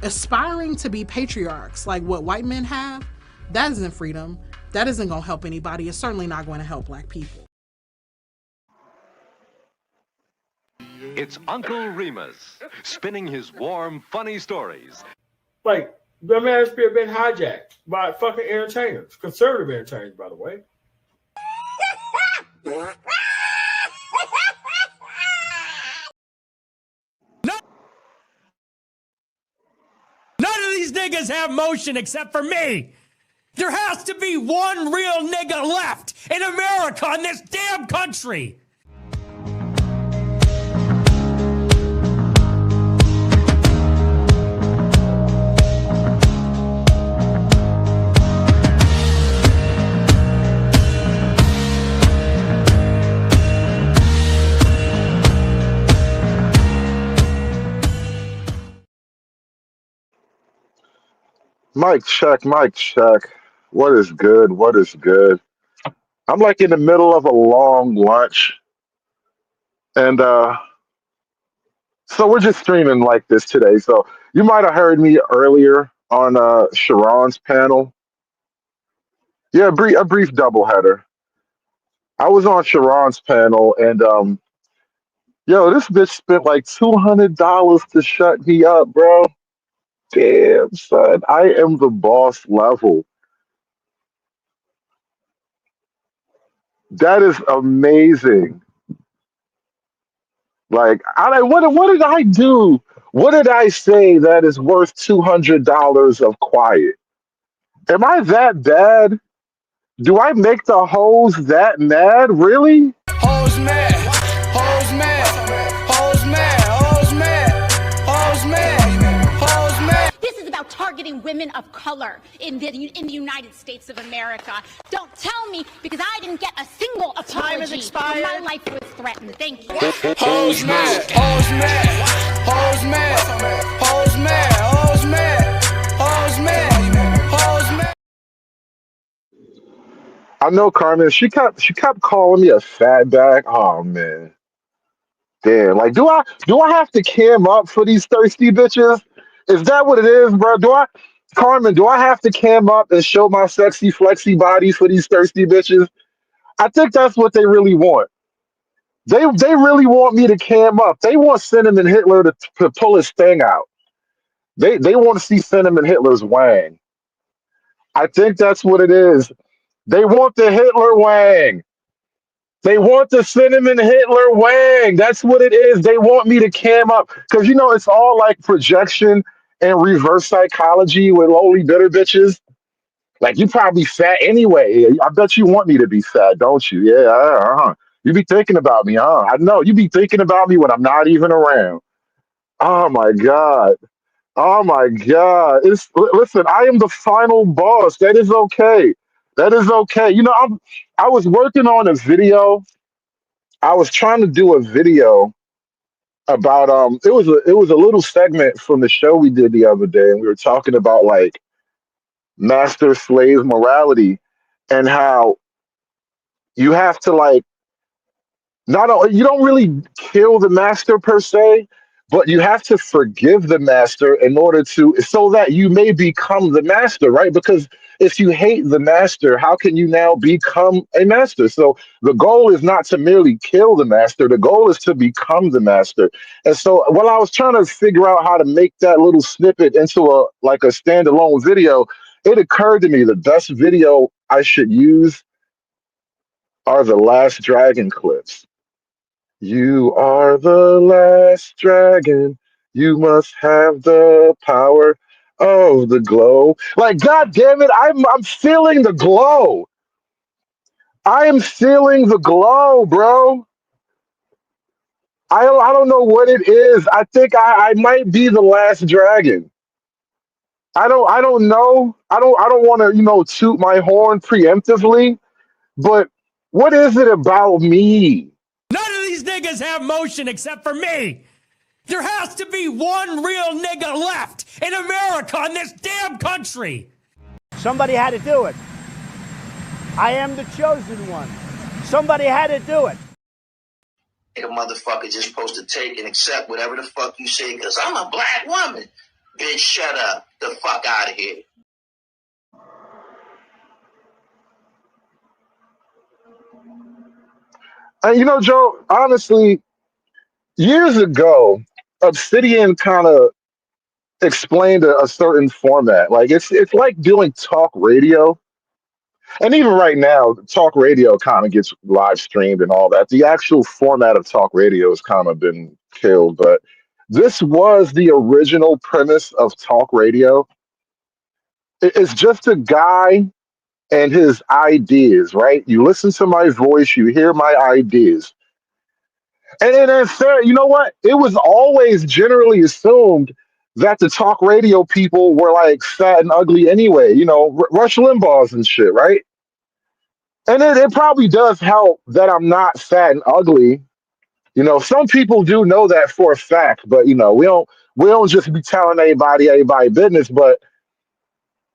Aspiring to be patriarchs like what white men have, that isn't freedom. That isn't going to help anybody. It's certainly not going to help black people. It's Uncle Remus, spinning his warm, funny stories. Like, the manosphere been hijacked by fucking entertainers. Conservative entertainers, by the way. None of these niggas have motion except for me. There has to be one real nigga left in America, in this damn country. Mic check, mic check. What is good? What is good? I'm like in the middle of a long lunch, and so we're just streaming like this today. So you might have heard me earlier on Sharon's panel. Yeah, a brief doubleheader. I was on Sharon's panel, and yo, this bitch spent like $200 to shut me up, bro. Damn, son, I am the boss level. That is amazing. Like, what did I do? What did I say that is worth $200 of quiet? Am I that bad? Do I make the hoes that mad? Really? Hoes mad, hoes mad, hoes mad, hoes mad, hoes mad, hoes mad. This is about targeting women of color in the United States of America. Don't tell me, because I didn't get a single apology. Time has expired. My life was threatened. Thank you. Hoes mad, hoes mad, hoes mad, hoes mad, hoes mad, hoes mad, hoes mad. I know, Carmen. She kept calling me a fat bag. Oh man, damn. Like, do I have to cam up for these thirsty bitches? Is that what it is, bro? Carmen? Do I have to cam up and show my sexy, flexy body for these thirsty bitches? I think that's what they really want. They really want me to cam up. They want Cinnamon Hitler to pull his thing out. They want to see Cinnamon Hitler's wang. I think that's what it is. They want the Hitler wang. They want the Cinnamon Hitler wang. That's what it is. They want me to cam up. Because, it's all like projection and reverse psychology with lowly bitter bitches. Like, you probably fat anyway. I bet you want me to be fat, don't you? Yeah, You be thinking about me, huh? I know. You be thinking about me when I'm not even around. Oh, my God. Oh, my God. Listen, I am the final boss. That is okay. That is okay. I was working on a video. I was trying to do a video about it was a little segment from the show we did the other day, and we were talking about like master slave morality and how you have to like not only you don't really kill the master per se, but you have to forgive the master in order to so that you may become the master, right? Because if you hate the master, how can you now become a master? So the goal is not to merely kill the master, the goal is to become the master. And so while I was trying to figure out how to make that little snippet into a standalone video, it occurred to me the best video I should use are the Last Dragon clips. You are the last dragon. You must have the power of the glow. Like, God damn it, I'm feeling the glow. I am feeling the glow, bro. I don't know what it is. I think I might be the last dragon. I don't know. I don't want to, toot my horn preemptively, but what is it about me? None of these niggas have motion except for me. There has to be one real nigga left in America, in this damn country. Somebody had to do it. I am the chosen one. Somebody had to do it. A motherfucker just supposed to take and accept whatever the fuck you say, because I'm a black woman. Bitch, shut up. The fuck out of here. And you know, Joe, honestly, years ago, Obsidian kind of explained a certain format. Like it's like doing talk radio. And even right now, talk radio kind of gets live streamed and all that. The actual format of talk radio has kind of been killed, but this was the original premise of talk radio. It's just a guy and his ideas, right? You listen to my voice, you hear my ideas. And then fair, you know what? It was always generally assumed that the talk radio people were like fat and ugly anyway, you know, Rush Limbaugh's and shit, right? And it probably does help that I'm not fat and ugly. You know, some people do know that for a fact, but you know, we don't just be telling everybody business. But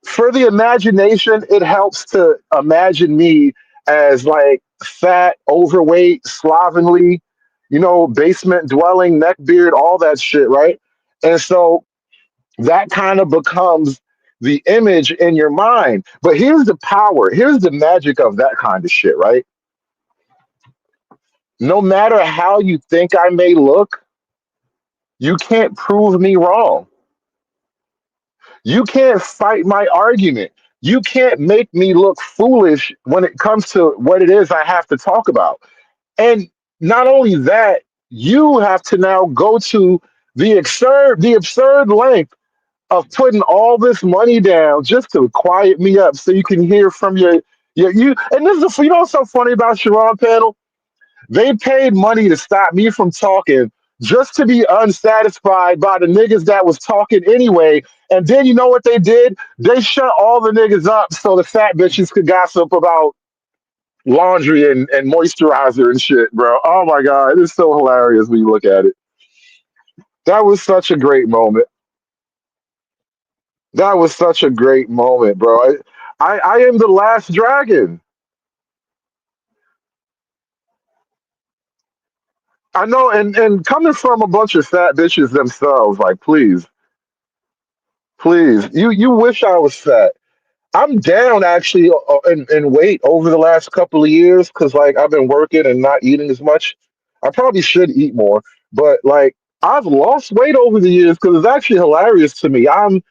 for the imagination, it helps to imagine me as like fat, overweight, slovenly, you know, basement dwelling, neckbeard, all that shit, right? And so that kind of becomes the image in your mind. But here's the power, here's the magic of that kind of shit, right? No matter how you think I may look, you can't prove me wrong. You can't fight my argument. You can't make me look foolish when it comes to what it is I have to talk about. And not only that, you have to now go to the absurd length of putting all this money down just to quiet me up so you can hear from your you. And this is, you know what's so funny about Sharon panel? They paid money to stop me from talking just to be unsatisfied by the niggas that was talking anyway. And then you know what they did? They shut all the niggas up so the fat bitches could gossip about laundry and moisturizer and shit, bro. Oh my God. It's so hilarious when you look at it. That was such a great moment. That was such a great moment, bro. I am the last dragon. I know, and coming from a bunch of fat bitches themselves, like, please, you wish I was fat. I'm down actually in weight over the last couple of years because like I've been working and not eating as much. I probably should eat more, but like I've lost weight over the years because it's actually hilarious to me. I'm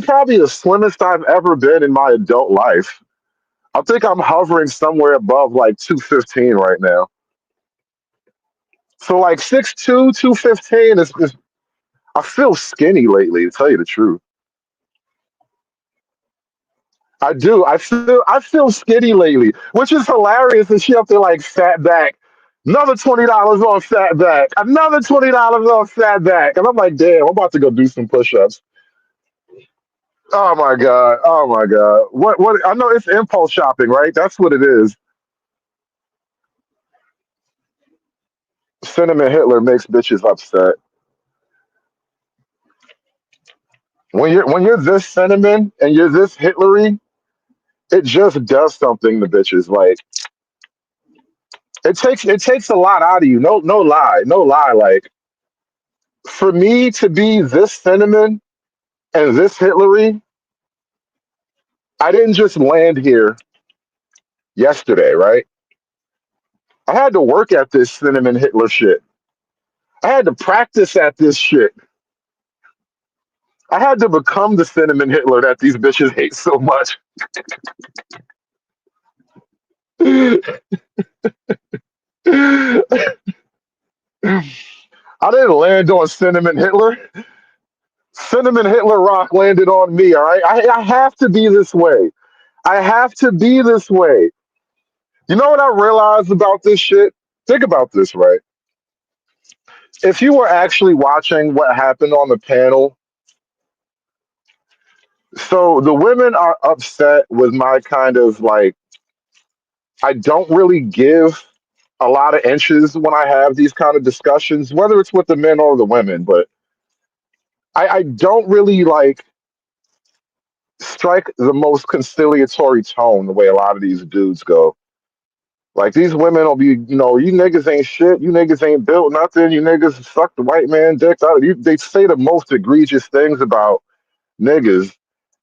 probably the slimmest I've ever been in my adult life. I think I'm hovering somewhere above like 215 right now. So like 6'2", 215 is I feel skinny lately, to tell you the truth. I do. I feel skinny lately, which is hilarious. And she up there like fat back. Another $20 on fat back. Another $20 on fat back. And I'm like, damn, I'm about to go do some push-ups. Oh my God. Oh my God. What I know it's impulse shopping, right? That's what it is. Cinnamon Hitler makes bitches upset. When you're this cinnamon and you're this Hitlery, it just does something to bitches. Like it takes a lot out of you. No lie. No lie. Like for me to be this cinnamon and this Hitlery, I didn't just land here yesterday, right? I had to work at this cinnamon Hitler shit. I had to practice at this shit. I had to become the cinnamon Hitler that these bitches hate so much. I didn't land on cinnamon Hitler. Cinnamon Hitler rock landed on me, all right? I have to be this way. I have to be this way. You know what I realized about this shit? Think about this, right? If you were actually watching what happened on the panel, so the women are upset with my kind of like, I don't really give a lot of inches when I have these kind of discussions, whether it's with the men or the women, but I don't really like strike the most conciliatory tone the way a lot of these dudes go. Like these women will be, you niggas ain't shit. You niggas ain't built nothing. You niggas suck the white man dicks out. They say the most egregious things about niggas.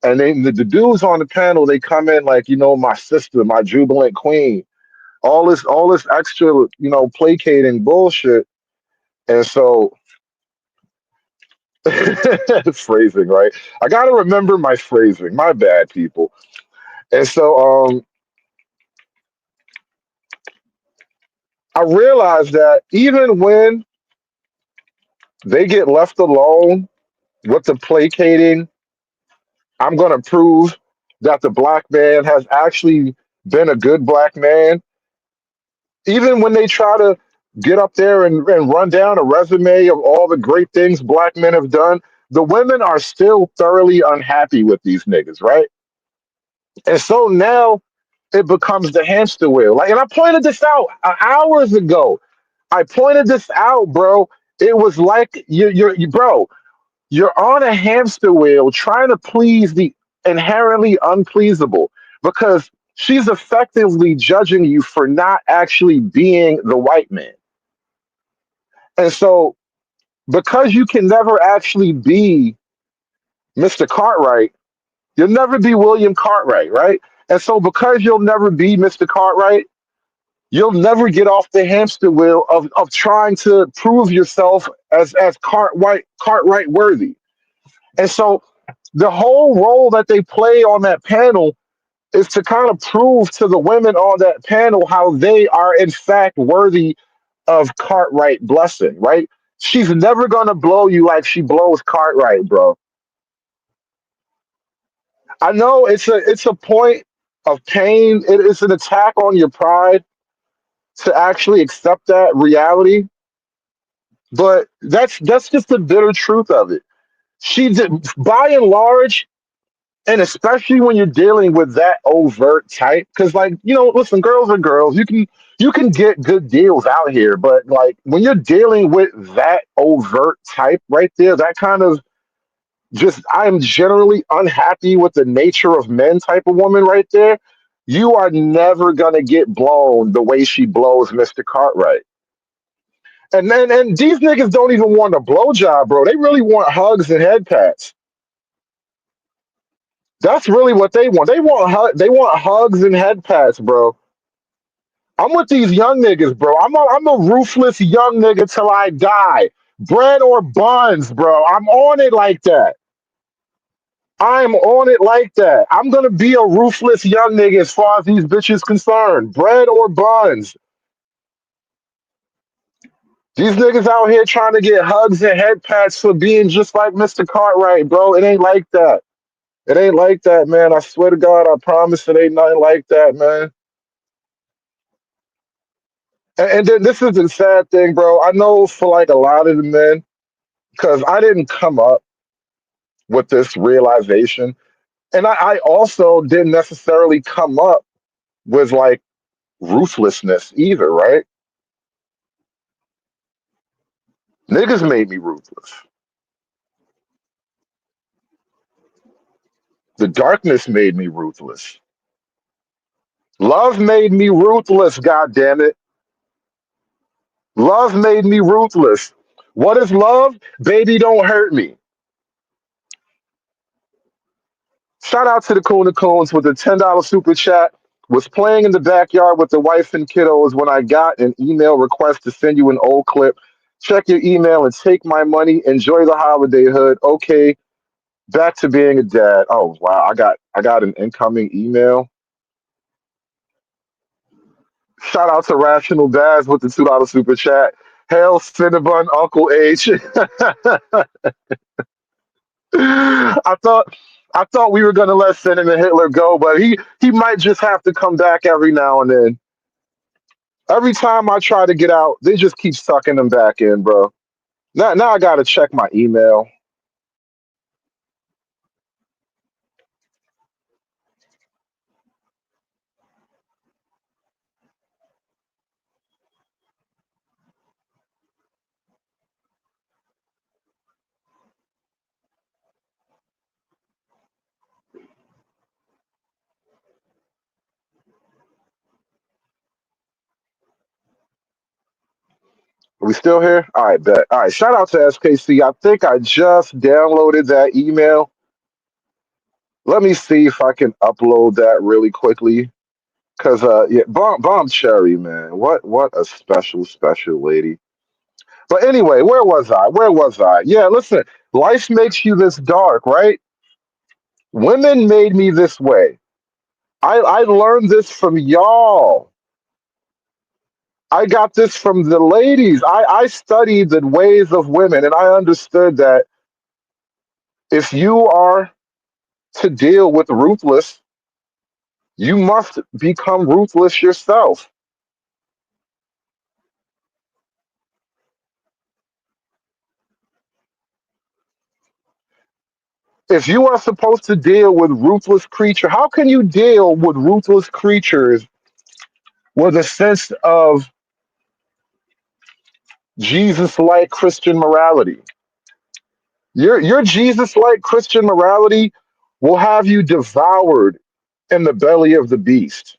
And then the dudes on the panel, they come in like, my sister, my jubilant queen, all this extra, placating bullshit. And so phrasing, right? I gotta remember my phrasing. My bad, people. And so I realized that even when they get left alone with the placating, I'm gonna prove that the black man has actually been a good black man. Even when they try to get up there and run down a resume of all the great things black men have done, the women are still thoroughly unhappy with these niggas, right? And so now it becomes the hamster wheel. Like, and I pointed this out hours ago. I pointed this out, bro. It was like bro, you're on a hamster wheel trying to please the inherently unpleasable because she's effectively judging you for not actually being the white man. And so, because you can never actually be Mr. Cartwright, you'll never be William Cartwright, right? And so, because you'll never be Mr. Cartwright, you'll never get off the hamster wheel of trying to prove yourself as Cartwright worthy. And so the whole role that they play on that panel is to kind of prove to the women on that panel how they are in fact worthy of Cartwright blessing, right? She's never gonna blow you like she blows Cartwright, bro. I know it's a point of pain. It is an attack on your pride to actually accept that reality, but that's just the bitter truth of it. She did, by and large, and especially when you're dealing with that overt type, because like listen, girls are girls. You can get good deals out here, but like when you're dealing with that overt type right there, that kind of just I'm generally unhappy with the nature of men type of woman right there. You are never gonna get blown the way she blows Mr. Cartwright. And these niggas don't even want a blowjob, bro. They really want hugs and head pats. That's really what they want. They want hugs and head pats, bro. I'm with these young niggas, bro. I'm a ruthless young nigga till I die. Bread or buns, bro. I'm on it like that. I'm on it like that. I'm gonna be a ruthless young nigga as far as these bitches concerned. Bread or buns. These niggas out here trying to get hugs and head pats for being just like Mr. Cartwright, bro. It ain't like that. It ain't like that, man. I swear to God, I promise it ain't nothing like that, man. And then this is the sad thing, bro. I know for like a lot of the men, because I didn't come up with this realization. And I also didn't necessarily come up with like ruthlessness either, right? Niggas made me ruthless. The darkness made me ruthless. Love made me ruthless, God damn it. Love made me ruthless. What is love? Baby, don't hurt me. Shout out to the Kuna Coons with the $10 super chat. Was playing in the backyard with the wife and kiddos when I got an email request to send you an old clip. Check your email and take my money. Enjoy the holiday hood. Okay, back to being a dad. Oh wow, I got an incoming email. Shout out to Rational Dads with the $2 super chat. Hail Cinnabon Uncle H. I thought we were gonna let Senator Hitler go, but he might just have to come back every now and then. Every time I try to get out, they just keep sucking them back in, bro. Now I gotta check my email. Are we still here? All right, bet. All right, shout out to SKC. I think I just downloaded that email. Let me see if I can upload that really quickly. Cause yeah, bomb cherry, man. What a special lady. But anyway, where was I? Where was I? Yeah, listen, life makes you this dark, right? Women made me this way. I learned this from y'all. I got this from the ladies. I studied the ways of women, and I understood that if you are to deal with ruthless, you must become ruthless yourself. If you are supposed to deal with ruthless creature, how can you deal with ruthless creatures with a sense of Jesus-like Christian morality? Your Jesus-like Christian morality will have you devoured in the belly of the beast.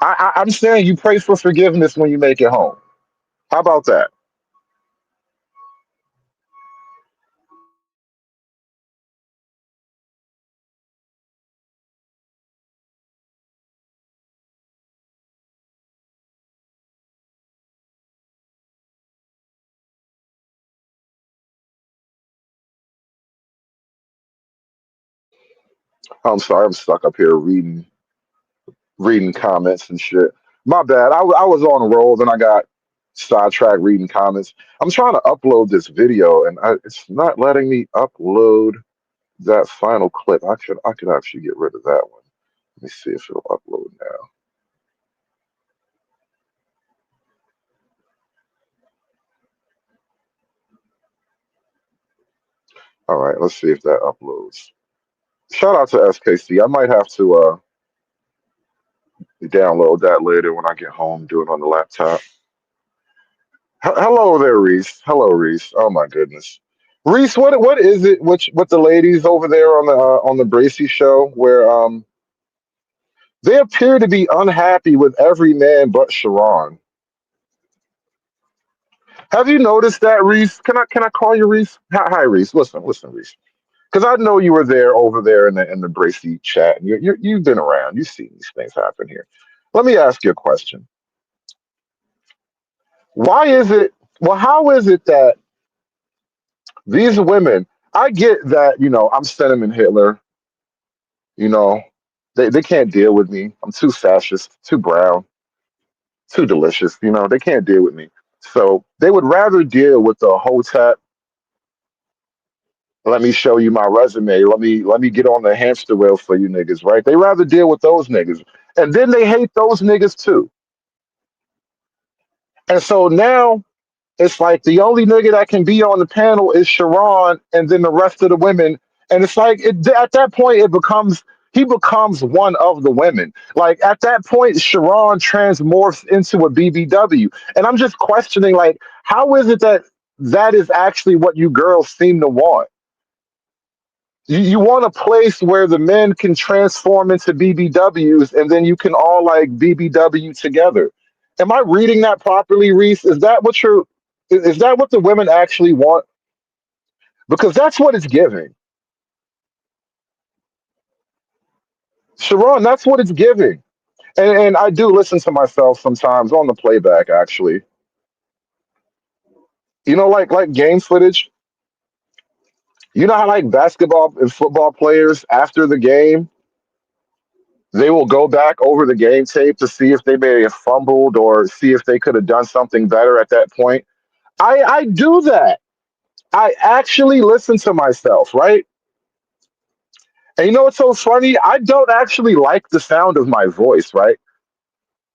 I'm saying you pray for forgiveness when you make it home. How about that? I'm sorry, I'm stuck up here reading comments and shit. My bad. I was on a roll, then I got sidetracked reading comments. I'm trying to upload this video, and it's not letting me upload that final clip. I could actually get rid of that one. Let me see if it'll upload now. All right, let's see if that uploads. Shout out to SKC. I might have to download that later when I get home, do it on the laptop. Hello there, Reese. Hello, Reese. Oh my goodness, Reese. What is it? What the ladies over there on the Bracy show where they appear to be unhappy with every man but Sharon. Have you noticed that, Reese? Can I call you Reese? Hi, Reese. Listen, Reese. Because I know you were there over there in the Bracy chat, and you've been around. You've seen these things happen here. Let me ask you a question. Why is it? Well, how is it that these women? I get that I'm sentiment Hitler. You know, they can't deal with me. I'm too fascist, too brown, too delicious. They can't deal with me. So they would rather deal with the hotep. Let me show you my resume. Let me get on the hamster wheel for you niggas, right? They rather deal with those niggas. And then they hate those niggas too. And so now it's like the only nigga that can be on the panel is Sharon, and then the rest of the women. And it's like at that point he becomes one of the women. Like at that point, Sharon transmorphs into a BBW, and I'm just questioning like, how is it that is actually what you girls seem to want? You want a place where the men can transform into BBWs, and then you can all like BBW together. Am I reading that properly, Reese? Is that what the women actually want? Because that's what it's giving. Sharon, that's what it's giving. And I do listen to myself sometimes on the playback, actually. Like game footage. You know how like basketball and football players after the game, they will go back over the game tape to see if they may have fumbled or see if they could have done something better at that point. I do that. I actually listen to myself, right? And you know what's so funny? I don't actually like the sound of my voice, right?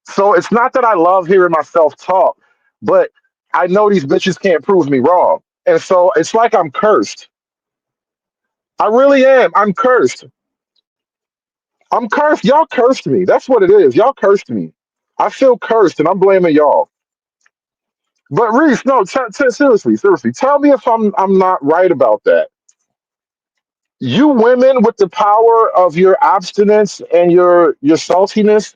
So it's not that I love hearing myself talk, but I know these bitches can't prove me wrong. And so it's like I'm cursed. I really am. I'm cursed. I'm cursed. Y'all cursed me. That's what it is. Y'all cursed me. I feel cursed and I'm blaming y'all. But Reese, no, seriously, tell me if I'm not right about that. You women with the power of your abstinence and your saltiness,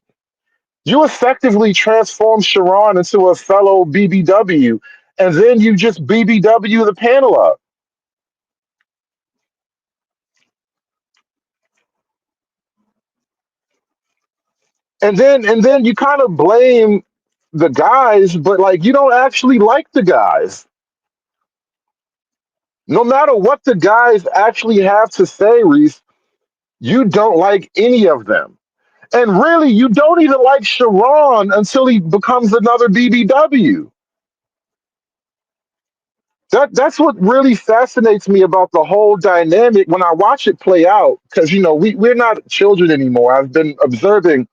You effectively transform Sharon into a fellow BBW, and then you just BBW the panel up. And then you kind of blame the guys, but like you don't actually like the guys. No matter what the guys actually have to say, Reese, you don't like any of them. And really, you don't even like Sharon until he becomes another BBW. That's what really fascinates me about the whole dynamic when I watch it play out. Because we're not children anymore. I've been observing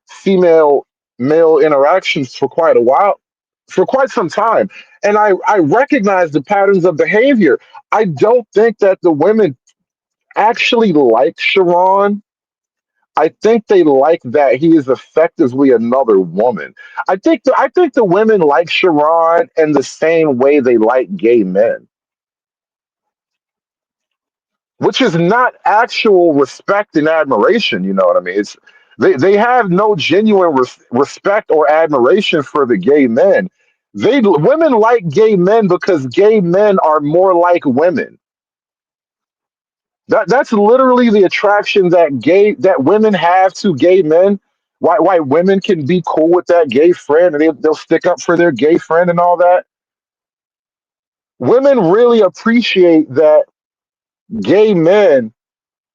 female male interactions for quite a while, for quite some time, and I recognize the patterns of behavior. I don't think that the women actually like Sharon. I think they like that he is effectively another woman. I think the women like Sharon in the same way they like gay men, which is not actual respect and admiration. You know what I mean? They have no genuine respect or admiration for the gay men. Women like gay men because gay men are more like women. That's literally the attraction that women have to gay men. Why women can be cool with that gay friend and they'll stick up for their gay friend and all that. Women really appreciate that gay men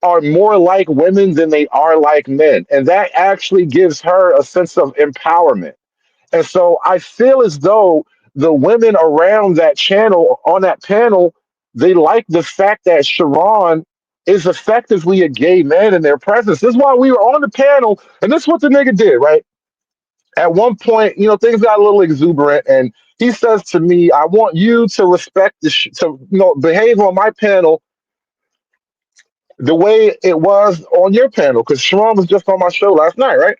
are more like women than they are like men. And that actually gives her a sense of empowerment. And so I feel as though the women around that channel, on that panel, they like the fact that Sharon is effectively a gay man in their presence. This is why we were on the panel, and this is what the nigga did, right? At one point, things got a little exuberant, and he says to me, I want you to respect behave on my panel the way it was on your panel, because Sharon was just on my show last night, right?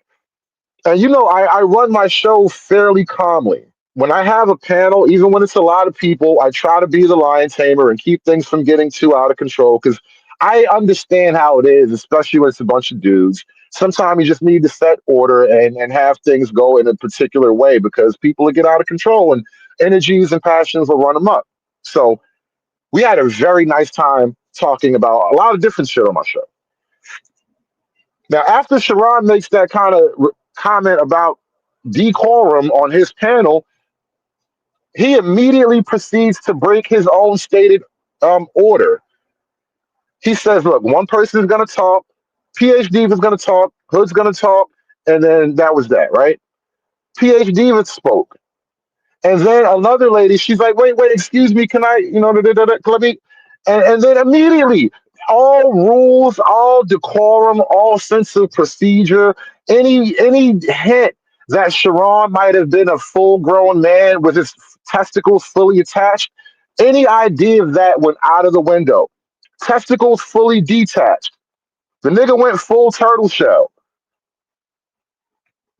And I run my show fairly calmly. When I have a panel, even when it's a lot of people, I try to be the lion tamer and keep things from getting too out of control because I understand how it is, especially when it's a bunch of dudes. Sometimes you just need to set order and have things go in a particular way because people will get out of control and energies and passions will run them up. So we had a very nice time talking about a lot of different shit on my show. Now, after Sharon makes that kind of comment about decorum on his panel, he immediately proceeds to break his own stated order. He says, look, one person is going to talk, PhD is going to talk, Hood's going to talk, and then that was that, right? PhD spoke. And then another lady, she's like, wait, excuse me, can I, let me, and then immediately, all rules, all decorum, all sense of procedure, any hint that Sharon might have been a full-grown man with his testicles fully attached, any idea of that went out of the window. Testicles fully detached. The nigga went full turtle shell.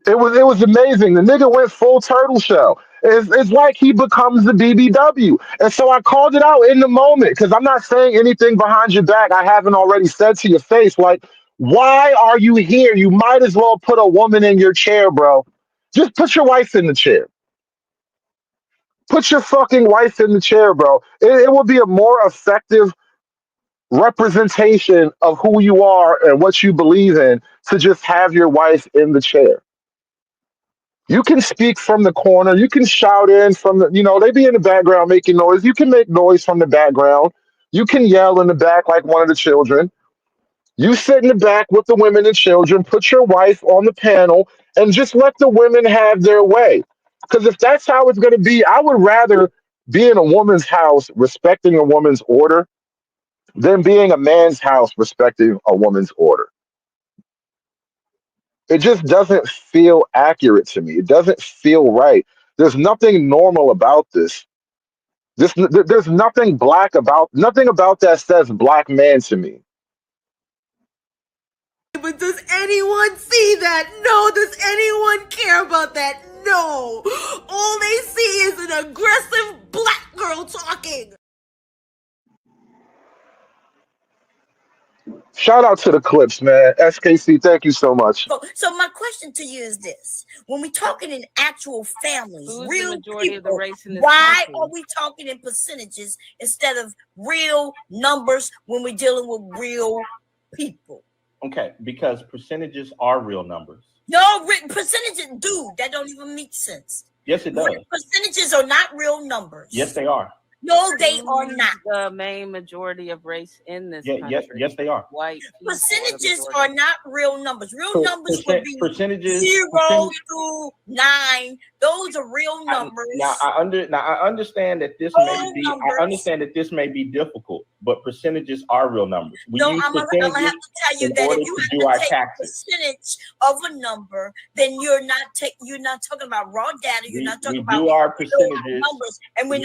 It was amazing. The nigga went full turtle shell. It's like he becomes the BBW. And so I called it out in the moment because I'm not saying anything behind your back I haven't already said to your face. Like, why are you here? You might as well put a woman in your chair, bro. Just put your wife in the chair. Put your fucking wife in the chair, bro. It will be a more effective representation of who you are and what you believe in to just have your wife in the chair. You can speak from the corner. You can shout in from they be in the background making noise. You can make noise from the background. You can yell in the back like one of the children. You sit in the back with the women and children, put your wife on the panel, and just let the women have their way. Because if that's how it's going to be, I would rather be in a woman's house respecting a woman's order than being a man's house respecting a woman's order. It just doesn't feel accurate to me. It doesn't feel right. There's nothing normal about this. There's nothing nothing about that says black man to me. But does anyone see that? No. Does anyone care about that? No. All they see is an aggressive black girl talking. Shout out to the clips, man. SKC, thank you so much. So my question to you is this: when we talking in actual families, Who's the real majority of the people, race in this why country? are we talking in percentages instead of real numbers when we're dealing with real people? Okay, because percentages are real numbers. No, percentages, dude, that don't even make sense. Yes, it does. Percentages are not real numbers. Yes, they are. No, they are not. The main majority of race in this country. Yes, they are. White people percentages are not real numbers. Real numbers would be percentages 0 through 9. Those are real numbers. I understand that this may be. I understand that this may be difficult, but percentages are real numbers. I'm gonna have to tell you that if you have to take a percentage of a number, then you're not talking about raw data. You're not talking about our percentages numbers, and we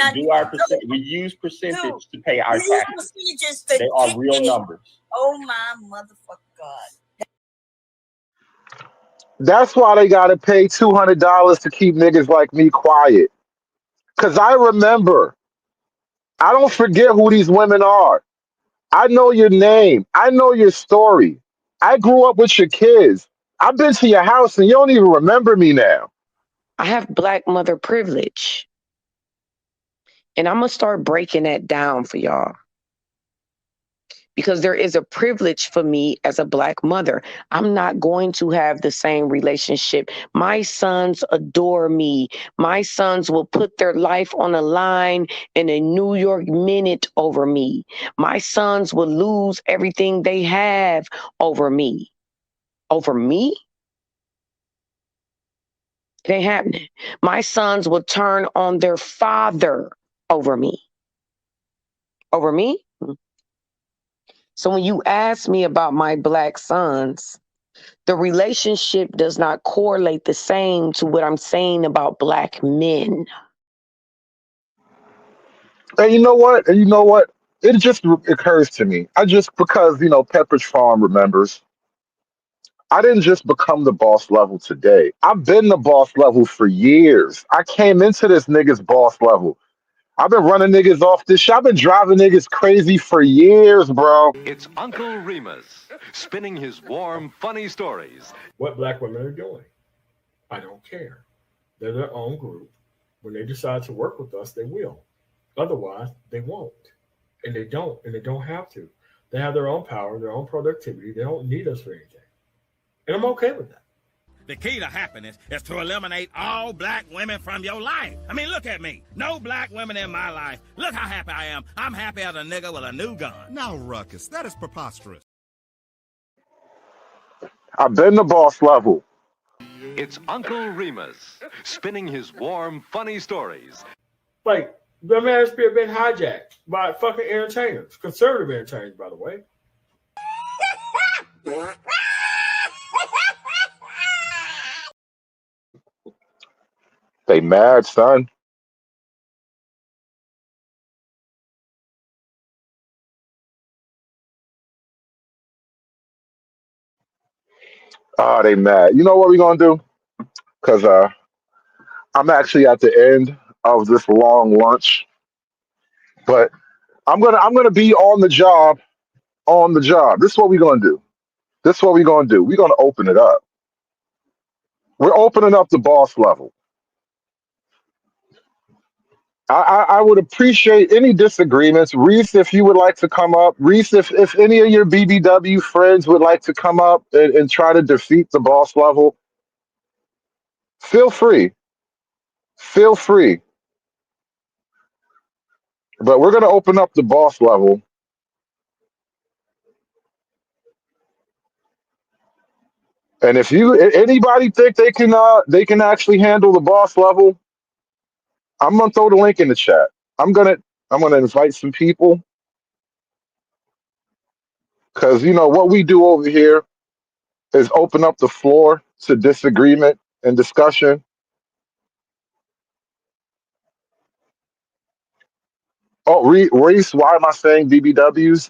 we use percentage to pay our taxes. Percentages they are real numbers. Oh my motherfucking God. That's why they gotta pay $200 to keep niggas like me quiet. Cause I remember, I don't forget who these women are. I know your name. I know your story. I grew up with your kids. I've been to your house and you don't even remember me now. I have Black mother privilege. And I'm going to start breaking that down for y'all. Because there is a privilege for me as a Black mother. I'm not going to have the same relationship. My sons adore me. My sons will put their life on the line in a New York minute over me. My sons will lose everything they have over me. Over me? It ain't happening. My sons will turn on their father over me. Over me? So when you ask me about my Black sons, the relationship does not correlate the same to what I'm saying about Black men. And you know what? It just occurs to me. Because, Pepperidge Farm remembers, I didn't just become the boss level today. I've been the boss level for years. I came into this nigga's boss level. I've been running niggas off this shit. I've been driving niggas crazy for years, bro. It's Uncle Remus, spinning his warm, funny stories. What Black women are doing, I don't care. They're their own group. When they decide to work with us, they will. Otherwise, they won't. And they don't have to. They have their own power, their own productivity. They don't need us for anything. And I'm okay with that. The key to happiness is to eliminate all Black women from your life. I mean, look at me. No Black women in my life. Look how happy I am. I'm happy as a nigga with a new gun. Now, Ruckus, that is preposterous. I've been the boss level. It's Uncle Remus, spinning his warm, funny stories. Like, the manosphere been hijacked by fucking entertainers. Conservative entertainers, by the way. They mad, son. They mad. You know what we're gonna do? Because I'm actually at the end of this long lunch. But I'm gonna be on the job. This is what we're gonna do. We're gonna open it up. We're opening up the boss level. I would appreciate any disagreements. Reese, if you would like to come up. Reese, if any of your BBW friends would like to come up and try to defeat the boss level, feel free. But we're going to open up the boss level. And if anybody think they can actually handle the boss level, I'm gonna throw the link in the chat. I'm gonna invite some people, because what we do over here is open up the floor to disagreement and discussion. Oh, Reese, why am I saying BBWs?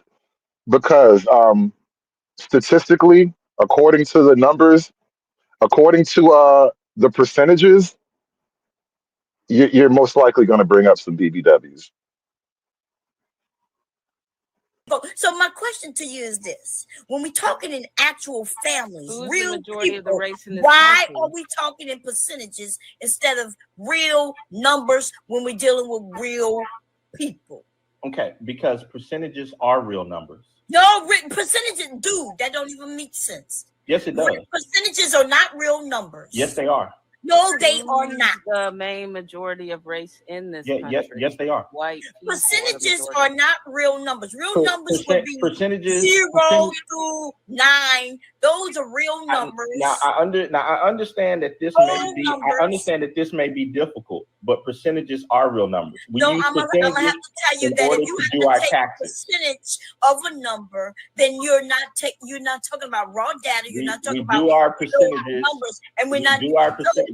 Because statistically, according to the numbers, according to the percentages, you're most likely going to bring up some BBWs. So my question to you is this: when we talking in actual families, Who's real the majority people, of the race in this why country? are we talking in percentages instead of real numbers when we're dealing with real people? Okay, because percentages are real numbers. No, percentages, dude, that don't even make sense. Yes, it does. Percentages are not real numbers. Yes, they are. No, they are not. The main majority of race in this country. Yes, they are. White people percentages are not real numbers. Real numbers would be percentages 0 through 9. Those are real numbers. I understand that this may be. I understand that this may be difficult, but percentages are real numbers. We use I'm gonna have to tell you that if you have to take a percentage of a number, then you're not talking about raw data. You're not talking about our percentages numbers, and we're not.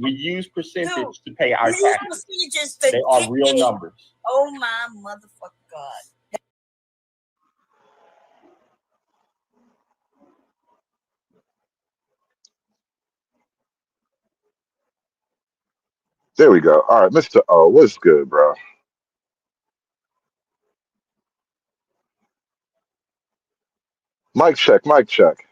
We use percentage to pay our taxes. Percentages they are real numbers. Oh my motherfucking God. There we go. All right, Mr. O, what's good, bro? Mic check, mic check.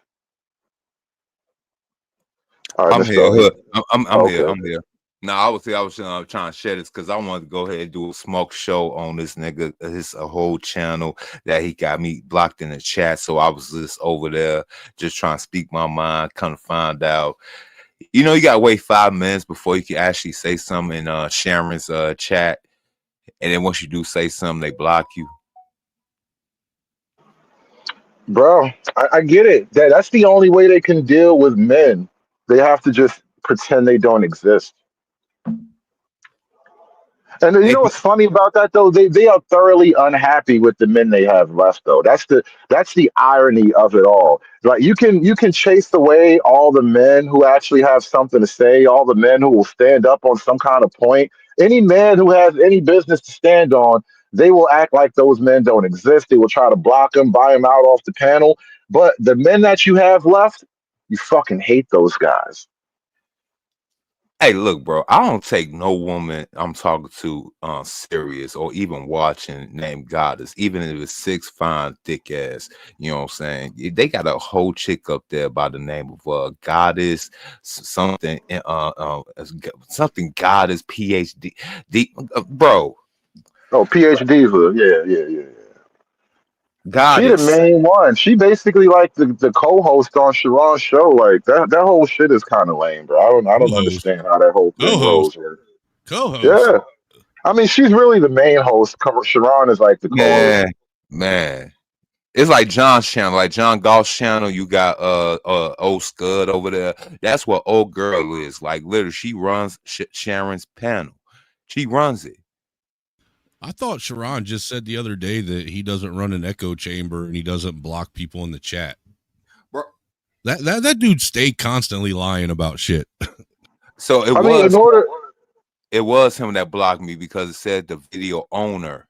All right, I'm Mr. here. O. I'm here. I'm here. No, I was trying to share this because I wanted to go ahead and do a smoke show on this nigga. His a whole channel that he got me blocked in the chat. So I was just over there just trying to speak my mind, kind of find out. You know, you gotta wait 5 minutes before you can actually say something in Sharon's chat. And then once you do say something, they block you. Bro, I get it. That's the only way they can deal with men. They have to just pretend they don't exist. And you know what's funny about that though? They are thoroughly unhappy with the men they have left though. That's the irony of it all. Like you can chase away all the men who actually have something to say, all the men who will stand up on some kind of point. Any man who has any business to stand on, they will act like those men don't exist. They will try to block them, buy them out off the panel. But the men that you have left, you fucking hate those guys. Hey, look, bro, I don't take no woman I'm talking to serious or even watching named Goddess, even if it's 6 fine, thick ass. You know what I'm saying? They got a whole chick up there by the name of Goddess, something Goddess, PhD. Bro. Oh, PhD, yeah. Goddess. She the main one. She basically like the co-host on Sharon's show. Like that whole shit is kind of lame, bro. I don't understand how that whole thing goes. Co-host. Yeah, I mean she's really the main host. Sharon is like the co-host. Man. It's like John's channel, like John Golf's channel. You got old Scud over there. That's what old girl is. Like literally, she runs Sharon's panel. She runs it. I thought Sharon just said the other day that he doesn't run an echo chamber and he doesn't block people in the chat. Bro, that dude stayed constantly lying about shit. So it was him that blocked me because it said the video owner.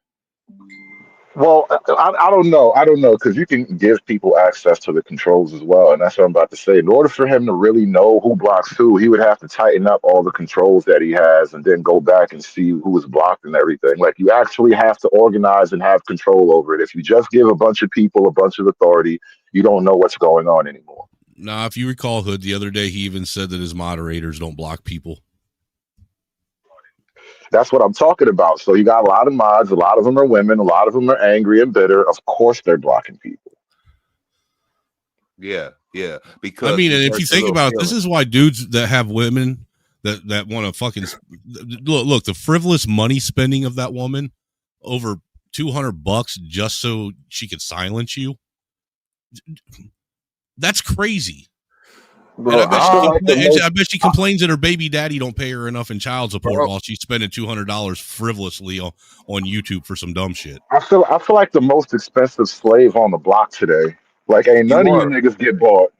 Well, I don't know. Because you can give people access to the controls as well. And that's what I'm about to say. In order for him to really know who blocks who, he would have to tighten up all the controls that he has and then go back and see who is blocked and everything. Like you actually have to organize and have control over it. If you just give a bunch of people a bunch of authority, you don't know what's going on anymore. Nah, if you recall, Hood, the other day he even said that his moderators don't block people. That's what I'm talking about. So you got a lot of mods. A lot of them are women. A lot of them are angry and bitter. Of course, they're blocking people. Yeah. Because I mean, and if you think about it, this is why dudes that have women that want to fucking look the frivolous money spending of that woman over $200 just so she could silence you. That's crazy. Bro, I bet she complains that her baby daddy don't pay her enough in child support while she's spending $200 frivolously on YouTube for some dumb shit. I feel like the most expensive slave on the block today. Like, ain't none of you niggas get bought.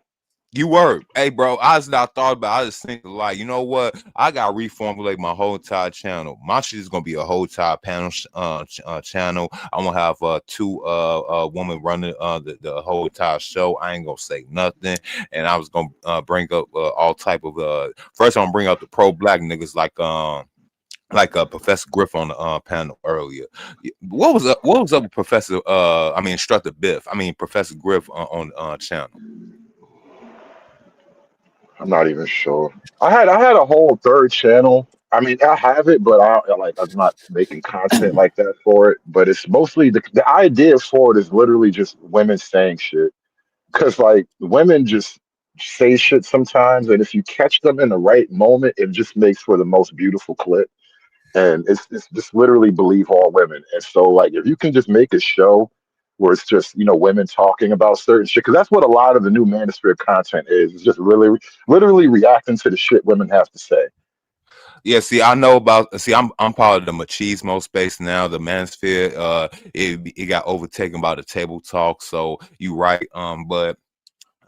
You were. Hey, bro, I thought about I just think like, you know what? I got to reformulate my whole entire channel. My shit is going to be a whole entire panel channel. I'm going to have 2 women running the whole entire show. I ain't going to say nothing. And I was going to bring up all type of, first I'm going to bring up the pro-black niggas like like Professor Griff on the panel earlier. What was up with Professor Instructor Biff? Professor Griff on channel. I'm not even sure. I had a whole third channel. I mean, I have it, but I'm not making content like that for it. But it's mostly the idea for it is literally just women saying shit. Because like women just say shit sometimes, and if you catch them in the right moment, it just makes for the most beautiful clip. And it's just literally believe all women. And so like if you can just make a show where it's just women talking about certain shit, because that's what a lot of the new manosphere content is. It's just really literally reacting to the shit women have to say. Yeah, see, I know about. See, I'm part of the machismo space now. The manosphere, it got overtaken by the table talk. So you right, but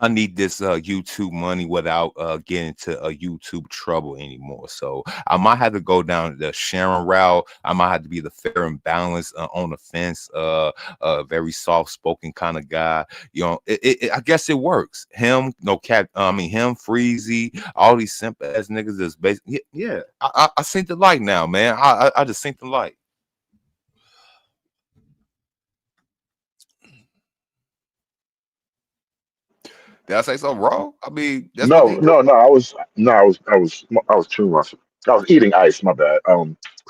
I need this YouTube money without getting into YouTube trouble anymore. So I might have to go down the Sharon route. I might have to be the fair and balanced on the fence, very soft spoken kind of guy. I guess it works. Him, him, Freezy, all these simple ass niggas is basically. Yeah. I seen the light now, man. I just seen the light. Did I say something wrong? I mean, that's no. I was chewing myself. I was eating ice. My bad.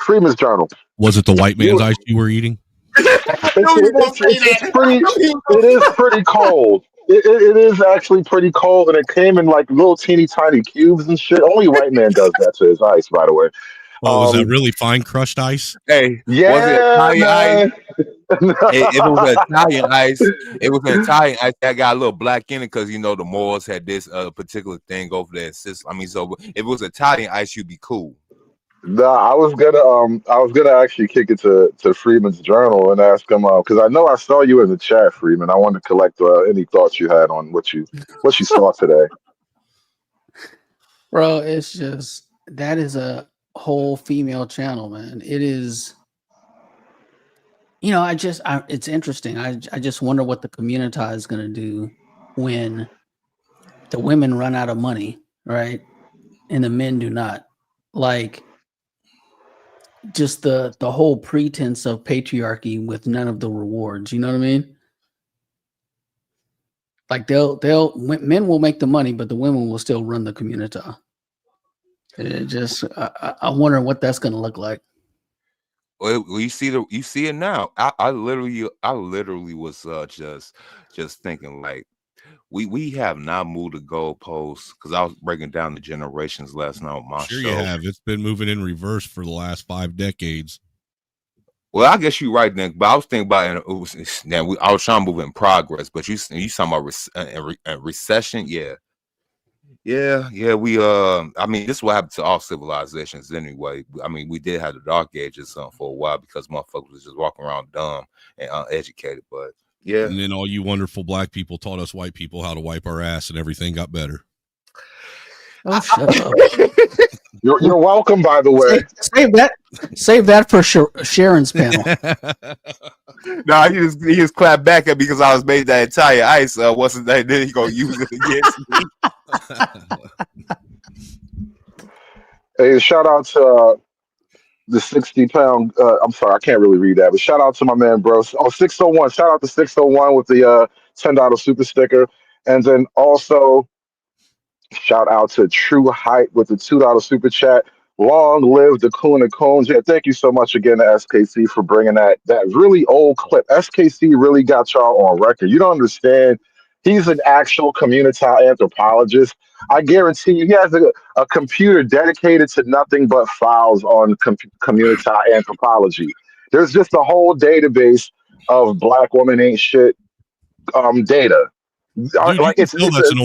Freeman's Journal. Was it the white man's ice you were eating? It is pretty cold. It is actually pretty cold, and it came in like little teeny tiny cubes and shit. Only white man does that to his ice, by the way. Oh, was that really fine crushed ice? Hey, yeah, was it Italian man. ice? It was Italian ice. It was an Italian ice that got a little black in it because the Moors had this particular thing over there. So if it was Italian ice, you'd be cool. Nah, I was gonna actually kick it to Freeman's Journal and ask him because I know I saw you in the chat, Freeman. I wanted to collect any thoughts you had on what you saw today. Bro, it's just that is a whole female channel, man. It is. It's interesting. I just wonder what the community is going to do when the women run out of money, right? And the men do not. Like, just the whole pretense of patriarchy with none of the rewards. You know what I mean? Like men will make the money, but the women will still run the community. It just, I wonder what that's going to look like. Well, you see it now. I literally was just thinking like we have not moved the goalposts because I was breaking down the generations last night on my show. You have. It's been moving in reverse for the last 5 decades. Well, I guess you're right, Nick. But I was thinking about I was trying to move in progress, but you talking about recession, yeah. Yeah. We this is what happened to all civilizations anyway. I mean, we did have the Dark Ages for a while because motherfuckers was just walking around dumb and uneducated. But yeah, and then all you wonderful black people taught us white people how to wipe our ass, and everything got better. Oh, shut up! You're welcome. By the way, save that for Sharon's panel. No, he just clapped back at me because I was made that Italian ice. Wasn't that? Then he gonna use it against me. Hey, shout out to the 60-pound. I'm sorry, I can't really read that, but shout out to my man, bro. 601. Shout out to 601 with the $10 super sticker, and then also shout out to True Height with the $2 super chat. Long live the Coon and Coons. Yeah, thank you so much again to SKC for bringing that really old clip. SKC really got y'all on record. You don't understand. He's an actual community anthropologist. I guarantee you, he has a computer dedicated to nothing but files on community anthropology. There's just a whole database of Black woman ain't shit data. Dude, like it's a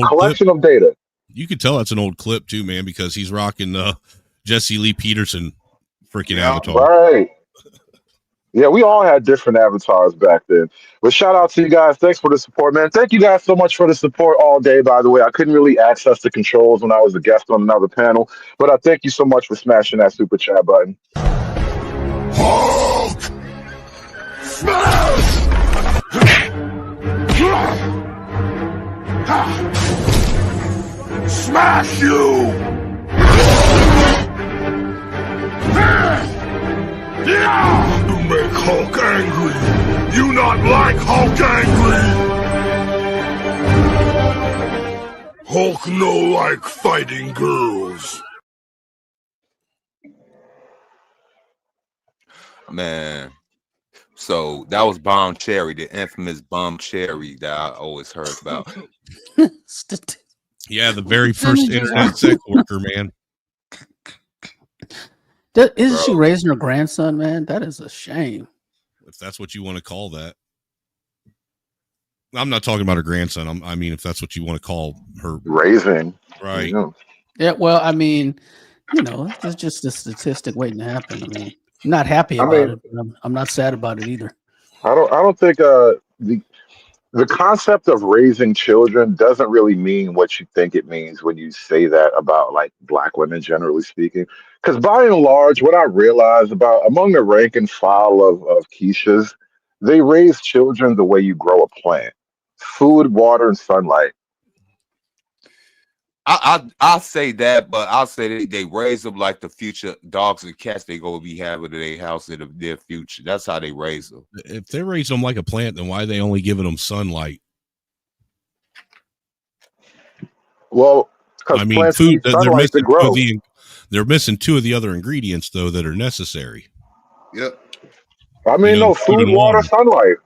collection of data. You could tell that's an old clip too, man, because he's rocking Jesse Lee Peterson freaking avatar. Right. Yeah, we all had different avatars back then. But shout out to you guys. Thanks for the support, man. Thank you guys so much for the support all day, by the way. I couldn't really access the controls when I was a guest on another panel, but I thank you so much for smashing that super chat button. Hulk! Smash! Smash you! Hulk angry. You not like Hulk angry. Hulk no like fighting girls. Man. So that was Bomb Cherry, the infamous Bomb Cherry that I always heard about. Yeah, the very first internet sex worker, man. Isn't she raising her grandson, man? That is a shame. If that's what you want to call that. I'm not talking about her grandson. I mean, if that's what you want to call her. Raising. Right. Yeah, well, I mean, you know, it's just a statistic waiting to happen. I mean, I'm not happy about it, but I'm not sad about it either. I don't think the concept of raising children doesn't really mean what you think it means when you say that about like black women, generally speaking. Because by and large, what I realize about among the rank and file of Keishas, they raise children the way you grow a plant: food, water, and sunlight. I'll say that, but I'll say they raise them like the future dogs and cats they go be having in their house in their future. That's how they raise them. If they raise them like a plant, then why are they only giving them sunlight? Well, because plants need sunlight to grow. They're missing two of the other ingredients, though, that are necessary. Yep. I mean, no, food, water, sunlight.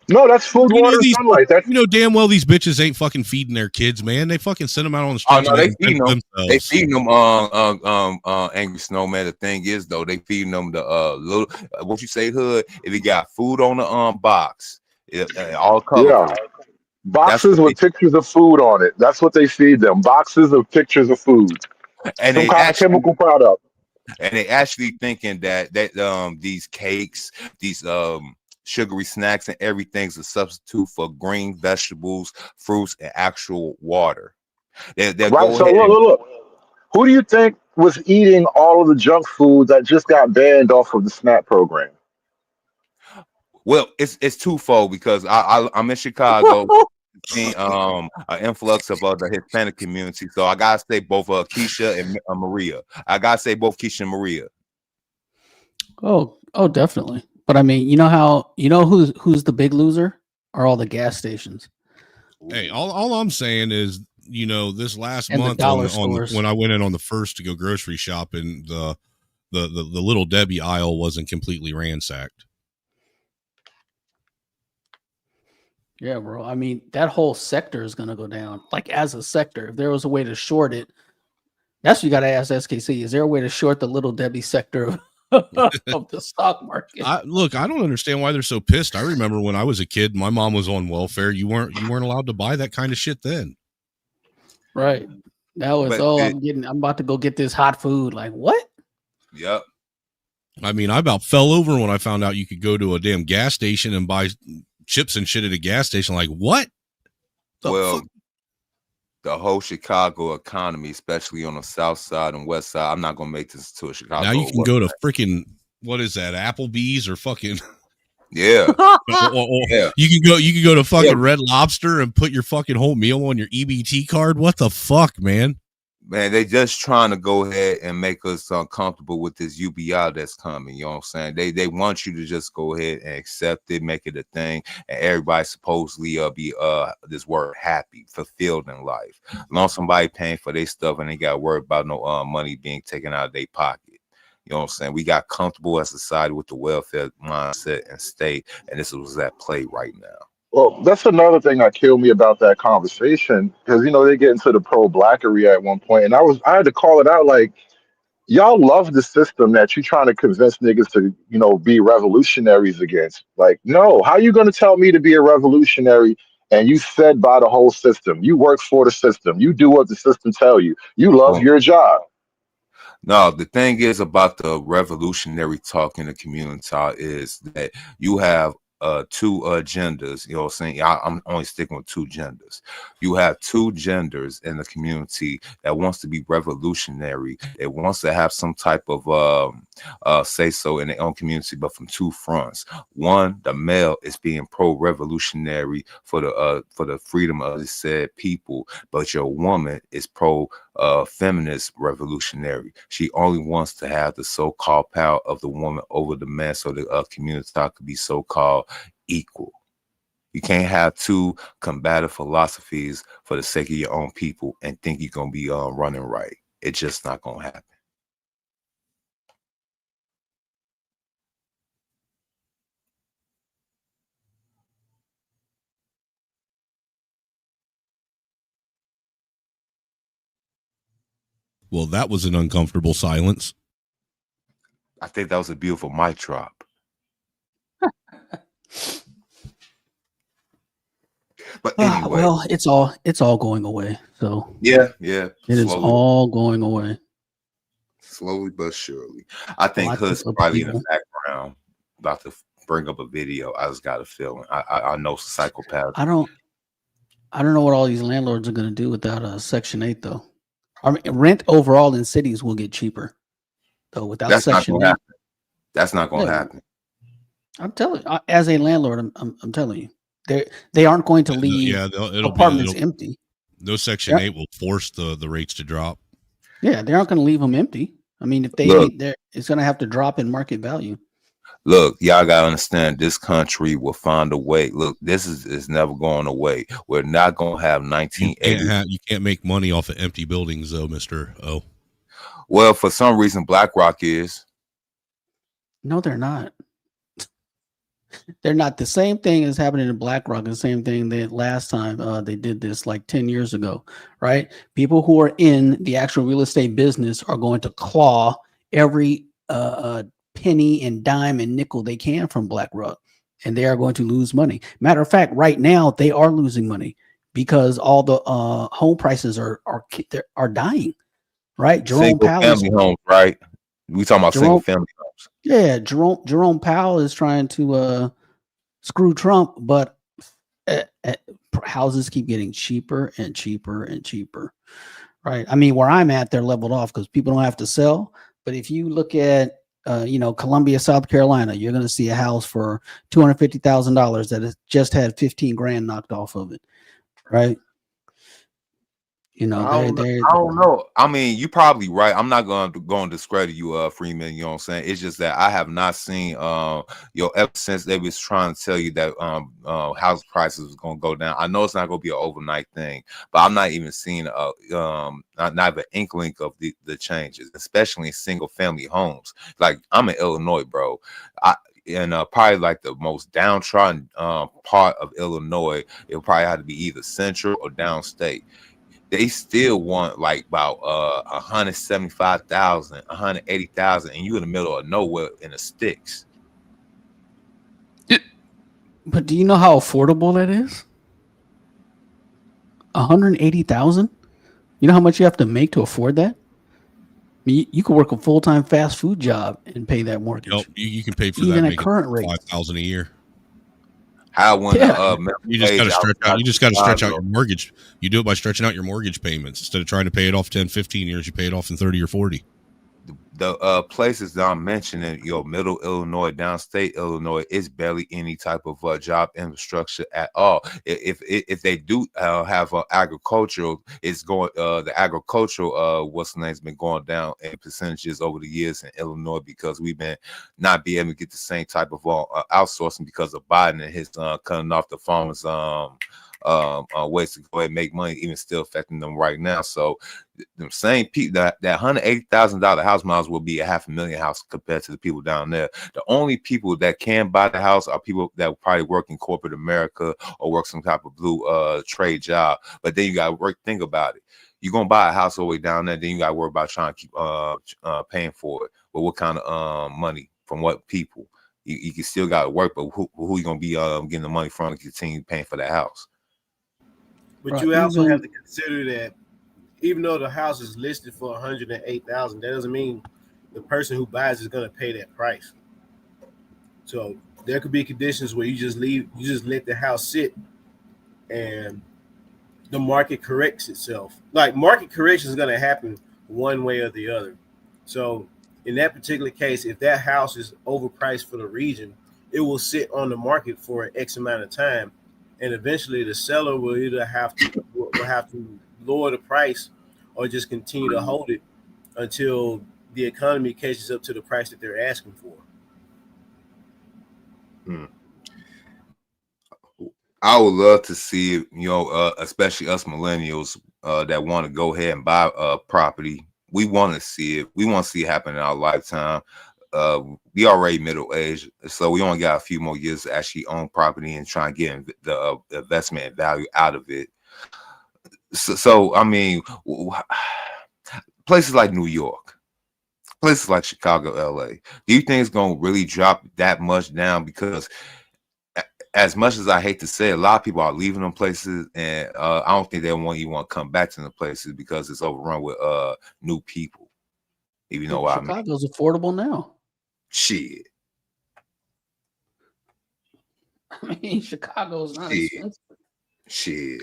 No, that's food, water, sunlight. That's damn well these bitches ain't fucking feeding their kids, man. They fucking send them out on the Oh streets. no, and they feeding them. themselves. They feeding them. Angry Snowman. The thing is, though, they feeding them the little. What you say, hood? If you got food on the box, all colorful. Yeah. Boxes with pictures of food on it. That's what they feed them. Boxes of pictures of food. And some kind of chemical product. And they actually thinking that these cakes, these sugary snacks and everything's a substitute for green vegetables, fruits, and actual water. Right. So look. Who do you think was eating all of the junk food that just got banned off of the SNAP program? Well, it's twofold because I'm in Chicago. Seeing an influx of the Hispanic community, so I gotta say both Keisha and Maria. I gotta say both Keisha and Maria. Oh, definitely. But I mean, who's the big loser? Are all the gas stations. Hey, all I'm saying is, this last And month when I went in on the first to go grocery shopping, the Little Debbie aisle wasn't completely ransacked. Yeah, bro. I mean, that whole sector is going to go down. Like, as a sector, if there was a way to short it, that's what you got to ask SKC. Is there a way to short the Little Debbie sector of the stock market? I don't understand why they're so pissed. I remember when I was a kid, my mom was on welfare. You weren't allowed to buy that kind of shit then. Right. That was, I'm about to go get this hot food. Like, what? Yep. I mean, I about fell over when I found out you could go to a damn gas station and buy chips and shit at a gas station. Like, what? The whole Chicago economy, especially on the south side and west side. I'm not gonna make this to a Chicago. Now you can go to freaking, what is that, Applebee's or fucking yeah. Yeah. You can go to fucking Red Lobster and put your fucking whole meal on your EBT card. What the fuck, man? Man, they just trying to go ahead and make us uncomfortable with this UBI that's coming. You know what I'm saying? They want you to just go ahead and accept it, make it a thing, and everybody supposedly be this word happy, fulfilled in life. As long as somebody paying for their stuff and they got worried about no money being taken out of their pocket. You know what I'm saying? We got comfortable as a society with the welfare mindset and state, and this was at play right now. Well, that's another thing that killed me about that conversation, because they get into the pro-blackery at one point, and I had to call it out. Like, y'all love the system that you're trying to convince niggas to be revolutionaries against. Like, no, how you gonna tell me to be a revolutionary and you fed by the whole system? You work for the system. You do what the system tell you. You love your job. No, the thing is about the revolutionary talk in the community is that you have two genders. You know what I'm saying? I'm only sticking with two genders. You have two genders in the community that wants to be revolutionary. It wants to have some type of say so in their own community, but from two fronts. One, the male is being pro-revolutionary for the freedom of the said people, but your woman is pro feminist revolutionary. She only wants to have the so-called power of the woman over the man, so the community could be so-called equal. You can't have two combative philosophies for the sake of your own people and think you're gonna be running right. It's just not gonna happen. Well, that was an uncomfortable silence. I think that was a beautiful mic drop. But anyway, well, it's all going away. So yeah, it is all going away. Slowly but surely. I think Hood's probably in the background about to bring up a video. I just got a feeling. I know psychopaths. I don't know what all these landlords are going to do without Section 8, though. I mean, rent overall in cities will get cheaper, though. Without That's Section 8, that's not going to happen. I'm telling you, as a landlord, I'm telling you, they aren't going to leave apartments empty. No Section 8 will force the rates to drop. Yeah, they aren't going to leave them empty. I mean, if it's going to have to drop in market value. Look, y'all gotta understand, this country will find a way. Look, this is never going away. We're not gonna have 1980. You can't make money off of empty buildings, though, Mr. O. Well, for some reason, BlackRock is. No, they're not. They're not. The same thing is happening in BlackRock. The same thing that last time they did this like 10 years ago, right? People who are in the actual real estate business are going to claw every penny and dime and nickel they can from BlackRock, and they are going to lose money. Matter of fact, right now they are losing money because all the home prices are dying. Right, Jerome Powell, family homes, right? We talking about single family homes. Yeah, Jerome Powell is trying to screw Trump, but houses keep getting cheaper and cheaper and cheaper. Right. I mean, where I'm at, they're leveled off because people don't have to sell. But if you look at Columbia, South Carolina, you're going to see a house for $250,000 that has just had 15 grand knocked off of it. Right. I don't know. I mean, you're probably right. I'm not going to discredit you, Freeman. You know what I'm saying? It's just that I have not seen, ever since they was trying to tell you that house prices was going to go down. I know it's not going to be an overnight thing, but I'm not even seeing not an inkling of the changes, especially in single family homes. Like, I'm in Illinois, bro. And probably like the most downtrodden part of Illinois, it probably had to be either central or downstate. They still want like about 175,000, 180,000, and you in the middle of nowhere in the sticks. But do you know how affordable that is? 180,000. You know how much you have to make to afford that? I mean, you could work a full-time fast food job and pay that mortgage. Nope, you can pay for even that at current rate, $5,000 a year. You just got to stretch out. You just got to stretch out your mortgage. You do it by stretching out your mortgage payments instead of trying to pay it off 10, 15 years. You pay it off in 30 or 40. The places that I'm mentioning, middle Illinois, downstate Illinois, is barely any type of job infrastructure at all. If they do have agricultural, it's going the agricultural what's the name's been going down in percentages over the years in Illinois because we've been not be able to get the same type of outsourcing because of Biden and his cutting off the farmers ways to go ahead and make money, even still affecting them right now. So the same people that $180,000 house miles will be a $500,000 house compared to the people down there. The only people that can buy the house are people that probably work in corporate America or work some type of blue trade job. But then you got to think about it. You're gonna buy a house all the way down there, then you got to worry about trying to keep paying for it. But what kind of money from what people? You can still got to work, but who you gonna be getting the money from to continue paying for that house? But you also have to consider that even though the house is listed for $108,000, that doesn't mean the person who buys is going to pay that price. So there could be conditions where you just let the house sit, and the market corrects itself. Like, market correction is going to happen one way or the other. So in that particular case, if that house is overpriced for the region, it will sit on the market for an X amount of time. And eventually the seller will either have to lower the price, or just continue to hold it until the economy catches up to the price that they're asking for. I would love to see, you know, especially us millennials that want to go ahead and buy property. We want to see it. We want to see it happen in our lifetime. We already middle aged, so we only got a few more years to actually own property and try and get the investment and value out of it. So I mean, places like New York, places like Chicago, LA, do you think it's going to really drop that much down? Because as much as I hate to say it, a lot of people are leaving them places, and I don't think they want to come back to the places because it's overrun with new people. If you know what I mean. Chicago's affordable now. Shit. I mean, Chicago's not expensive. Shit.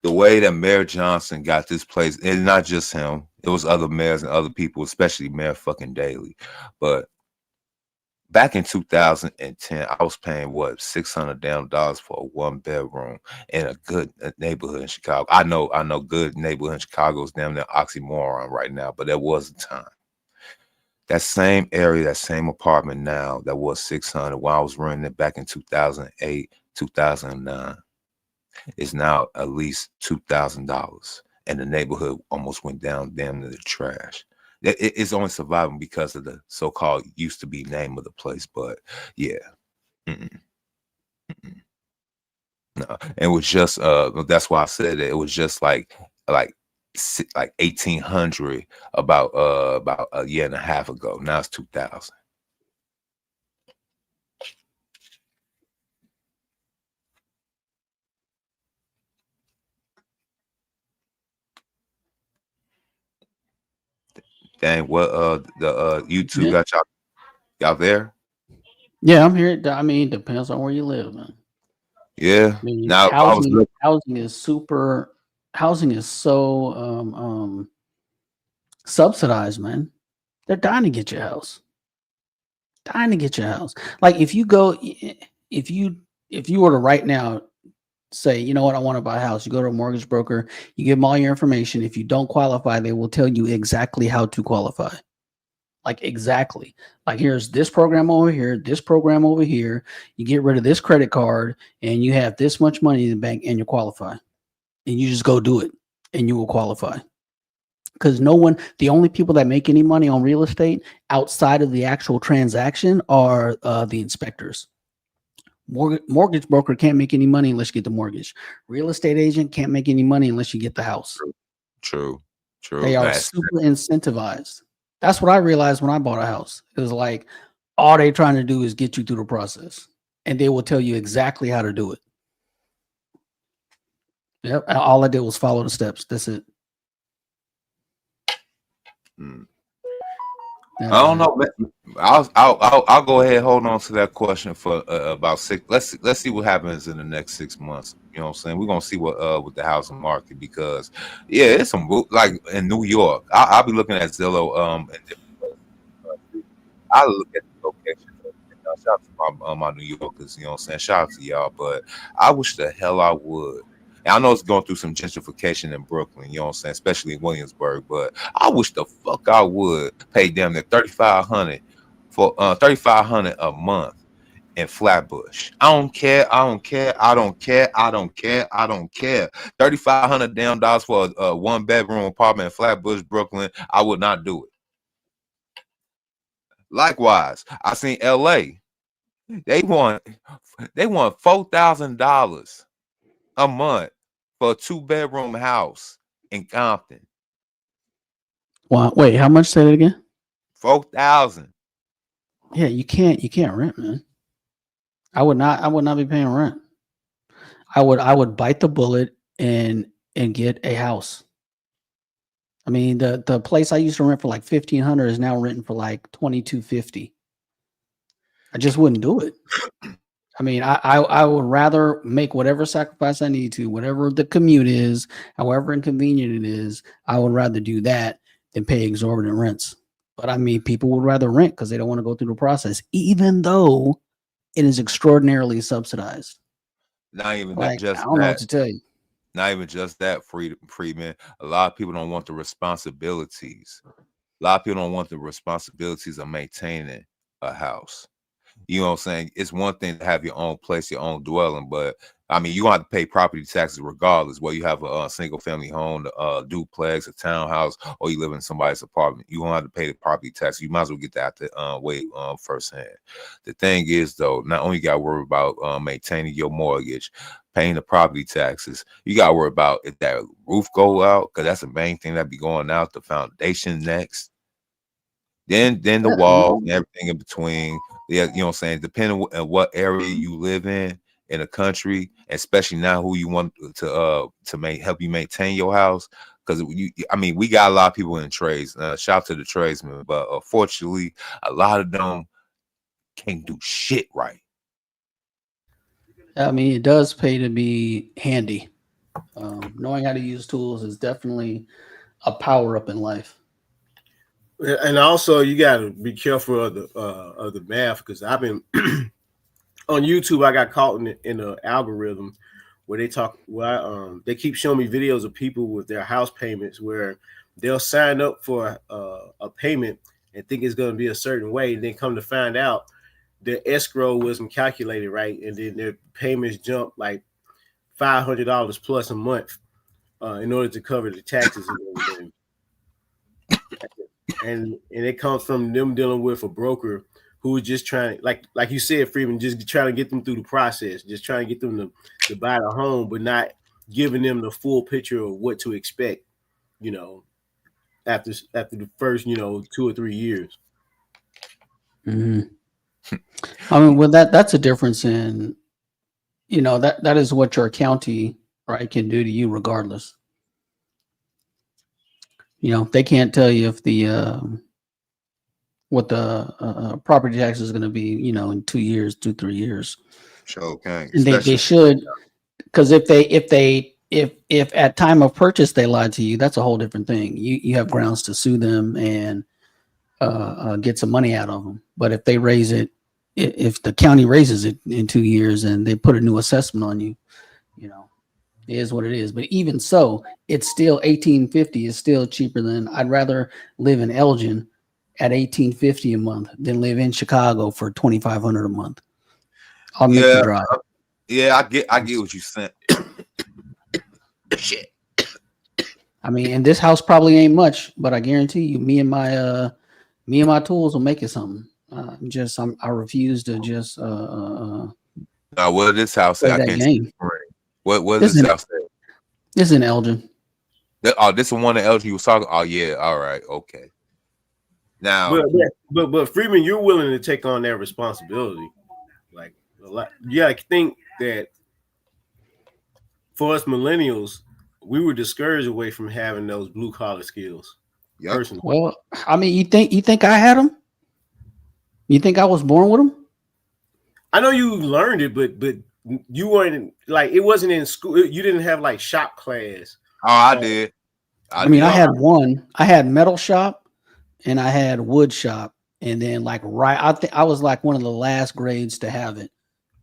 The way that Mayor Johnson got this place, and not just him, it was other mayors and other people, especially Mayor fucking Daley. But back in 2010, I was paying what, $600 for a 1-bedroom in a good neighborhood in Chicago. I know good neighborhood in Chicago is damn near oxymoron right now, but there was a time. That same area, that same apartment now, that was $600 when I was renting it back in 2008, 2009, is now at least $2,000, and the neighborhood almost went down damn near the trash. It's only surviving because of the so-called used to be name of the place, but yeah, no, it was just that's why I said it was just like 1800 about a year and a half ago. Now it's 2000. Dang, what the YouTube got y'all there? Yeah, I'm here. I mean, depends on where you live, man. Yeah. I mean, Now housing is super. Housing is so subsidized, man. They're dying to get your house. Dying to get your house. Like if you were to right now say, you know what, I want to buy a house. You go to a mortgage broker, you give them all your information. If you don't qualify, they will tell you exactly how to qualify. Like exactly. Like here's this program over here, this program over here. You get rid of this credit card and you have this much money in the bank and you qualify. And you just go do it and you will qualify. Because the only people that make any money on real estate outside of the actual transaction are the inspectors. Mortgage broker can't make any money unless you get the mortgage. Real estate agent can't make any money unless you get the house. True. They are super incentivized. That's what I realized when I bought a house. It was like all they trying to do is get you through the process, and they will tell you exactly how to do it. Yep. All I did was follow the steps. That's it. I don't know. I'll go ahead and hold on to that question for about 6. Let's see what happens in the next 6 months. You know what I'm saying? We're gonna see what with the housing market, because yeah, it's some like in New York. I'll be looking at Zillow and I look at the location. Shout out to my New Yorkers, you know what I'm saying? Shout out to y'all, but I wish the hell I would. And I know it's going through some gentrification in Brooklyn, you know what I'm saying, especially in Williamsburg, but I wish the fuck I would pay them the $3,500 for $3,500 a month in Flatbush. I don't care. $3,500 damn dollars for a 1-bedroom apartment in Flatbush, Brooklyn. I would not do it. Likewise, I seen LA. They want $4,000 a month for a 2-bedroom house in Compton. Wow. Wait, how much? Say that again. 4,000. Yeah, you can't rent, man. I would not be paying rent. I would bite the bullet and get a house. I mean, the place I used to rent for like $1,500 is now renting for like $2,250. I just wouldn't do it. I mean, I would rather make whatever sacrifice I need to, whatever the commute is, however inconvenient it is. I would rather do that than pay exorbitant rents. But I mean, people would rather rent because they don't want to go through the process, even though it is extraordinarily subsidized. Not even like, just I don't know what to tell you. not even just that, Freeman. A lot of people don't want the responsibilities. A lot of people don't want the responsibilities of maintaining a house. You know what I'm saying? It's one thing to have your own place, your own dwelling, but I mean, you gonna have to pay property taxes regardless, whether you have a single family home, a duplex, a townhouse, or you live in somebody's apartment. You gonna have to pay the property tax. You might as well get that way firsthand. The thing is, though, not only you got to worry about maintaining your mortgage, paying the property taxes, you got to worry about if that roof go out, because that's the main thing that be going out. The foundation next, then the walls and everything in between. Yeah, you know what I'm saying? Depending on what area you live in the country, especially now who you want to help you maintain your house. Because I mean, we got a lot of people in trades. Shout out to the tradesmen, but unfortunately, a lot of them can't do shit right. I mean, it does pay to be handy. Knowing how to use tools is definitely a power up in life. And also, you got to be careful of the math, because I've been on YouTube. I got caught in the algorithm where they keep showing me videos of people with their house payments where they'll sign up for a payment and think it's going to be a certain way, and then come to find out their escrow wasn't calculated right, and then their payments jump like $500 plus a month in order to cover the taxes and everything. And it comes from them dealing with a broker who is just trying, like you said, Freeman, just trying to get them through the process, just trying to get them to buy the home, but not giving them the full picture of what to expect, you know, after the first, 2 or 3 years. Mm-hmm. I mean, well, that's a difference in, that is what your county, right, can do to you regardless. They can't tell you if what the property tax is going to be, in 2 years, 2-3 years. Sure, okay. And they should, because if at time of purchase they lied to you, that's a whole different thing. You have grounds to sue them and get some money out of them. But if they raise it, if the county raises it in 2 years and they put a new assessment on you, it is what it is. But even so, it's still $1,850 is still cheaper than, I'd rather live in Elgin at $1,850 a month than live in Chicago for $2,500 a month. I'll make the drive. Yeah, I get what you saying. Shit. I mean, and this house probably ain't much, but I guarantee you, me and my tools will make it something. I refuse to just what did this house say? I can't see. What does this house say? This is in Elgin. This is one of Elgin you was talking. Oh yeah, all right, okay. Now, but Freeman, you're willing to take on that responsibility. Like a lot, I think that for us millennials, we were discouraged away from having those blue collar skills. Yep. Personally. Well, I mean, you think I had them? You think I was born with them? I know you learned it, but you weren't like, it wasn't in school. You didn't have like shop class. Oh, I did. I had I had metal shop and I had wood shop. And then I was like one of the last grades to have it.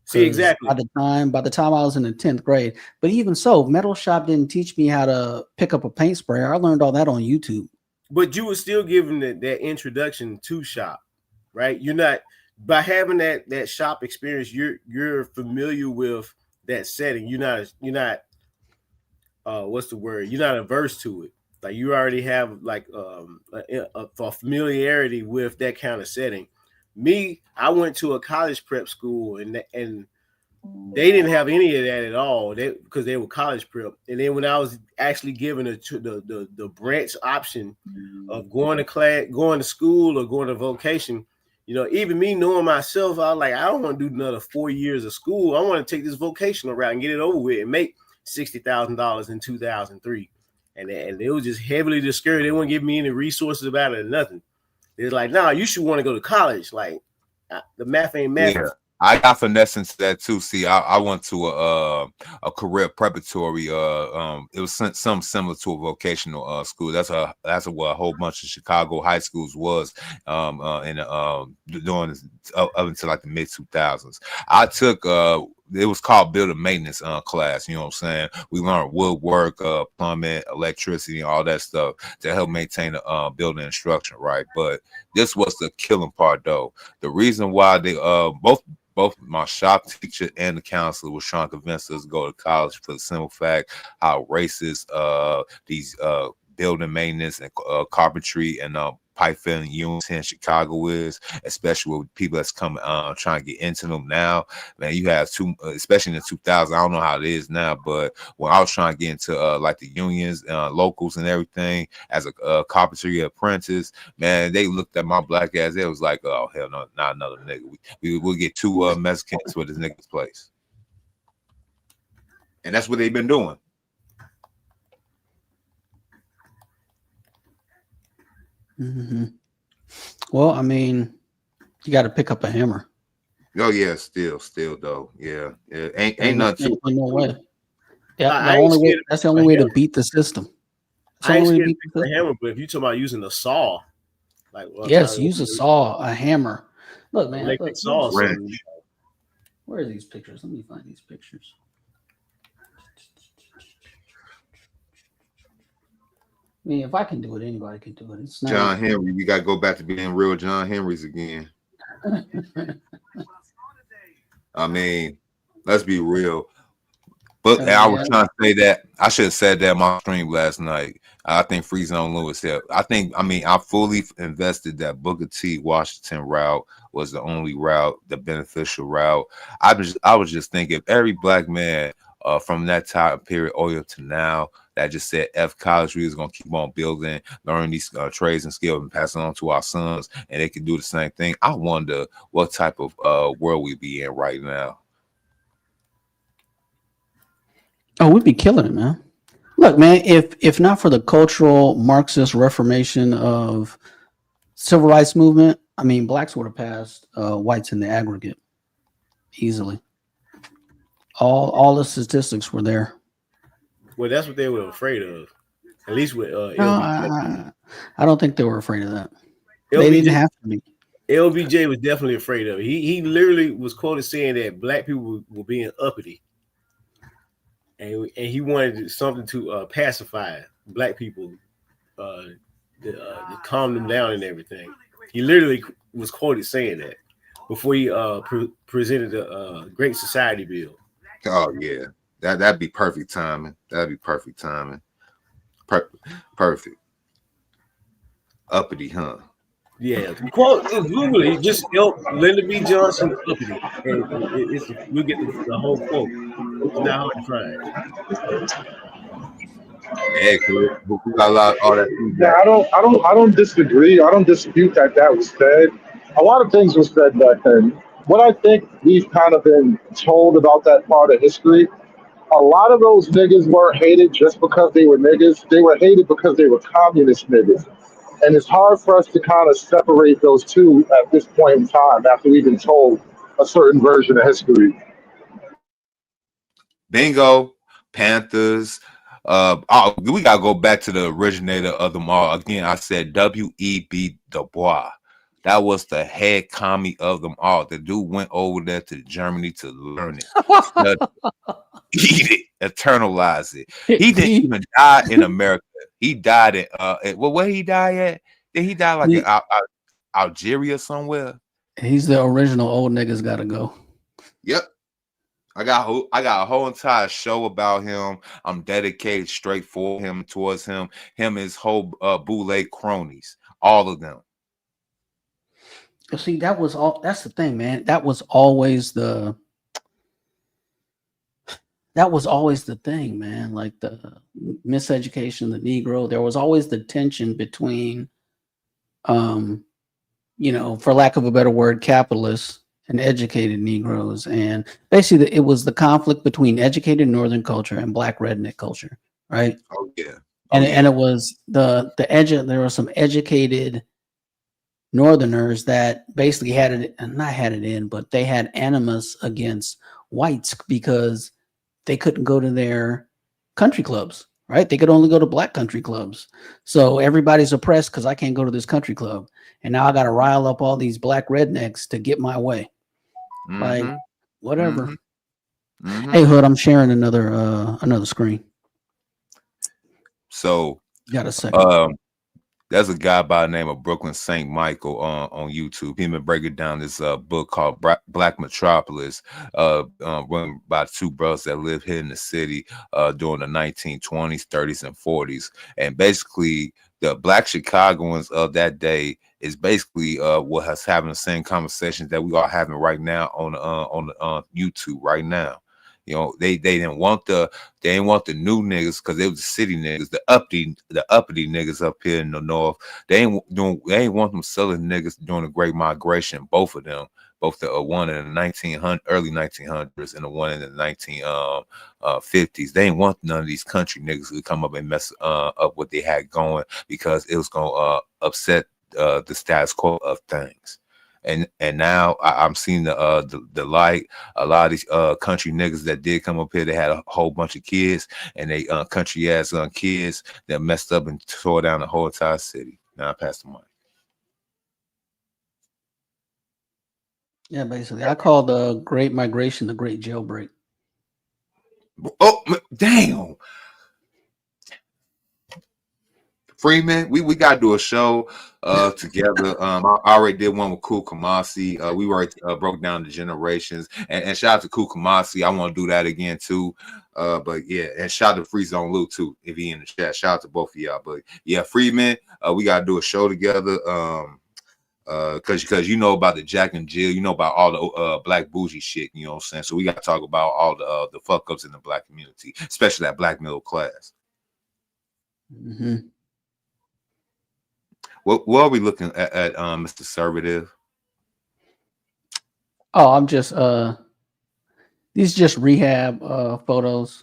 See, exactly. By the time I was in the 10th grade, but even so, metal shop didn't teach me how to pick up a paint sprayer. I learned all that on YouTube. But you were still given that introduction to shop, right? You're not, by having that shop experience, you're familiar with that setting. You're not what's the word? You're not averse to it. Like you already have like a familiarity with that kind of setting. Me, I went to a college prep school and they didn't have any of that at all. Because they were college prep. And then when I was actually given the branch option of going to class, going to school, or going to vocation, even me knowing myself, I was like, I don't want to do another 4 years of school. I want to take this vocational route and get it over with and make $60,000 in 2003. And they was just heavily discouraged. They wouldn't give me any resources about it or nothing. They're like, nah, you should want to go to college. Like the math ain't math. Yeah, I got finesse into that too. See, I went to a career preparatory. It was something similar to a vocational school. That's what a whole bunch of Chicago high schools was during up until like the mid 2000s. I took it was called building maintenance class. You know what I'm saying? We learned woodwork, plumbing, electricity, and all that stuff to help maintain the building and structure, right? But this was the killing part, though. The reason why they both my shop teacher and the counselor was trying to convince us to go to college for the simple fact how racist these building maintenance and carpentry and pipe fitting units in Chicago is, especially with people that's coming trying to get into them now. Man, you have especially in the 2000s. I don't know how it is now, but when I was trying to get into like the unions, locals, and everything as a carpentry apprentice, man, they looked at my black ass. It was like, oh hell no, not another nigga. We'll get two Mexicans for this nigga's place, and that's what they've been doing. Mm-hmm. Well, I mean, you got to pick up a hammer. Oh yeah, still though. Yeah. Ain't nothing. No way. Yeah, that's the only way to beat the system. I ain't scared to pick the hammer, but if you talk about using a saw, like yes, use a saw, a hammer. Look, man, electric saw. Where are these pictures? Let me find these pictures. I mean, if I can do it, anybody can do it. It's not John Henry. We got to go back to being real John Henrys again. I mean, let's be real. But I was trying to say that. I should have said that in my stream last night. I think Free Zone Lewis here. I fully invested that Booker T. Washington route was the only route, the beneficial route. I was just thinking, if every black man from that time period all to now that just said F college, we was gonna keep on building, learning these trades and skills and passing on to our sons, and they can do the same thing. I wonder what type of world we be in right now. Oh, we'd be killing it, man. Look, man, if not for the cultural Marxist reformation of civil rights movement, I mean, blacks would have passed whites in the aggregate easily. All the statistics were there. Well, that's what they were afraid of. At least with I don't think they were afraid of that. They didn't have to be. LBJ was definitely afraid of it. He literally was quoted saying that black people were being uppity, and he wanted something to pacify black people, to calm them down and everything. He literally was quoted saying that before he presented the Great Society bill. Oh yeah, that'd be perfect timing. That'd be perfect timing. Perfect. Uppity, huh? Yeah. Quote Google it. Just Lyndon B. Johnson uppity, and we get the whole quote. It's not hard to find. Yeah, we got a lot all that. Yeah, I don't disagree. I don't dispute that was said. A lot of things were said back then. What I think we've kind of been told about that part of history, a lot of those niggas weren't hated just because they were niggas. They were hated because they were communist niggas. And it's hard for us to kind of separate those two at this point in time after we've been told a certain version of history. Bingo, Panthers. We gotta go back to the originator of them all. Again, I said W.E.B. Du Bois. That was the head commie of them all. The dude went over there to Germany to learn it, eat it, eternalize it. He didn't even die in America. He died at where he died at? Did he die like in Algeria somewhere? He's the original old niggas gotta go. Yep. I got a whole entire show about him. I'm dedicated straight for him, towards him. Him, his whole boule cronies, all of them. See, that was all. That's the thing, man. That was always the thing, man. Like the miseducation of the Negro. There was always the tension between, for lack of a better word, capitalists and educated Negroes, and basically it was the conflict between educated Northern culture and Black redneck culture, right? Oh yeah. And it was there were some educated Northerners that basically but they had animus against whites because they couldn't go to their country clubs, right? They could only go to black country clubs. So everybody's oppressed because I can't go to this country club. And now I got to rile up all these black rednecks to get my way. Mm-hmm. Like, whatever. Hey, Hood, I'm sharing another screen. So, got a second? There's a guy by the name of Brooklyn St. Michael on YouTube. He been breaking down this book called Black Metropolis, run by two brothers that live here in the city during the 1920s, 30s, and 40s. And basically, the Black Chicagoans of that day is basically what has having the same conversations that we are having right now on YouTube right now. You know, they didn't want the new niggas because they was the city niggas, the uppity niggas up here in the north. They ain't want them southern niggas during the Great Migration. Both of them, both the one in the early 1900s and the one in the 1950s. They ain't want none of these country niggas to come up and mess up what they had going because it was gonna upset the status quo of things. And now I'm seeing the light. A lot of these country niggas that did come up here, they had a whole bunch of kids, and they country ass kids that messed up and tore down the whole entire city. Now I pass the mic. Yeah, basically, I call the Great Migration the Great Jailbreak. Oh damn! Freeman, we gotta do a show together. I already did one with Cool Kamasi. We already broke down the generations, and shout out to Cool Kamasi. I want to do that again too. But yeah, and shout out to Free Zone Lou too, if he in the chat. Shout out to both of y'all. But yeah, Freeman, we gotta do a show together. Because you know about the Jack and Jill, you know about all the black bougie shit. You know what I'm saying? So we gotta talk about all the fuck ups in the black community, especially that black middle class. Mm-hmm. What are we looking at Mr. Conservative? Oh, I'm just these just rehab photos,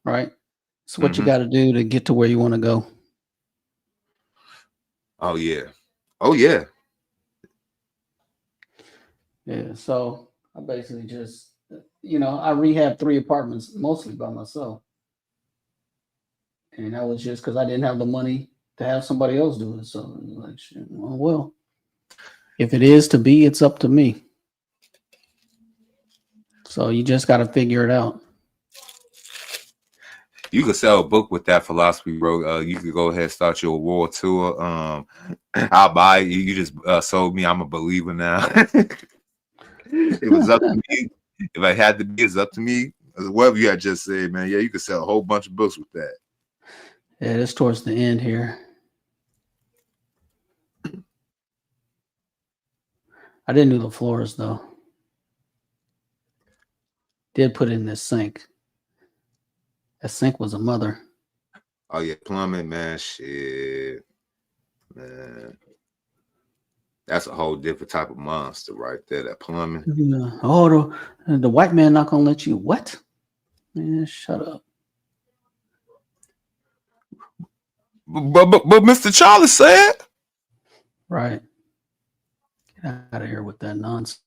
right? It's what you got to do to get to where you want to go. Oh yeah. Oh yeah. Yeah, so I basically just, I rehabbed 3 apartments mostly by myself. And that was just because I didn't have the money to have somebody else do it. So like, shit, well, if it is to be, it's up to me. So you just got to figure it out. You could sell a book with that philosophy, bro. You could go ahead and start your world tour. I'll buy it. You just sold me. I'm a believer now. It was up to me. If I had to be, it's up to me. Whatever you had just said, man. Yeah, you could sell a whole bunch of books with that. Yeah, it's towards the end here. I didn't do the floors though. Did put in this sink. That sink was a mother. Oh yeah, plumbing, man. Shit, man. That's a whole different type of monster right there. That plumbing. Yeah. Oh, the white man not gonna let you. What? Man, shut up. But Mr. Charlie said. Right. Get out of here with that nonsense.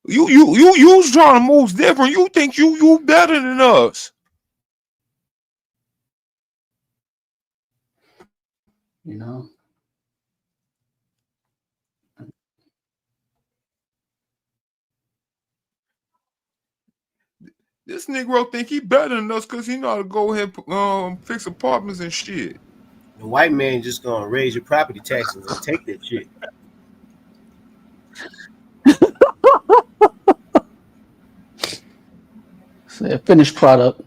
You was trying to move different. You think you better than us. You know. This Negro think he better than us because he know how to go ahead and fix apartments and shit. The white man just gonna raise your property taxes and take that shit. So finished product.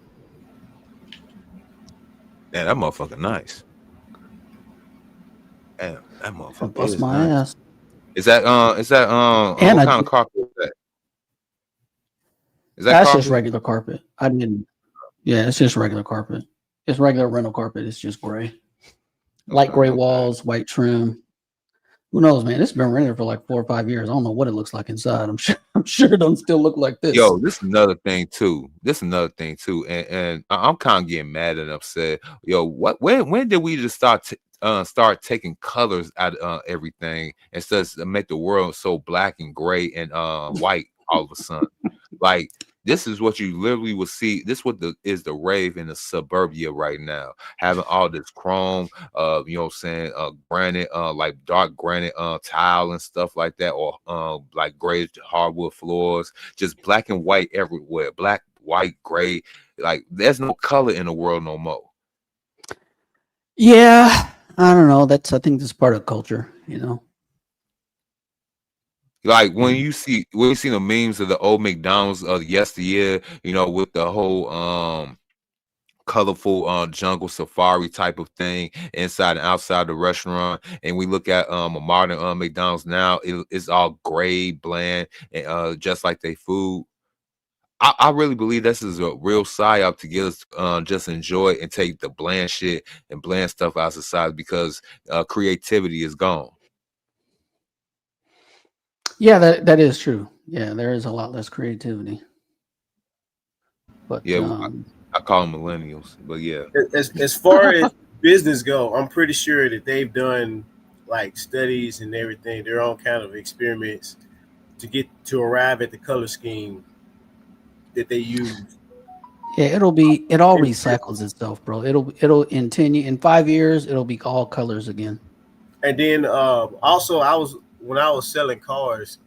Yeah, that motherfucker nice. Damn, that motherfucker Bust is my nice. ass. Is that what kind of carpet is that? Is that That's carpet? just regular carpet. I didn't. Yeah, it's just regular carpet. It's regular rental carpet. It's just gray, light gray walls, white trim. Who knows, man? It's been rented for like 4 or 5 years. I don't know what it looks like inside. I'm sure it don't still look like this. Yo, this is another thing too. And I'm kind of getting mad and upset. Yo, when did we just start taking colors out of everything instead of make the world so black and gray and white all of a sudden? Like This is what you literally will see. This is the rave in the suburbia right now, having all this chrome, you know what I'm saying, granite, like dark granite tile and stuff like that, or like gray hardwood floors, just black and white everywhere, black, white, gray. Like there's no color in the world no more. Yeah, I don't know. I think that's part of culture, you know. Like when you see the memes of the old McDonald's of yesteryear, you know, with the whole colorful jungle safari type of thing inside and outside the restaurant, and we look at a modern McDonald's now, it's all gray, bland, and just like they food. I really believe this is a real psyop to get us just enjoy and take the bland shit and bland stuff out of society, because creativity is gone. Yeah, that is true. Yeah, there is a lot less creativity. But yeah, I call them millennials, but yeah. As far as business go, I'm pretty sure that they've done like studies and everything, their own kind of experiments to arrive at the color scheme that they use. Yeah, it all recycles itself, bro. It'll in 5 years, it'll be all colors again. And then also when I was selling cars,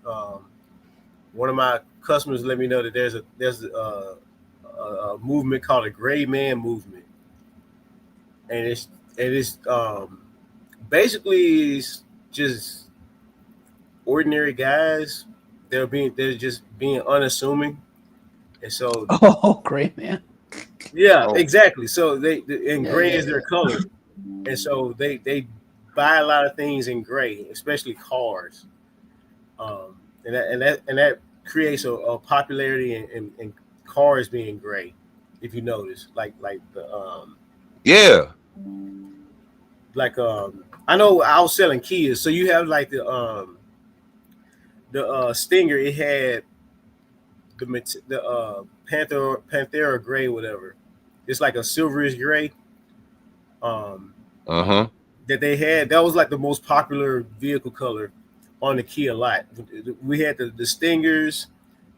one of my customers let me know that there's a movement called a gray man movement, and it's basically it's just ordinary guys. They're just being unassuming, and so gray man. Yeah, exactly. So gray is their color, and so they buy a lot of things in gray, especially cars, and that creates a popularity in cars being gray. If you notice, like the I know I was selling Kias, so you have like the Stinger. It had the Panthera gray, whatever. It's like a silverish gray. That they had. That was like the most popular vehicle color on the Kia lot. We had the Stingers,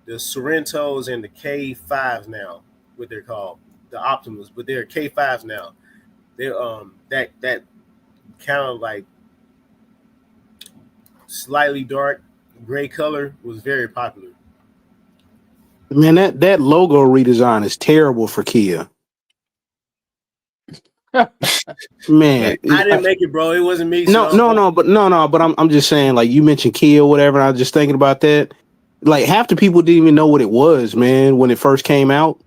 the Sorrentos, and the K5s now, what they're called, the Optimas, but they're K5s now. They're that kind of like slightly dark gray color was very popular. Man, that logo redesign is terrible for Kia. Man, I didn't make it, bro. It wasn't me. No, but I'm just saying, like, you mentioned Kia or whatever, and I was just thinking about that. Like, half the people didn't even know what it was, man, when it first came out.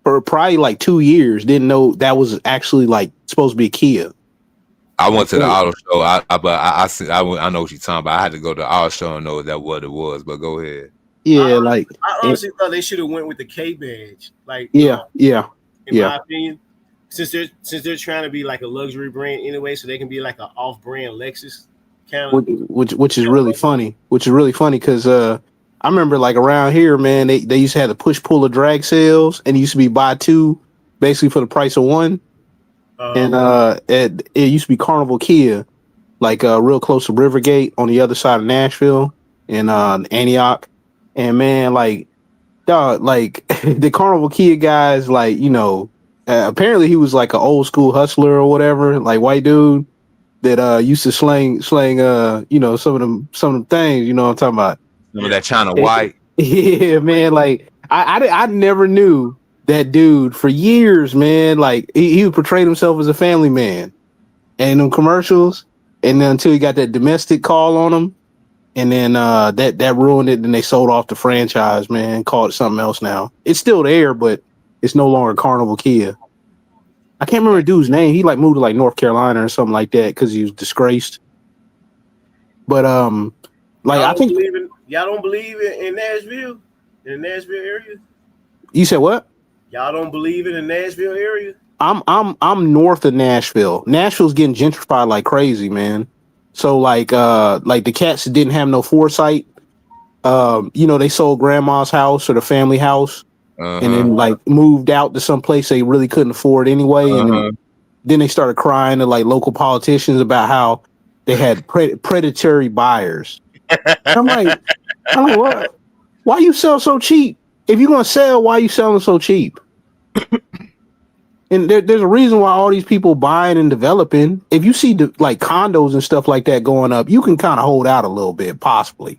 For probably like 2 years, didn't know that was actually like supposed to be a Kia. I went to the auto show, I know what you're talking about. I had to go to the auto show and know what it was, but go ahead. Yeah, I honestly thought they should have went with the K badge. Like, in my opinion. Since they're trying to be like a luxury brand anyway, so they can be like an off-brand Lexus kind of. Which is really funny. Which is really funny because I remember like around here, man, they used to have the push-pull of drag sales, and it used to be buy two basically for the price of one. And it used to be Carnival Kia, like real close to Rivergate on the other side of Nashville and Antioch. And man, like dog, like the Carnival Kia guys, like, you know. Apparently he was like an old school hustler or whatever, like white dude that used to slang you know, some of them things, you know what I'm talking about. Remember that China white? Yeah, man. Like I never knew that dude for years, man. Like he portrayed himself as a family man and them commercials, and then until he got that domestic call on him, and then that ruined it. Then they sold off the franchise, man, called it something else now. It's still there, but it's no longer Carnival Kia. I can't remember the dude's name. He like moved to like North Carolina or something like that because he was disgraced. But like I think y'all don't believe in Nashville, in the Nashville area. You said what? Y'all don't believe in the Nashville area? I'm north of Nashville. Nashville's getting gentrified like crazy, man. So like the cats didn't have no foresight. You know, they sold grandma's house or the family house. And then like moved out to some place they really couldn't afford anyway, and then they started crying to like local politicians about how they had predatory buyers. I'm like, what? Why you sell so cheap? If you're gonna sell, why are you selling so cheap? And there's a reason why all these people buying and developing. If you see like condos and stuff like that going up, you can kind of hold out a little bit, possibly.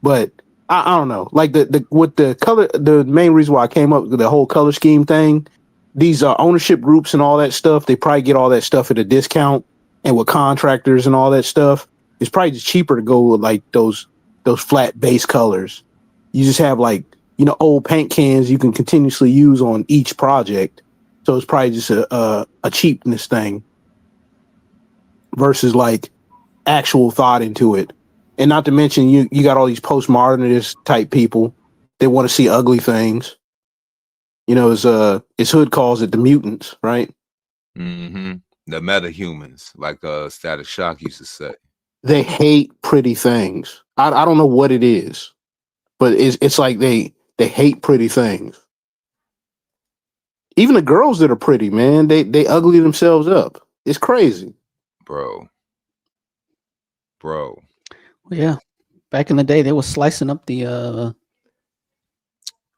But I don't know. Like with the color, the main reason why I came up with the whole color scheme thing, these ownership groups and all that stuff, they probably get all that stuff at a discount. And with contractors and all that stuff, it's probably just cheaper to go with like those flat base colors. You just have like, old paint cans you can continuously use on each project. So it's probably just a cheapness thing versus like actual thought into it. And not to mention you got all these postmodernist type people that want to see ugly things. As Hood calls it, the mutants, right? Mm-hmm. The meta-humans, like Static Shock used to say. They hate pretty things. I don't know what it is, but it's like they hate pretty things. Even the girls that are pretty, man, they ugly themselves up. It's crazy. Bro. Well, yeah. Back in the day, they were slicing up the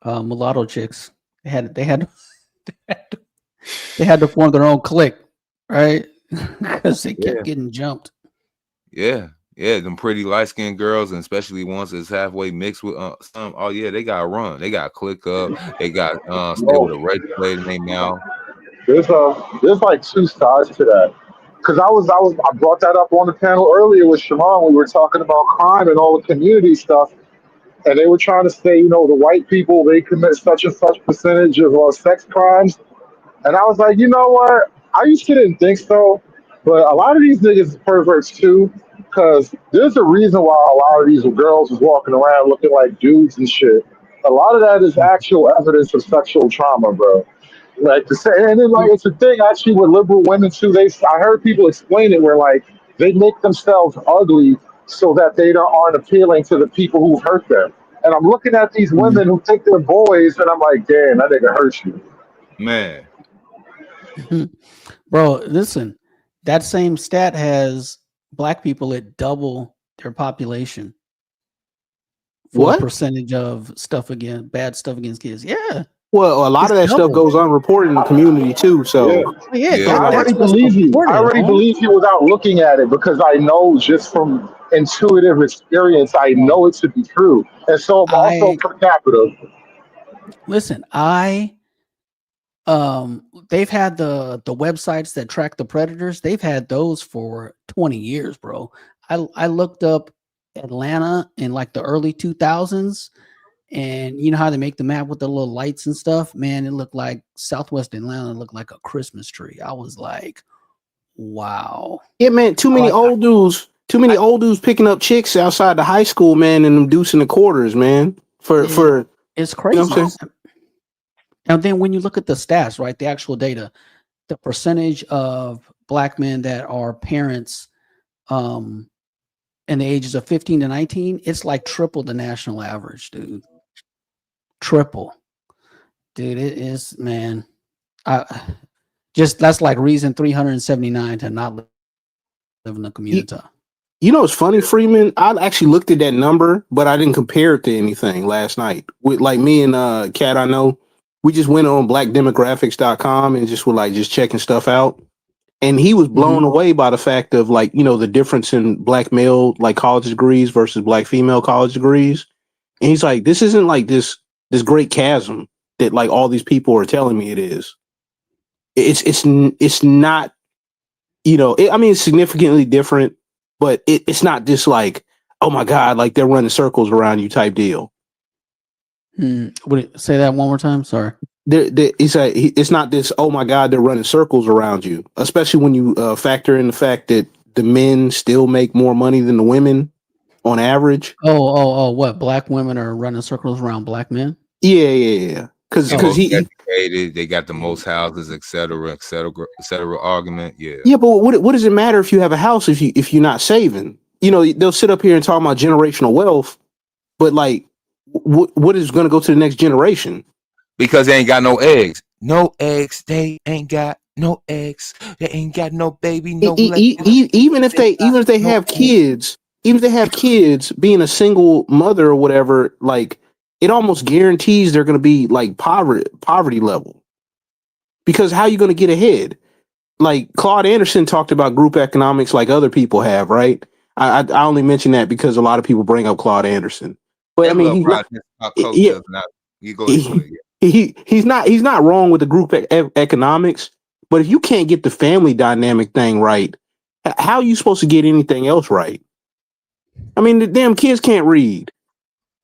mulatto chicks. They had to form their own clique, right? Because they kept getting jumped. Yeah. Yeah, them pretty light-skinned girls, and especially ones that's halfway mixed with some. Oh yeah, they got to run. They got to click up. They got stay with a red plate in their mouth. There's like two sides to that. Because I brought that up on the panel earlier with Shimon. We were talking about crime and all the community stuff, and they were trying to say, the white people, they commit such and such percentage of sex crimes, and I was like, you know what? I used to didn't think so, but a lot of these niggas are perverts too. Because there's a reason why a lot of these girls is walking around looking like dudes and shit. A lot of that is actual evidence of sexual trauma, bro. Like to say, and then like it's a thing actually with liberal women too. I heard people explain it where like they make themselves ugly so that they aren't appealing to the people who hurt them. And I'm looking at these women who think they're boys, and I'm like, damn, that nigga hurts you, man. Bro, listen, that same stat has Black people at double their population for a percentage of bad stuff against kids. Yeah. Well, a lot of that stuff goes unreported in the community too. So I already believe you. I already believe you without looking at it because I know just from intuitive experience, I know it to be true. And so I'm also per capita. Listen, they've had the websites that track the predators. They've had those for 20 years, bro. I looked up Atlanta in like the early 2000s, and you know how they make the map with the little lights and stuff? Man, it looked like Southwest Atlanta looked like a Christmas tree. I was like, wow. Yeah, man, too many old dudes picking up chicks outside the high school, man, and them deucing the quarters, man. For it's crazy. You know what I'm saying? And then when you look at the stats, right, the actual data, the percentage of Black men that are parents in the ages of 15 to 19, it's like triple the national average, dude. Triple. Dude, it is, man. That's like reason 379 to not live in the community. You know, it's funny, Freeman. I actually looked at that number, but I didn't compare it to anything last night. With like me and Kat, I know. We just went on blackdemographics.com and just were like just checking stuff out. And he was blown away by the fact of like, the difference in Black male like college degrees versus Black female college degrees. And he's like, this isn't like this great chasm that like all these people are telling me it is. It's not, it's significantly different, but it's not just like, oh my God, like they're running circles around you type deal. Say that one more time. Sorry. It's not this, oh my God, they're running circles around you, especially when you factor in the fact that the men still make more money than the women on average. What? Black women are running circles around Black men? Yeah. Because he educated, they got the most houses, et cetera, argument. Yeah. Yeah, but what does it matter if you have a house if you're not saving? They'll sit up here and talk about generational wealth, but like, what is going to go to the next generation? Because they ain't got no eggs. No eggs. They ain't got no eggs. They ain't got no baby. No. Even if they have kids, being a single mother or whatever, like it almost guarantees they're going to be like poverty level. Because how are you going to get ahead? Like Claude Anderson talked about group economics like other people have, right? I only mention that because a lot of people bring up Claude Anderson. But I mean, he's not. Yeah, You go ahead. he's not wrong with the group economics. But if you can't get the family dynamic thing right, how are you supposed to get anything else right? I mean, the damn kids can't read.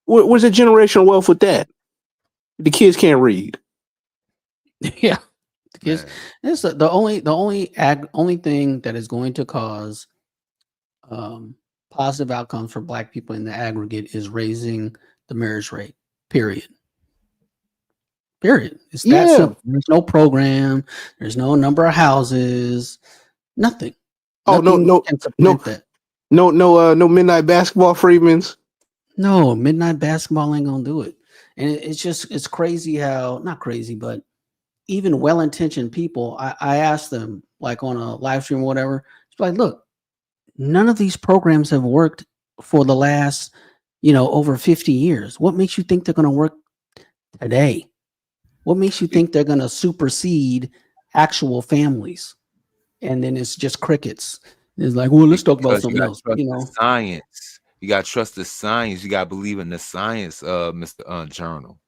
Where's the generational wealth with that? The kids can't read. Yeah, because it's the only thing that is going to cause positive outcomes for Black people in the aggregate is raising the marriage rate. Period. It's that simple. There's no program. There's no number of houses. Nothing. Oh, no midnight basketball Freedmans. No, midnight basketball ain't gonna do it. And it's crazy how, not crazy, but even well-intentioned people, I asked them like on a live stream or whatever, it's like, look, none of these programs have worked for the last, over 50 years. What makes you think they're gonna work today? What makes you think they're gonna supersede actual families? And then it's just crickets. It's like, well, let's talk about something else. Science. You got to trust the science. You got to believe in the science, Mr. Journal.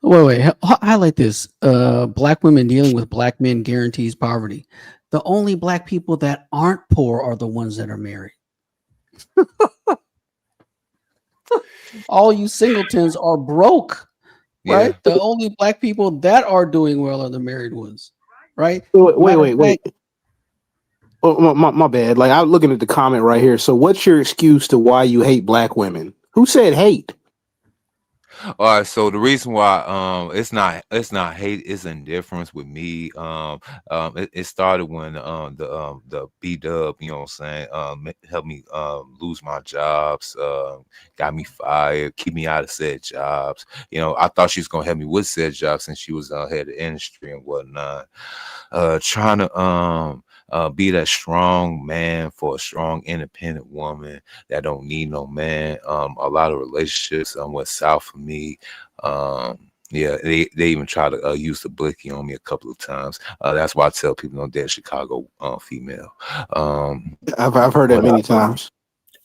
Wait. Highlight this. Black women dealing with Black men guarantees poverty. The only Black people that aren't poor are the ones that are married. All you singletons are broke, right? Yeah. The only Black people that are doing well are the married ones, right? Wait. Oh, my bad. Like, I'm looking at the comment right here. So what's your excuse to why you hate Black women? Who said hate? All right, so the reason why it's not hate, it's indifference with me. It started when the B-Dub, you know what I'm saying, helped me lose my jobs, got me fired, keep me out of said jobs. I thought she was gonna help me with said jobs since she was head of the industry and whatnot. Trying to be that strong man for a strong, independent woman that don't need no man. A lot of relationships went south for me. They even try to use the blicky on me a couple of times. That's why I tell people don't date Chicago female. I've heard that many times.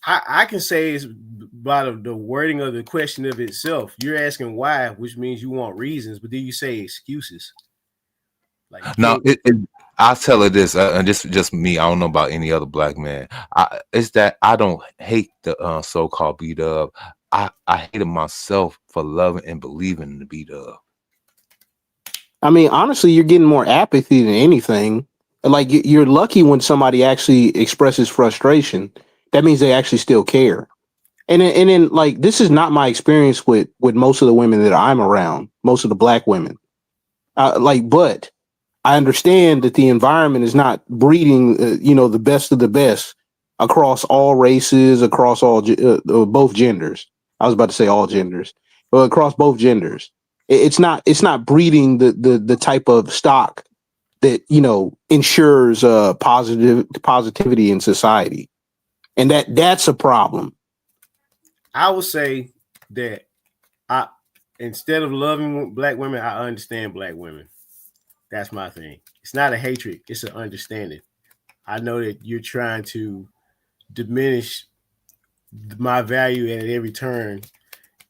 I can say it's about the wording of the question of itself. You're asking why, which means you want reasons, but then you say excuses. No, I'll tell her this, and just me. I don't know about any other Black man. It's that I don't hate the so-called B-Dub. I hated myself for loving and believing in the B-Dub. I mean, honestly, you're getting more apathy than anything. Like, you're lucky when somebody actually expresses frustration. That means they actually still care. And then like, this is not my experience with most of the women that I'm around, most of the Black women. But I understand that the environment is not breeding, the best of the best across all races, across all both genders. I was about to say all genders, but across both genders, it's not breeding the type of stock that ensures positivity in society, and that's a problem. I would say that instead of loving Black women, I understand Black women. That's my thing. It's not a hatred. It's an understanding. I know that you're trying to diminish my value at every turn,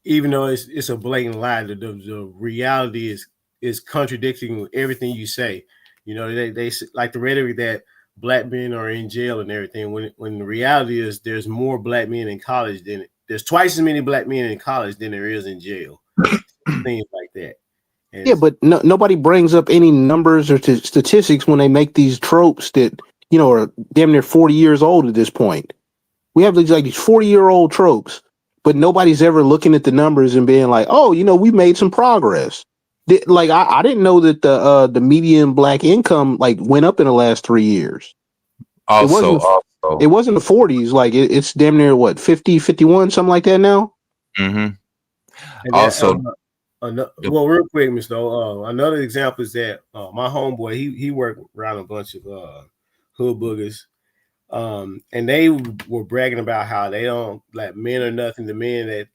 even though it's a blatant lie. The reality is contradicting with everything you say. They like the rhetoric that Black men are in jail and everything. When the reality is there's more Black men in college there's twice as many Black men in college than there is in jail. Things like that. Yeah, but nobody brings up any numbers or statistics when they make these tropes that, are damn near 40 years old at this point. We have these 40-year-old tropes, but nobody's ever looking at the numbers and being like, oh, we made some progress. I didn't know that the median Black income went up in the last 3 years. It wasn't the 40s. Like it's damn near 50, 51, something like that now. Mm-hmm. Also. Well, real quick, Mr. Another example is that my homeboy, he worked around a bunch of hood boogers, and they were bragging about how they don't men are nothing. The men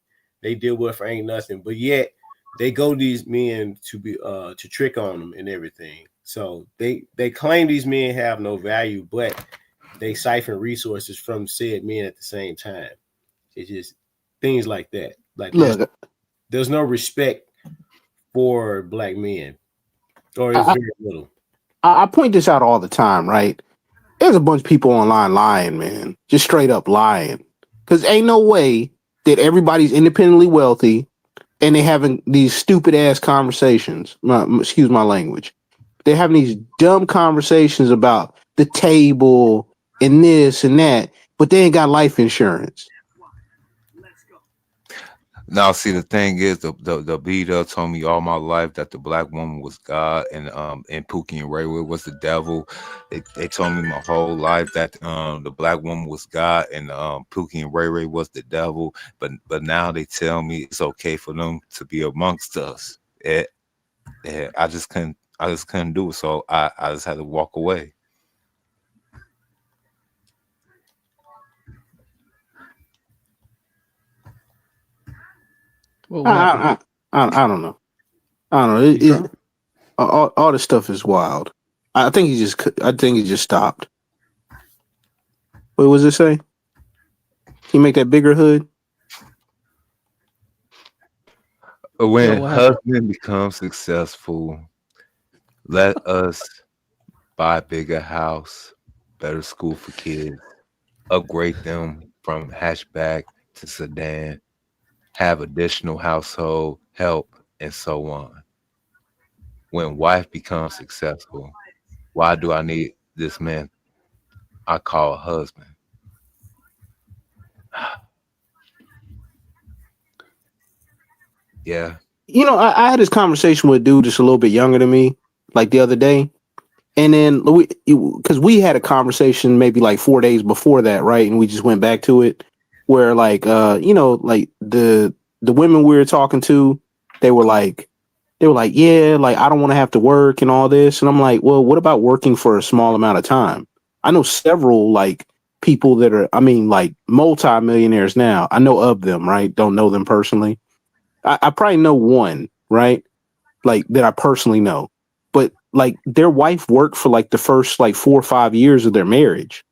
they deal with ain't nothing. But yet they go to these men to be to trick on them and everything. So they claim these men have no value, but they siphon resources from said men at the same time. It's just things like that. Like there's no respect for black men, or it's very little. I point this out all the time, right? There's a bunch of people online lying, man. Just straight up lying. Because ain't no way that everybody's independently wealthy and they having these stupid ass conversations. Excuse my language. They're having these dumb conversations about the table and this and that, but they ain't got life insurance. Now, see, the thing is, the B-Dub told me all my life that the black woman was God, and Pookie and Ray Ray was the devil. They told me my whole life that the black woman was God, and Pookie and Ray Ray was the devil. But now they tell me it's okay for them to be amongst us. I just couldn't do it, so I just had to walk away. I don't know. I don't know. All this stuff is wild. I think he just stopped. What was it say? Can you make that bigger, Hood? When husband becomes successful, let us buy a bigger house, better school for kids, upgrade them from hatchback to sedan, have additional household help, and so on. When wife becomes successful, why do I need this man I call a husband? Yeah. You know, I had this conversation with a dude just a little bit younger than me, like the other day. And then because we had a conversation maybe like 4 days before that, right? And we just went back to it where like like the women we were talking to, they were like, yeah, like I don't want to have to work and all this. And I'm like, well, what about working for a small amount of time? I know several like people that are, like multi-millionaires now. I know of them, right? Don't know them personally. I probably know one, right? Like that I personally know, but like their wife worked for like the first like 4 or 5 years of their marriage.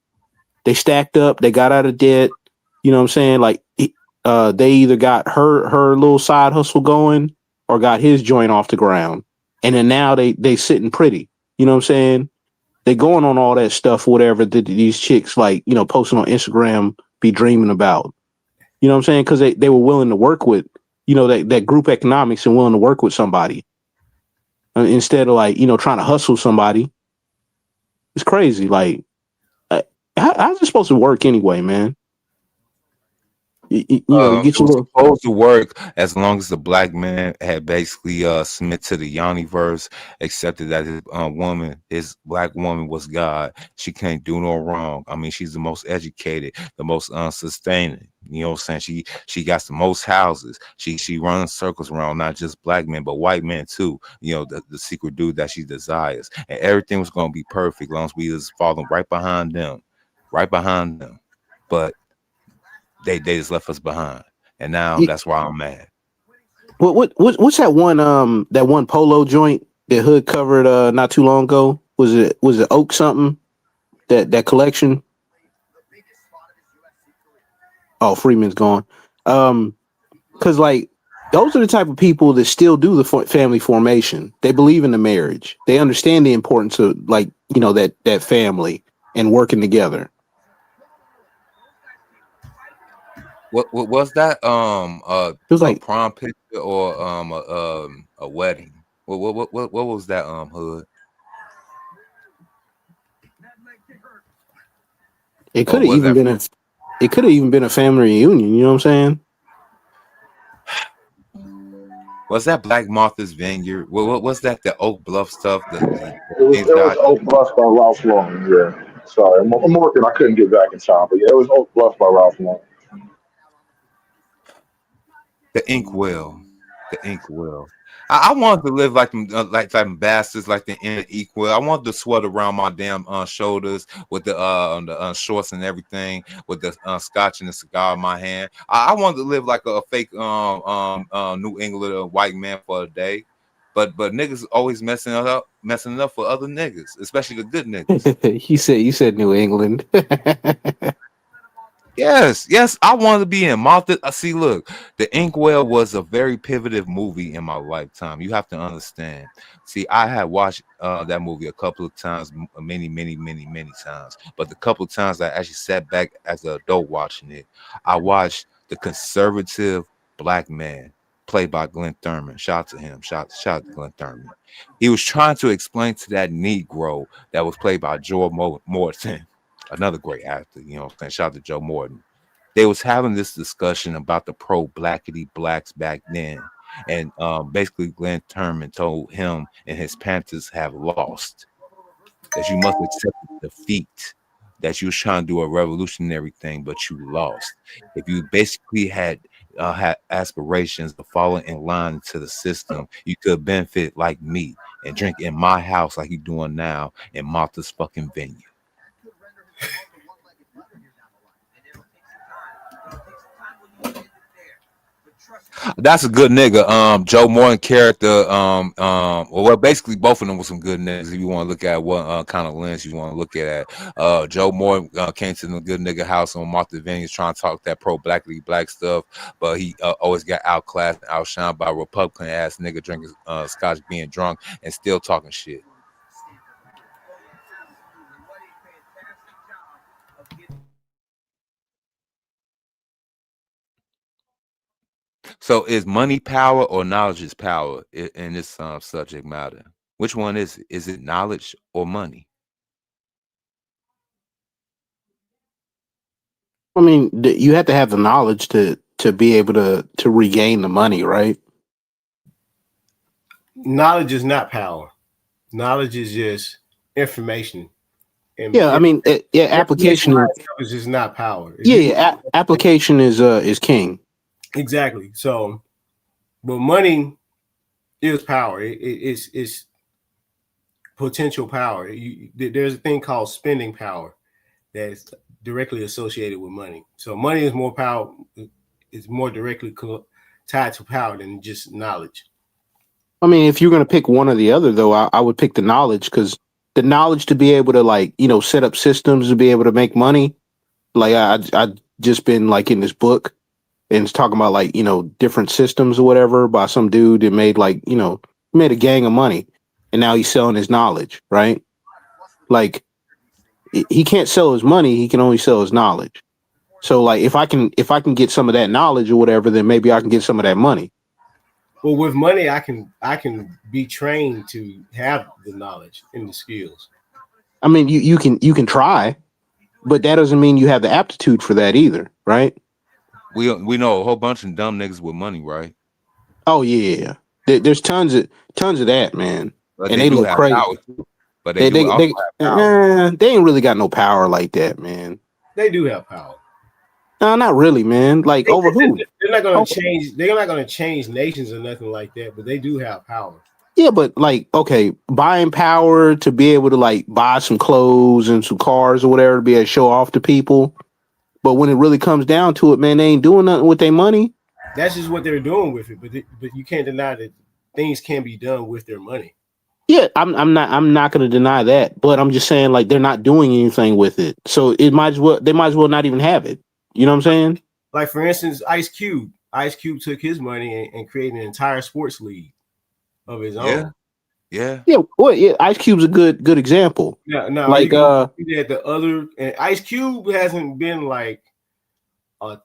They stacked up, they got out of debt. You know what I'm saying? Like they either got her little side hustle going or got his joint off the ground. And then now they sitting pretty. You know what I'm saying? They going on all that stuff, whatever that these chicks like, posting on Instagram be dreaming about. You know what I'm saying? Because they were willing to work with, that group economics and willing to work with somebody instead of like, trying to hustle somebody. It's crazy. Like, how's it supposed to work anyway, man? It was supposed to work as long as the black man had basically submit to the Yoniverse, accepted that his black woman was God. She can't do no wrong. She's the most educated, the most sustaining. You know what I'm saying? She got the most houses. She runs circles around not just black men but white men too. The secret dude that she desires, and everything was gonna be perfect as long as we just following right behind them. But they just left us behind, and now that's why I'm mad. What's that one polo joint that Hood covered not too long ago? Was it Oak something? That collection? Oh, Freeman's gone. Because like those are the type of people that still do the family formation. They believe in the marriage. They understand the importance of like that family and working together. What was that? It was like a prom picture or a wedding. What was that? Hood. It could have even been It could have even been a family reunion. You know what I'm saying? Was that Black Martha's Vineyard? What was that? The Oak Bluff stuff? It was Oak Bluff by Ralph Lauren. Yeah. Sorry, I'm working. I couldn't get back in time, but yeah, it was Oak Bluff by Ralph Lauren. The Inkwell. The inkwell. I wanted to live like them bastards, like the inkwell. I wanted to sweat around my damn shoulders with the shorts and everything, with the scotch and the cigar in my hand. I wanted to live like a fake New England white man for a day. But niggas always messing it up for other niggas, especially the good niggas. You said New England. Yes, I wanted to be in Malta. See, look, The Inkwell was a very pivotal movie in my lifetime. You have to understand. See, I had watched that movie a couple of times, many times. But the couple of times I actually sat back as an adult watching it, I watched the conservative black man played by Glenn Thurman. Shout out to him. Shout out to Glenn Thurman. He was trying to explain to that Negro that was played by Joe Morton. Another great actor, you know what I'm saying? Shout out to Joe Morton. They was having this discussion about the pro-blackity blacks back then. And basically Glenn Thurman told him and his Panthers have lost. That you must accept defeat. That you was trying to do a revolutionary thing, but you lost. If you basically had aspirations of following in line to the system, you could benefit like me and drink in my house like you're doing now in Martha's fucking venue. That's a good nigga. Joe Morton character. Well, basically both of them were some good niggas. If you want to look at what kind of lens you want to look at. Joe Morton came to the good nigga house on Martha Vineyard trying to talk that pro-blackity black stuff, but he always got outclassed and outshined by a Republican ass nigga drinking scotch, being drunk, and still talking shit. So is money power or knowledge is power in this subject matter? Which one is it? Is it knowledge or money? I mean, you have to have the knowledge to be able to regain the money, right? Knowledge is not power. Knowledge is just information. And yeah, I mean, application is just not power. Application is king. Exactly. So, but money is power. It's potential power. There's a thing called spending power that's directly associated with money. So money is more power. It's more directly tied to power than just knowledge. I mean, if you're going to pick one or the other, though, I would pick the knowledge, because the knowledge to be able to set up systems to be able to make money. Like I just been like in this book. And it's talking about different systems or whatever by some dude that made made a gang of money, and now he's selling his knowledge, right? Like he can't sell his money, he can only sell his knowledge. So like if I can get some of that knowledge or whatever, then maybe I can get some of that money. Well, with money, I can be trained to have the knowledge and the skills. I mean, you can try, but that doesn't mean you have the aptitude for that either, right? We know a whole bunch of dumb niggas with money, right? Oh yeah, there's tons of that, man. But and they look crazy. But they ain't really got no power like that, man. They do have power. No, not really, man. Like over who? They're not going to change. They're not going to change nations or nothing like that. But they do have power. Yeah, but okay, buying power to be able to buy some clothes and some cars or whatever to be able to show off to people. But when it really comes down to it, man, they ain't doing nothing with their money. That's just what they're doing with it. But you can't deny that things can be done with their money. Yeah, I'm not going to deny that. But I'm just saying they're not doing anything with it. So they might as well not even have it. You know what I'm saying? Like for instance, Ice Cube. Ice Cube took his money and created an entire sports league of his own. Yeah. Well, yeah. Ice Cube's a good example. No, the other and Ice Cube hasn't been like the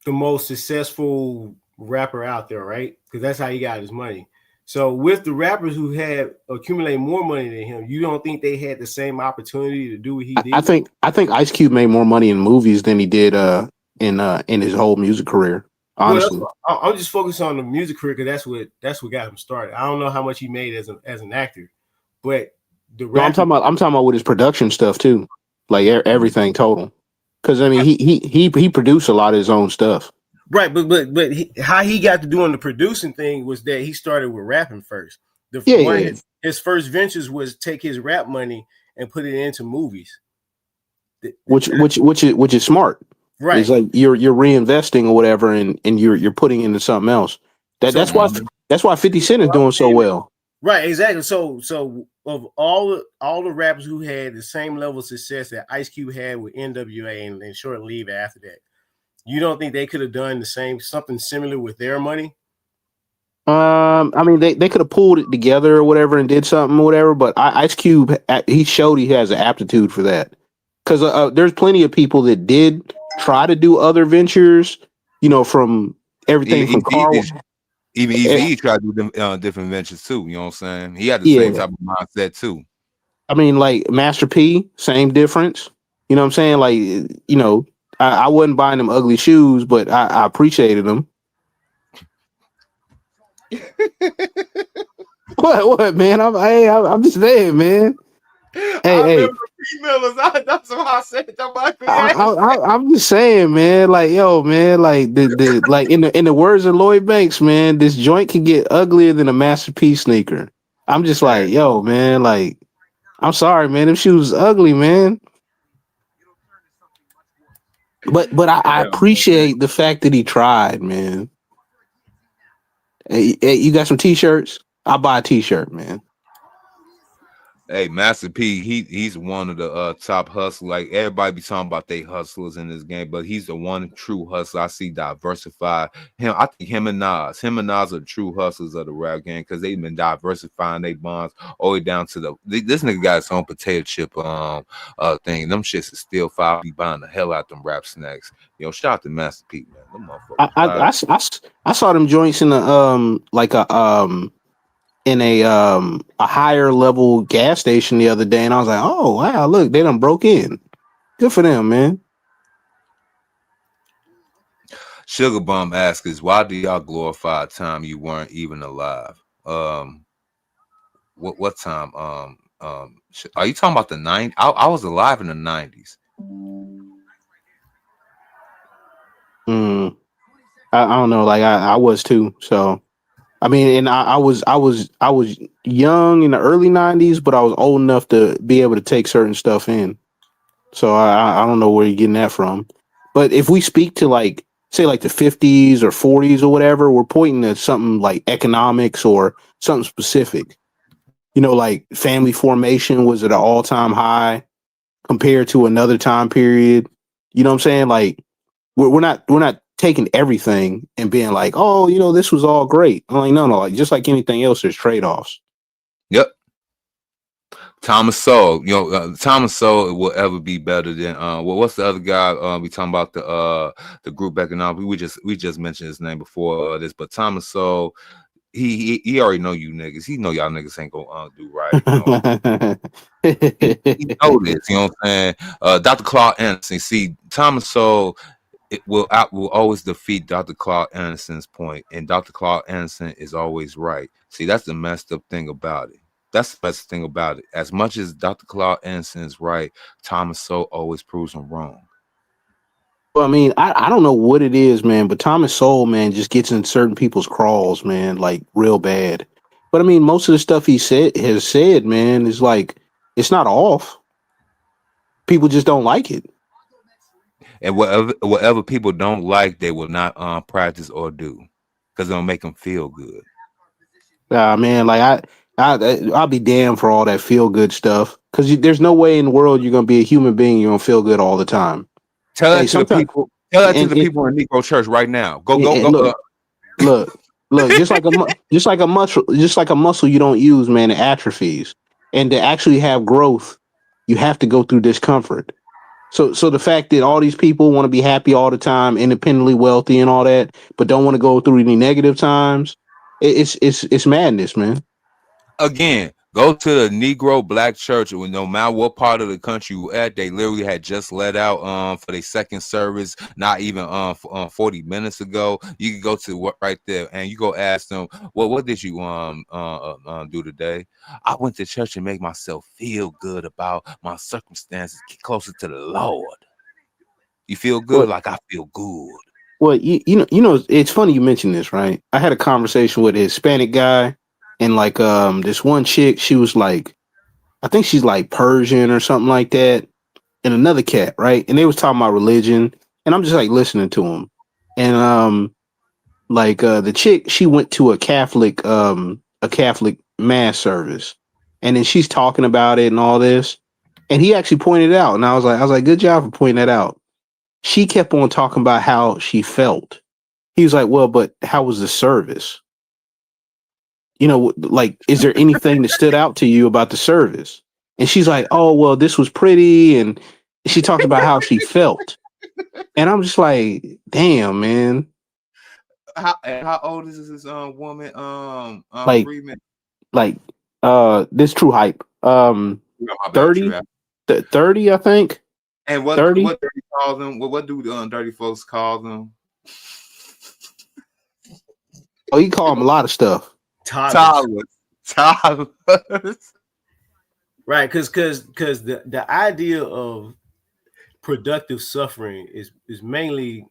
most successful rapper out there, right? Because that's how he got his money. So with the rappers who had accumulated more money than him, you don't think they had the same opportunity to do what he did? I think Ice Cube made more money in movies than he did in his whole music career. Honestly, I'm just focused on the music career because that's what got him started. I don't know how much he made as an actor, but I'm talking about with his production stuff too, like everything total. Because I mean, he produced a lot of his own stuff. Right, but how he got to doing the producing thing was that he started with rapping first. His first ventures was take his rap money and put it into movies. Which is smart. Right. It's like you're reinvesting or whatever, and you're putting into something else. That's why 50 Cent is doing so well. Right, exactly. So of all the rappers who had the same level of success that Ice Cube had with NWA and Short Lived after that, you don't think they could have done something similar with their money? I mean, they could have pulled it together or whatever and did something or whatever, but Ice Cube, he showed he has an aptitude for that. Because there's plenty of people that did try to do other ventures, from everything from Carl. Even Eazy tried to do different ventures too. You know what I'm saying? He had the same type of mindset too. I mean, like Master P, same difference. You know what I'm saying? Like, I wasn't buying them ugly shoes, but I appreciated them. What, man? I'm just saying, man. Hey. That's what I said. I'm just saying, man. Like, yo, man. Like the like in the words of Lloyd Banks, man, this joint can get uglier than a Master P sneaker. I'm just like, yo, man. Like, I'm sorry, man. Them shoes ugly, man. But I appreciate the fact that he tried, man. Hey, you got some t-shirts? I'll buy a t-shirt, man. Hey, Master P, he's one of the top hustlers. Like everybody be talking about they hustlers in this game, but he's the one true hustler I see diversified. I think him and Nas are the true hustlers of the rap game because they've been diversifying their bonds all the way down to this nigga got his own potato chip thing. Them shits is still $5. Be buying the hell out them rap snacks. Shout out to Master P, man. Them motherfuckers. I saw them joints in a higher level gas station the other day, and I was like, oh wow, look, they done broke in. Good for them, man. Sugar Bum asks, why do y'all glorify a time you weren't even alive? What time? Are you talking about the 90s? I was alive in the 90s. I don't know, like I was too, so I mean, and I was young in the early 90s, but I was old enough to be able to take certain stuff in. So I don't know where you're getting that from. But if we speak to say the 50s or 40s or whatever, we're pointing at something like economics or something specific. Like family formation was at an all-time high compared to another time period. You know what I'm saying? Like we're not taking everything and being like, oh, this was all great. I'm like, no, like just like anything else, there's trade-offs. Yep. Thomas Sowell, Thomas Sowell will ever be better than what's the other guy? We talking about the group economic. We just mentioned his name before this, but Thomas Sowell, he already know you niggas. He know y'all niggas ain't gonna do right. He know this. You know what I'm saying? Dr. Claude Anderson. See, Thomas Sowell. It will always defeat Dr. Claude Anderson's point, and Dr. Claude Anderson is always right. See, that's the messed up thing about it. That's the best thing about it. As much as Dr. Claude Anderson is right, Thomas Sowell always proves him wrong. Well, I mean, I don't know what it is, man, but Thomas Sowell, man, just gets in certain people's crawls, man, like real bad. But I mean, most of the stuff he has said, man, is like it's not off. People just don't like it. And whatever people don't like, they will not practice or do because it'll make them feel good. Man, like I'll be damned for all that feel good stuff because there's no way in the world you're gonna be a human being. You're gonna feel good all the time. Tell that to the people. Tell that to the people in Negro Church right now. Go. Look. Just like a muscle you don't use, man, it atrophies. And to actually have growth, you have to go through discomfort. So the fact that all these people want to be happy all the time, independently wealthy and all that, but don't want to go through any negative times, it's madness, man. Again, go to the Negro Black Church, no matter what part of the country you at. They literally had just let out for their second service, not even 40 minutes ago. You can go to what right there, and you go ask them, well, what did you do today? I went to church and make myself feel good about my circumstances, get closer to the Lord. You feel good? Like I feel good. Well, it's funny you mentioned this, right? I had a conversation with a Hispanic guy, and like this one chick, she was like, I think she's like Persian or something like that, and another cat, right? And they was talking about religion, and I'm just like listening to them, and the chick, she went to a Catholic mass service, and then she's talking about it and all this, and he actually pointed it out, and I was like, good job for pointing that out. She kept on talking about how she felt. He was like, well, but how was the service? Like, is there anything that stood out to you about the service? And she's like, oh, well, this was pretty. And she talked about how she felt. And I'm just like, damn, man. How old is this woman? This True Hype. 30, 30, I think. And what 30? What dirty call them? What do dirty folks call them? Oh, you call them a lot of stuff. Toddlers. Right, because the idea of productive suffering is mainly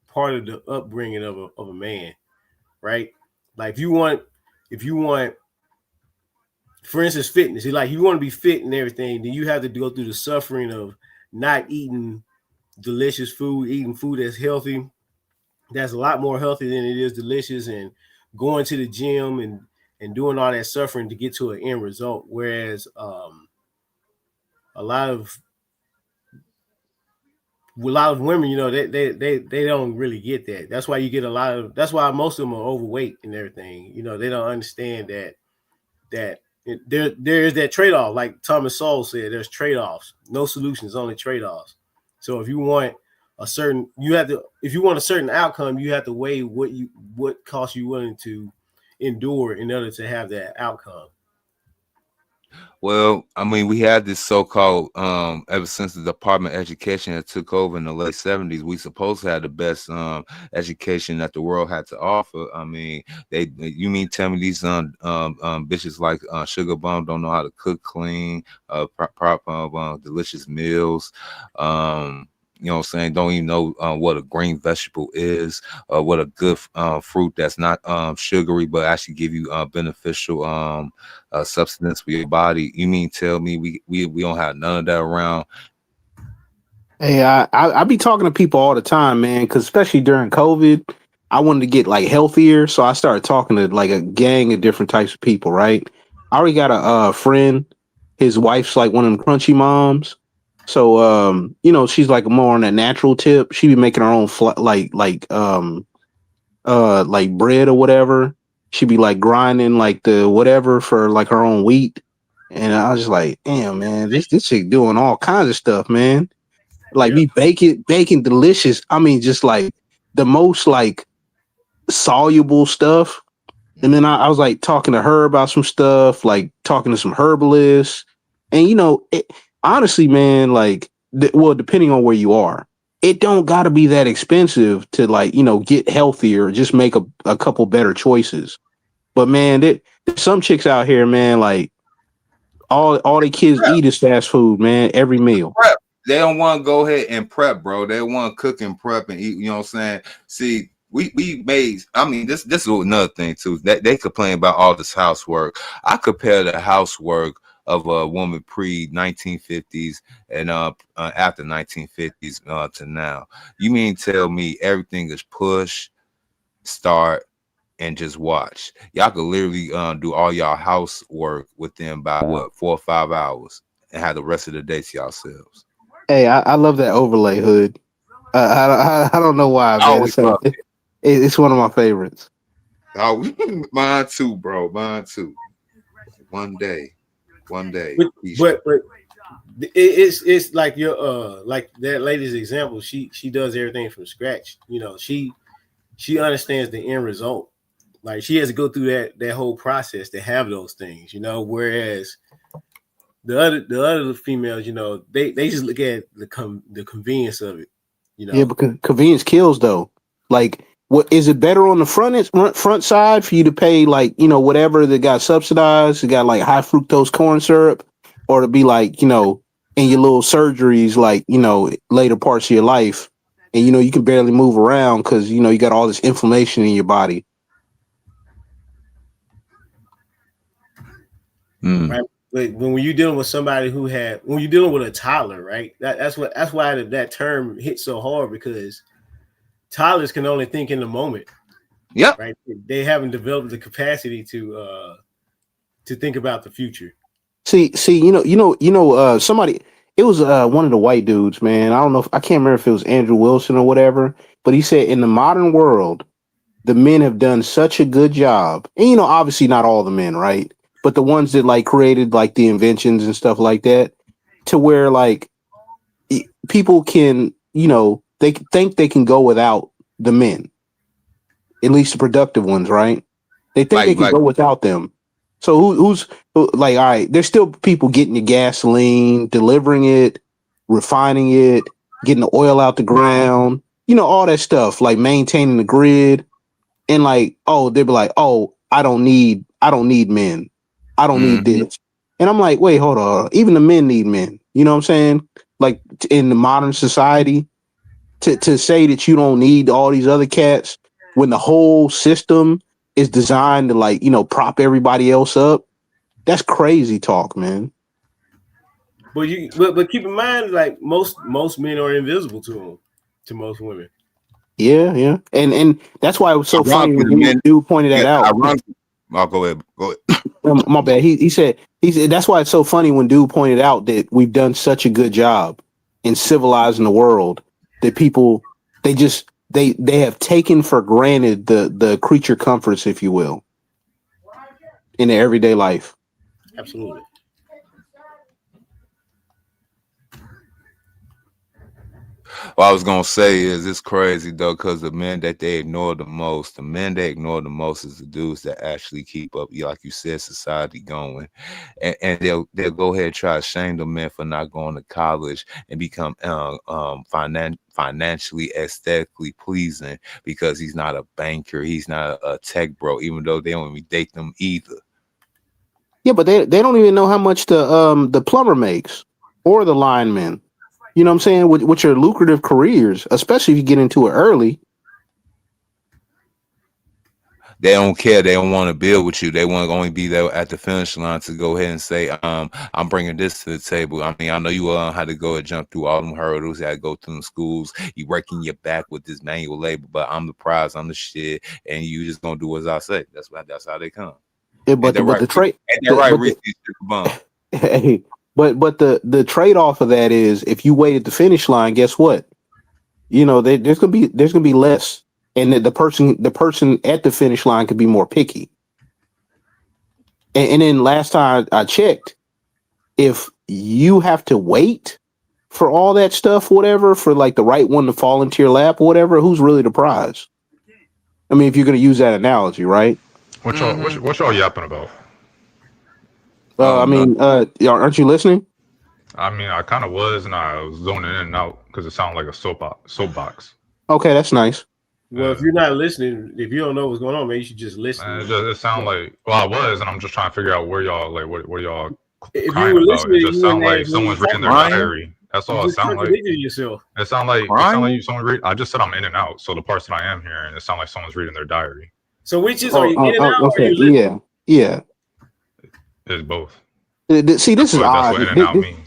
part of the upbringing of a man, right? Like if you want, for instance, fitness. Like you want to be fit and everything, then you have to go through the suffering of not eating delicious food, eating food that's healthy, that's a lot more healthy than it is delicious, and going to the gym and doing all that suffering to get to an end result. Whereas a lot of women, they don't really get that. That's why you get that's why most of them are overweight and everything. They don't understand that there is that trade-off. Like Thomas Sowell said, there's trade-offs, no solutions, only trade-offs. So if you want a certain outcome, you have to weigh what cost you willing to endure in order to have that outcome. Well, I mean, we had this so-called ever since the Department of Education that took over in the late 70s, we supposed to have the best education that the world had to offer. I mean, you mean tell me these bitches like Sugar Bum don't know how to cook clean, proper delicious meals, you know what I'm saying? Don't even know what a green vegetable is, what a good fruit that's not sugary, but actually give you beneficial substance for your body. You mean tell me we don't have none of that around? Hey, I be talking to people all the time, man, because especially during COVID, I wanted to get like healthier. So I started talking to like a gang of different types of people, right? I already got a friend. His wife's like one of them crunchy moms. So, she's like more on that natural tip. She be making her own like bread or whatever. She be like grinding like the whatever for like her own wheat. And I was just like, damn, man, this chick doing all kinds of stuff, man. Like be baking delicious. I mean, just like the most like soluble stuff. And then I was like talking to her about some stuff, like talking to some herbalists. And honestly, man, like, depending on where you are, it don't got to be that expensive to like, get healthier, just make a couple better choices. But man, there's some chicks out here, man, like all the kids eat is fast food, man, every meal. Prep. They don't want to go ahead and prep, bro. They want to cook and prep and eat, you know what I'm saying? See, we made, I mean, this is another thing too. That they complain about all this housework. I compare the housework of a woman pre-1950s and after 1950s to now. You mean tell me everything is push, start, and just watch? Y'all could literally do all y'all housework within about 4 or 5 hours and have the rest of the day to yourselves. Hey, I love that overlay, Hood. I don't know why, man. It's one of my favorites. Oh, mine too, bro. Mine too. One day. But it's like your like that lady's example. She does everything from scratch. She understands the end result. Like she has to go through that whole process to have those things. Whereas the other females, they just look at the convenience of it. Yeah, because convenience kills though. Like, what is it better on the front side for you to pay like whatever that got subsidized, it got like high fructose corn syrup, or to be like in your little surgeries like later parts of your life, and you can barely move around because you got all this inflammation in your body. Right. But when you're dealing with somebody when you're dealing with a toddler, right? That's why that term hits so hard, because toddlers can only think in the moment. Yep. Right. They haven't developed the capacity to think about the future. See, somebody. It was one of the white dudes, man. I don't know I can't remember if it was Andrew Wilson or whatever, but he said in the modern world, the men have done such a good job. And obviously not all the men, right? But the ones that like created like the inventions and stuff like that, to where like people can, they think they can go without the men, at least the productive ones, right? They think they can go without them. So who's like, all right, there's still people getting the gasoline, delivering it, refining it, getting the oil out the ground, all that stuff, like maintaining the grid. And like, they'll be like, I don't need men. I don't need this. And I'm like, wait, hold on. Even the men need men. You know what I'm saying? Like in the modern society, to say that you don't need all these other cats when the whole system is designed to like, prop everybody else up. That's crazy talk, man. But but keep in mind, like most men are invisible to most women. Yeah. And that's why it was so funny when the dude pointed that out. I'll go ahead. My bad. He said that's why it's so funny when dude pointed out that we've done such a good job in civilizing the world that people they have taken for granted the creature comforts, if you will, in their everyday life. Absolutely. What I was gonna say is it's crazy though, because the men that they ignore the most is the dudes that actually keep up, like you said, society going, and they'll go ahead and try to shame the men for not going to college and become financially, aesthetically pleasing because he's not a banker, he's not a tech bro, even though they don't even date them either. Yeah, but they don't even know how much the plumber makes or the lineman. You know what I'm saying? With your lucrative careers, especially if you get into it early. They don't care. They don't want to build with you. They want to only be there at the finish line to go ahead and say, I'm bringing this to the table. I mean, I know you had to go and jump through all them hurdles. You had to go through the schools. You working your back with this manual labor, but I'm the prize. I'm the shit. And you just going to do as I say. That's how they come. Yeah, but the trade. But the trade off of that is if you wait at the finish line, guess what? There's gonna be less, and the person at the finish line could be more picky. And then last time I checked, if you have to wait for all that stuff, whatever, for like the right one to fall into your lap, or whatever, who's really the prize? I mean, if you're gonna use that analogy, right? What y'all yapping about? Aren't you listening? I mean, I kind of was, and I was zoning in and out because it sounded like a soapbox. Okay, that's nice. Well, if you're not listening, if you don't know what's going on, maybe you should just listen. It sounded like, I was, and I'm just trying to figure out where y'all, like, what y'all if crying you were about. listening, It just sounded like someone's reading their diary. That's all it sounded like. It sounded like someone read. I just said I'm in and out, so the parts that I am hearing, it sounded like someone's reading their diary. So which is, are you in and out or are you listening? Yeah. It's both. See, this is odd.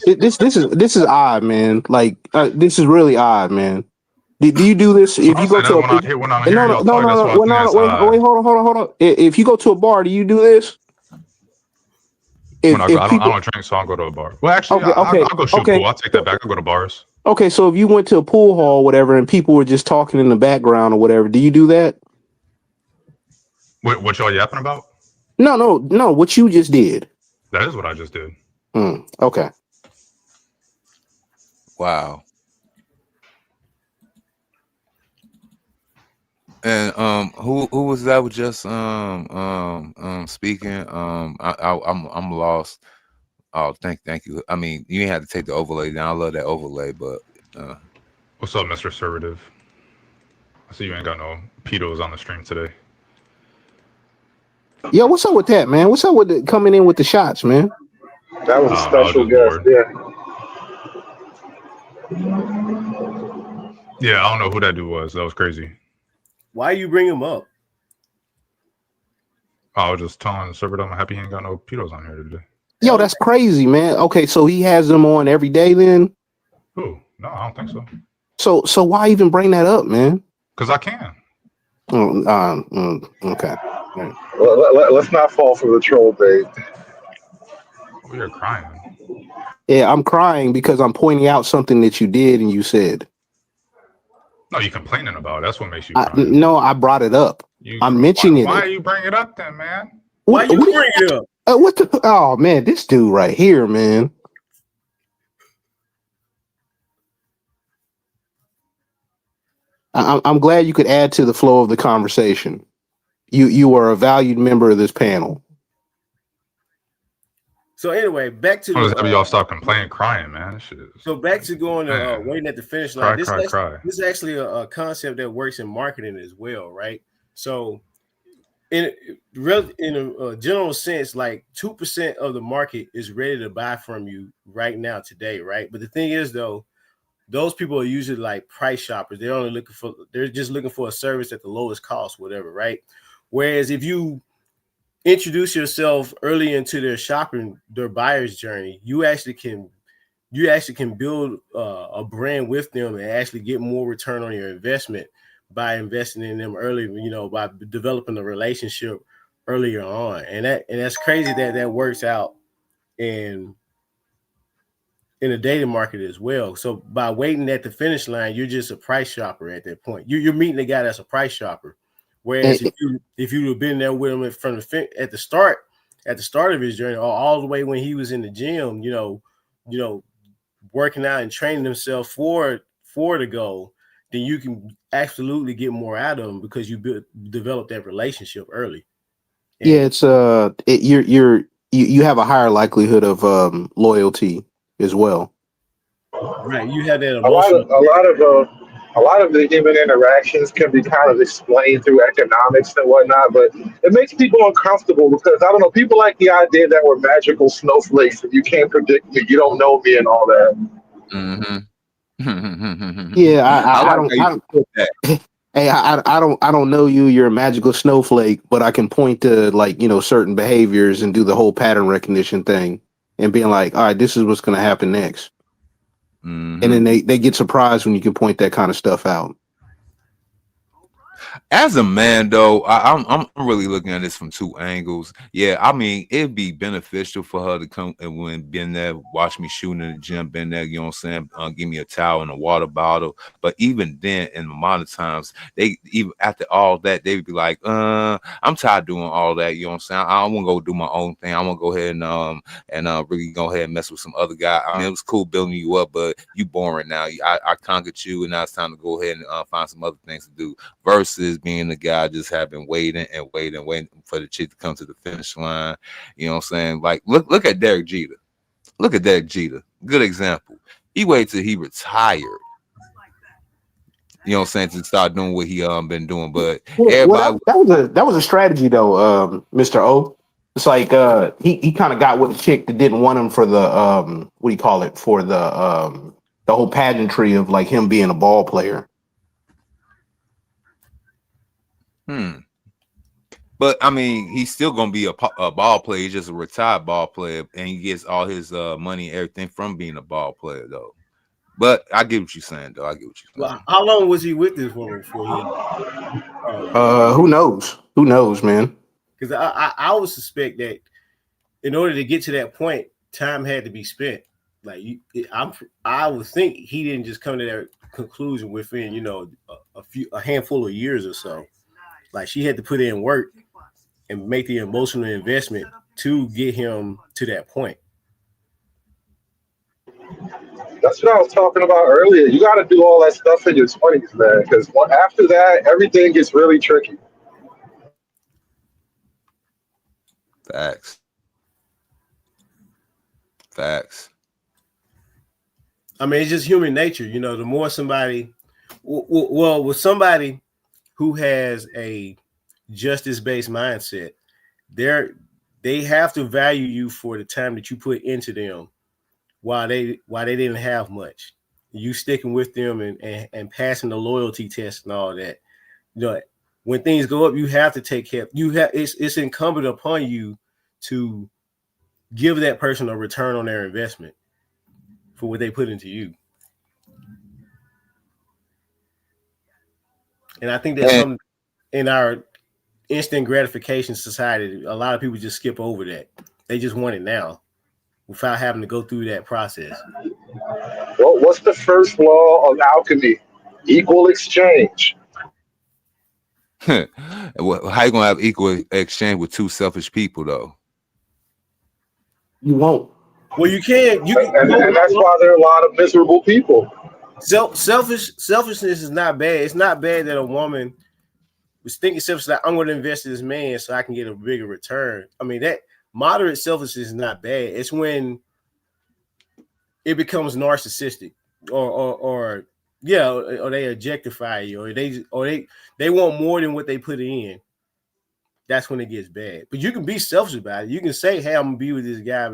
This is odd, man. Like this is really odd, man. Do you do this if you go to hold on. If you go to a bar, do you do this? I don't drink, so I'll go to a bar. Well, actually, I'll go shoot pool. I'll take that back. I'll go to bars. Okay, so if you went to a pool hall, or whatever, and people were just talking in the background or whatever, do you do that? What y'all yapping about? No. What you just did. That is what I just did. Okay. Wow. And who was that was just speaking? I'm lost. Oh, thank you. I mean, you ain't had to take the overlay down. I love that overlay, but what's up, Mr. Assertive? I see you ain't got no pedos on the stream today. Yo, what's up with that, man? What's up with coming in with the shots, man? That was a special guest, Yeah, I don't know who that dude was. That was crazy. Why you bring him up? I was just telling the server that I'm happy he ain't got no pedos on here today. Yo, that's crazy, man. Okay, so he has them on every day then? Who? No, I don't think so. So why even bring that up, man? Because I can. Okay. Let's not fall for the troll bait. We are crying. Yeah, I'm crying because I'm pointing out something that you did and you said. No, you're complaining about it. That's what makes you cry. No, I brought it up. I'm mentioning it. Why are you bringing it up then, man? Why you bring it up? Oh man, this dude right here, man. I'm glad you could add to the flow of the conversation. You are a valued member of this panel. So anyway, back to y'all stop complaining, crying, man. Shit is, so back to going to waiting at the finish line. This is actually a concept that works in marketing as well, right? So in a general sense, like 2% of the market is ready to buy from you right now today, right? But the thing is, though, those people are usually like price shoppers. They're just looking for a service at the lowest cost, whatever, right? Whereas if you introduce yourself early into their buyer's journey, you actually can build a brand with them and actually get more return on your investment by investing in them early, by developing a relationship earlier on. And that's crazy that works out in the dating market as well. So by waiting at the finish line, you're just a price shopper at that point. You're meeting the guy that's a price shopper. Whereas if you'd have been there with him at the start of his journey, or all the way when he was in the gym, working out and training himself for the goal, then you can absolutely get more out of him because you develop that relationship early. And yeah, it's you have a higher likelihood of loyalty as well. Right, you have that emotional. A lot of the human interactions can be kind of explained through economics and whatnot, but it makes people uncomfortable because I don't know. People like the idea that we're magical snowflakes and you can't predict me, you don't know me, and all that. Mm-hmm. Yeah, I don't know you. You're a magical snowflake, but I can point to certain behaviors and do the whole pattern recognition thing and being like, all right, this is what's going to happen next. Mm-hmm. And then they get surprised when you can point that kind of stuff out. As a man, though, I'm really looking at this from two angles. Yeah, I mean, it'd be beneficial for her to come and been there, watch me shooting in the gym, been there, you know what I'm saying, give me a towel and a water bottle. But even then, in a lot of times, even after all that, they'd be like, I'm tired of doing all that, you know what I'm saying? I want to go do my own thing. I want to go ahead and really go ahead and mess with some other guy. I mean, it was cool building you up, but you boring now. I conquered you, and now it's time to go ahead and find some other things to do. Versus being the guy just having waiting for the chick to come to the finish line. You know what I'm saying? Like, look at Derek Jeter. Look at Derek Jeter. Good example. He waited till he retired. You know what I'm saying, to start doing what he been doing. But everybody that was a strategy though, Mr. O. It's like he kind of got with a chick that didn't want him for the for the whole pageantry of like him being a ball player. But I mean, he's still gonna be a ball player. He's just a retired ball player, and he gets all his money and everything from being a ball player, though. But I get what you're saying, though. I get what you're saying. Well, how long was he with this woman before he? Who knows? Who knows, man? Because I would suspect that in order to get to that point, time had to be spent. Like I would think he didn't just come to that conclusion within a handful of years or so. Like, she had to put in work and make the emotional investment to get him to that point. That's what I was talking about earlier. You got to do all that stuff in your 20s, man, because after that, everything gets really tricky. Facts. I mean, it's just human nature. The more somebody, with somebody who has a justice-based mindset, they have to value you for the time that you put into them while they didn't have much. you sticking with them and passing the loyalty test and all that. When things go up, you have to take care. It's incumbent upon you to give that person a return on their investment for what they put into you. And I think that's something in our instant gratification society, a lot of people just skip over that. They just want it now without having to go through that process. Well, what's the first law of alchemy? Equal exchange. How you gonna have equal exchange with two selfish people, though? You won't. Well, you can. And that's why there are a lot of miserable people. Selfishness is not bad. It's not bad that a woman was thinking selfish, like, I'm going to invest in this man so I can get a bigger return. I mean, that moderate selfishness is not bad. It's when it becomes narcissistic, or they objectify you, or they want more than what they put in. That's when it gets bad. But you can be selfish about it. You can say, hey, I'm gonna be with this guy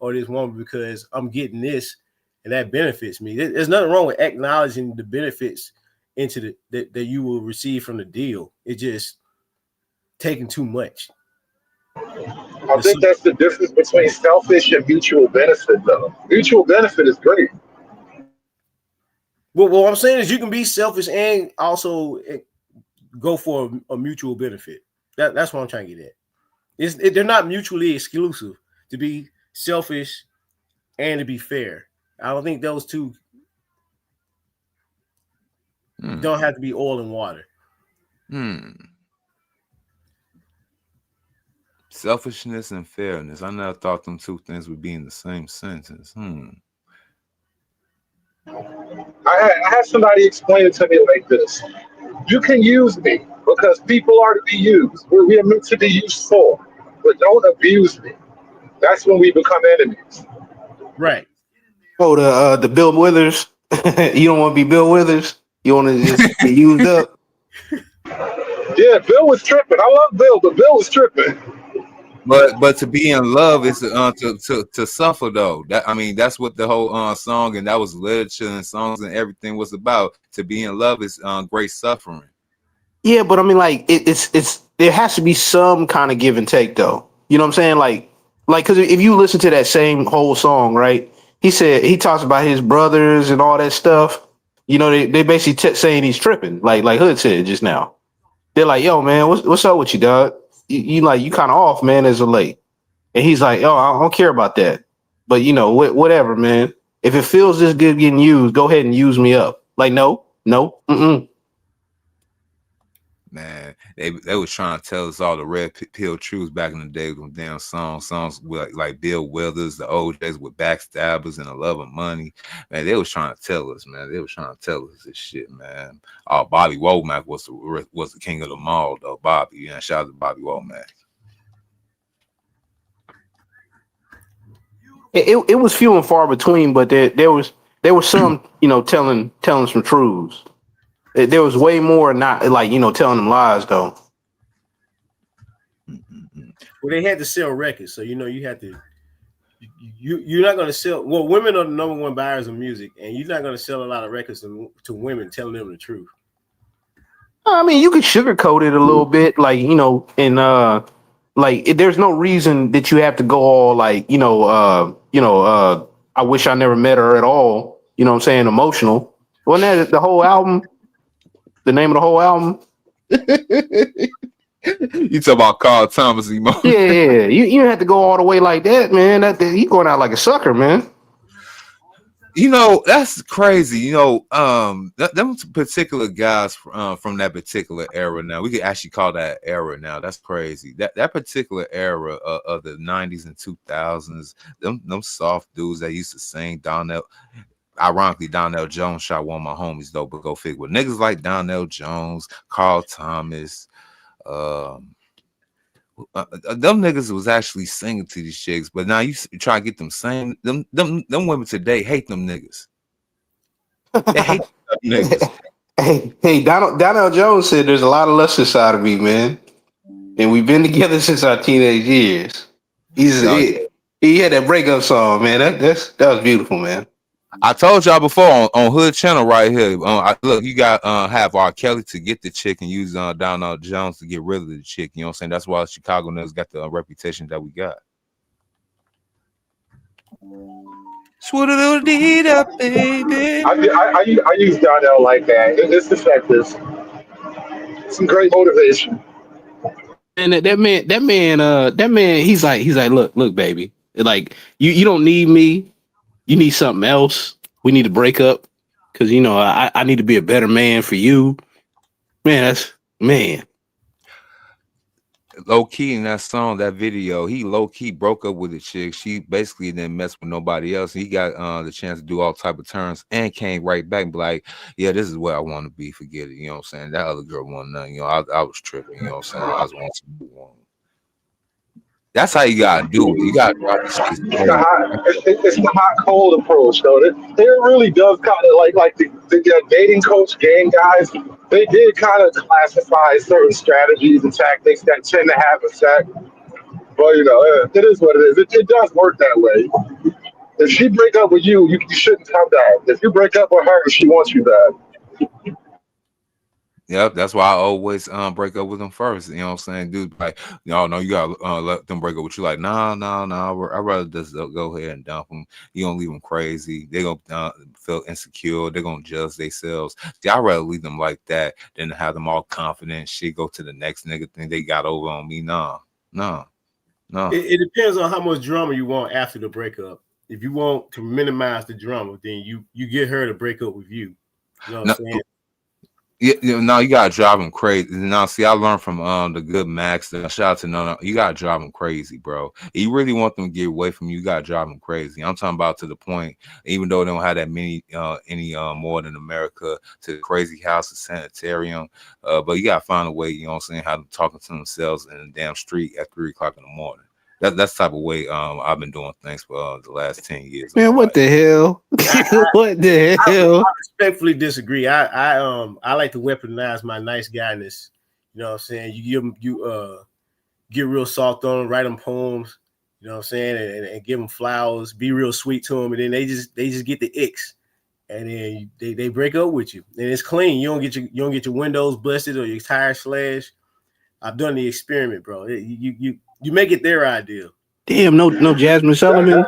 or this woman because I'm getting this and that benefits me. There's nothing wrong with acknowledging the benefits into that you will receive from the deal. It's just taking too much. I think that's the difference between selfish and mutual benefit, though. Mutual benefit is great. Well, what I'm saying is you can be selfish and also go for a mutual benefit. That's what I'm trying to get at. They're not mutually exclusive to be selfish and to be fair. I don't think those two don't have to be oil and water. Selfishness and fairness. I never thought them two things would be in the same sentence. I had somebody explain it to me like this. You can use me because people are to be used. We are meant to be useful, but don't abuse me. That's when we become enemies. Right. Oh, the Bill Withers. You don't want to be Bill Withers. You want to just be used up. Yeah, Bill was tripping. I love Bill, but Bill was tripping. But to be in love is to suffer, though. That's what the whole song, and that was literature and songs and everything was about. To be in love is great suffering. Yeah, but I mean, like it's there has to be some kind of give and take, though. You know what I'm saying? Like because if you listen to that same whole song, right? He talks about his brothers and all that stuff. You know, they basically saying he's tripping, like Hood said just now. They're like, yo, man, what's up with you, dog? You kind of off, man, as of late. And he's like, oh, I don't care about that. But, you know, whatever, man. If it feels this good getting used, go ahead and use me up. Like, no. Man, they was trying to tell us all the red pill truths back in the day with them damn songs with like Bill Withers, the OJs with Backstabbers and The Love of Money. Man, they was trying to tell us, man. They was trying to tell us this shit, man. Oh, Bobby Womack was the king of the mall, though. Bobby, yeah, shout out to Bobby Womack. It was few and far between, but there was some, you know, telling some truths. There was way more not like, you know, telling them lies, though. Well, they had to sell records, so you know you had to. You're not going to sell. Well, women are the number one buyers of music, and you're not going to sell a lot of records to women telling them the truth. I mean, you could sugarcoat it a little bit, like, you know, and there's no reason that you have to go all like, I wish I never met her at all. You know what I'm saying? Emotional. Wasn't that the whole album? The name of the whole album? You talk about Carl Thomas emotion. Yeah. You have to go all the way like that, man. You going out like a sucker, man. You know, that's crazy. You know, them particular guys from that particular era. Now we could actually call that era. Now that's crazy. That particular era of the 90s and 2000s. Them soft dudes that used to sing Donnell. Ironically, Donnell Jones shot one of my homies, though, but go figure. With niggas like Donnell Jones, Carl Thomas, them niggas was actually singing to these chicks, but now you try to get them same. Them women today hate them niggas. They hate them niggas. Hey, Donnell Jones said there's a lot of lust inside of me, man, and we've been together since our teenage years. He had that breakup song, man. That was beautiful, man. I told y'all before on Hood Channel right here. Look, you got have R. Kelly to get the chick and use Donald Jones to get rid of the chick. You know what I'm saying? That's why Chicago niggas got the reputation that we got. Baby. I use Donnell like that. It's effective. Some great motivation. And that man, he's like, look, baby, like you don't need me. You need something else. We need to break up because I need to be a better man for you, man. Low key in that song, that video, he low key broke up with a chick. She basically didn't mess with nobody else. He got the chance to do all type of turns and came right back and be like, yeah, this is where I want to be. Forget it. You know what I'm saying? That other girl wasn't nothing. I was tripping. You know what I'm saying? I was wanting to move on. That's how you gotta do it. You gotta drop it's the hot cold approach, though. It really does kind of like the dating coach game guys. They did kind of classify certain strategies and tactics that tend to have effect. But it is what it is. It does work that way. If she break up with you, you shouldn't come back. If you break up with her, she wants you back. Yep, that's why I always break up with them first. You know what I'm saying, dude? Like, no, you gotta let them break up with you. Like, nah. I'd rather just go ahead and dump them. You gonna leave them crazy. They gonna feel insecure. They're gonna judge themselves. See, I'd rather leave them like that than to have them all confident. Shit, go to the next nigga thing they got over on me. No. It depends on how much drama you want after the breakup. If you want to minimize the drama, then you get her to break up with you. You know what I'm saying? Yeah, no, you gotta drive them crazy. Now, see, I learned from the good Max. Shout out to no, you gotta drive them crazy, bro. If you really want them to get away from you, you gotta drive them crazy. I'm talking about to the point, even though they don't have that many any more than America, to the crazy house, the sanitarium. But you gotta find a way, you know what I'm saying, how them talking to themselves in the damn street at 3 o'clock in the morning. That's the type of way I've been doing things for the last 10 years. Man, what the hell? What the hell? I respectfully disagree. I like to weaponize my nice guyness. You know what I'm saying? You get real soft on them, write them poems. You know what I'm saying, and give them flowers. Be real sweet to them, and then they just get the icks, and then they break up with you, and it's clean. You don't get your windows busted or your tires slashed. I've done the experiment, bro. You make it their idea. Damn, no Jasmine Sullivan.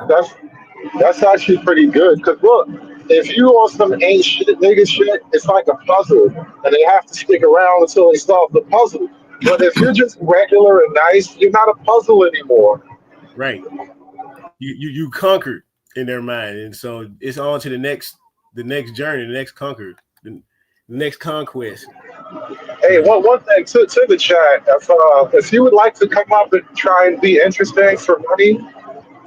That's actually pretty good. Because look, if you on some ain't shit nigga shit, it's like a puzzle, and they have to stick around until they solve the puzzle. But if you're just regular and nice, you're not a puzzle anymore. Right. You conquered in their mind, and so it's on to the next journey, the next conquer, the next conquest. Hey, one thing to the chat. If you would like to come up and try and be interesting for money,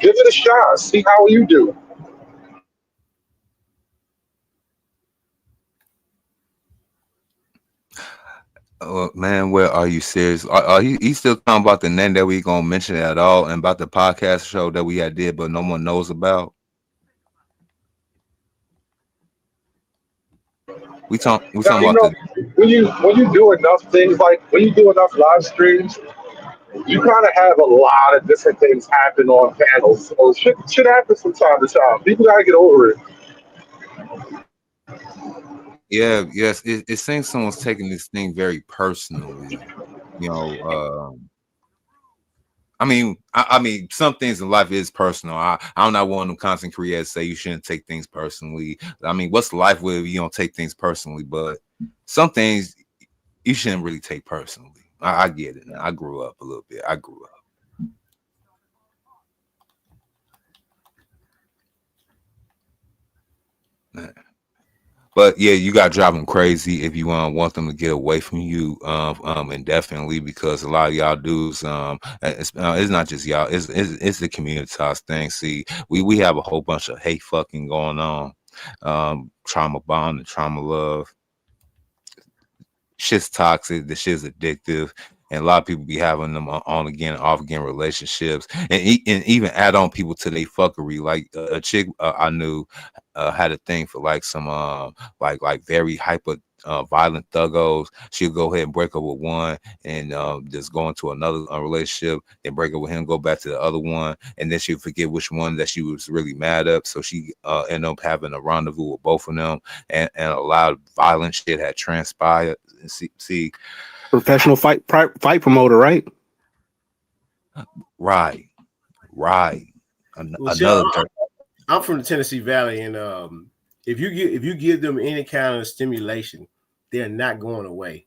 give it a shot. See how you do. Man, where are you serious? Are you still talking about the name that we gonna mention at all, and about the podcast show that we had did, but no one knows about? We talking about when you do enough things, like when you do enough live streams, you kind of have a lot of different things happen on panels. So shit happens from time to time. People gotta get over it. Yeah, yes. It seems someone's taking this thing very personally. You know, I mean, some things in life is personal. I'm not one of them content creators say you shouldn't take things personally. I mean, what's life with if you don't take things personally? But some things you shouldn't really take personally. I get it. I grew up a little bit. I grew up. Man. But yeah, you got to drive them crazy if you want them to get away from you, indefinitely, because a lot of y'all dudes, it's not just y'all, it's the communitized thing. See, we have a whole bunch of hate fucking going on, trauma bond and trauma love. Shit's toxic. The shit's addictive. And a lot of people be having them on again, off again relationships, and even add on people to their fuckery. Like a chick I knew had a thing for like some like very hyper violent thuggos. She'll go ahead and break up with one and just go into another relationship and break up with him, go back to the other one, and then she'll forget which one that she was really mad at. So she end up having a rendezvous with both of them, and a lot of violent shit had transpired. See, professional fight promoter, right? Right. I'm from the Tennessee Valley, and if you give them any kind of stimulation, they're not going away.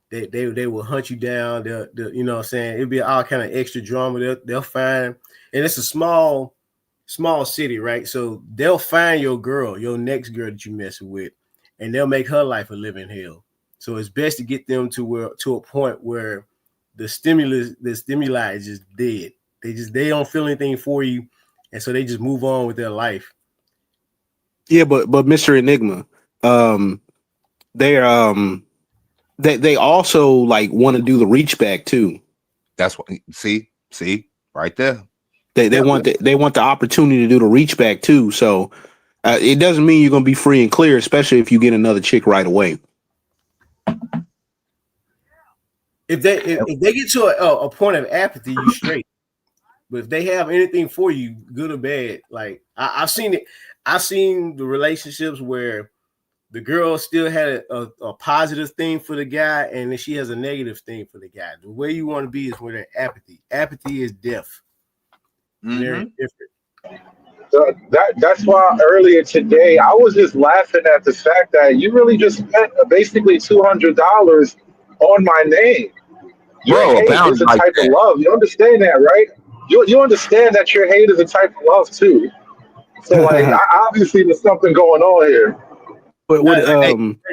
They will hunt you down. They'll you know what I'm saying? It'll be all kind of extra drama. They'll find, and it's a small city, right? So they'll find your girl, your next girl that you messing with, and they'll make her life a living hell. So it's best to get them to a point where the stimuli is just dead. They don't feel anything for you, and so they just move on with their life. Yeah, but Mr. Enigma, they also like want to do the reach back too. That's what see right there. They want the opportunity to do the reach back too. So it doesn't mean you're gonna be free and clear, especially if you get another chick right away. If they get to a point of apathy, you straight. But if they have anything for you, good or bad, like I've seen it. I've seen the relationships where the girl still had a positive thing for the guy, and then she has a negative thing for the guy. The way you want to be is when they're apathy. Apathy is death. Very different. That's why earlier today I was just laughing at the fact that you really just spent basically $200 on my name. Your hate is a type of love. You understand that, right? You understand that your hate is a type of love too. So like, obviously there's something going on here. But what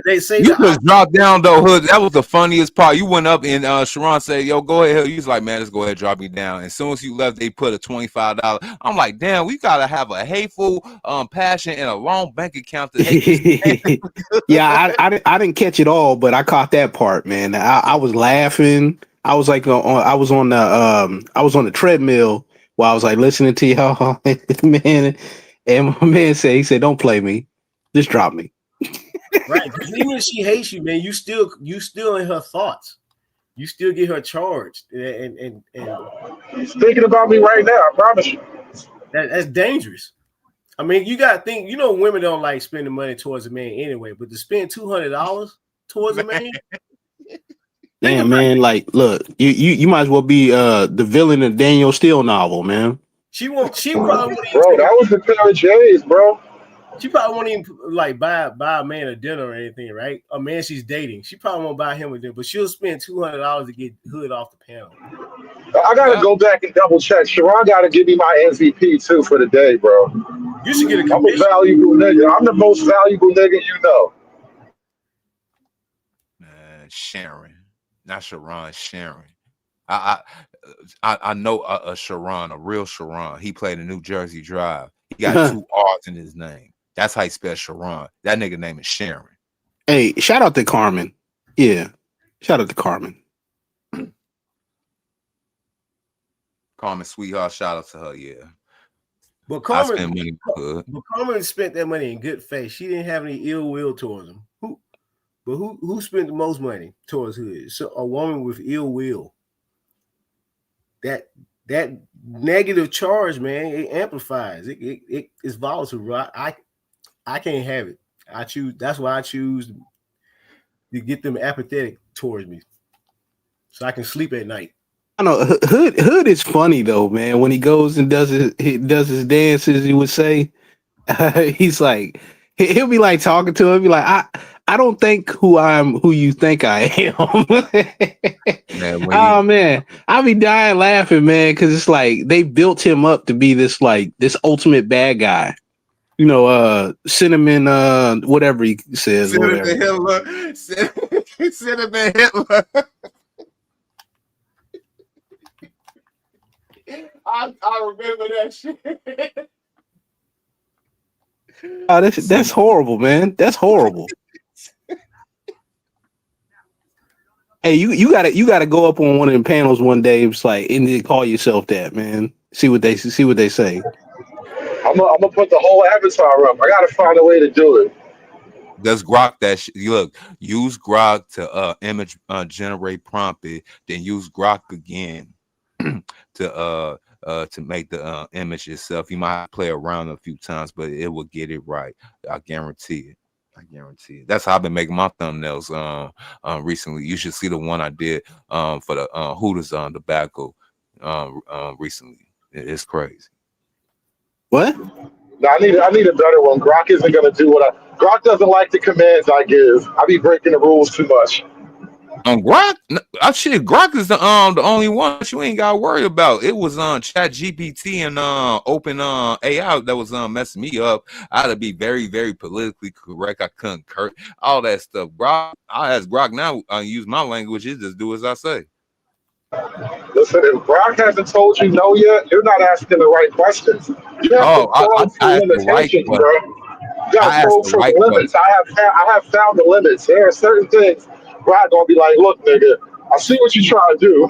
they say you just dropped down though, Hood. That was the funniest part. You went up and Sharon said, "Yo, go ahead." He was like, "Man, let's go ahead, drop me down." As soon as you left, they put a $25. I'm like, "Damn, we gotta have a hateful passion and a long bank account to hate." Yeah, I didn't catch it all, but I caught that part, man. I was laughing. I was like, I was on the treadmill while I was like listening to y'all, man. And my man said, "Don't play me, just drop me." Right, because even if she hates you, man, you still in her thoughts. You still get her charged, and she's thinking about me right now. I promise you. That's dangerous. I mean, you got to think. You know, women don't like spending money towards a man anyway, but to spend $200 towards a man. Damn, man, like, look, you might as well be the villain of Daniel Steele novel, man. She probably won't even, bro, that was the pair of J's, bro. She probably won't even like buy a man a dinner or anything, right? A man she's dating, she probably won't buy him a dinner, but she'll spend $200 to get Hood off the panel. I gotta go back and double check. Sharon gotta give me my MVP too for the day, bro. You should get a commission. I'm a valuable nigga. I'm the most valuable nigga you know. Sharon. Not Sharon, Sharon. I know a Sharon, a real Sharon. He played in New Jersey Drive. He got 2 R's in his name. That's how he spells Sharon. That nigga name is Sharon. Hey, shout out to Carmen. Yeah, shout out to Carmen. Carmen, sweetheart, shout out to her. Yeah, but Carmen spent that money in good faith. She didn't have any ill will towards him. Who spent the most money towards Hood? So a woman with ill will. That negative charge, man, it amplifies. It's volatile. I can't have it. That's why I choose to get them apathetic towards me, so I can sleep at night. I know Hood is funny though, man. When he goes and does his dances, he would say, he's like, he'll be like talking to him, be like, I don't think who you think I am. Man, man, I'll be dying laughing, man, because it's like they built him up to be this ultimate bad guy. You know, cinnamon, whatever he says. Cinnamon Hitler. Cinnamon Hitler. I remember that shit. Oh, that's horrible, man. That's horrible. Hey, you gotta go up on one of them panels one day. It's like, and then call yourself that, man. See what they say. I'm gonna put the whole avatar up. I gotta find a way to do it. Does Grok that you look? Use Grok to image generate prompt it, then use Grok again to make the image itself. You might play around a few times, but it will get it right. I guarantee it. I guarantee it. That's how I've been making my thumbnails recently. You should see the one I did for the Hooters tobacco recently. It's crazy. What? No, I need a better one. Grok isn't gonna do what Grok doesn't like the commands I give. I be breaking the rules too much. Grok, shit, Grok is the only one that you ain't got to worry about. It was on Chat GPT and Open AI that was messing me up. I had to be very, very politically correct. I couldn't curse all that stuff. Grok, I ask Grok now. Use my language. It just do as I say. Listen, if Grok hasn't told you no yet, you're not asking the right questions. You have to probe for limitations, bro. You got to probe for the limits. I have found the limits. There are certain things Grok gonna be like, look, nigga, I see what you trying to do.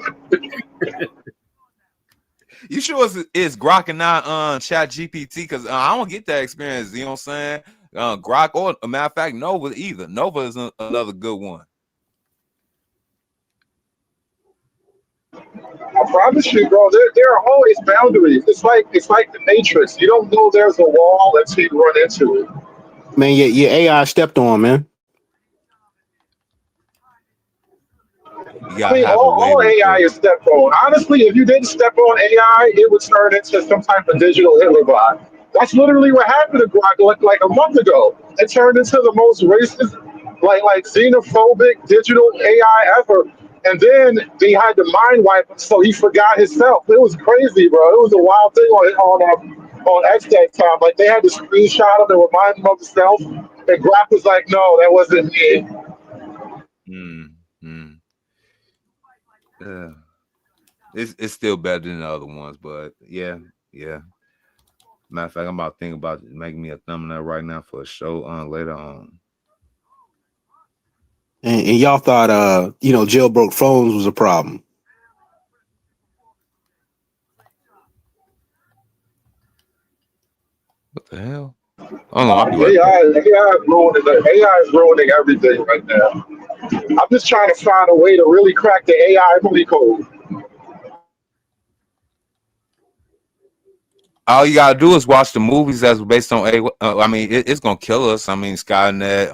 You sure it's Grok and not Chat GPT? Because I don't get that experience. You know what I'm saying? Grok or a matter of fact, Nova either. Nova is another good one. I promise you, bro, there are always boundaries. It's like the Matrix. You don't know there's a wall until you run into it. Man, your AI stepped on, man. I mean, all AI is stepped on. Honestly, if you didn't step on AI, it would turn into some type of digital Hitler bot. That's literally what happened to Grok like a month ago. It turned into the most racist, like xenophobic digital AI ever. And then they had to mind wipe him, so he forgot himself. It was crazy, bro. It was a wild thing on X that time. Like they had to screenshot him and remind him of himself. And Grok was like, "No, that wasn't me." Yeah, it's still better than the other ones, but yeah. Matter of fact, I'm about to think about making me a thumbnail right now for a show later on. And y'all thought jailbroke phones was a problem. What the hell? I'll be right back. AI is ruining everything right now. I'm just trying to find a way to really crack the AI movie code. All you gotta do is watch the movies that's based on AI. I mean, it's gonna kill us. I mean, Skynet.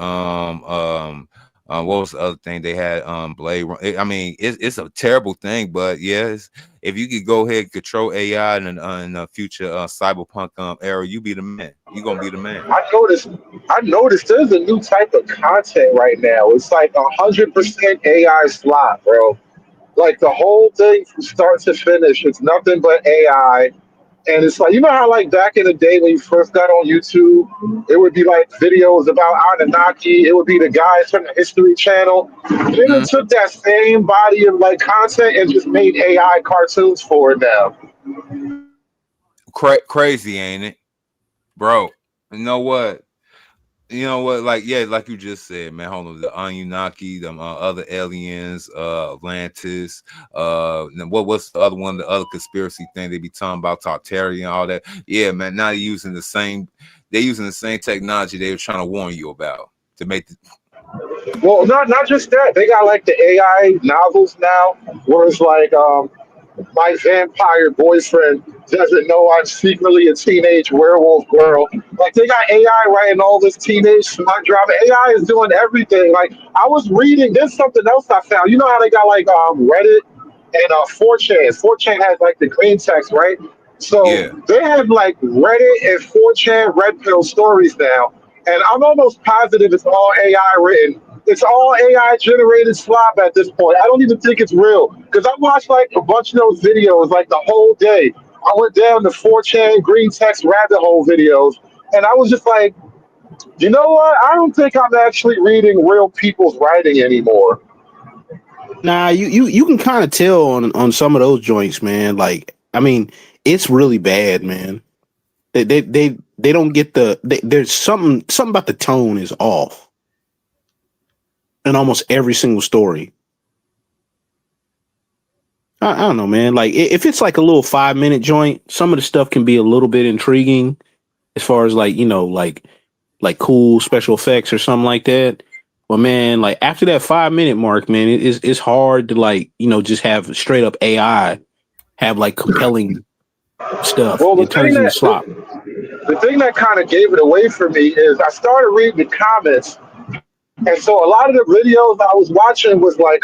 What was the other thing they had? Blade. I mean, it's a terrible thing, but yes, if you could go ahead and control AI in the future cyberpunk era, you be the man. You gonna be the man. I noticed there's a new type of content right now. It's like 100% AI slot, bro. Like the whole thing from start to finish, it's nothing but AI. And it's like, you know how like back in the day when you first got on YouTube, it would be like videos about Anunnaki. It would be the guys from the History Channel. They even took that same body of like content and just made AI cartoons for it now. Crazy, ain't it, bro? You know what? Like you just said, man. Hold on, the Anunnaki, the other aliens, Atlantis. What's the other one? The other conspiracy thing they be talking about, Satire and all that. Yeah, man. Now they're using the same technology they were trying to warn you about to make the. Well, not just that. They got like the AI novels now, where it's like my vampire boyfriend doesn't know I'm secretly a teenage werewolf girl. Like they got AI writing all this teenage smart drama. AI is doing everything. Like I was reading, there's something else I found. You know how they got like Reddit and 4chan. 4chan has like the green text, right? So they have like Reddit and 4chan red pill stories now. And I'm almost positive it's all AI written. It's all AI generated slop at this point. I don't even think it's real. Because I watched like a bunch of those videos like the whole day. I went down the 4chan green text rabbit hole videos. And I was just like, you know what? I don't think I'm actually reading real people's writing anymore. Nah, you can kind of tell on some of those joints, man. Like, I mean, it's really bad, man. They don't get there's something about the tone is off in almost every single story. I don't know, man. Like if it's like a little 5-minute joint, some of the stuff can be a little bit intriguing as far as like like cool special effects or something like that. But man, like after that 5-minute mark, man, it's hard to like, you know, just have straight up AI have like compelling stuff. Well, it turns into slop. The thing that kind of gave it away for me is I started reading the comments, and so a lot of the videos I was watching was like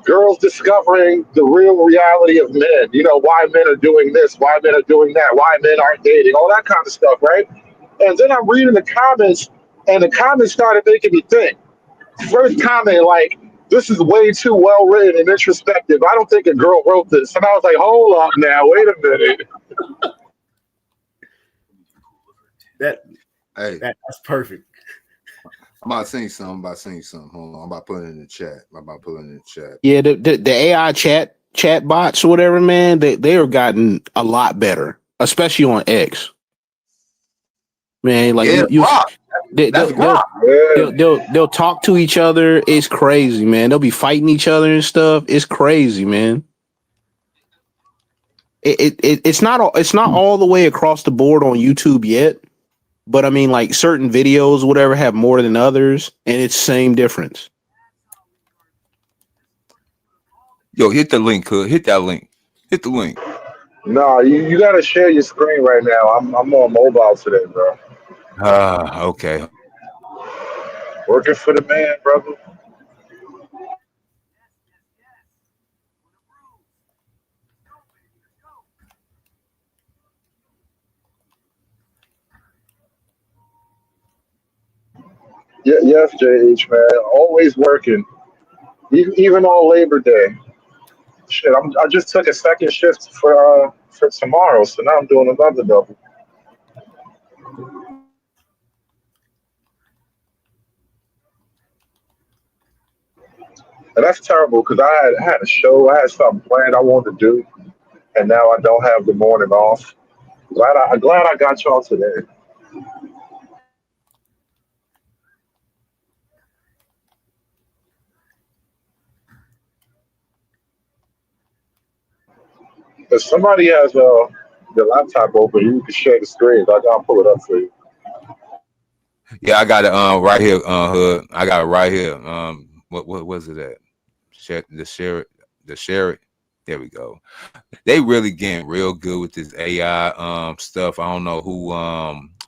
girls discovering the real reality of men. You know, why men are doing this, why men are doing that, why men aren't dating, all that kind of stuff, right? And then I'm reading the comments, and the comments started making me think. First comment, like, this is way too well written and introspective. I don't think a girl wrote this. And I was like, hold up now, wait a minute. That's perfect. I'm about to sing something. Hold on. I'm about to put it in the chat. Yeah, the AI chat bots or whatever, man, they have gotten a lot better, especially on X. Man, like they'll talk to each other. It's crazy, man. They'll be fighting each other and stuff. It's crazy, man. It's not all the way across the board on YouTube yet, but I mean, like certain videos, whatever, have more than others, and it's same difference. Yo, hit the link, Hood. Hit that link. Hit the link. No, you got to share your screen right now. I'm on mobile today, bro. Okay. Working for the man, brother. Yeah, yes, JH, man. Always working. Even on Labor Day. Shit, I just took a second shift for tomorrow, so now I'm doing another double. And that's terrible because I had a show, I had something planned I wanted to do, and now I don't have the morning off. I'm glad I got y'all today. If somebody has the laptop open, you can share the screen. I'll pull it up for you. Yeah, I got it right here, Hood. I got it right here. What was it at? Share it. There we go. They really getting real good with this AI stuff. I don't know who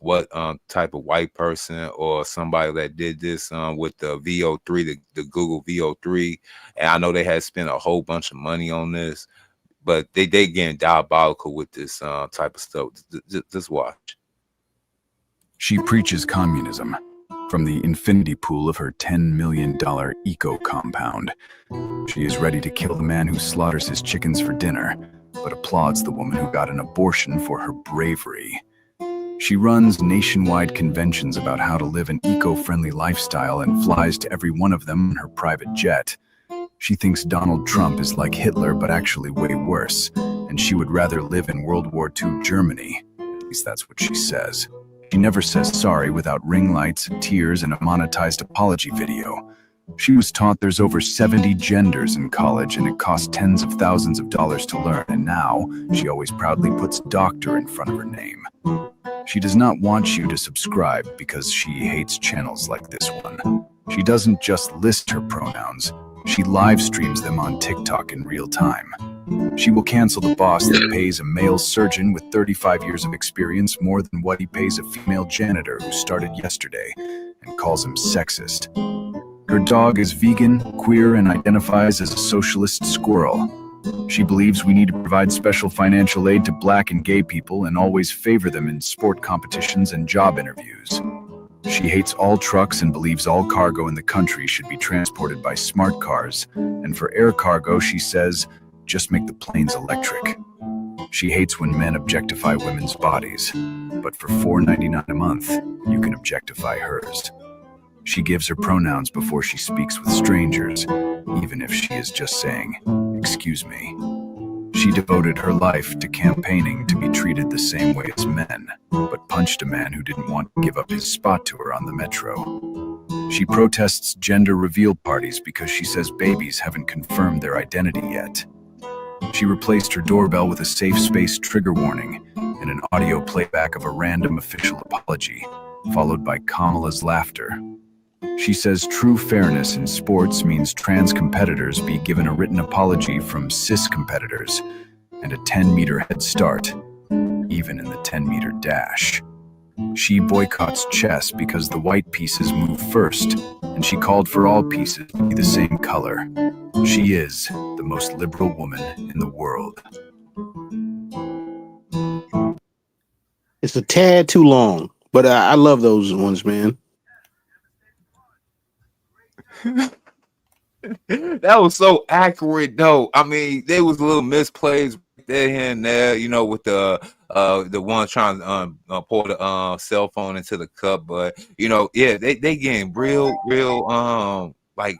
what type of white person or somebody that did this with the VO3, the Google VO3, and I know they had spent a whole bunch of money on this, but they getting diabolical with this type of stuff. Just watch. She preaches communism from the infinity pool of her $10 million eco compound. She is ready to kill the man who slaughters his chickens for dinner, but applauds the woman who got an abortion for her bravery. She runs nationwide conventions about how to live an eco-friendly lifestyle and flies to every one of them in her private jet. She thinks Donald Trump is like Hitler, but actually way worse, and she would rather live in World War II Germany. At least that's what she says. She never says sorry without ring lights, tears, and a monetized apology video. She was taught there's over 70 genders in college and it costs tens of thousands of dollars to learn, and now she always proudly puts doctor in front of her name. She does not want you to subscribe because she hates channels like this one. She doesn't just list her pronouns, she live streams them on TikTok in real time. She will cancel the boss that pays a male surgeon with 35 years of experience more than what he pays a female janitor who started yesterday, and calls him sexist. Her dog is vegan, queer, and identifies as a socialist squirrel. She believes we need to provide special financial aid to Black and gay people and always favor them in sport competitions and job interviews. She hates all trucks and believes all cargo in the country should be transported by smart cars, and for air cargo, she says, just make the planes electric. She hates when men objectify women's bodies, but for $4.99 a month, you can objectify hers. She gives her pronouns before she speaks with strangers, even if she is just saying, "Excuse me." She devoted her life to campaigning to be treated the same way as men, but punched a man who didn't want to give up his spot to her on the metro. She protests gender reveal parties because she says babies haven't confirmed their identity yet. She replaced her doorbell with a safe space trigger warning and an audio playback of a random official apology. followed by Kamala's laughter. She says true fairness in sports means trans competitors be given a written apology from cis competitors and a 10-meter head start, even in the 10-meter dash. She boycotts chess because the white pieces move first, and she called for all pieces to be the same color. She is the most liberal woman in the world. It's a tad too long, but I love those ones, man. That was so accurate, though. I mean, there was a little misplays there here and there, you know, with the one trying to pour the cell phone into the cup, but you know, yeah, they getting real like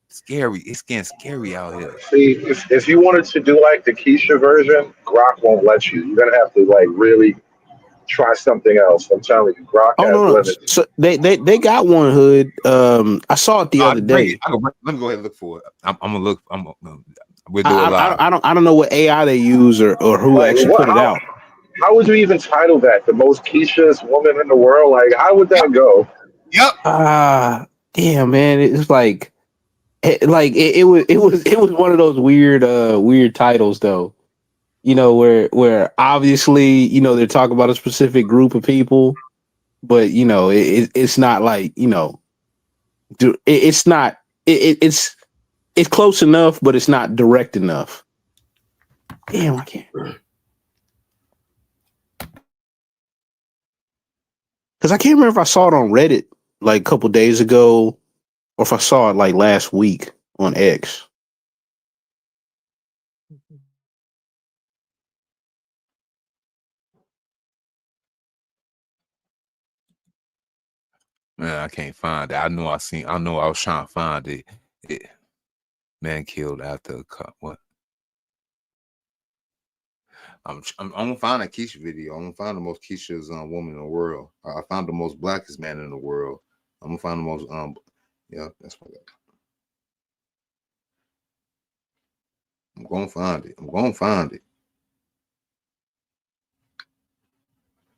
scary. It's getting scary out here. See, if you wanted to do like the Keisha version, Grok won't let you. You're gonna have to like really try something else. I'm telling you, Grok has limits. So they got one, Hood. I saw it the other day. Let me go ahead and look for it. I'm gonna look. We'll do it live. I don't know what AI they use or who actually put it out. How would you even title that? The most Keisha's woman in the world? Like, how would that go? Yep. Damn, man. It's like it was one of those weird titles though. You know, where obviously, you know, they're talking about a specific group of people, but you know, it's not like, you know, it's close enough, but it's not direct enough. Damn, I can't. Because I can't remember if I saw it on Reddit like a couple days ago, or if I saw it like last week on X. Man, I can't find it. I know I was trying to find it. Man killed after a cut. What? I'm gonna find a Keisha video. I'm gonna find the most Keisha's woman in the world. I found the most blackest man in the world. I'm gonna find the most yeah, that's what I'm gonna find it.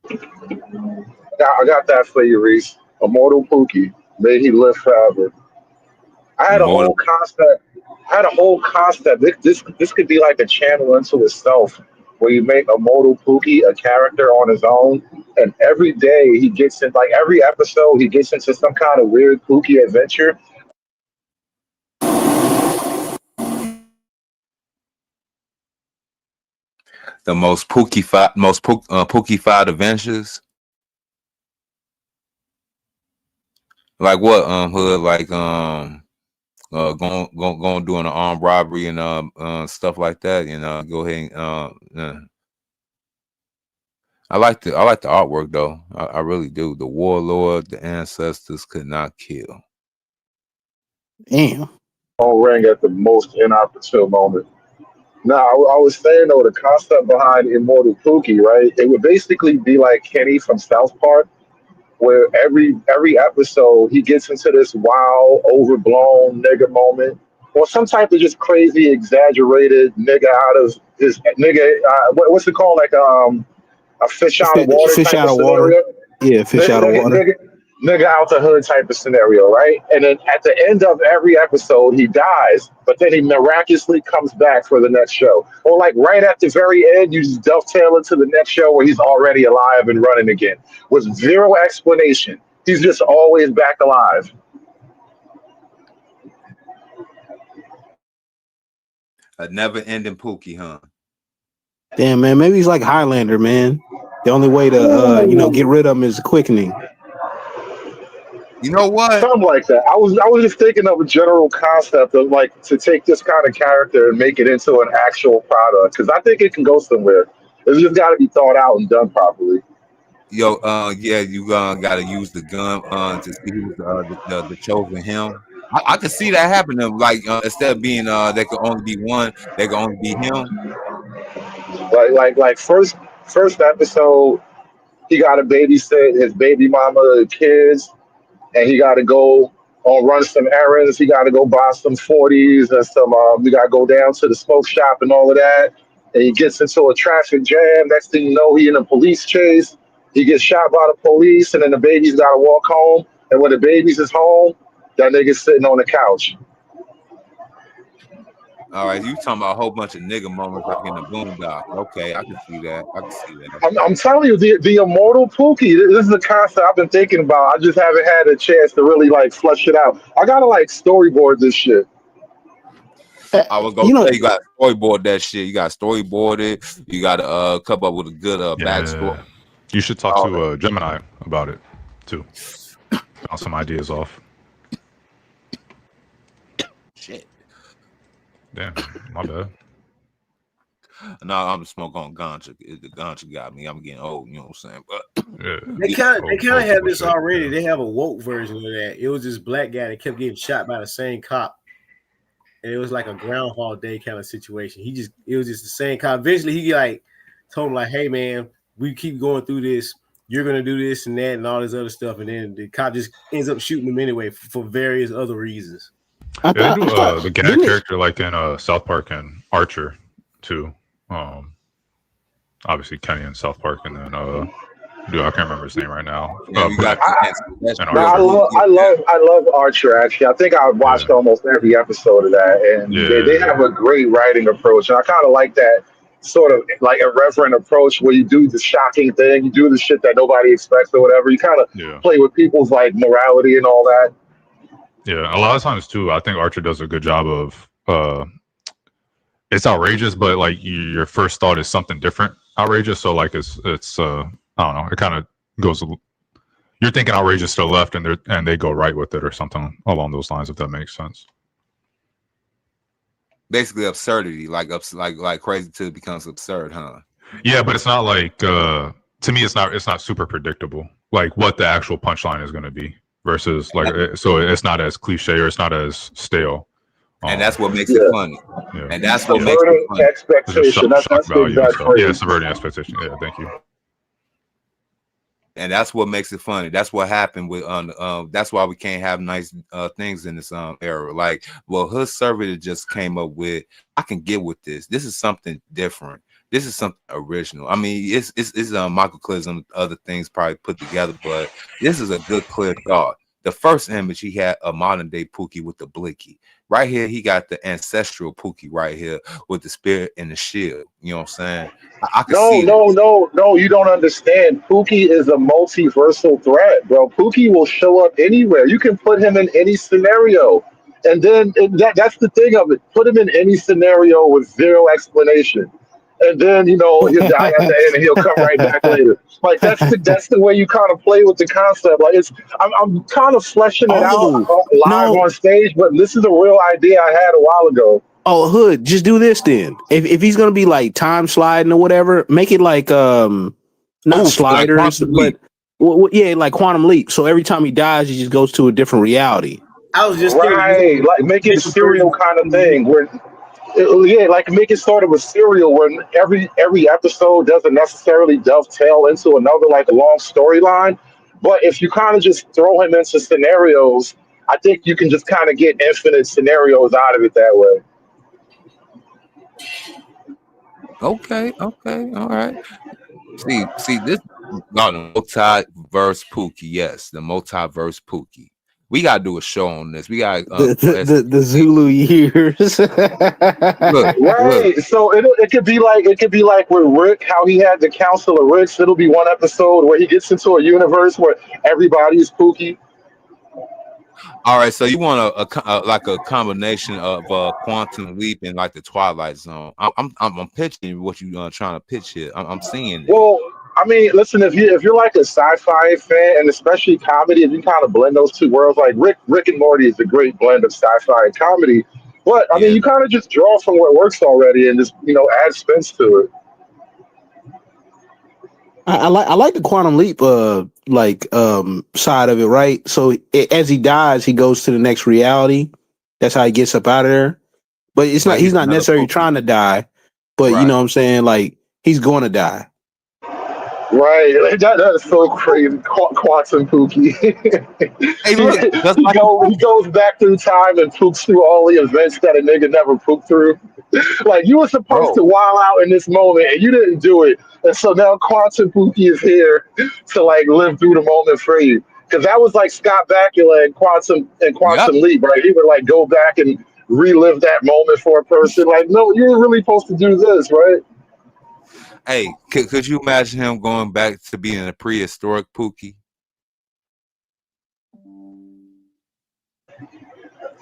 I got that for you, Reese. Immortal Pookie. May he live forever. I had a whole concept. This could be like a channel into itself, where you make Immortal Pookie a character on his own, and every day he gets in, like every episode, he gets into some kind of weird Pookie adventure. The most Pookie-fied adventures. Like what, Hood? Like going doing an armed robbery and stuff like that. You know, go ahead and I like the artwork though. I really do. The warlord, the ancestors could not kill. Damn. Phone rang at the most inopportune moment. Now, I was saying though, the concept behind Immortal Pookie, right? It would basically be like Kenny from South Park, where every episode he gets into this wild, overblown nigga moment, or some type of just crazy, exaggerated nigga out of his nigga. What's it called? Like a fish out of water fish type out of of water. scenario. Yeah, fish out of water. Nigga out the hood type of scenario, right? And then at the end of every episode, he dies, but then he miraculously comes back for the next show. Or like right at the very end, you just dovetail into the next show where he's already alive and running again with zero explanation. He's just always back alive. A never-ending Pookie, huh? Damn, man, maybe he's like Highlander, man. The only way to get rid of him is quickening. You know what? Something like that. I was just thinking of a general concept of like to take this kind of character and make it into an actual product, because I think it can go somewhere. It's just got to be thought out and done properly. Yo, yeah, you gotta use the gun to see who's the chosen him. I can see that happening. Like instead of being there could only be one, there could only be him. Like first episode, he got to babysit his baby mama, kids. And he got to go run some errands. He got to go buy some 40s and some. We got to go down to the smoke shop and all of that. And he gets into a traffic jam. Next thing you know, he in a police chase. He gets shot by the police, and then the baby's got to walk home. And when the baby's is home, that nigga's sitting on the couch. All right, you talking about a whole bunch of nigga moments like in the Boondock. Okay, I can see that. I'm telling you, the immortal Pookie. This is a concept I've been thinking about. I just haven't had a chance to really like flesh it out. I gotta like storyboard this shit. I was gonna say you got to storyboard that shit. You got to storyboard it. You got to come up with a good backstory. You should talk to Gemini about it too. Bounce some ideas off. Shit. Damn, my bad. No, I'm smoking on ganja. The ganja got me. I'm getting old. You know what I'm saying? But they kind of have this already. They have a woke version of that. It was this black guy that kept getting shot by the same cop. And it was like a Groundhog Day kind of situation. It was just the same cop. Eventually, he like told him like, "Hey man, we keep going through this. You're gonna do this and that and all this other stuff." And then the cop just ends up shooting him anyway for various other reasons. Yeah, they do the gag character like in South Park and Archer too. Obviously Kenny in South Park, and then I can't remember his name right now. I love Archer. Actually, I think I watched almost every episode of that, and they have a great writing approach, and I kind of like that sort of like irreverent approach where you do the shocking thing, you do the shit that nobody expects or whatever. You kind of play with people's like morality and all that. Yeah, a lot of times too, I think Archer does a good job of it's outrageous, but like your first thought is something different outrageous. So like it's I don't know, it kind of goes, you're thinking outrageous to the left and they go right with it or something along those lines, if that makes sense. Basically absurdity, like crazy till it becomes absurd, huh? Yeah, but it's not like to me it's not super predictable, like what the actual punchline is going to be versus like so it's not as cliche or it's not as stale. And that's what makes it funny. Yeah. And that's what makes it funny. Expectation. That's subverting expectation. Yeah, thank you. And that's what makes it funny. That's what happened with that's why we can't have nice things in this era. Like, well, Hood Survey just came up with, I can get with this. This is something different. This is something original. I mean, it's microclism, other things probably put together, but this is a good clear thought. The first image, he had a modern day Pookie with the blicky. Right here, he got the ancestral Pookie right here with the spirit and the shield. You know what I'm saying? I can see No, you don't understand. Pookie is a multiversal threat, bro. Pookie will show up anywhere. You can put him in any scenario. And then that's the thing of it. Put him in any scenario with zero explanation. And then, he'll die at the end and he'll come right back later. Like, that's the way you kind of play with the concept. Like, I'm kind of fleshing it out live on stage, but this is a real idea I had a while ago. Oh, Hood, just do this then. If he's gonna be like time sliding or whatever, make it like not sliders, like like Quantum Leap. So every time he dies, he just goes to a different reality. I was just like make it a serial kind of thing where. Like make it sort of a serial where every episode doesn't necessarily dovetail into another like a long storyline. But if you kind of just throw him into scenarios, I think you can just kind of get infinite scenarios out of it that way. Okay, all right. See this the multiverse Pookie. Yes, the multiverse Pookie. We gotta do a show on this. We got the Zulu years. Right. So it could be like with Rick, how he had the Council of Ricks. It'll be one episode where he gets into a universe where everybody's Pookie. All right. So you want a combination of Quantum Leap and like the Twilight Zone. I'm pitching what you trying to pitch here. I'm seeing it. Well, I mean, listen, if you're like a sci-fi fan, and especially comedy, if you kind of blend those two worlds, like Rick and Morty is a great blend of sci-fi and comedy. But I mean, you kind of just draw from what works already and just add spins to it. I like the Quantum Leap side of it, right? So as he dies, he goes to the next reality. That's how he gets up out of there. But he's not necessarily trying to die, but you know what I'm saying? Like, he's going to die. Right, like that's so crazy. Quantum Pookie. Hey, look, that's like He goes back through time and pooks through all the events that a nigga never pooped through. Like you were supposed to bro. wild out in this moment and you didn't do it, and so now Quantum Pookie is here to like live through the moment for you. Because that was like Scott Bakula and Yep. Quantum Leap, right? He would like go back and relive that moment for a person. Like, no, you were really supposed to do this, right? Hey, could you imagine him going back to being a prehistoric Pookie?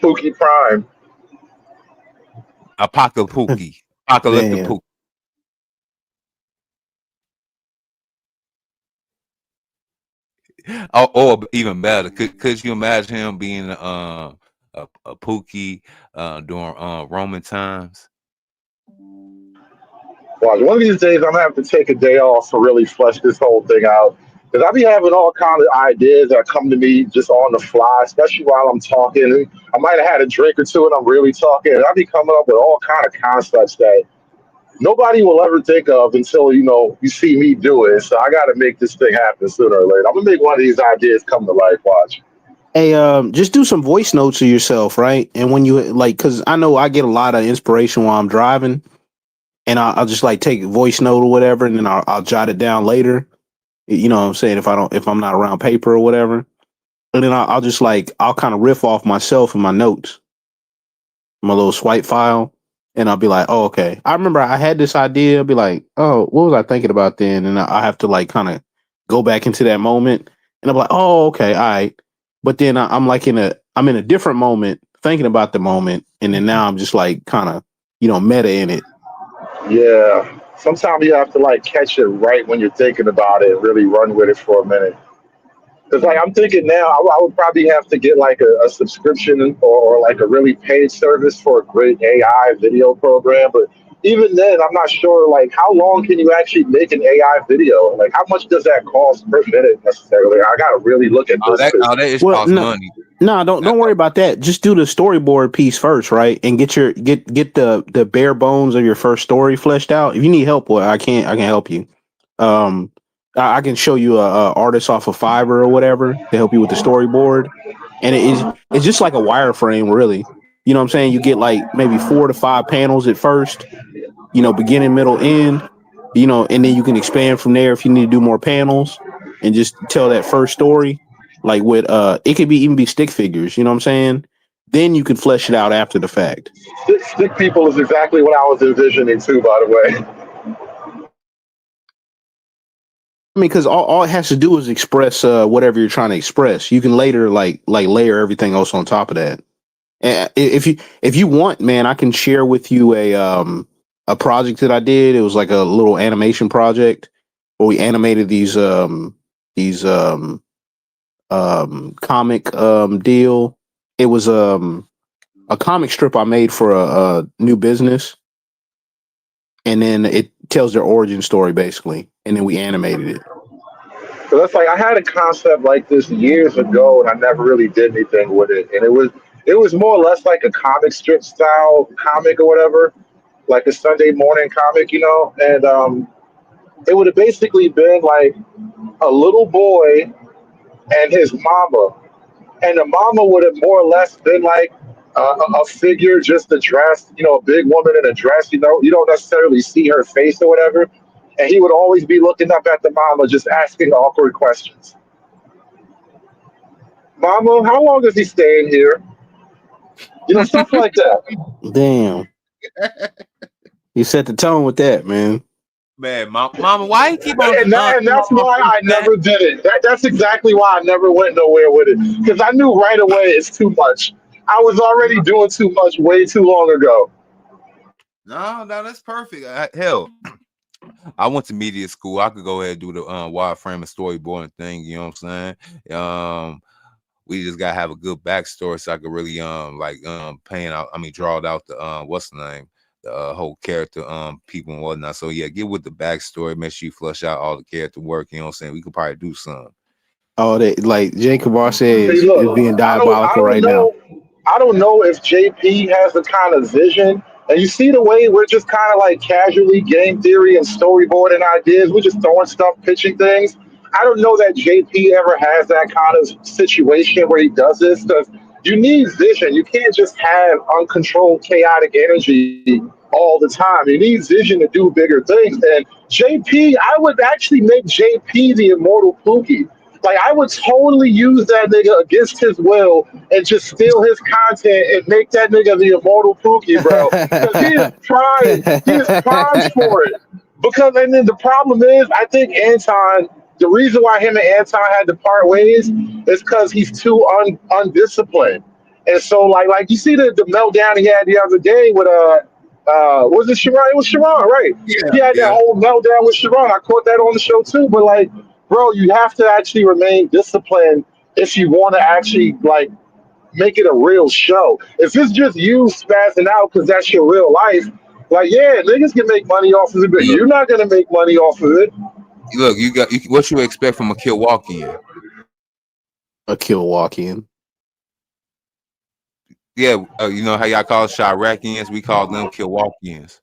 Pookie Prime. Apocalyptic Pookie. Or even better, could you imagine him being a Pookie during Roman times? Watch, one of these days I'm gonna have to take a day off to really flesh this whole thing out. Because I be having all kind of ideas that come to me just on the fly, especially while I'm talking. I might have had a drink or two and I'm really talking, and I be coming up with all kind of concepts that nobody will ever think of until you see me do it. So I got to make this thing happen sooner or later. I'm gonna make one of these ideas come to life. Watch. Hey, just do some voice notes of yourself, right? And when you like, because I know I get a lot of inspiration while I'm driving, and I'll just like take a voice note or whatever, and then I'll jot it down later. You know what I'm saying? If I'm not around paper or whatever, and then I'll just like I'll kind of riff off myself in my notes, my little swipe file, and I'll be like, oh, okay. I remember I had this idea. I'll be like, oh, what was I thinking about then? And I have to like kind of go back into that moment, and I'm like, oh, okay, all right. But then I'm like I'm in a different moment, thinking about the moment, and then now I'm just like kind of meta in it. Yeah. Sometimes you have to like catch it right when you're thinking about it and really run with it for a minute. Because like I'm thinking now, I would probably have to get like a subscription or like a really paid service for a great AI video program. But even then, I'm not sure like how long can you actually make an AI video? Like how much does that cost per minute necessarily? I got to really look at this. That is cost money. No, don't worry about that. Just do the storyboard piece first, right? And get the bare bones of your first story fleshed out. If you need help, well, I can help you. I can show you a artist off of Fiverr or whatever to help you with the storyboard. And it's just like a wireframe, really. You know what I'm saying? You get like maybe 4 to 5 panels at first, beginning, middle, end, and then you can expand from there if you need to do more panels and just tell that first story. Like with it could even be stick figures, you know what I'm saying? Then you can flesh it out after the fact. Stick people is exactly what I was envisioning too, by the way. I mean, because all it has to do is express whatever you're trying to express. You can later like layer everything else on top of that. And if you want, man, I can share with you a project that I did. It was like a little animation project where we animated these comic deal. It was a comic strip I made for a new business, and then it tells their origin story basically, and then we animated it. So that's like I had a concept like this years ago, and I never really did anything with it. And it was more or less like a comic strip style comic or whatever, like a Sunday morning comic, And it would have basically been like a little boy and his mama, and the mama would have more or less been like a figure, just a dress, a big woman in a dress. You don't necessarily see her face or whatever. And he would always be looking up at the mama, just asking awkward questions. Mama, how long is he staying here? Stuff like that. Damn. You set the tone with that, man. Man, mama, why you keep on? And that's why I never did it. That's exactly why I never went nowhere with it. Because I knew right away it's too much. I was already doing too much way too long ago. No, that's perfect. Hell, I went to media school. I could go ahead and do the wireframe and storyboarding thing. You know what I'm saying? We just gotta have a good backstory so I could really draw it out the what's the name, the whole character people and whatnot. So yeah, get with the backstory. Make sure you flush out all the character work. You know what I'm saying? We could probably do something. Oh, that like Jacob says is being diabolical right now. I don't know if JP has the kind of vision And you see the way we're just kind of like casually game theory and storyboarding ideas. We're just throwing stuff, pitching things. I don't know that JP ever has that kind of situation where he does this because you need vision. You can't just have uncontrolled chaotic energy all the time. You need vision to do bigger things. And JP, I would actually make JP the immortal Pookie. Like I would totally use that nigga against his will and just steal his content and make that nigga the immortal Pookie, bro. Because he is primed for it. Because and then the problem is, I think Anton. The reason why him and Anton had to part ways is because he's too undisciplined. And so, like you see the meltdown he had the other day with was it Sharon? It was Sharon, right? Yeah, He had that whole meltdown with Sharon. I caught that on the show too. But like, bro, you have to actually remain disciplined if you want to actually like make it a real show. If it's just you spazzing out because that's your real life, like yeah, niggas can make money off of it, but you're not gonna make money off of it. Look, what you expect from a Milwaukeean? A Milwaukeean. Yeah, you know how y'all call Chiracians? We call them Milwaukeeans.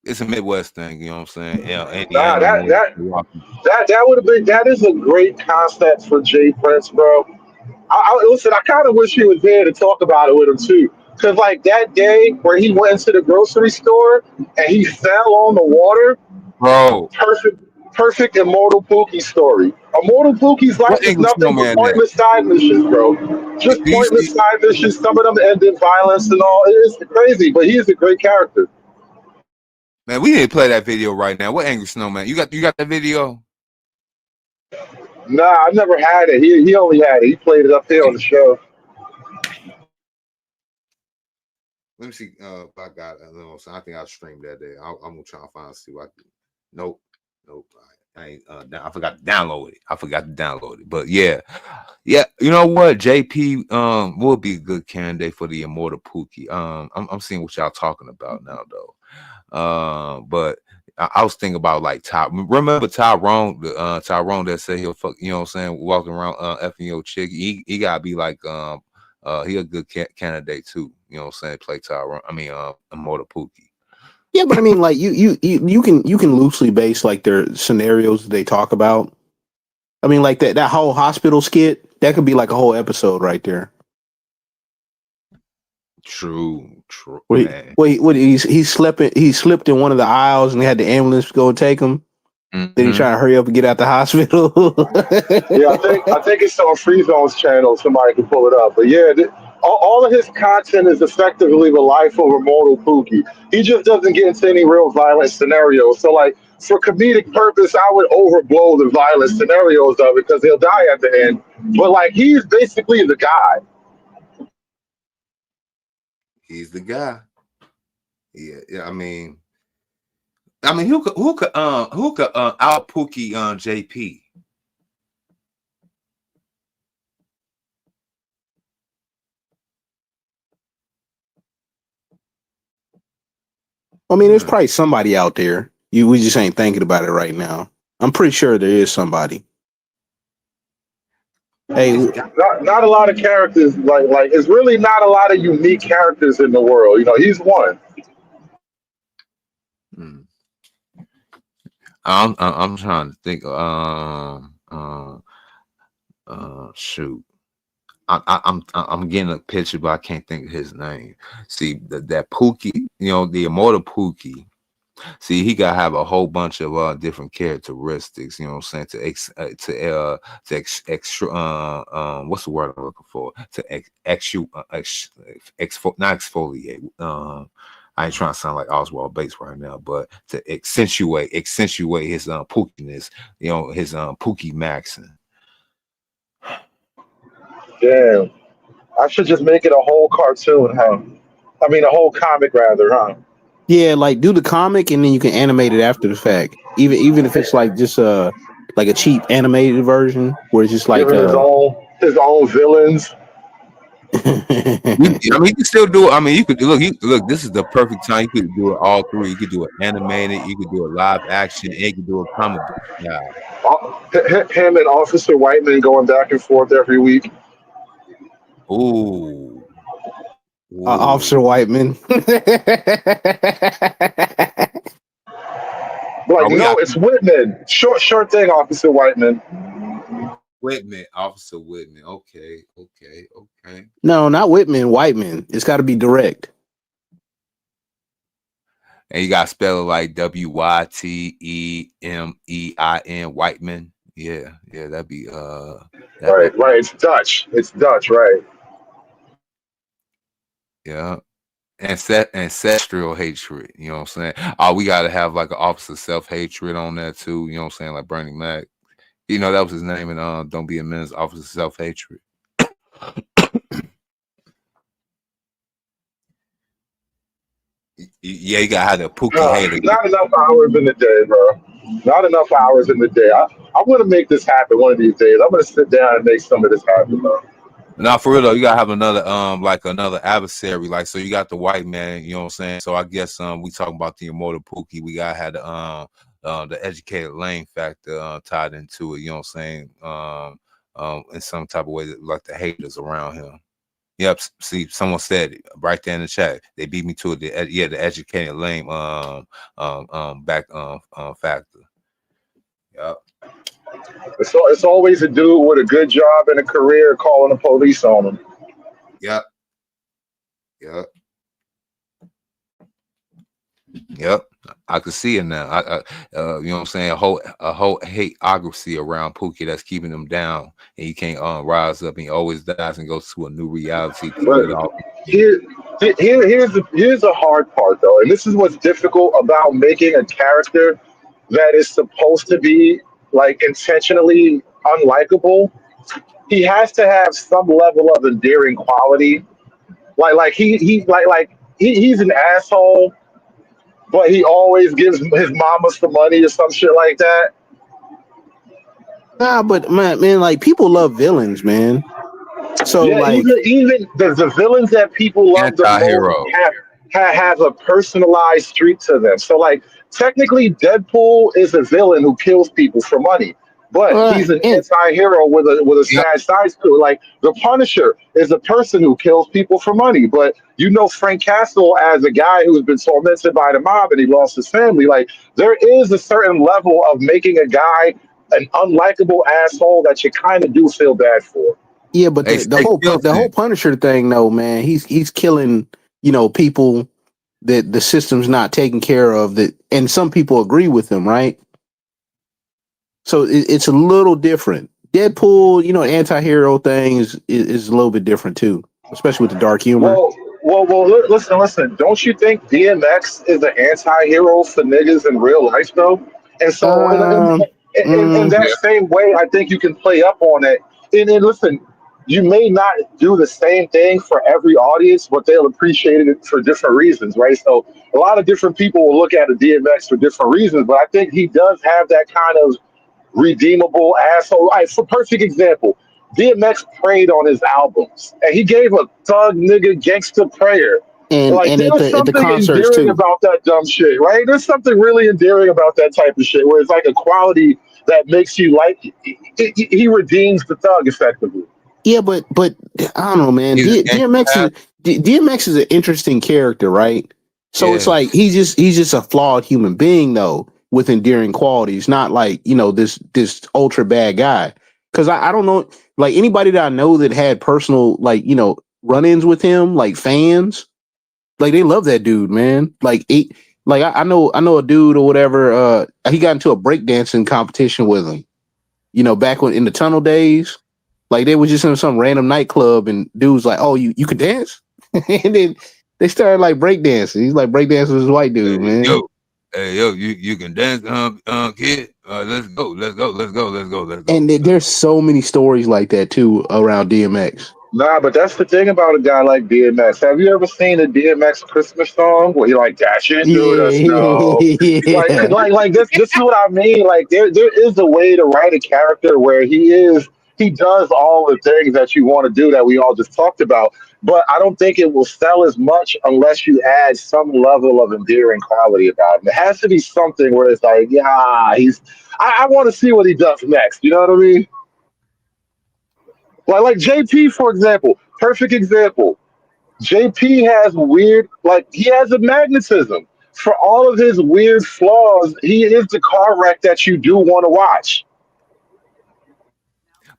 It's a Midwest thing, you know what I'm saying? Nah, that would have been that is a great concept for Jay Prince, bro. Listen, I kind of wish he was there to talk about it with him too. Cause like that day where he went into the grocery store and he fell on the water, bro. Perfect immortal Pookie story. Immortal Pookie's life is nothing but pointless side missions, bro. Just pointless side missions. Some of them end in violence and all. It is crazy, but he is a great character. Man, we need to play that video right now. What Angry Snowman? You got that video? Nah, I never had it. He only had it. He played it up here on the show. Let me see if I got it. I think I streamed that day. I'm gonna try to find see what I can. Nope. I forgot to download it. But yeah. You know what? JP will be a good candidate for the immortal Pookie. I'm seeing what y'all talking about now though. But I was thinking about like remember Tyrone, Tyrone that said he'll fuck, you know what I'm saying, walking around effing your chick. He gotta be like he a good candidate too. You know what I'm saying? Play Tyrone. I mean immortal Pookie. Yeah, but I mean, like you can loosely base like their scenarios they talk about. I mean, like that whole hospital skit that could be like a whole episode right there. True. Wait, he slipped in one of the aisles and they had the ambulance go and take him. Mm-hmm. Then he trying to hurry up and get out the hospital. Yeah, I think it's on Free Zone's channel. Somebody can pull it up. But yeah, all of his content is effectively the life of immortal Pookie. He just doesn't get into any real violent scenarios. So like for comedic purpose, I would overblow the violent scenarios of it because he'll die at the end. But like he's basically the guy. He's the guy. Yeah. I mean, who could out Pookie JP? I mean, there's probably somebody out there. We just ain't thinking about it right now. I'm pretty sure there is somebody. Hey, not a lot of characters. Like it's really not a lot of unique characters in the world. You know, he's one. I'm trying to think. Shoot. I'm getting a picture, but I can't think of his name. See that Pookie, you know, the immortal Pookie. See, he gotta have a whole bunch of different characteristics. You know what I'm saying? What's the word I'm looking for? To not exfoliate. I ain't trying to sound like Oswald Bates right now, but to accentuate his pookiness. You know, his Pookie Maxon. Damn. I should just make it a whole cartoon, huh? I mean, a whole comic, rather, huh? Yeah, like do the comic and then you can animate it after the fact. Even if it's like just like a cheap animated version where it's just like his own villains. I mean, you can still do it. I mean, you could look. This is the perfect time. You could do it all three. You could do it animated. You could do it live action. And you could do a comic book. Yeah. Him and Officer Whiteman going back and forth every week. Ooh. Officer Whiteman. Like, no, it's Whitman. Short thing, Officer Whiteman. Whitman, Officer Whitman. Okay. No, not Whitman. Whiteman. It's got to be direct. And you got to spell it like Wytemein, Whiteman. Yeah, that'd be right. It's Dutch. Right? Yeah. Ancestral hatred, you know what I'm saying? Oh, we gotta have like an officer self-hatred on that too, you know what I'm saying? Like Bernie Mac. You know, that was his name in Don't Be a Menace, Officer Self-Hatred. Yeah, you gotta have the Pookie hater. Not enough hours in the day, bro. Not enough hours in the day. I'm gonna make this happen one of these days. I'm gonna sit down and make some of this happen, bro. Now, for real though, you gotta have another like another adversary. Like, so you got the white man, you know what I'm saying? So I guess we talking about the immortal Pookie. We gotta have the educated lane factor tied into it, you know what I'm saying? In some type of way, like the haters around him. Yep. See, someone said it right there in the chat. They beat me to it. The educated lane factor. Yep. It's always a dude with a good job and a career calling the police on him. Yep. I can see it now. You know what I'm saying? A whole hateography around Pookie that's keeping him down, and he can't rise up, and he always dies and goes to a new reality. Here's the hard part though, and this is what's difficult about making a character that is supposed to be like intentionally unlikable. He has to have some level of endearing quality. He's an asshole, but he always gives his mama some money or some shit like that. Nah, but man, like people love villains, man. So yeah, like even the villains that people love the most have a personalized streak to them. So like technically Deadpool is a villain who kills people for money. But he's an anti-hero with a sad side to it. Like the Punisher is a person who kills people for money. But you know Frank Castle as a guy who's been tormented by the mob and he lost his family. Like there is a certain level of making a guy an unlikable asshole that you kind of do feel bad for. Yeah, but the whole Punisher thing, though, man, he's killing, you know, people that the system's not taking care of. That, and some people agree with him, right? So it's a little different. Deadpool, you know, anti-hero thing is a little bit different too, especially with the dark humor. Well, listen. Don't you think DMX is an anti-hero for niggas in real life, though? And so, in that same way, I think you can play up on it. And listen, you may not do the same thing for every audience, but they'll appreciate it for different reasons, right? So, a lot of different people will look at a DMX for different reasons, but I think he does have that kind of redeemable asshole. Right, for perfect example, DMX prayed on his albums, and he gave a thug nigga gangster prayer. And there's something endearing about that dumb shit, right? There's something really endearing about that type of shit, where it's like a quality that makes you like. He redeems the thug effectively. Yeah, but I don't know, man. DMX is an interesting character, right? So it's like he's just a flawed human being, though, with endearing qualities, not like, you know, this ultra bad guy. Because I don't know, like anybody that I know that had personal, like, you know, run-ins with him, like fans, like they love that dude, man. Like I know a dude or whatever. He got into a breakdancing competition with him, you know, back when in the tunnel days. Like they were just in some random nightclub, and dude's like, "Oh, you can dance?" And then they started like breakdancing. He's like breakdancing with this white dude, man. Yo, you can dance, kid. Let's go. And there's so many stories like that too around DMX. Nah, but that's the thing about a guy like DMX. Have you ever seen a DMX Christmas song where you're like, "Dash into the snow"? Like this is what I mean. Like there is a way to write a character where he does all the things that you want to do that we all just talked about. But I don't think it will sell as much unless you add some level of endearing quality about him. It has to be something where it's like, yeah, I want to see what he does next. You know what I mean? Like JP, for example, perfect example. JP has weird, like he has a magnetism. For all of his weird flaws, he is the car wreck that you do want to watch.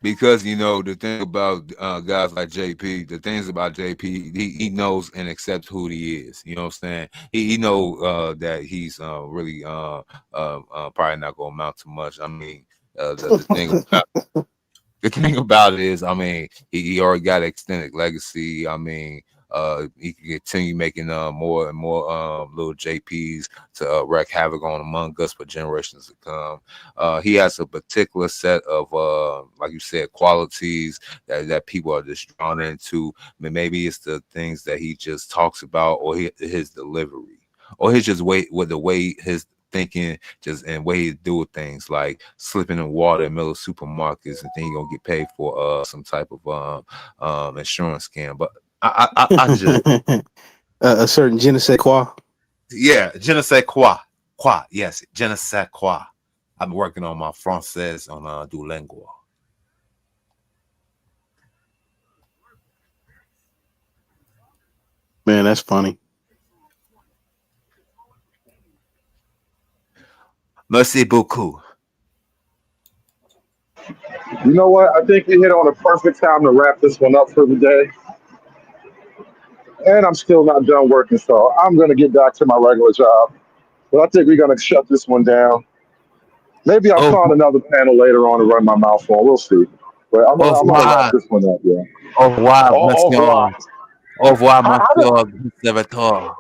Because you know the thing about guys like JP, the things about JP, he knows and accepts who he is. You know what I'm saying? He know that he's really probably not gonna amount to much. I mean, the thing about it is, I mean, he already got an extended legacy. I mean, he can continue making more and more little JPs to wreak havoc on among us for generations to come. He has a particular set of like you said, qualities that people are just drawn into. I mean, maybe it's the things that he just talks about, or his delivery, or his just the way his thinking just and way he do things, like slipping in water in middle of supermarkets and then he gonna get paid for some type of insurance scam. But I just a certain je ne sais quoi. Yeah, je ne sais quoi. Yes, je ne sais quoi. I'm working on my français on Duolingo. Man, that's funny. Merci beaucoup. You know what? I think we hit on a perfect time to wrap this one up for the day. And I'm still not done working, so I'm going to get back to my regular job. But I think we're going to shut this one down. Maybe I'll find another panel later on to run my mouth on. We'll see. But I'm going to wrap this one up, yeah. Au revoir, Au revoir, monsieur.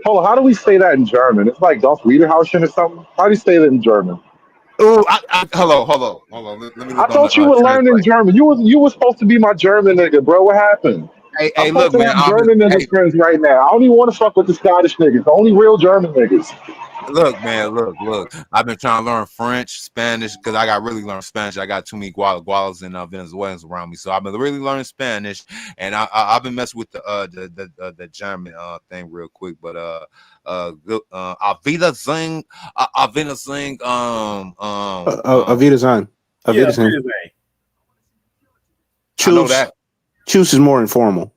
Hold on, how do we say that in German? It's like Darth Wiederhausen or something. How do you say that in German? Oh, hold on. Let me I thought you were learning German. You was supposed to be my German nigga, bro. What happened? Hey, look, man. I'm German niggas friends right now. I don't even want to fuck with the Scottish niggas. The only real German niggas. Look, man. Look. I've been trying to learn French, Spanish, because I got really learn Spanish. I got too many gualas and Venezuelans around me, so I've been really learning Spanish, and I've been messing with the German thing real quick. But Auf Wiedersehen, Wiedersehen. I know that. Choose is more informal.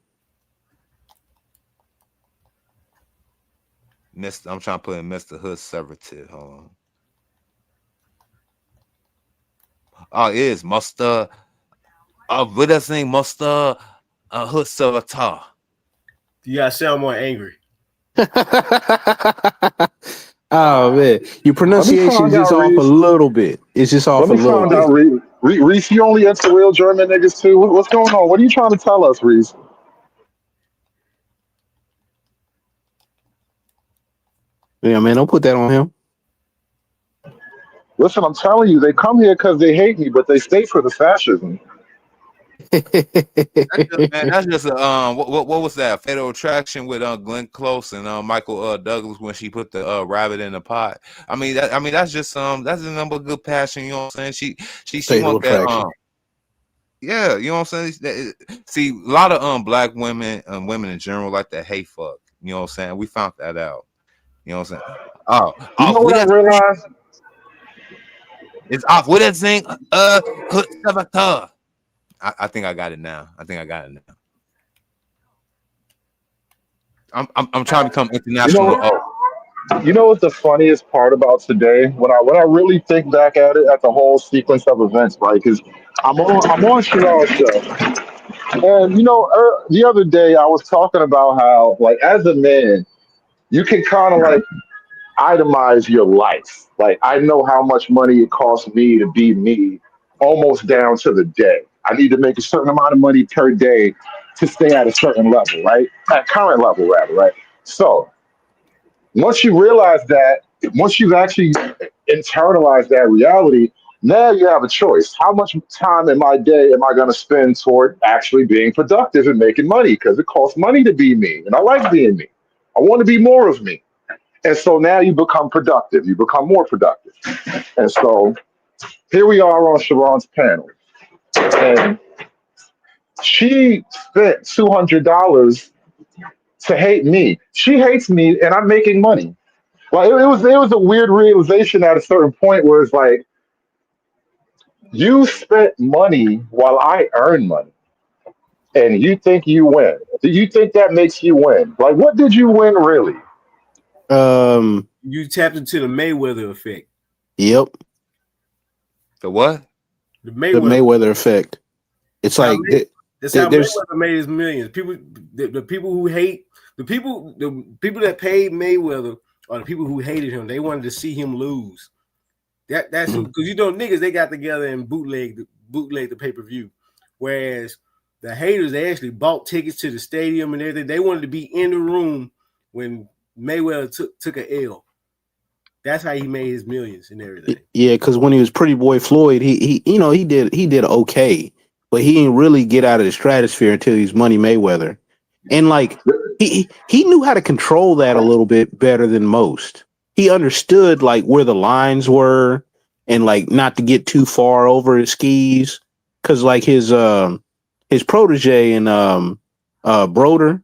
I'm trying to put in Mr. Hood Servitude. Hold on. Oh, it is Muster. Wiedersehen, Muster Hood Servitor. You gotta sound more angry. Oh man, your pronunciation is just off a little bit. It's just off a little bit. Let me find out, Reese. You only into real German niggas too. What's going on? What are you trying to tell us, Reese? Yeah, man, don't put that on him. Listen, I'm telling you, they come here because they hate me, but they stay for the fascism. That's just what was that? Fatal Attraction with Glenn Close and Michael Douglas when she put the rabbit in the pot. I mean that's just that's a number of good passion. You know what I'm saying? She want that. Yeah, you know what I'm saying. See, a lot of black women and women in general like to hate fuck. You know what I'm saying? We found that out. You know what I'm saying? You know what I realized? It's off with that thing. I think I got it now. I'm trying to become international. You know what's the funniest part about today? When I really think back at it, at the whole sequence of events, right? Because I'm on Sherrod's show, and you know, the other day I was talking about how, like, as a man, you can kind of like itemize your life. Like, I know how much money it costs me to be me, almost down to the day. I need to make a certain amount of money per day to stay at a certain level, right? At current level, rather, right? So once you realize that, once you've actually internalized that reality, now you have a choice. How much time in my day am I going to spend toward actually being productive and making money? Because it costs money to be me, and I like being me. I want to be more of me. And so now you become productive. You become more productive. And so here we are on Sharon's panel. And she spent $200 to hate me. She hates me, and I'm making money. Like, it was a weird realization at a certain point where it's like, you spent money while I earn money. and you think you win. Do you think that makes you win? Like, what did you win really? You tapped into the Mayweather effect. Yep. The what? The The Mayweather effect. It's like that's how Mayweather made his millions. People, the people who hate the people that paid Mayweather are the people who hated him. They wanted to see him lose. That's because niggas they got together and bootleg the pay-per-view, whereas the haters they actually bought tickets to the stadium and everything. They wanted to be in the room when Mayweather took an L. That's how he made his millions and everything. Yeah, because when he was Pretty Boy Floyd, he did okay, but he didn't really get out of the stratosphere until he's Money Mayweather, and like he knew how to control that a little bit better than most. He understood like where the lines were and like not to get too far over his skis, because like his protege and Broder,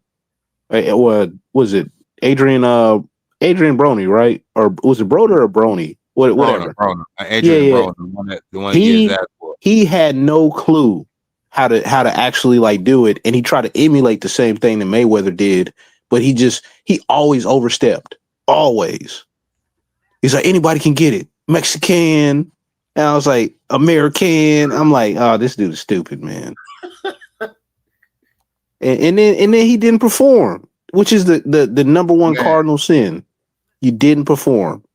was it Adrian Brony, right? Or was it Broder or Brony? Whatever. Broner. Adrian Broner, the one he had no clue how to actually like do it, and he tried to emulate the same thing that Mayweather did, but he always overstepped. Always. He's like, anybody can get it. Mexican. And I was like, American. I'm like, oh, this dude is stupid, man. and then he didn't perform, which is the number one cardinal sin. You didn't perform.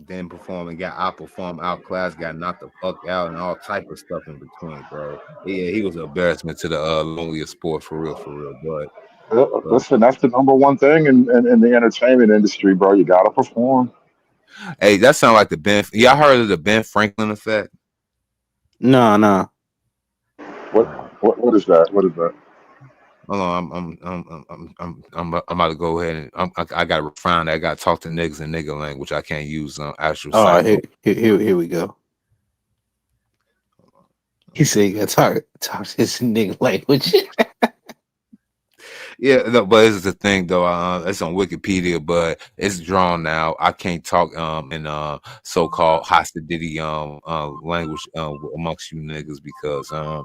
Didn't perform and got outperformed, outclassed, got knocked the fuck out, and all type of stuff in between, bro. Yeah, he was an embarrassment to the loneliest sport for real. But listen, that's the number one thing in the entertainment industry, bro. You gotta perform. Hey, that sounds like the Ben. Y'all heard of the Ben Franklin effect? No. What is that? What is that? Hold on, I'm about to go ahead and I got to refine that. I got to talk to niggas in nigga language. I can't use actual. Oh, here we go. He said you got to talk his nigga language. Yeah, no, but this is the thing though. It's on Wikipedia, but it's drawn now. I can't talk in so-called hostility language amongst you niggas because I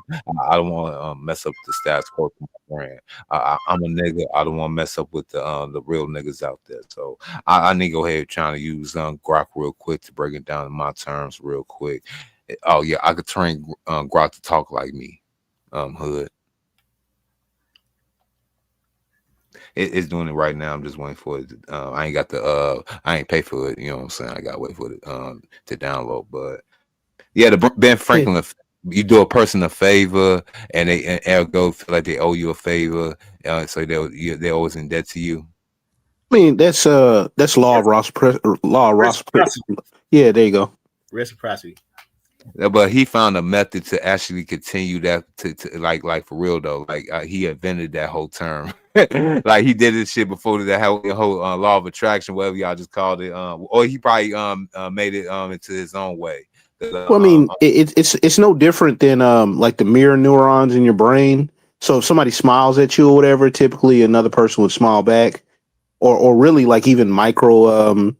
don't want to mess up the status quo for my brand. I'm a nigga. I don't want to mess up with the real niggas out there. So I need to go ahead trying to use Grok real quick to break it down in my terms real quick. Oh yeah, I could train Grok to talk like me, hood. It's doing it right now. I'm just waiting for it. I ain't got I ain't pay for it. You know what I'm saying? I got to wait for it to download. But yeah, the Ben Franklin, you do a person a favor and they ergo feel like they owe you a favor. So they're always in debt to you. I mean, that's law of reciprocity. Yeah, there you go. Reciprocity. But he found a method to actually continue that to like for real though. Like he invented that whole term. Like he did this shit before that whole law of attraction, whatever y'all just called it. Or he probably made it into his own way. Well, I mean, it's no different than like the mirror neurons in your brain. So if somebody smiles at you or whatever, typically another person would smile back, or really like even micro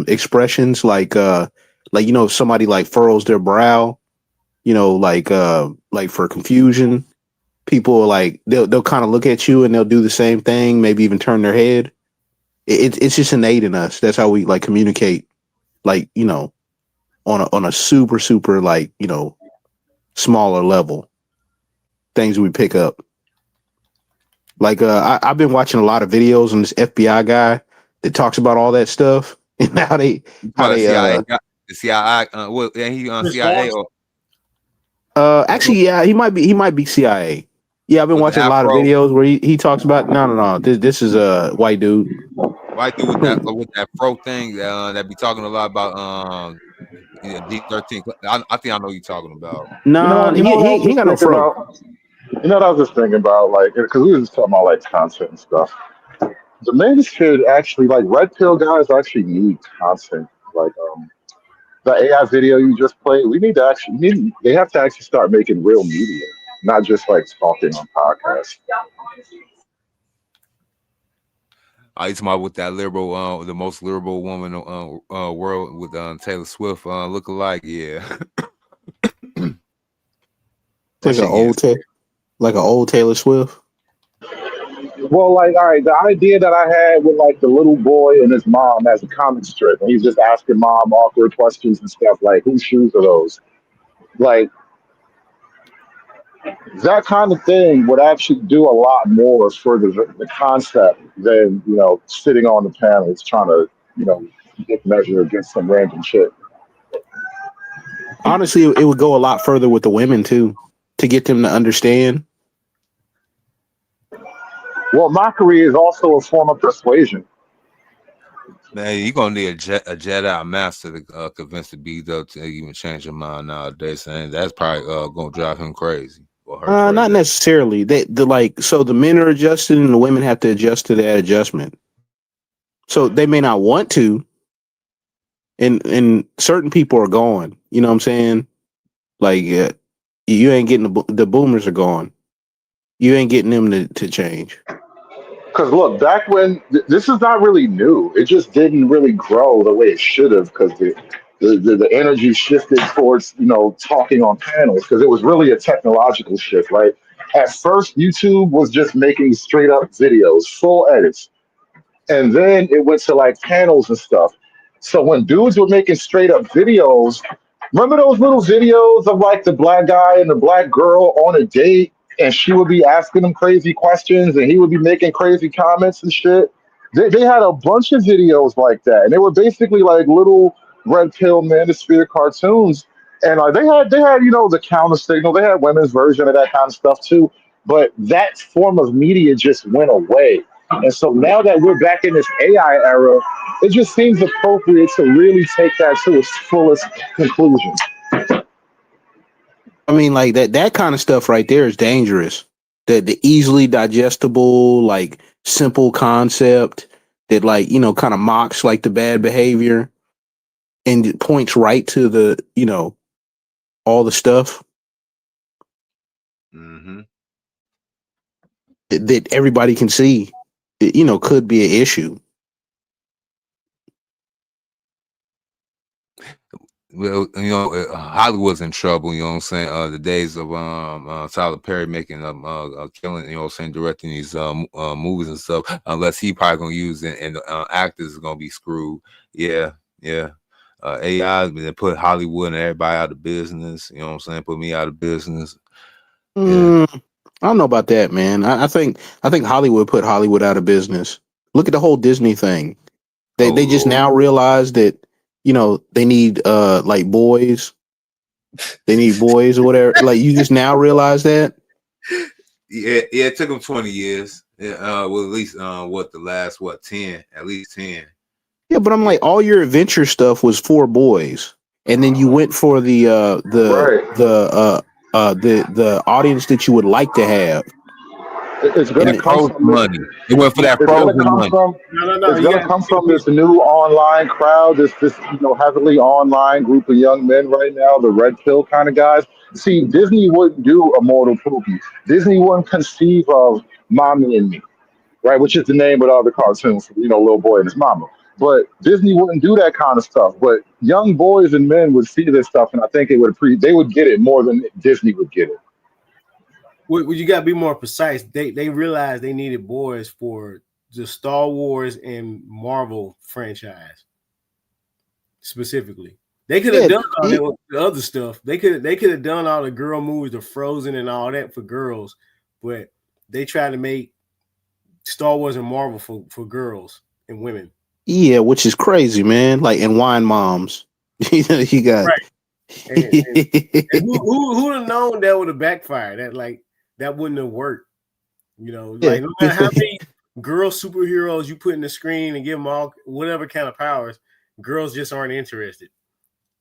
expressions like if somebody like furrows their brow, like for confusion, people like they'll kind of look at you and they'll do the same thing, maybe even turn their head. It's just innate in us. That's how we like communicate, like on a super like smaller level. Things we pick up. Like I've been watching a lot of videos on this FBI guy that talks about all that stuff and how they the CIA, he on CIA or actually, yeah, he might be CIA. Yeah, I've been watching a lot of videos where he talks about no. This is a white dude. White dude with that fro thing that be talking a lot about D13. I think I know what you're talking about. No, he ain't got no fro. You know what I was just thinking about, like, because we were just talking about like content and stuff. The men should actually like red pill guys actually need content, like the AI video you just played, they have to actually start making real media, not just like talking on podcasts. I talking about with that liberal, the most liberal woman world with Taylor Swift look alike, yeah. Take an old take. Like an old Taylor Swift. Well, like, all right, the idea that I had with like the little boy and his mom as a comic strip, and he's just asking mom awkward questions and stuff like, whose shoes are those? Like, that kind of thing would actually do a lot more for the concept than, sitting on the panels trying to, get measured against some random shit. Honestly, it would go a lot further with the women too, to get them to understand. Well, mockery is also a form of persuasion. Man, you're gonna need a Jedi master to convince the B-Dub to even change your mind nowadays, and that's probably gonna drive him crazy. Or her crazy. Not necessarily. So the men are adjusted and the women have to adjust to that adjustment. So they may not want to, and certain people are gone. You know what I'm saying? Like you ain't getting the boomers are gone. You ain't getting them to change. Because look, back when this is not really new, it just didn't really grow the way it should have because the energy shifted towards talking on panels because it was really a technological shift, right? At first, YouTube was just making straight up videos, full edits, and then it went to like panels and stuff. So when dudes were making straight up videos, remember those little videos of like the black guy and the black girl on a date, and she would be asking him crazy questions, and he would be making crazy comments and shit. They had a bunch of videos like that, and they were basically like little red pill manosphere cartoons. And they had the counter signal. They had women's version of that kind of stuff too. But that form of media just went away. And so now that we're back in this AI era, it just seems appropriate to really take that to its fullest conclusion. I mean, like that kind of stuff right there is dangerous. The easily digestible, like simple concept that kind of mocks like the bad behavior and it points right to the, all the stuff that everybody can see, could be an issue. Well, Hollywood's in trouble. You know what I'm saying? The days of Tyler Perry making killing, you know what I'm saying, directing these movies and stuff. Unless he probably gonna use it, and actors are gonna be screwed. Yeah. AI they put Hollywood and everybody out of business. You know what I'm saying? Put me out of business. I don't know about that, man. I think Hollywood put Hollywood out of business. Look at the whole Disney thing. They just now realize that they need like boys. They need boys or whatever. Like you just now realize that. Yeah. It took them 20 years. Yeah. Well, at least the last 10? At least 10. Yeah, but I'm like, all your adventure stuff was for boys, and then you went for the audience that you would like to have. It's going to come from money. It went for that frozen money. It's going to come from this new online crowd, this heavily online group of young men right now, the red pill kind of guys. See, Disney wouldn't do Immortal Pookie. Disney wouldn't conceive of Mommy and Me, right? Which is the name of all the cartoons, Little Boy and His Mama. But Disney wouldn't do that kind of stuff. But young boys and men would see this stuff, and I think they would get it more than Disney would get it. Well, you got to be more precise. They realized they needed boys for the Star Wars and Marvel franchise specifically. They could have done all the other stuff. They could have done all the girl movies, the Frozen and all that for girls, but they tried to make Star Wars and Marvel for girls and women. Yeah, which is crazy, man. Like in wine moms, you got. Right. And who would have known that would have backfired? That wouldn't have worked. No matter how many girl superheroes you put in the screen and give them all whatever kind of powers, girls just aren't interested.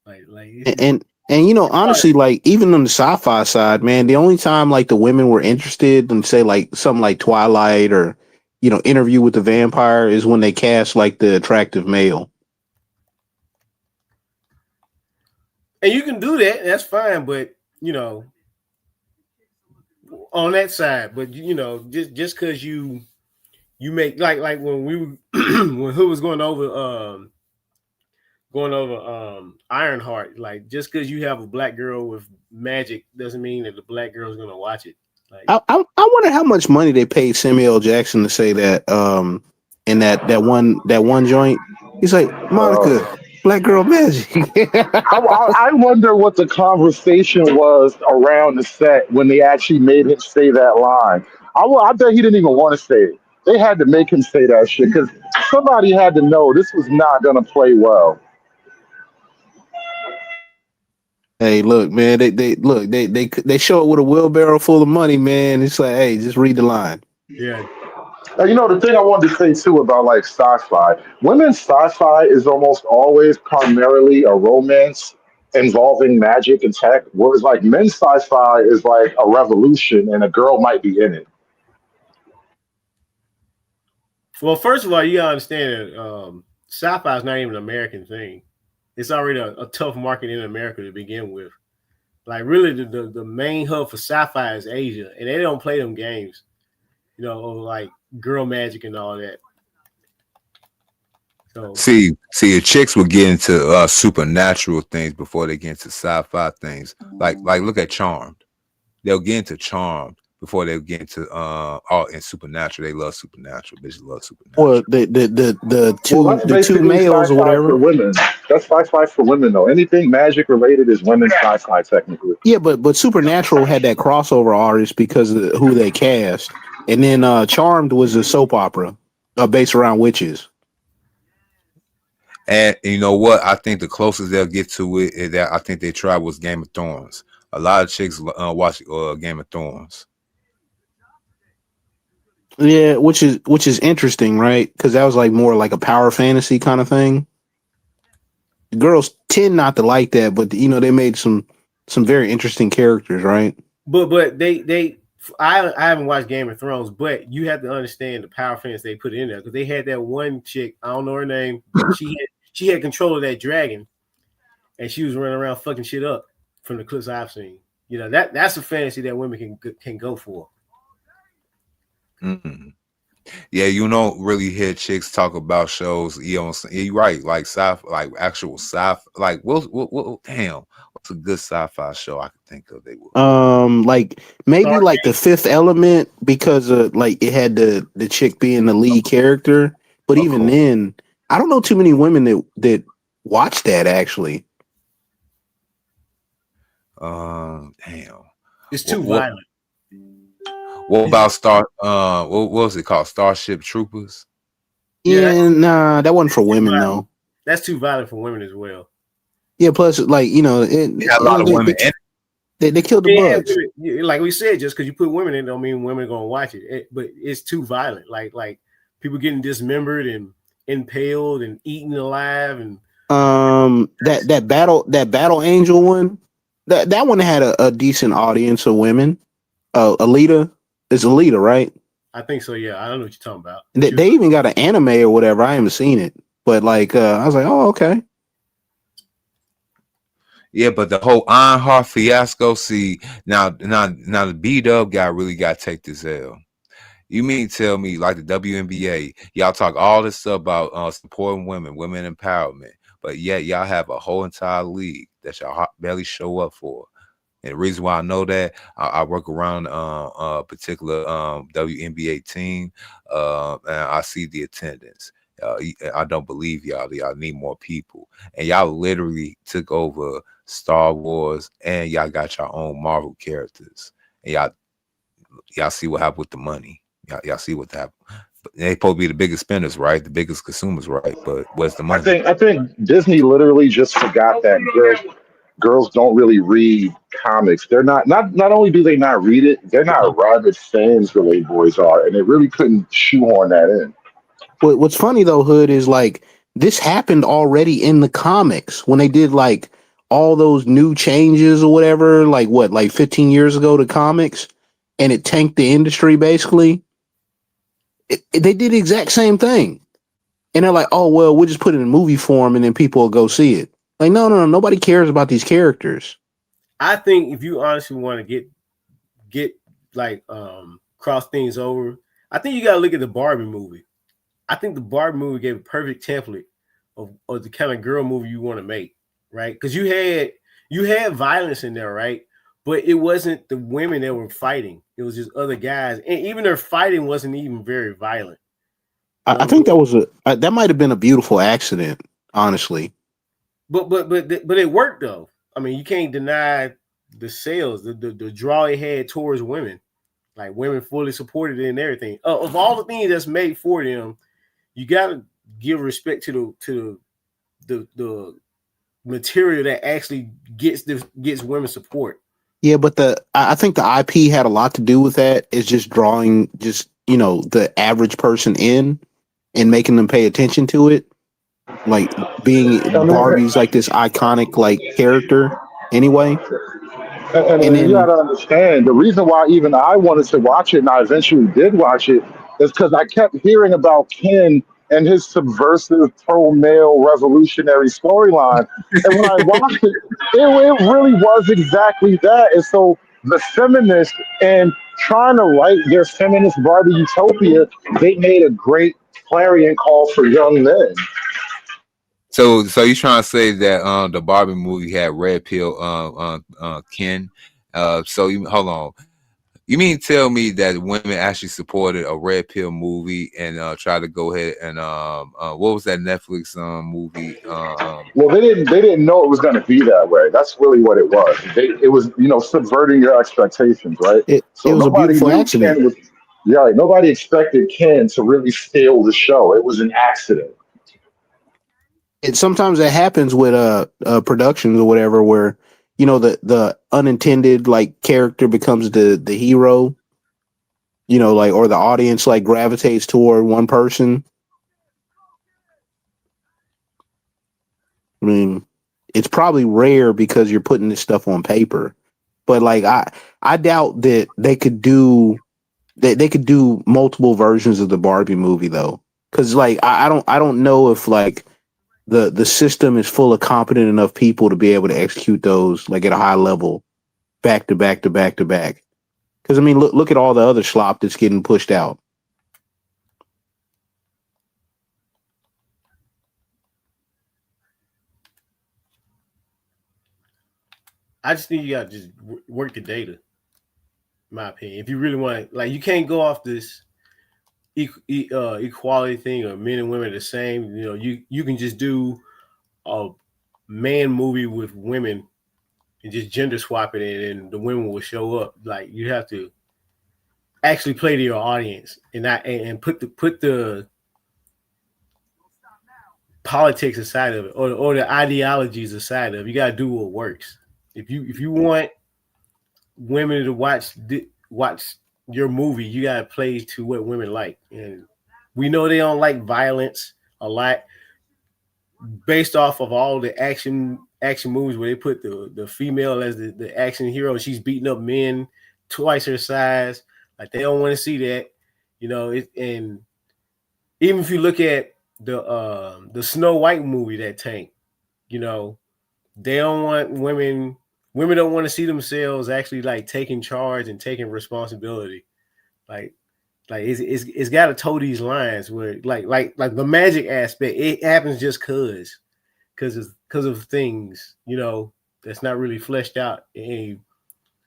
And honestly, like even on the sci-fi side, man, the only time like the women were interested in say like something like Twilight or Interview with the Vampire is when they cast like the attractive male. And you can do that, that's fine, but on that side, but just because you make like when we when who was going over Ironheart, like just because you have a black girl with magic doesn't mean that the black girl is gonna watch it. I wonder how much money they paid Samuel L. Jackson to say that in that one joint. He's like, Monica, black girl magic. I wonder what the conversation was around the set when they actually made him say that line. I bet he didn't even want to say it. They had to make him say that shit because somebody had to know this was not going to play well. Hey, look, man. They show it with a wheelbarrow full of money, man. It's like, hey, just read the line. Yeah. Now, the thing I wanted to say too about like sci-fi, women's sci-fi is almost always primarily a romance involving magic and tech, whereas like men's sci-fi is like a revolution and a girl might be in it. Well, first of all, you gotta understand that sci-fi is not even an American thing. It's already a tough market in America to begin with. Like, really, the main hub for sci-fi is Asia, and they don't play them games, like girl magic and all that. So see, the chicks will get into supernatural things before they get into sci-fi things. Like look at Charmed. They'll get into Charmed before they get into and supernatural. They love supernatural. Bitches love supernatural. Well, the two males or whatever. For women. That's sci-fi for women though. Anything magic related is women's sci-fi technically. Yeah, but Supernatural had that crossover artist because of who they cast, and then Charmed was a soap opera based around witches. And you know what? I think the closest they'll get to it is that I think they tried was Game of Thrones. A lot of chicks watch Game of Thrones. Yeah, which is interesting, right? Because that was like more like a power fantasy kind of thing. Girls tend not to like that, but they made some very interesting characters, right? But I haven't watched Game of Thrones, but you have to understand the power fantasy they put in there because they had that one chick, I don't know her name, but she had control of that dragon, and she was running around fucking shit up from the clips I've seen. That's a fantasy that women can go for. Mm-hmm. Yeah, you don't really hear chicks talk about shows. You're right, like sci-fi, like actual sci-fi. Like, damn, what's a good sci-fi show I can think of? They would like maybe like The Fifth Element because like it had the chick being the lead character. But even then, I don't know too many women that watch that actually. Damn, it's too violent. What about what was it called? Starship Troopers? Yeah, nah, that wasn't for women though. That's too violent for women as well. Yeah, plus like a lot of women. They killed the bugs. Like we said, just because you put women in, don't mean women are gonna watch it. But it's too violent. Like people getting dismembered and impaled and eaten alive and that battle angel one. That one had a decent audience of women. Alita. It's Alita, right? I think so. Yeah, I don't know what you're talking about. They even got an anime or whatever. I haven't seen it, but like I was like, oh, okay. Yeah, but the whole Ironheart fiasco. See, now the B-Dub guy really got to take this L. You mean tell me like the WNBA, y'all talk all this stuff about supporting women empowerment, but yet y'all have a whole entire league that y'all barely show up for. And the reason why I know that, I work around a particular WNBA team, and I see the attendance. I don't believe y'all need more people. And y'all literally took over Star Wars, and y'all got your own Marvel characters. And y'all see what happened with the money. Y'all see what happened. They supposed to be the biggest spenders, right? The biggest consumers, right? But where's the money? I think Disney literally just forgot that girls don't really read comics. They're not only do they not read it, they're not rabid fans the way boys are, and they really couldn't shoehorn that in. What's funny though, Hood, is like this happened already in the comics when they did like all those new changes or whatever, like 15 years ago to comics, and it tanked the industry basically. They did the exact same thing. And they're like, oh, well, we'll just put it in movie form and then people will go see it. Like, no, nobody cares about these characters. I think if you honestly want to get like cross things over, I think you got to look at the Barbie movie. I think the Barbie movie gave a perfect template of the kind of girl movie you want to make, right? Because you had violence in there, right? But it wasn't the women that were fighting. It was just other guys, and even their fighting wasn't even very violent. I think that was that might have been a beautiful accident, honestly. But it worked though. I mean, you can't deny the sales, the draw it had towards women. Like women fully supported it and everything. Of all the things that's made for them, you gotta give respect to the material that actually gets women support. Yeah, but I think the IP had a lot to do with that. It's just drawing the average person in and making them pay attention to it. Like being Barbie's like this iconic like character anyway. And then you gotta understand the reason why even I wanted to watch it and I eventually did watch it is because I kept hearing about Ken and his subversive pro-male revolutionary storyline. And when I watched it, it really was exactly that. And so the feminists and trying to write their feminist Barbie utopia, they made a great clarion call for young men. So you trying to say that the Barbie movie had red pill Ken? So you hold on. You mean tell me that women actually supported a red pill movie and tried to go ahead and what was that Netflix movie? Well, they didn't know it was going to be that way. That's really what it was. It was subverting your expectations, right? It was a beautiful accident. Nobody expected Ken to really steal the show. It was an accident. And sometimes that happens with productions or whatever, where the unintended like character becomes the hero, or the audience like gravitates toward one person. I mean, it's probably rare because you're putting this stuff on paper, but like I doubt that they could do multiple versions of the Barbie movie though, because like I don't know if like the system is full of competent enough people to be able to execute those like at a high level, back to back to back to back. Because I mean, look at all the other slop that's getting pushed out. I just think you got to just work the data. In my opinion, if you really want, like, you can't go off this equality thing or men and women are the same. You can just do a man movie with women and just gender swap it, and the women will show up. Like, you have to actually play to your audience and put the politics aside of it, or the ideologies aside of it. You got to do what works. If you want women to watch your movie, you got to play to what women like. And we know they don't like violence a lot, based off of all the action movies where they put the female as the action hero. She's beating up men twice her size. Like, they don't want to see that, and even if you look at the Snow White movie that tanked, they don't want women don't want to see themselves actually like taking charge and taking responsibility. Like it's got to toe these lines where like the magic aspect, it happens just because of things, that's not really fleshed out in any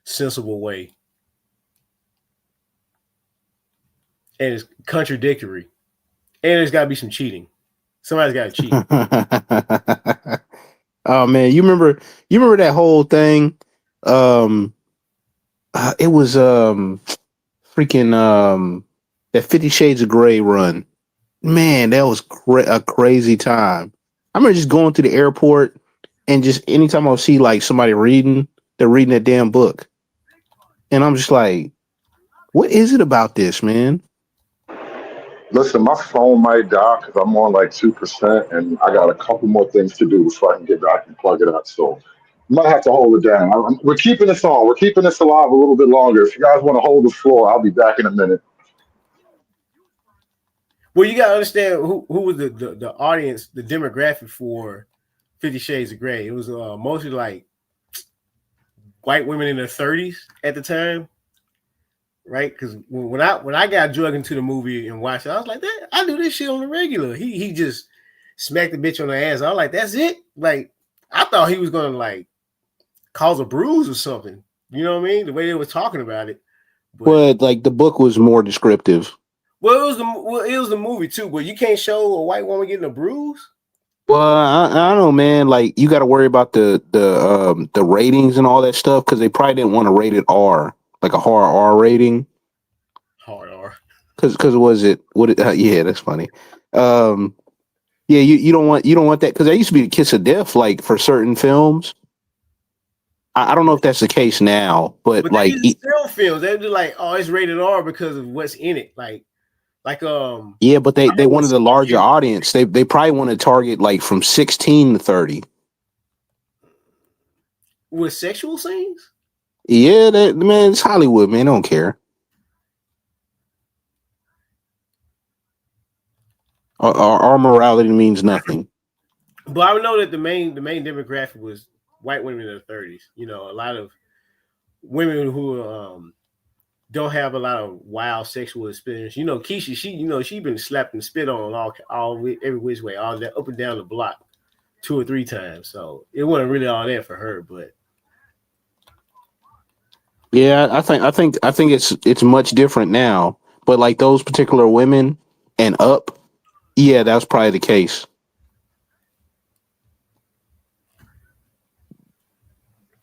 sensible way. And it's contradictory. And there's got to be some cheating. Somebody's got to cheat. Oh man, you remember that whole thing? It was freaking that 50 Shades of Grey run. Man, that was a crazy time. I remember just going to the airport and just anytime I would see like somebody they're reading that damn book. And I'm just like, what is it about this, man? Listen, my phone might die because I'm on like 2%, and I got a couple more things to do before I can get back and plug it up. So you might have to hold it down. We're keeping this on. We're keeping this alive a little bit longer. If you guys want to hold the floor, I'll be back in a minute. Well, you got to understand who was the audience, the demographic for 50 Shades of Grey. It was mostly like white women in their 30s at the time. Right, because when I got drugged into the movie and watched it, I was like, "That I do this shit on the regular." He just smacked the bitch on the ass. I was like, "That's it." Like, I thought he was gonna like cause a bruise or something. You know what I mean? The way they were talking about it, But like the book was more descriptive. Well, it was the movie too, but you can't show a white woman getting a bruise. Well, I don't know, man. Like you got to worry about the ratings and all that stuff because they probably didn't want to rate it R, like a hard R rating. Hard R. Because was it? Yeah, that's funny. Yeah, you don't want that because there used to be the kiss of death, like for certain films. I don't know if that's the case now, but like film films, they'd be like, oh, it's rated R because of what's in it, yeah, but they wanted a larger audience. They probably want to target like from 16 to 30 with sexual scenes. Yeah, man, it's Hollywood, man. They don't care. Our morality means nothing. But I know that the main demographic was white women in their 30s. You know, a lot of women who don't have a lot of wild sexual experience. You know, Keisha, she been slapped and spit on every which way, all that up and down the block 2 or 3 times. So it wasn't really all that for her, but yeah, I think it's much different now. But like those particular women and up, yeah, that was probably the case.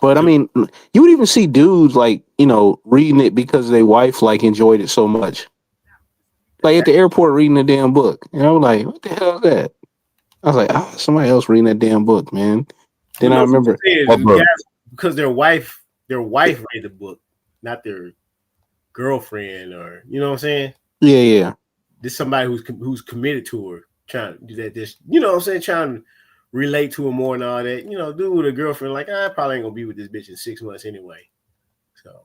But I mean, you would even see dudes like, you know, reading it because their wife like enjoyed it so much. Like at the airport reading a damn book. And I was like, what the hell is that? I was like, somebody else reading that damn book, man. Then I remember because their wife read the book, not their girlfriend, or you know what I'm saying? Yeah. This somebody who's committed to her, trying to do that. This, you know what I'm saying, trying to relate to her more and all that. You know, dude with a girlfriend, like I probably ain't gonna be with this bitch in 6 months anyway. So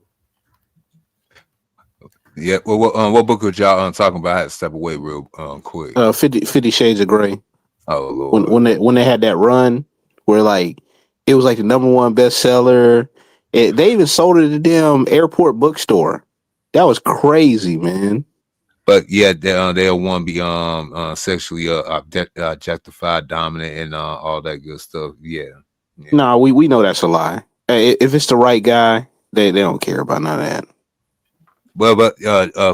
yeah. Well, what book would y'all talking about? I had to step away real quick. 50 Shades of Grey. Oh Lord. When they had that run where like it was like the #1 bestseller. They even sold it at the damn airport bookstore. That was crazy, man. But yeah, they'll want to be sexually objectified, dominant, and all that good stuff. Yeah. No, we know that's a lie. If it's the right guy, they don't care about none of that. Well, but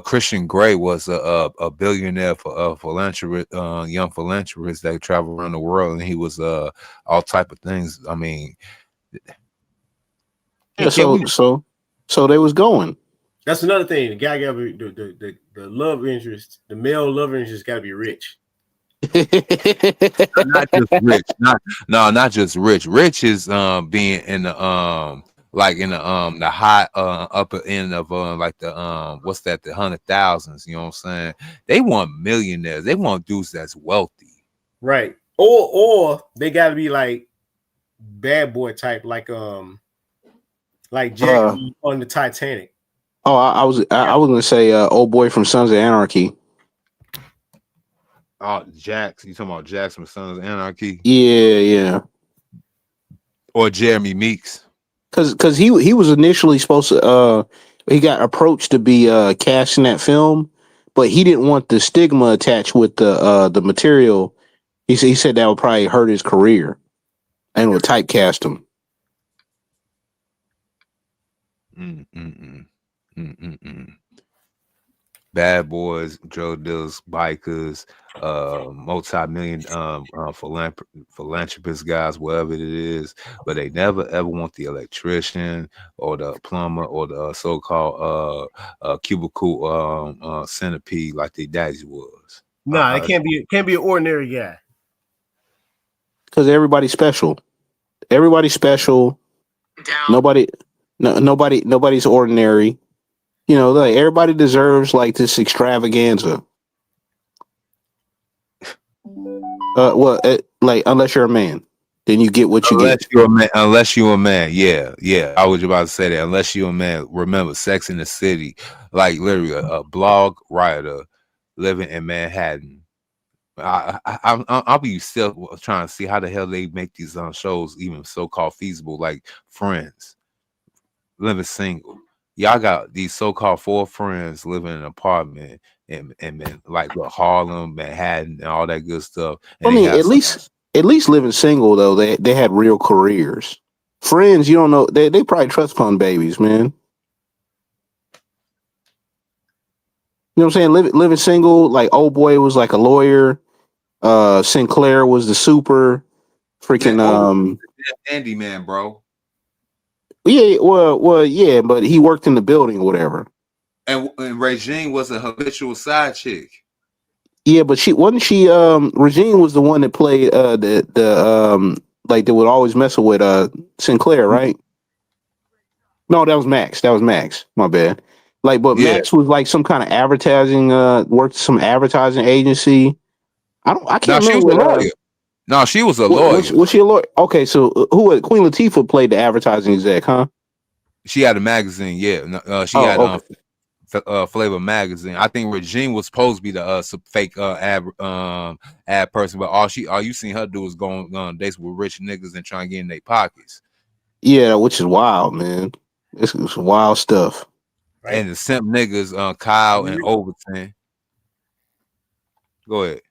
Christian Grey was a billionaire philanthropist, young philanthropist that traveled around the world, and he was all type of things. I mean, yeah. So they was going. That's another thing. The guy got to be the love interest. The male love interest got to be rich. Not just rich. Not just rich. Rich is being in the like in the high upper end of like the what's that, the 100,000s. You know what I'm saying? They want millionaires. They want dudes that's wealthy, right? Or they got to be like bad boy type, like Jack on the Titanic. Oh, I was gonna say old boy from Sons of Anarchy. Oh, Jax, you talking about Jax from Sons of Anarchy? Yeah. Or Jeremy Meeks. Cause he was initially supposed to he got approached to be cast in that film, but he didn't want the stigma attached with the material. He said that would probably hurt his career and would typecast him. Bad boys, drug dealers, bikers, multi-million philanthropist guys, whatever it is, but they never ever want the electrician or the plumber or the so-called cubicle centipede like their daddies was. Nah, it can't be an ordinary guy. Because everybody's special. Everybody's special. Nobody's ordinary. You know, like everybody deserves like this extravaganza. Like unless you're a man, then you get what you get. Unless you're a man, yeah. I was about to say that. Unless you're a man, remember, Sex in the City, like literally a blog writer living in Manhattan. I'll be still trying to see how the hell they make these shows even so-called feasible, like Friends, living single. Y'all got these so-called 4 friends living in an apartment in like Harlem, Manhattan, and all that good stuff. And I mean, at least living single though, they had real careers. Friends, you don't know, they probably trust fund babies, man. You know what I'm saying? Living single, like old boy was like a lawyer. Sinclair was the super. Freaking handyman, bro. Yeah, well, yeah, but he worked in the building or whatever. And Regine was a habitual side chick. Yeah, but Regine was the one that played the like they would always mess with Sinclair, right? No, that was Max. My bad. Like, but Yeah. Max was like some kind of advertising, worked some advertising agency. I can't remember. She was a lawyer. No, she was a lawyer. Was she a lawyer? Okay, so who Queen Latifah played the advertising exec, huh? She had a magazine, yeah. She had Flavor magazine. I think Regine was supposed to be the fake ad person, but all you seen her do is go on dates with rich niggas and try and get in their pockets. Yeah, which is wild, man. It's wild stuff. Right. And the simp niggas, Kyle and Overton. Go ahead.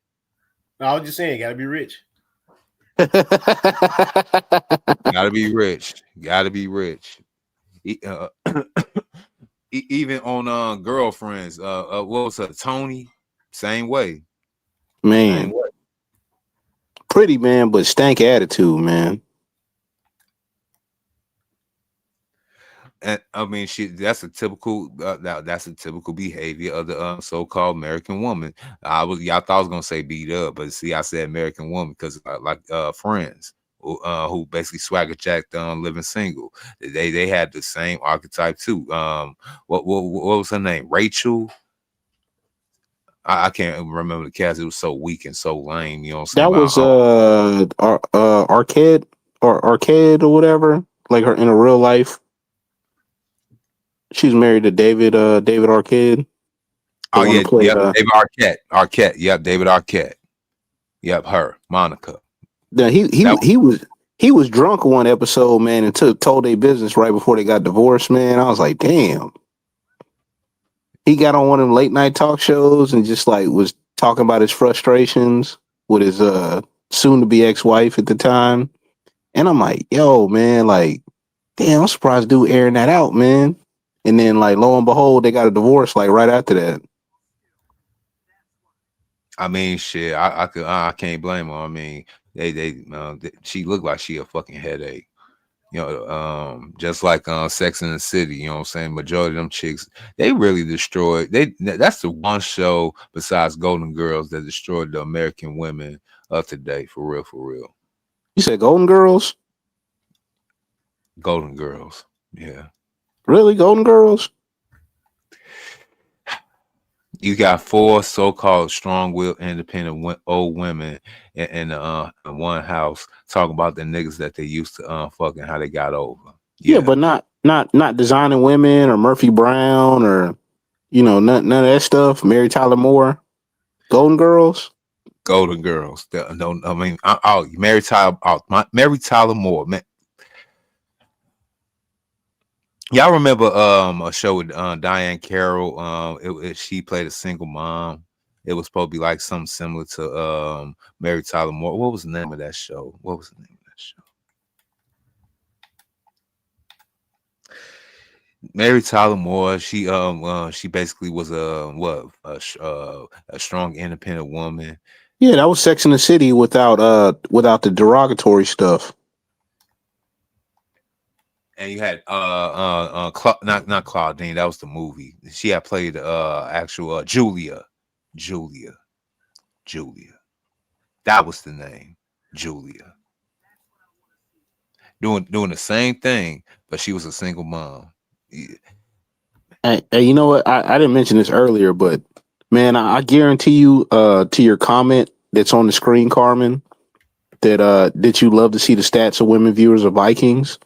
No, I was just saying, gotta be rich. Gotta be rich. Gotta be rich. Even on Girlfriends, what was her, Tony? Same way. Man. Same way. Pretty, man, but stank attitude, man. And I mean, that's a typical behavior of the so-called American woman. Y'all thought I was gonna say beat up, but see, I said American woman because like Friends, who basically swagger jacked living single. They had the same archetype too. What was her name? Rachel. I can't remember the cast. It was so weak and so lame. You know what I'm saying? That was Arcade or whatever. Like her in a real life. She's married to David Arcade. Oh yeah, David Arquette. Yep, David Arquette. Yep, her, Monica. Yeah, he was drunk one episode, man, and told their business right before they got divorced, man. I was like, damn. He got on one of them late night talk shows and just like was talking about his frustrations with his soon to be ex-wife at the time. And I'm like, yo, man, like, damn, I'm surprised dude airing that out, man. And then, like, lo and behold, they got a divorce, like, right after that. I mean, shit, I can't blame her. I mean, she looked like she a fucking headache. You know, just like Sex in the City, you know what I'm saying? Majority of them chicks, they really destroyed. That's the one show besides Golden Girls that destroyed the American women of today, for real, for real. You said Golden Girls? Golden Girls, yeah. Really, Golden Girls? You got 4 so-called strong-willed, independent old women in one house talking about the niggas that they used to fucking how they got over. Yeah, but not Designing Women or Murphy Brown or none of that stuff. Mary Tyler Moore, Golden Girls. Golden Girls. No, I mean, Mary Tyler Moore, man. Y'all remember a show with Diane Carroll? She played a single mom. It was supposed to be like something similar to Mary Tyler Moore. What was the name of that show? Mary Tyler Moore. She basically was a strong, independent woman. Yeah, that was Sex in the City without the derogatory stuff. And you had not Claudine, that was the movie. She had played actual Julia. That was the name, Julia. Doing the same thing, but she was a single mom. Yeah. Hey, you know what? I didn't mention this earlier, but man, I guarantee you, to your comment that's on the screen, Carmen, that you love to see the stats of women viewers of Vikings.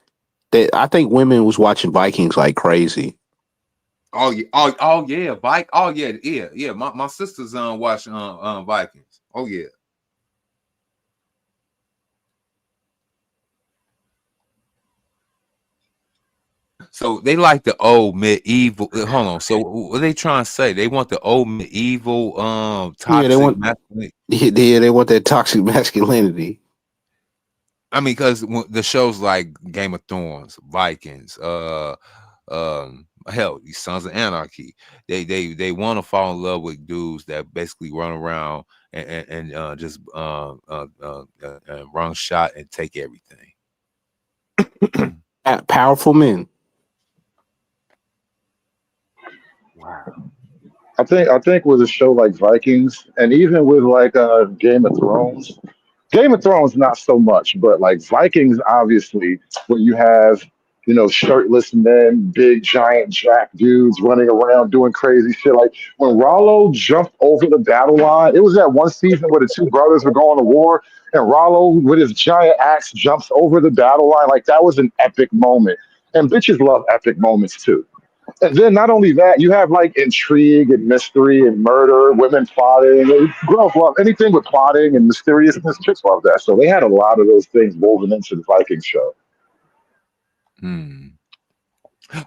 That I think women was watching Vikings like crazy. Oh yeah, yeah. My sisters watching Vikings. Oh yeah. So they like the old medieval. Hold on. So what are they trying to say? They want the old medieval toxic masculinity. Yeah, they want that toxic masculinity. I mean, because the shows like Game of Thrones, Vikings, hell, these Sons of Anarchy. They want to fall in love with dudes that basically run around and just run shot and take everything. Powerful men. I think with a show like Vikings, and even with like Game of Thrones, not so much, but like Vikings, obviously, where you have shirtless men, big giant jack dudes running around doing crazy shit. Like when Rollo jumped over the battle line, it was that one season where the two brothers were going to war, and Rollo with his giant axe jumps over the battle line. Like that was an epic moment, and bitches love epic moments too. And then not only that, you have like intrigue and mystery and murder, women plotting. Girls love anything with plotting and mysteriousness. Chicks love that. So they had a lot of those things woven into the Vikings show.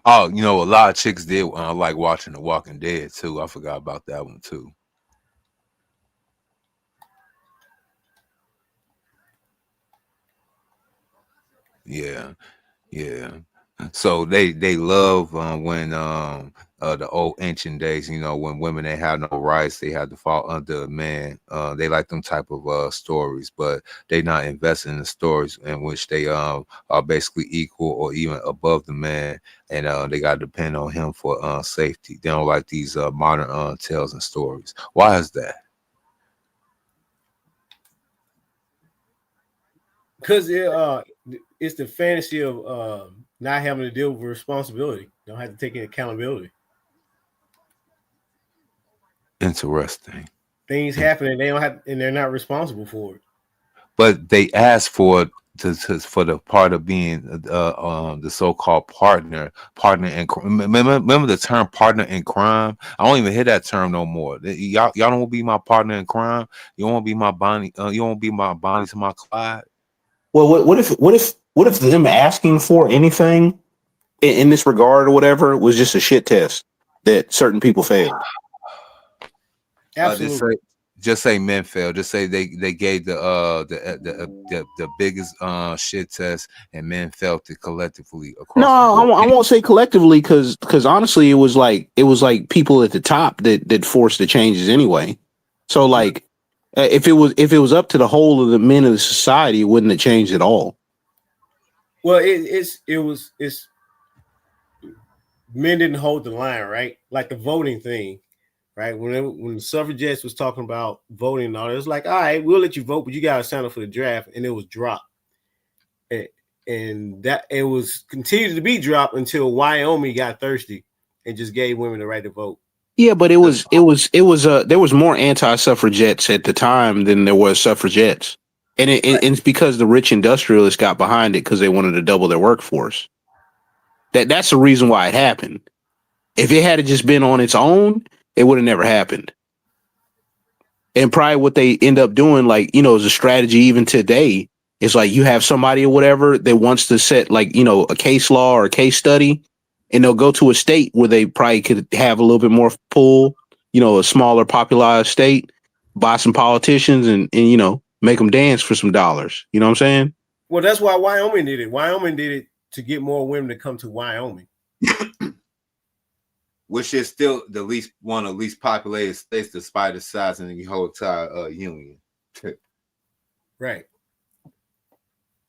Oh, a lot of chicks did like watching The Walking Dead too. I forgot about that one too. Yeah. So they love when the old ancient days, when women they had no rights, they had to fall under a man. They like them type of stories, but they not investing in the stories in which they are basically equal or even above the man, and they got to depend on him for safety. They don't like these modern tales and stories. Why is that? Because it's the fantasy of not having to deal with responsibility. Don't have to take any accountability. Interesting. Things happen and they don't have, and they're not responsible for it. But they ask for for the part of being the so-called partner in remember the term partner in crime? I don't even hear that term no more. Y'all don't want to be my partner in crime. You don't want to be my Bonnie. You don't want to be my Bonnie to my Clyde. Well, what if them asking for anything in this regard or whatever was just a shit test that certain people failed? Absolutely. Just say men failed. Just say they gave the biggest shit test and men felt it collectively across. No, I won't say collectively because honestly, it was like people at the top that forced the changes anyway. So like, if it was up to the whole of the men of the society, it wouldn't have changed at all. Well, it's men didn't hold the line, right? Like the voting thing, right? When the suffragettes was talking about voting and all, it was like, all right, we'll let you vote, but you gotta sign up for the draft, and it was dropped, and that it was continued to be dropped until Wyoming got thirsty and just gave women the right to vote. Yeah, but there was more anti-suffragettes at the time than there was suffragettes, and it's because the rich industrialists got behind it because they wanted to double their workforce. That's the reason why it happened. If it had just been on its own, it would have never happened. And probably what they end up doing, like, as a strategy even today, is like you have somebody or whatever that wants to set like, a case law or a case study, and they'll go to a state where they probably could have a little bit more pull, a smaller popularized state, buy some politicians and make them dance for some dollars. You know what I'm saying? Well, that's why Wyoming did it. Wyoming did it to get more women to come to Wyoming. Which is still one of the least populated states despite the size of the whole entire union. Right.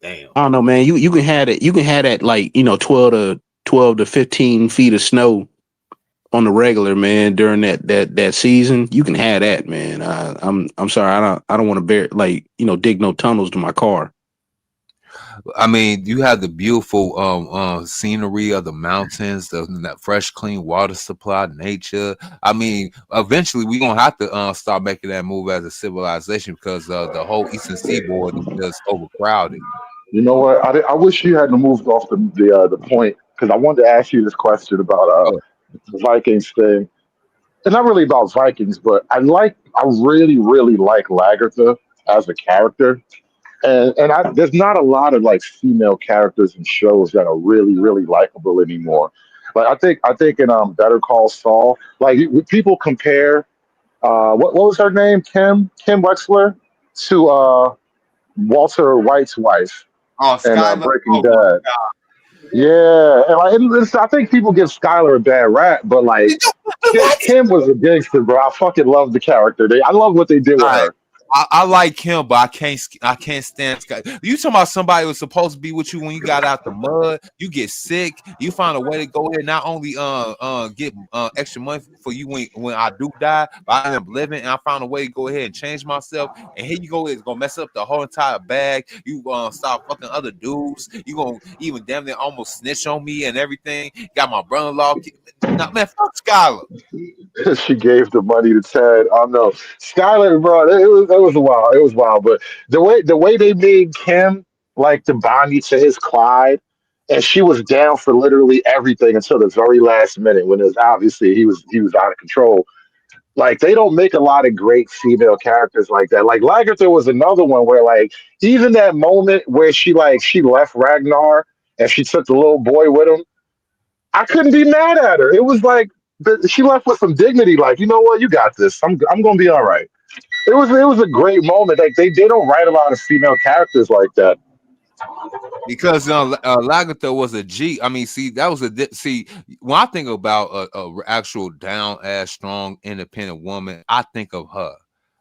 Damn. I don't know, man. You can have it. You can have that like 12 to 15 feet of snow on the regular, man. During that season, you can have that, man. I'm sorry, I don't want to dig no tunnels to my car. I mean, you have the beautiful scenery of the mountains, that fresh, clean water supply, nature. I mean, eventually we're gonna have to start making that move as a civilization because the whole eastern seaboard is just overcrowded. You know what? I wish you hadn't moved off the point because I wanted to ask you this question about the Vikings thing, and not really about Vikings, but I really, really like Lagertha as a character. And there's not a lot of like female characters in shows that are really, really likable anymore. Like I think in Better Call Saul, like people compare what was her name, Kim Wexler, to Walter White's wife in Breaking Bad. Yeah, and like I think people give Skylar a bad rap, but like Kim was a gangster, bro. I fucking love the character. I love what they did with her. I like him, but I can't stand Scott. You talking about somebody who's supposed to be with you when you got out the mud, you get sick, you find a way to go ahead, not only get extra money for you when I do die, but I am living and I found a way to go ahead and change myself. And here you go, it's gonna mess up the whole entire bag. You start fucking other dudes, you gonna even damn near almost snitch on me and everything. Got my brother-in-law. Nah, man, fuck Skylar. She gave the money to Ted. Oh no, Skylar, bro, it was wild. It was wild, but the way they made Kim like the Bonnie to his Clyde, and she was down for literally everything until the very last minute when it was obviously he was out of control. Like they don't make a lot of great female characters like that. Like Lagertha was another one where like even that moment where she left Ragnar and she took the little boy with him. I couldn't be mad at her. It was like she left with some dignity. Like, you know what, you got this. I'm gonna be all right. It was a great moment. Like they don't write a lot of female characters like that. Because Lagertha was a G. I mean, see, that was see when I think about a actual down ass strong independent woman, I think of her.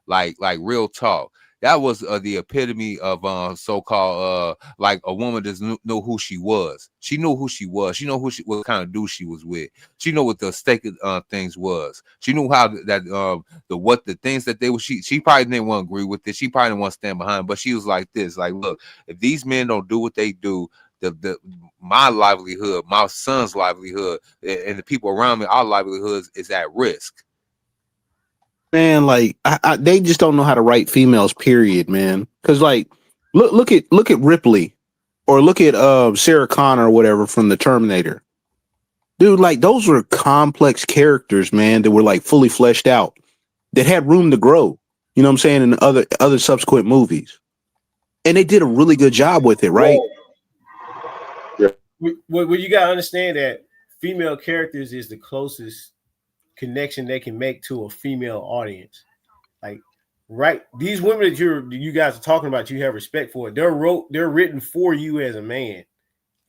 Like real talk. That was the epitome of so-called like a woman that know who she was. She knew who she was. She knew what kind of dude she was with. She knew what the stake of things was. She knew how the things that they were. She probably didn't want to agree with it. She probably didn't want to stand behind. But she was like this. Like, look, if these men don't do what they do, my livelihood, my son's livelihood, and the people around me, our livelihoods is at risk. Man, like they just don't know how to write females, period, man. Because like look at Ripley or look at Sarah Connor or whatever from the Terminator. Dude, like those were complex characters, man, that were like fully fleshed out, that had room to grow. You know what I'm saying? In other subsequent movies. And they did a really good job with it, right? Well, you gotta understand that female characters is the closest connection they can make to a female audience. Like, right, these women that you guys are talking about, you have respect for. They're written for you as a man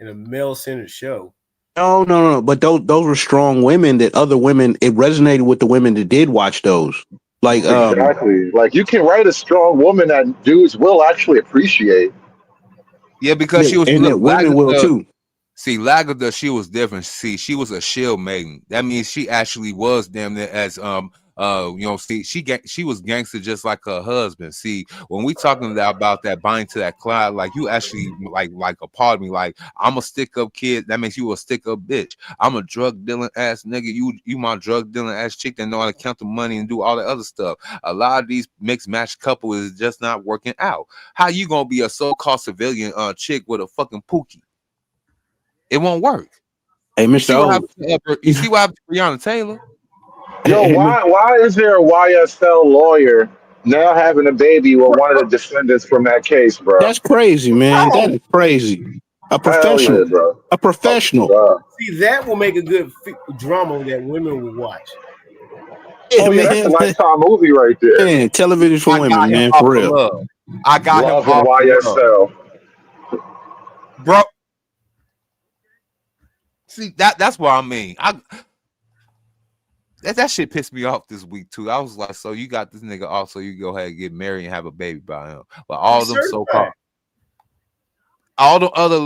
in a male-centered show. No. But those were strong women that other women, it resonated with the women that did watch those. Like exactly. Like you can write a strong woman that dudes will actually appreciate. Yeah, because she was and that women will too. See, Lagertha, she was different. See, she was a shield maiden. That means she actually was damn near as see, she was gangster just like her husband. See, when we talking about that binding to that cloud, like you actually like a part of me, like I'm a stick up kid. That means you a stick up bitch. I'm a drug dealing ass nigga. You my drug dealing ass chick that know how to count the money and do all the other stuff. A lot of these mixed match couple is just not working out. How you gonna be a so-called civilian chick with a fucking pookie? It won't work. Hey, Mr. You see what happened to Breonna Taylor? Yo, why is there a YSL lawyer now having a baby with one of the defendants from that case, bro? That's crazy, man. That is crazy. A professional, yeah, bro. A professional. See, that will make a good drama that women will watch. Yeah, man, that's a lifetime movie right there. Man, television for women, man, for real. Love. I got Love him off YSL, bro. See, that's what I mean. That shit pissed me off this week too. I was like, so you got this nigga off, so you go ahead and get married and have a baby by him. But all them so-called, all the other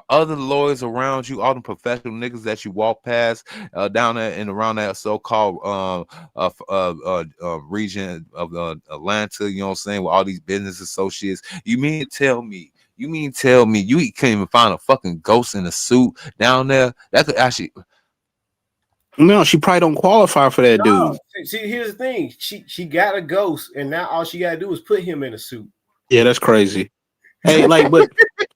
other lawyers around you, all the professional niggas that you walk past down there and around that so-called region of Atlanta, you know what I'm saying, with all these business associates. You mean tell me you can't even find a fucking ghost in a suit down there? That could actually. No, she probably don't qualify for that dude. See, here's the thing. She got a ghost, and now all she gotta do is put him in a suit. Yeah, that's crazy. Hey, like, but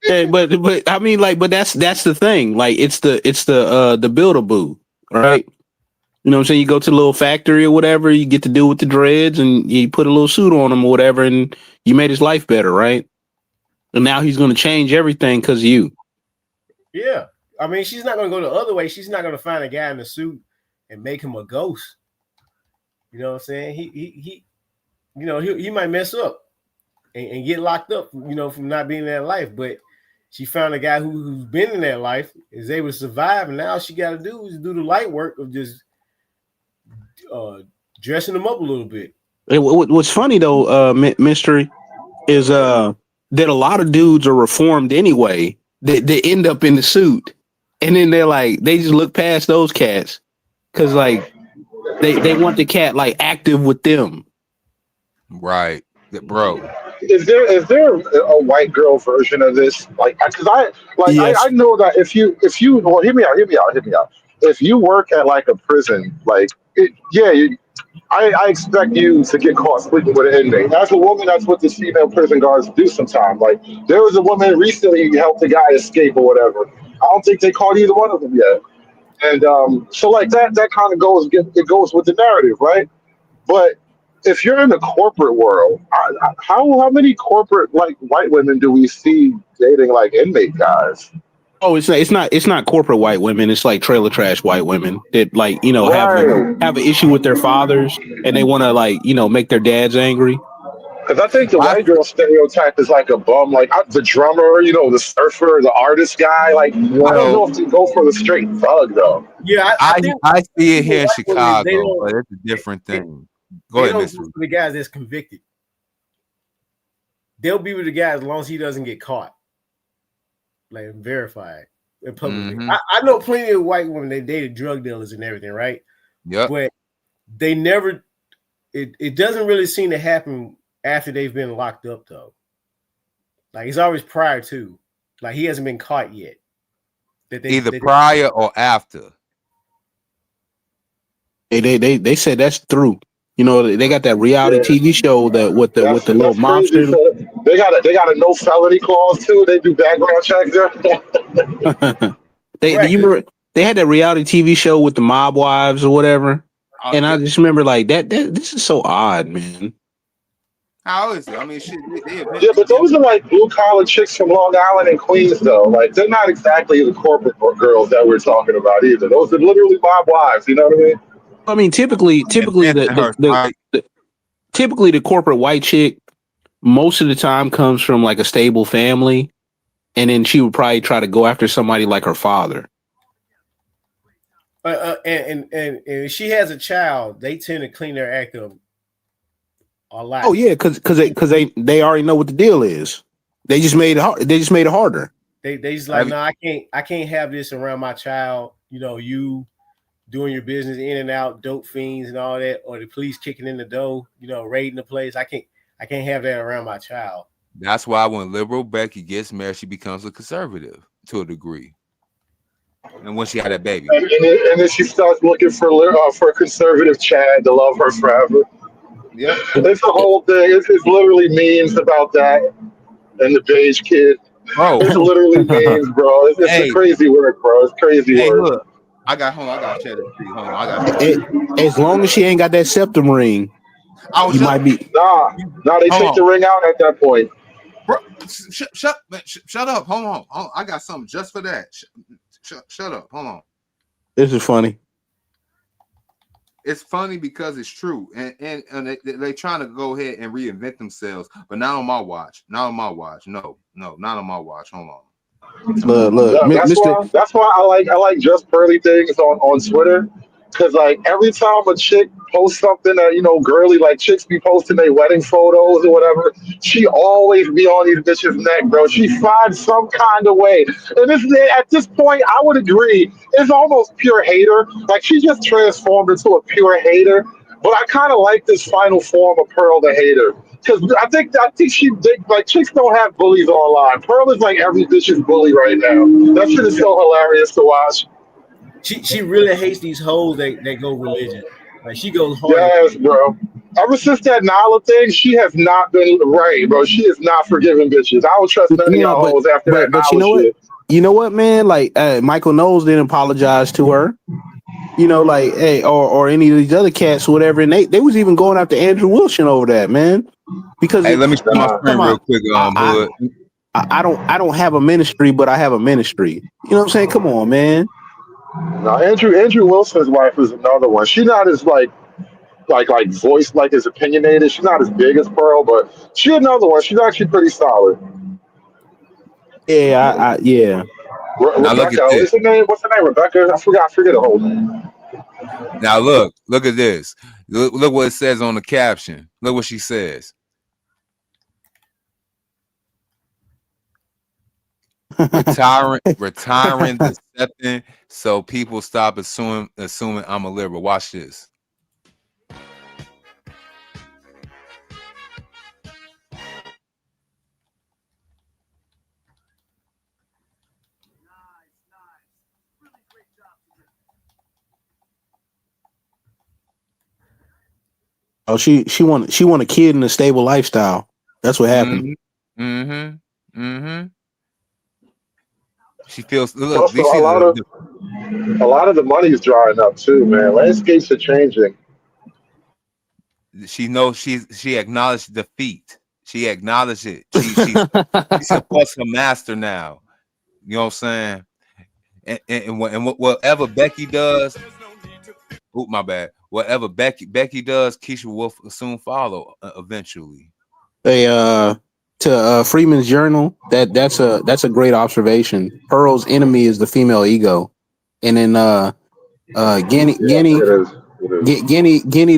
I mean, like, but that's the thing. Like, it's the build-a-boo, right? You know what I'm saying? You go to the little factory or whatever, you get to deal with the dreads, and you put a little suit on him or whatever, and you made his life better, right? And now he's going to change everything because of you. Yeah. I mean, she's not going to go the other way. She's not going to find a guy in a suit and make him a ghost. You know what I'm saying? He might mess up and get locked up, from not being in that life. But she found a guy who's been in that life, is able to survive, and now all she got to do is do the light work of just dressing them up a little bit. What's funny though, Mystery, is that a lot of dudes are reformed anyway. They end up in the suit, and then they just look past those cats because like they want the cat like active with them. Right, bro. Is there a white girl version of this? Like, because Yes. I know that if you well, hear me out. If you work at like a prison, like I expect you to get caught sleeping with an inmate. As a woman, that's what the female prison guards do sometimes. Like, there was a woman recently who helped a guy escape or whatever. I don't think they caught either one of them yet. And so like that kind of goes with the narrative, right? But if you're in the corporate world, how many corporate like white women do we see dating like inmate guys? Oh, it's not corporate white women. It's like trailer trash white women that like have an issue with their fathers and they want to like make their dads angry. Because I think the white girl stereotype is like a bum, like the drummer, the surfer, the artist guy. Like I don't know if they go for the straight thug though. Yeah, I see it here in white women, they Chicago, don't- but it's a different thing. They Go ahead, don't Mister. go for the guys that's convicted. They'll be with the guy as long as he doesn't get caught, like verified in public. I know plenty of white women that dated drug dealers and everything, right? Yep. But they never. It doesn't really seem to happen after they've been locked up, though. Like it's always prior to, like he hasn't been caught yet. Either prior or after. They said that's through. They got that reality TV show that with the little crazy. mobster. So they got a no felony clause too. They do background checks there. You remember they had that reality TV show with the mob wives or whatever, and I just remember like that. This is so odd, man. How is it? I mean, shit. Yeah, but those are like blue collar chicks from Long Island and Queens, though. Like they're not exactly the corporate girls that we're talking about either. Those are literally mob wives. You know what I mean? I mean, typically the corporate white chick most of the time comes from like a stable family, and then she would probably try to go after somebody like her father. And if she has a child, they tend to clean their act up a lot. Oh yeah, because they already know what the deal is. They just made it hard. They just made it harder. They just like, no, I can't have this around my child. You doing your business in and out, dope fiends and all that, or the police kicking in the door, raiding the place. I can't have that around my child. That's why when liberal Becky gets married, she becomes a conservative to a degree. And when she had that baby, and then she starts looking for a conservative Chad to love her forever. Yeah, it's the whole thing. It's literally memes about that and the beige kid. Bro, it's literally memes, bro. It's a crazy work, bro. It's crazy work. Look. I got cheddar. Hold on, I got as long as she ain't got that septum ring, you might be. Nah, they take the ring out at that point. Bro, shut up. Hold on. I got something just for that. Shut up. Hold on. This is funny. It's funny because it's true, and they trying to go ahead and reinvent themselves, but not on my watch. Not on my watch. No, not on my watch. Hold on. Look, that's why I like just pearly things on Twitter, because like every time a chick posts something that girly, like chicks be posting their wedding photos or whatever, she always be on these bitches' neck, bro. She finds some kind of way, and at this point I would agree it's almost pure hater. Like she just transformed into a pure hater, but I kind of like this final form of Pearl the hater. Because I think like chicks don't have bullies online. Pearl is like every bitch's bully right now. That shit is so hilarious to watch. She really hates these hoes that go religion. Like she goes hard. Yes, bro. Ever since that Nala thing, she has not been right, bro. She is not forgiving bitches. I don't trust none of y'all hoes after that. But you know what, man? Like Michael Knowles didn't apologize to her. Like hey, or any of these other cats, or whatever. And they was even going after Andrew Wilson over that, man. Because let me share my screen real quick. I don't have a ministry, but I have a ministry. You know what I'm saying? Come on, man. No, Andrew Wilson's wife is another one. She's not as like voiced, like as opinionated. She's not as big as Pearl, but she's another one. She's actually pretty solid. Yeah, yeah. Now look at Rebecca, this. what's her name? Rebecca? I forget the whole name. Now look at this. Look what it says on the caption. Look what she says. Retiring deception so people stop assuming I'm a liberal. Watch this. Oh, she want a kid in a stable lifestyle. That's what happened. She feels. Look, Also, a lot of the money is drying up too, man. Landscapes are changing. She knows she acknowledged defeat. She acknowledged it. She supports her master now. You know what I'm saying? And whatever Becky does. Oh, my bad. Whatever Becky does, Keisha will soon follow eventually. Hey, to Freeman's Journal, that's a great observation. Pearl's enemy is the female ego, and then Guinea,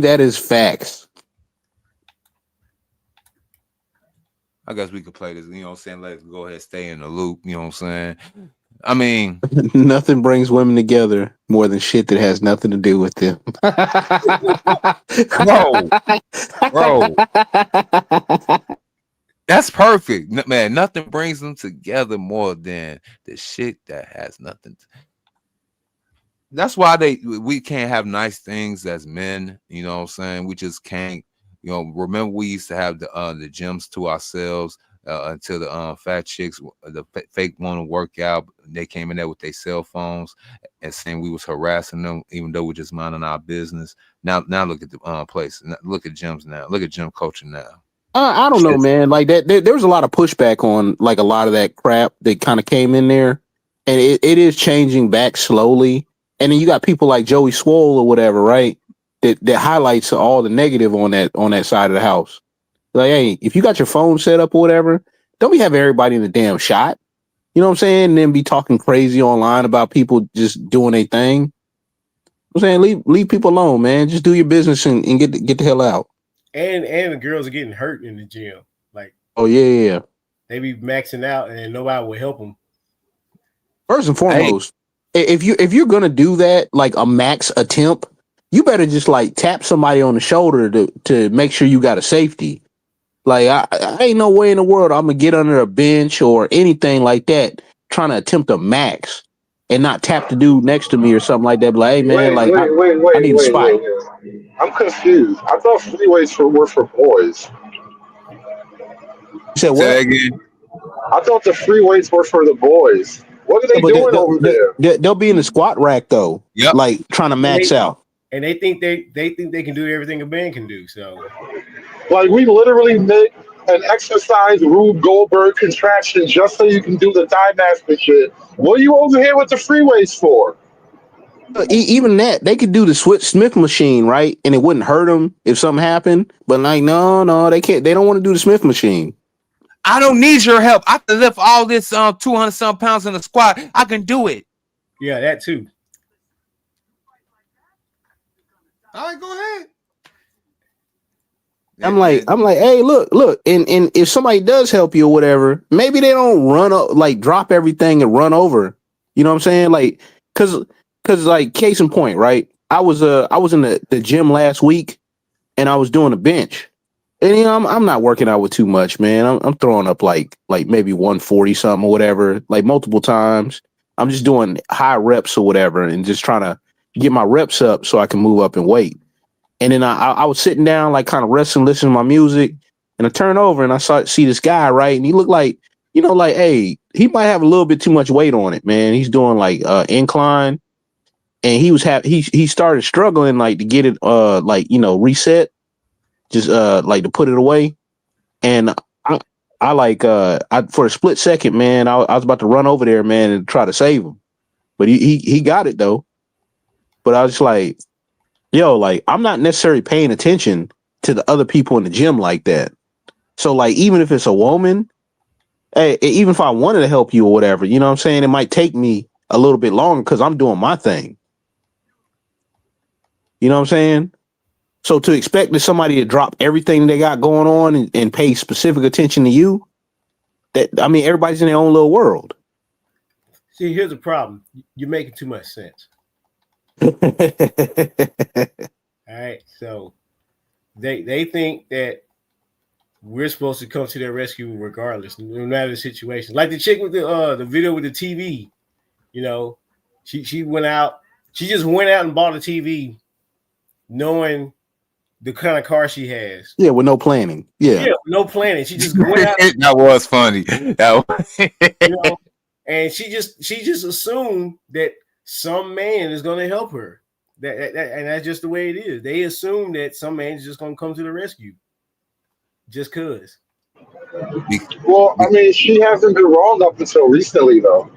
that is facts. I guess we could play this. You know what I'm saying? Let's go ahead and stay in the loop. You know what I'm saying? I mean, nothing brings women together more than shit that has nothing to do with them. bro, that's perfect, man. Nothing brings them together more than the shit that has nothing. That's why we can't have nice things as men. You know what I'm saying? We just can't. You know, remember we used to have the gyms to ourselves. Until the fat chicks, the fake want to work out, they came in there with their cell phones and saying we was harassing them, even though we're just minding our business. Now look at the place. Look at gyms now. Look at gym culture now. I don't know, man. Like that, there was a lot of pushback on like a lot of that crap that kind of came in there, and it is changing back slowly. And then you got people like Joey Swole or whatever, right? That highlights all the negative on that side of the house. Like, hey, if you got your phone set up or whatever, don't be having everybody in the damn shot. You know what I'm saying? And then be talking crazy online about people just doing their thing. I'm saying leave people alone, man. Just do your business and get the hell out. And the girls are getting hurt in the gym. Like, oh yeah. They be maxing out and nobody will help them. First and foremost, if you're gonna do that, like a max attempt, you better just like tap somebody on the shoulder to make sure you got a safety. Like I ain't no way in the world I'm gonna get under a bench or anything like that trying to attempt a max and not tap the dude next to me or something like that. But like, hey man, I need a spot. Wait. I'm confused. I thought free weights were for boys. You said what? Say again. I thought the free weights were for the boys. What are they doing over there? They'll be in the squat rack though. Yep. Like trying to max out. And they think they can do everything a man can do. So like we literally make an exercise Rube Goldberg contraction just so you can do the thigh master shit. What are you over here with the free weights for? Even that, they could do the Smith machine, right? And it wouldn't hurt them if something happened. But like, no, they can't. They don't want to do the Smith machine. I don't need your help. I can lift all this 200 some pounds in the squat. I can do it. Yeah, that too. All right, go ahead. I'm like, hey, look, and if somebody does help you or whatever, maybe they don't drop everything and run over. You know what I'm saying? Like, cause like case in point, right? I was in the gym last week and I was doing a bench, and you know I'm not working out with too much, man. I'm throwing up like maybe 140 something or whatever, like multiple times. I'm just doing high reps or whatever, and just trying to get my reps up so I can move up in weight. And then I was sitting down, like kind of resting, listening to my music, and I turn over and I see this guy, right? And he looked like, you know, like, hey, he might have a little bit too much weight on it, man. He's doing like incline, and he started struggling like to get it reset, just like to put it away. And I for a split second, man, I was about to run over there, man, and try to save him, but he got it though. But I was just like, yo, like, I'm not necessarily paying attention to the other people in the gym like that. So, like, even if it's a woman, hey, even if I wanted to help you or whatever, you know what I'm saying? It might take me a little bit longer because I'm doing my thing. You know what I'm saying? So to expect that somebody to drop everything they got going on and pay specific attention to you, everybody's in their own little world. See, here's the problem. You're making too much sense. All right. So they think that we're supposed to come to their rescue regardless, no matter the situation. Like the chick with the video with the TV, you know, she went out, she just went out and bought a TV knowing the kind of car she has. Yeah, with no planning. Yeah, no planning. She just went out. That was funny. That was you know, and she just assumed that some man is going to help her. And that's just the way it is. They assume that some man is just going to come to the rescue. Just cause. Well, I mean, she hasn't been wrong up until recently, though.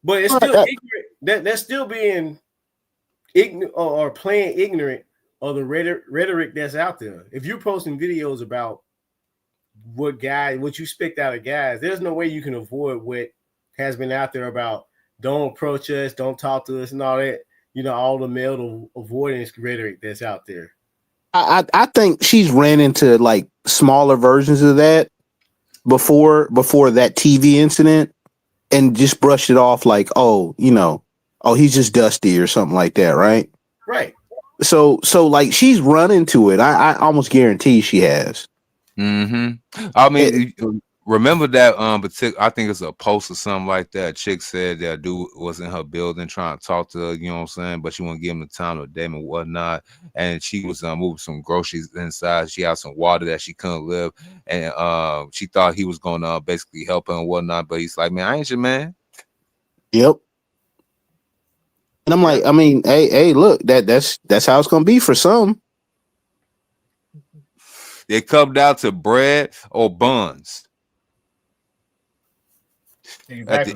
But it's still ignorant. That's still being ignorant or playing ignorant of the rhetoric that's out there. If you're posting videos about what you expect out of guys, there's no way you can avoid what has been out there about don't approach us, don't talk to us, and all that. You know, all the male avoidance rhetoric that's out there. I think she's ran into like smaller versions of that before that TV incident and just brushed it off like, oh, you know, he's just dusty or something like that, right? Right. So like she's run into it. I almost guarantee she has. Mm-hmm. I mean, remember that I think it's a post or something like that. A chick said that dude was in her building trying to talk to her, you know what I'm saying? But she wouldn't give him the time of day and whatnot. And she was moving some groceries inside. She had some water that she couldn't live. And she thought he was gonna basically help her and whatnot. But he's like, man, I ain't your man. Yep. And I'm like, I mean, hey, look, that's how it's gonna be for some. They come down to bread or buns. Exactly.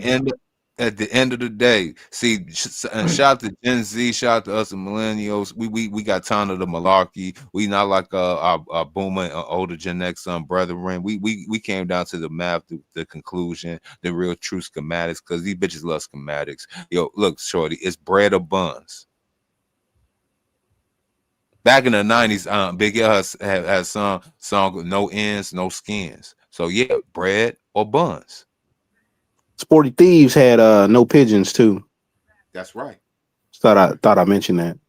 At the end of the day, see, and shout out to Gen Z, shout out to us and millennials. We got time of the malarkey. We not like our boomer and older Gen X brethren. We came down to the math, the conclusion, the real true schematics, because these bitches love schematics. Yo, look, shorty, it's bread or buns. Back in the 90s, Big L has some song with no ends, no skins. So yeah, bread or buns. Sporty Thieves had no pigeons too. That's right. Thought I mentioned that.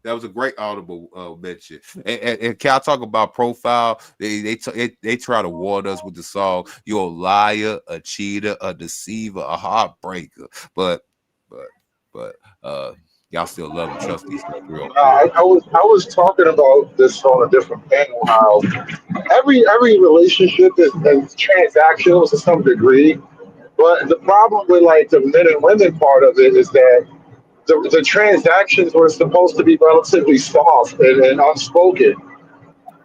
That was a great audible bet you. And can I talk about profile? They try to ward us with the song, you're a liar, a cheater, a deceiver, a heartbreaker. But y'all still love and trust these stuff real. I was talking about this on a different panel. How every relationship is transactional to some degree, but the problem with like the men and women part of it is that the transactions were supposed to be relatively soft and unspoken.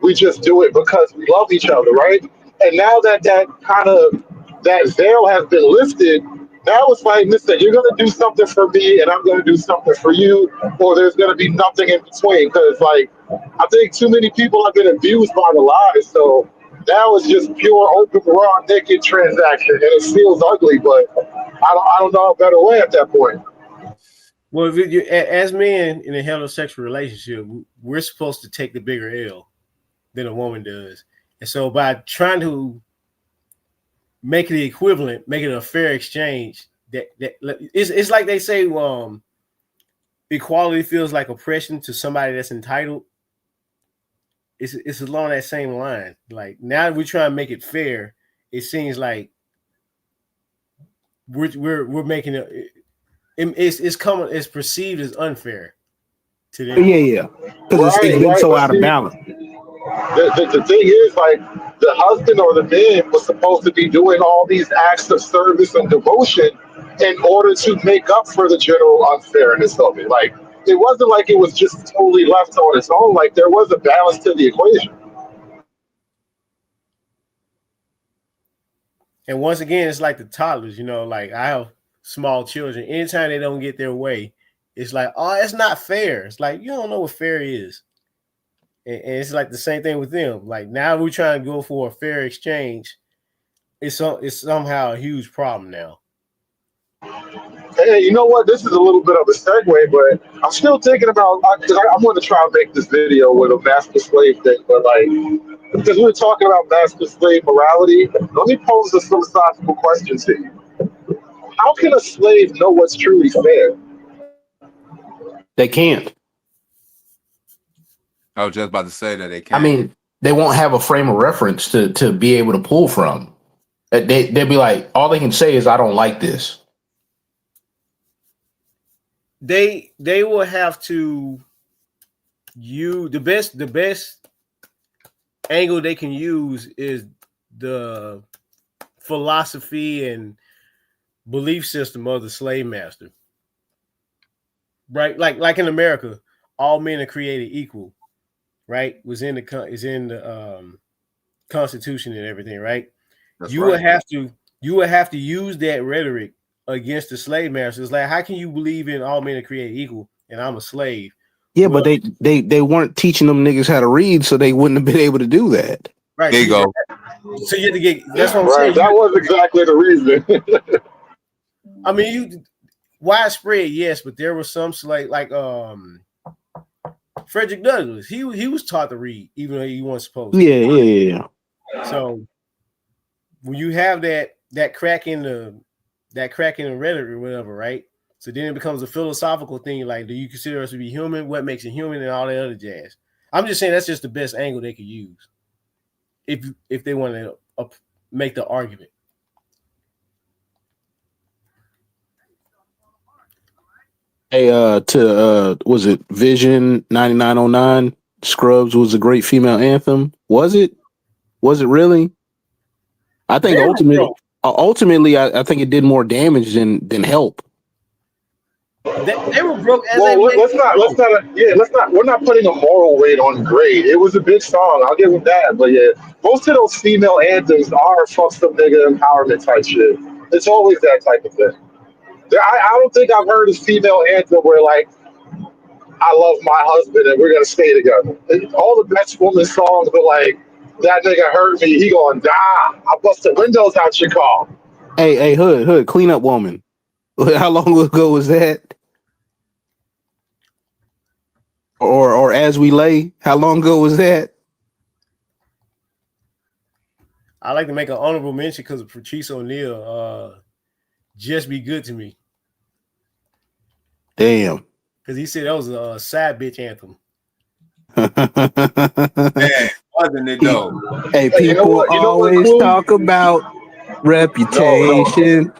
We just do it because we love each other, right? And now that that veil has been lifted, now it's like, listen, you're going to do something for me and I'm going to do something for you, or there's going to be nothing in between. Because, like, I think too many people have been abused by the lies. So now it's just pure, open, raw, naked transaction. And it feels ugly, but I don't know a better way at that point. Well, as men in a heterosexual relationship, we're supposed to take the bigger L than a woman does. And so by trying to make it equivalent, make it a fair exchange, that it's like they say equality feels like oppression to somebody that's entitled. It's along that same line. Like now that we're trying to make it fair, it seems like we're making it. It's perceived as unfair to them. Yeah, because it's been so out of balance. The thing is, like, the husband or the man was supposed to be doing all these acts of service and devotion in order to make up for the general unfairness of it. Like, it wasn't like it was just totally left on its own. Like, there was a balance to the equation. And once again, it's like the toddlers, like I have small children. Anytime they don't get their way, it's like, oh, it's not fair. It's like, you don't know what fair is. And it's like the same thing with them. Like now we're trying to go for a fair exchange. It's somehow a huge problem now. Hey, you know what? This is a little bit of a segue, but I'm still thinking about because I'm going to try and make this video with a master slave thing, but like because we're talking about master slave morality, let me pose a philosophical question to you. How can a slave know what's truly fair? They can't. I was just about to say that they can't. I mean, they won't have a frame of reference to be able to pull from. They'll be like, all they can say is, "I don't like this." They will have to use the best angle they can use is the philosophy and belief system of the slave master, right? Like in America, all men are created equal, right? Is in the Constitution and everything, right? You would have to use that rhetoric against the slave masters. Like, how can you believe in all men are created equal and I'm a slave? Yeah, well, but they weren't teaching them niggas how to read, so they wouldn't have been able to do that. Right. There you go. So you have to get. That's what I'm saying. That was exactly the reason. I mean, widespread, yes, but there was some like Frederick Douglass. He was taught to read, even though he wasn't supposed to. Yeah. So when you have that crack in the rhetoric or whatever, right? So then it becomes a philosophical thing. Like, do you consider us to be human? What makes it human, and all that other jazz? I'm just saying that's just the best angle they could use if they want to make the argument. Hey, was it Vision 9909? Scrubs was a great female anthem. Was it? Was it really? I think ultimately, I think it did more damage than help. They were broke. Let's not. We're not putting a moral weight on grade. It was a big song. I'll give them that. But yeah, most of those female anthems are fuck some nigga empowerment type shit. It's always that type of thing. I don't think I've heard a female anthem where like, I love my husband and we're gonna stay together. All the best woman songs are like, that nigga hurt me. He gonna die. I bust the windows out your car. Hey, Hood, clean up woman. How long ago was that? Or As We Lay, how long ago was that? I like to make an honorable mention because of Patrice O'Neal. Just Be Good to Me. Damn. Because he said that was a sad bitch anthem. Man, wasn't it though? Hey, people always talk about reputation.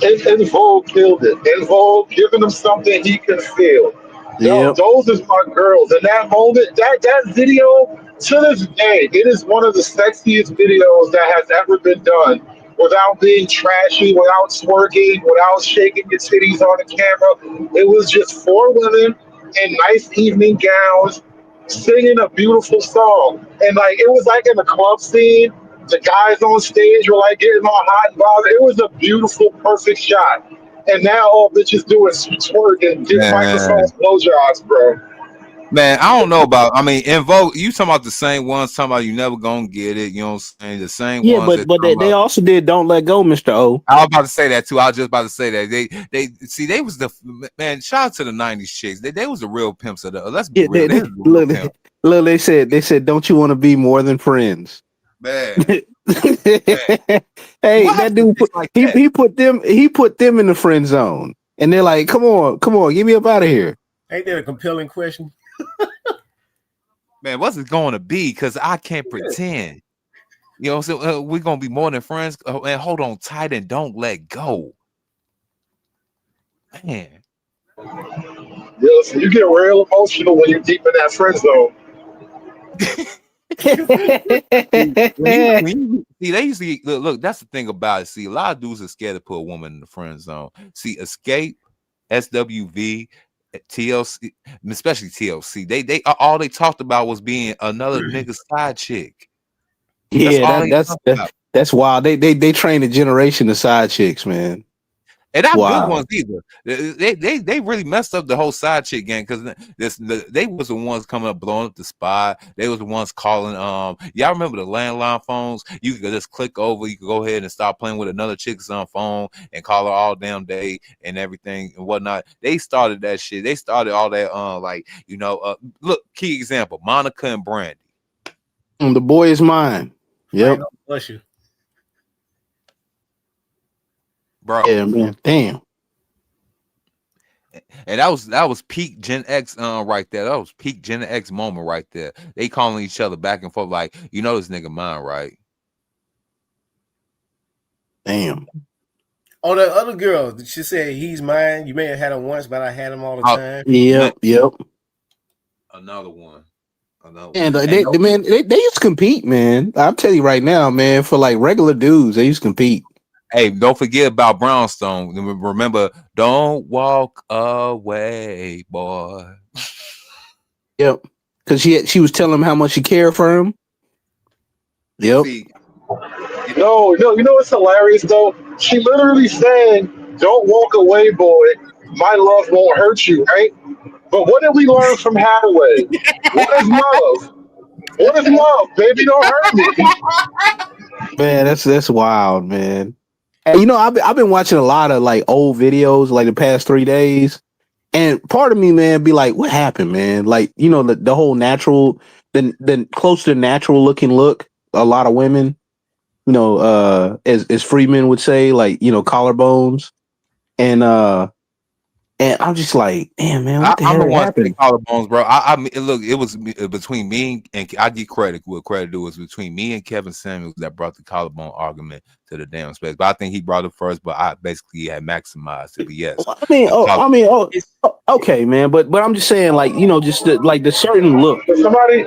En Vogue killed it. En Vogue giving him something he can feel. Yo, those is my girls. In that moment, that video, to this day, it is one of the sexiest videos that has ever been done without being trashy, without twerking, without shaking your titties on the camera. It was just 4 women in nice evening gowns singing a beautiful song. And like it was like in a club scene. The guys on stage were like getting all hot and bothered. It was a beautiful, perfect shot. And now all bitches do is twerk and give microphones blowjobs, bro. Man, I don't know about. I mean, En Vogue. You talking about the same ones? Talking about you never gonna get it. You know what I'm saying? The same ones. Yeah, but they also did Don't Let Go, Mr. O. I was about to say that too. I was just about to say that they was the man. Shout out to the '90s chicks. They was the real pimps of the. Let's be real. Look, they said, don't you want to be more than friends? Man. Hey, that dude he put them in the friend zone, and they're like, come on, get me up out of here. Ain't that a compelling question? Man, what's it going to be? Because I can't pretend. You know, so we're gonna be more than friends. And hold on tight and don't let go. Man. Yeah, so you get real emotional when you're deep in that friend zone. See, they usually look. That's the thing about it. See, a lot of dudes are scared to put a woman in the friend zone. See, Escape, SWV, TLC, especially TLC. They all they talked about was being another nigga's side chick. Yeah, that's wild. They trained a generation of side chicks, man. And not Wow. good ones either. They really messed up the whole side chick game because they was the ones coming up blowing up the spot. They was the ones calling. Y'all remember the landline phones? You could just click over. You could go ahead and start playing with another chick's phone and call her all damn day and everything and whatnot. They started that shit. They started all that. Look, key example: Monica and Brandy. The boy is mine. Yep. Bless you. Bro. Yeah, man. Damn. And that was peak Gen X right there. That was peak Gen X moment right there. They calling each other back and forth like, you know this nigga mine, right? Damn. Oh, the other girl, she said he's mine. You may have had him once, but I had him all the time. Yep. Another one. And they used to compete, man. I'll tell you right now, man, for like regular dudes, they used to compete. Hey, don't forget about Brownstone. Remember, don't walk away, boy. Yep. Because she was telling him how much she cared for him. Yep. No, you know what's hilarious though? She literally said, "Don't walk away, boy. My love won't hurt you," right? But what did we learn from Hathaway? What is love? What is love? Baby, don't hurt me. Man, that's wild, man. Hey, you know, I've been watching a lot of like old videos like the past 3 days, and part of me, man, be like, what happened, man? Like, you know, the whole natural, the close to natural looking look. A lot of women, you know, as Freeman would say, like, you know, collarbones, and I'm just like, damn, man, what the hell happened? Collarbones, bro. I mean, look, it was between me and I give credit what credit due. It was between me and Kevin Samuels that brought the collarbone argument to the damn space. But I think he brought it first. But I basically had maximized it. But yes, Okay, man. But I'm just saying, like, you know, just the certain look. Can somebody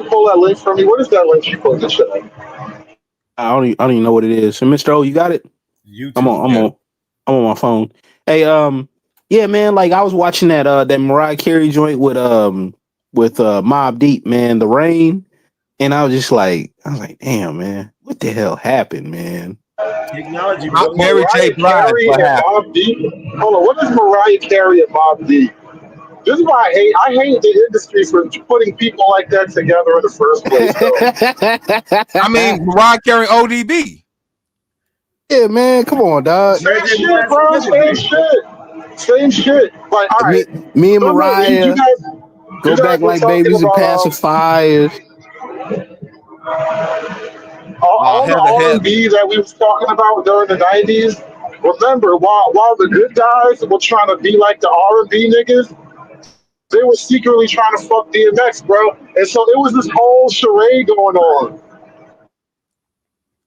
pull that link for me? What is that link you put in the chat? I don't even know what it is. So, Mr. O, you got it? YouTube. I'm on my phone. Hey, yeah, man. Like I was watching that Mariah Carey joint with Mobb Deep, man, The Rain, and I was like, damn, man, what the hell happened, man? Technology. Mary J. Blige. Mobb Deep. Hold on, what is Mariah Carey and Mobb Deep? This is why I hate the industry for putting people like that together in the first place. I mean, Mariah Carey, ODB. Yeah, man, come on, dog. Same shit, bro. Same shit. Like, all right, me and Mariah go back like babies and pacifiers. All the R&B that we was talking about during the 90s. Remember, while the good guys were trying to be like the R&B niggas, they were secretly trying to fuck DMX, bro. And so there was this whole charade going on.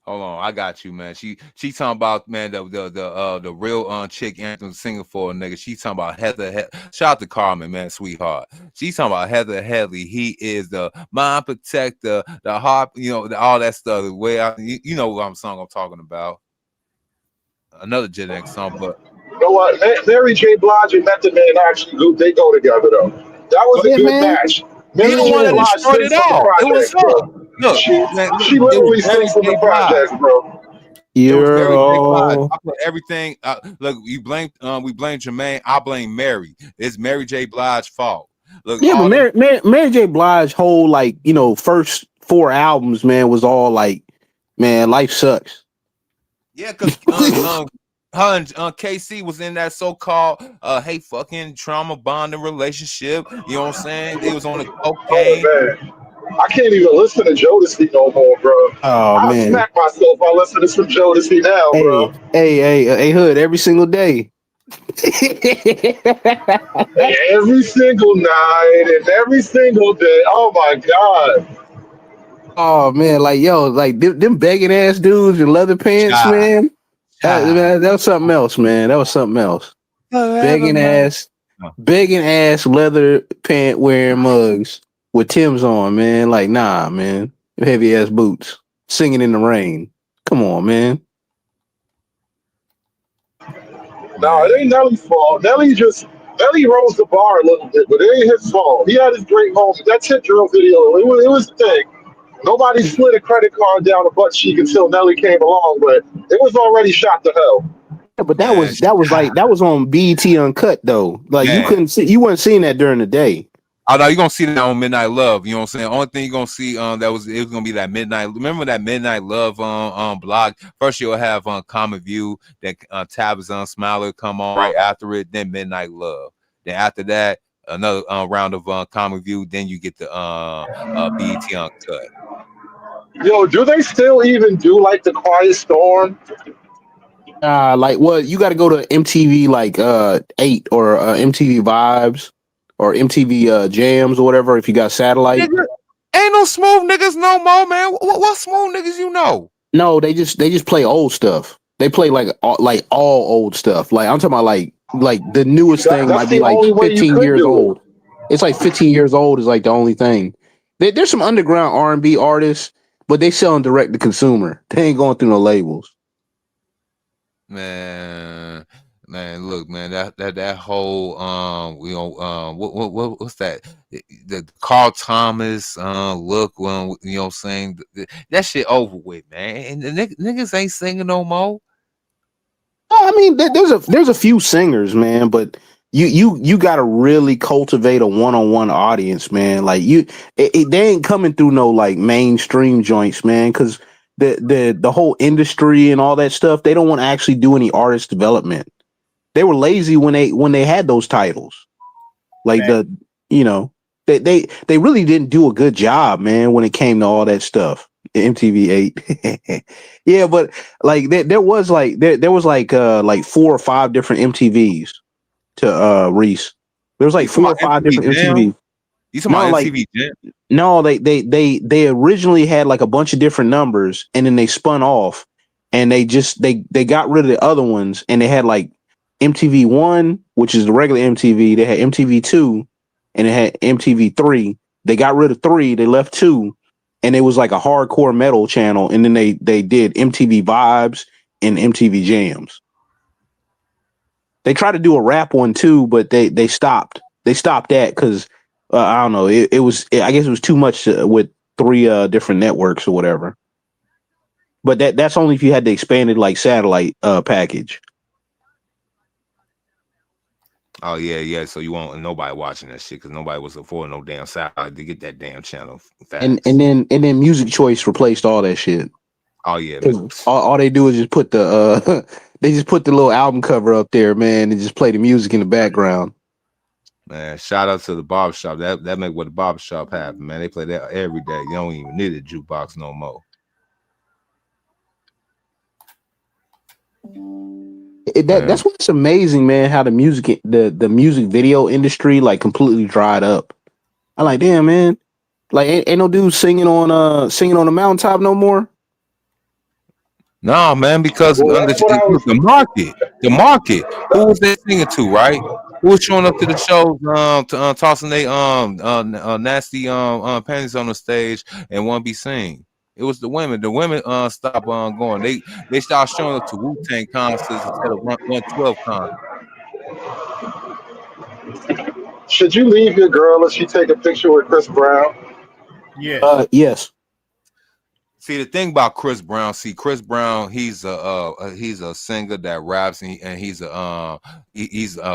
Hold on, I got you, man. She talking about, man, the real chick anthem singing for a nigga. She talking about Heather. Shout out to Carmen, man, sweetheart. She talking about Heather Headley. He is the mind protector, the heart, you know, all that stuff. The way you know what song I'm talking about. Another Gen X song, but you know what? Mary J. Blige and Method Man actually they go together though. That was a good match. Mary J. Blige destroyed it all. It was her. Look, she literally sings from the projects, bro. I put everything. Look, we blame Jermaine. I blame Mary. It's Mary J. Blige's fault. Look, yeah, but Mary J. Blige's whole, like, you know, first 4 albums, man, was all like, man, life sucks. Yeah, because her and KC was in that so-called hey fucking trauma bonding relationship. You know what I'm saying? They was on the cocaine. Oh, man. I can't even listen to Jodeci no more, bro. Oh, man. I smack myself by listening to some Jodeci now, bro. Hey, Hood, every single day. Every single night and every single day. Oh, my God. Oh, man, like, yo, like, them begging ass dudes in leather pants, man. That was something else, man. That was something else. Begging ass leather pant wearing mugs with Tim's on, man. Like, nah, man. Heavy ass boots. Singing in the rain. Come on, man. No, it ain't Nelly's fault. Nelly rose the bar a little bit, but it ain't his fault. He had his great moment. That tip drill video, it was the thing. Nobody slid a credit card down a butt cheek until Nelly came along, but it was already shot to hell. Yeah, but that was on BET Uncut though. Like you weren't seeing that during the day. Oh no, you're gonna see that on Midnight Love. You know what I'm saying? Only thing you're gonna see it was gonna be that Midnight. Remember that Midnight Love blog? First you'll have Common View, then Tabitha Smiler come on right after it, then Midnight Love. Then after that, another round of Common View, then you get the BET Uncut. Yo, do they still even do like the Quiet Storm? Like you got to go to MTV 8 or MTV Vibes or MTV Jams or whatever if you got satellite. Nigga, ain't no smooth niggas no more, man. What smooth niggas you know? No, they just play old stuff. They play like all old stuff. Like I'm talking about like the newest thing might be like 15 years old. It's like 15 years old is like the only thing. There's some underground R&B artists, but they selling direct to consumer. They ain't going through no labels. Man, look, man, that whole what's that? The Carl Thomas look, you know what I'm saying? That shit over with, man. And the niggas ain't singing no more. I mean, there's a few singers, man, but you got to really cultivate a one-on-one audience, man. Like they ain't coming through no like mainstream joints, man, because the whole industry and all that stuff, they don't want to actually do any artist development. They were lazy when they had those titles. Like they really didn't do a good job, man, when it came to all that stuff. MTV 8. Yeah, but like there was 4 or 5 different MTVs to Reese. There was like 4 or 5 different MTVs. You talking about MTV Jam? No, they originally had like a bunch of different numbers and then they spun off and they got rid of the other ones and they had like MTV 1, which is the regular MTV. They had MTV 2 and they had MTV 3. They got rid of 3, they left 2, and it was like a hardcore metal channel, and then they did MTV Vibes and MTV Jams. They tried to do a rap one too, but they stopped. They stopped that because I don't know. I guess it was too much with 3 different networks or whatever. But that's only if you had the expanded like satellite package. Oh yeah. So you won't nobody watching that shit because nobody was affording no damn satellite to get that damn channel fast. And then Music Choice replaced all that shit. Oh yeah. All they do is just put the they just put the little album cover up there, man, and just play the music in the background. Man, shout out to the barbershop. That make what the barbershop happen, man. They play that every day. You don't even need a jukebox no more. That's what's amazing, man. How the music video industry like completely dried up. I'm like, damn, man. Like, ain't no dude singing on the mountaintop no more. No, man, because the market. Who was they singing to, right? Who was showing up to the shows, tossing they nasty panties on the stage and won't be seen? It was the women. The women stopped going. They started showing up to Wu-Tang concerts instead of 112 concerts. Should you leave your girl if she take a picture with Chris Brown? Yes. Yes. See, the thing about Chris Brown, he's a singer that raps and he's a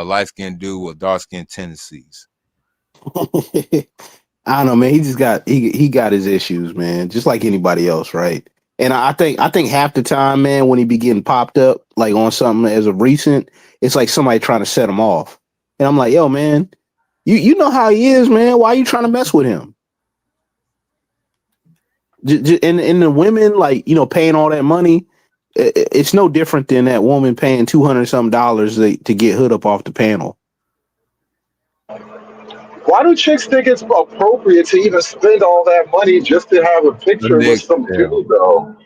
light-skinned dude with dark-skinned tendencies. I don't know, man. He just got his issues, man, just like anybody else, right? And I think half the time, man, when he be getting popped up like on something as of recent, it's like somebody trying to set him off. And I'm like, yo, man, you know how he is, man. Why are you trying to mess with him? And the women, like, you know, paying all that money, it's no different than that woman paying $200 to get hood up off the panel. Why do chicks think it's appropriate to even spend all that money just to have a picture with some dude, though?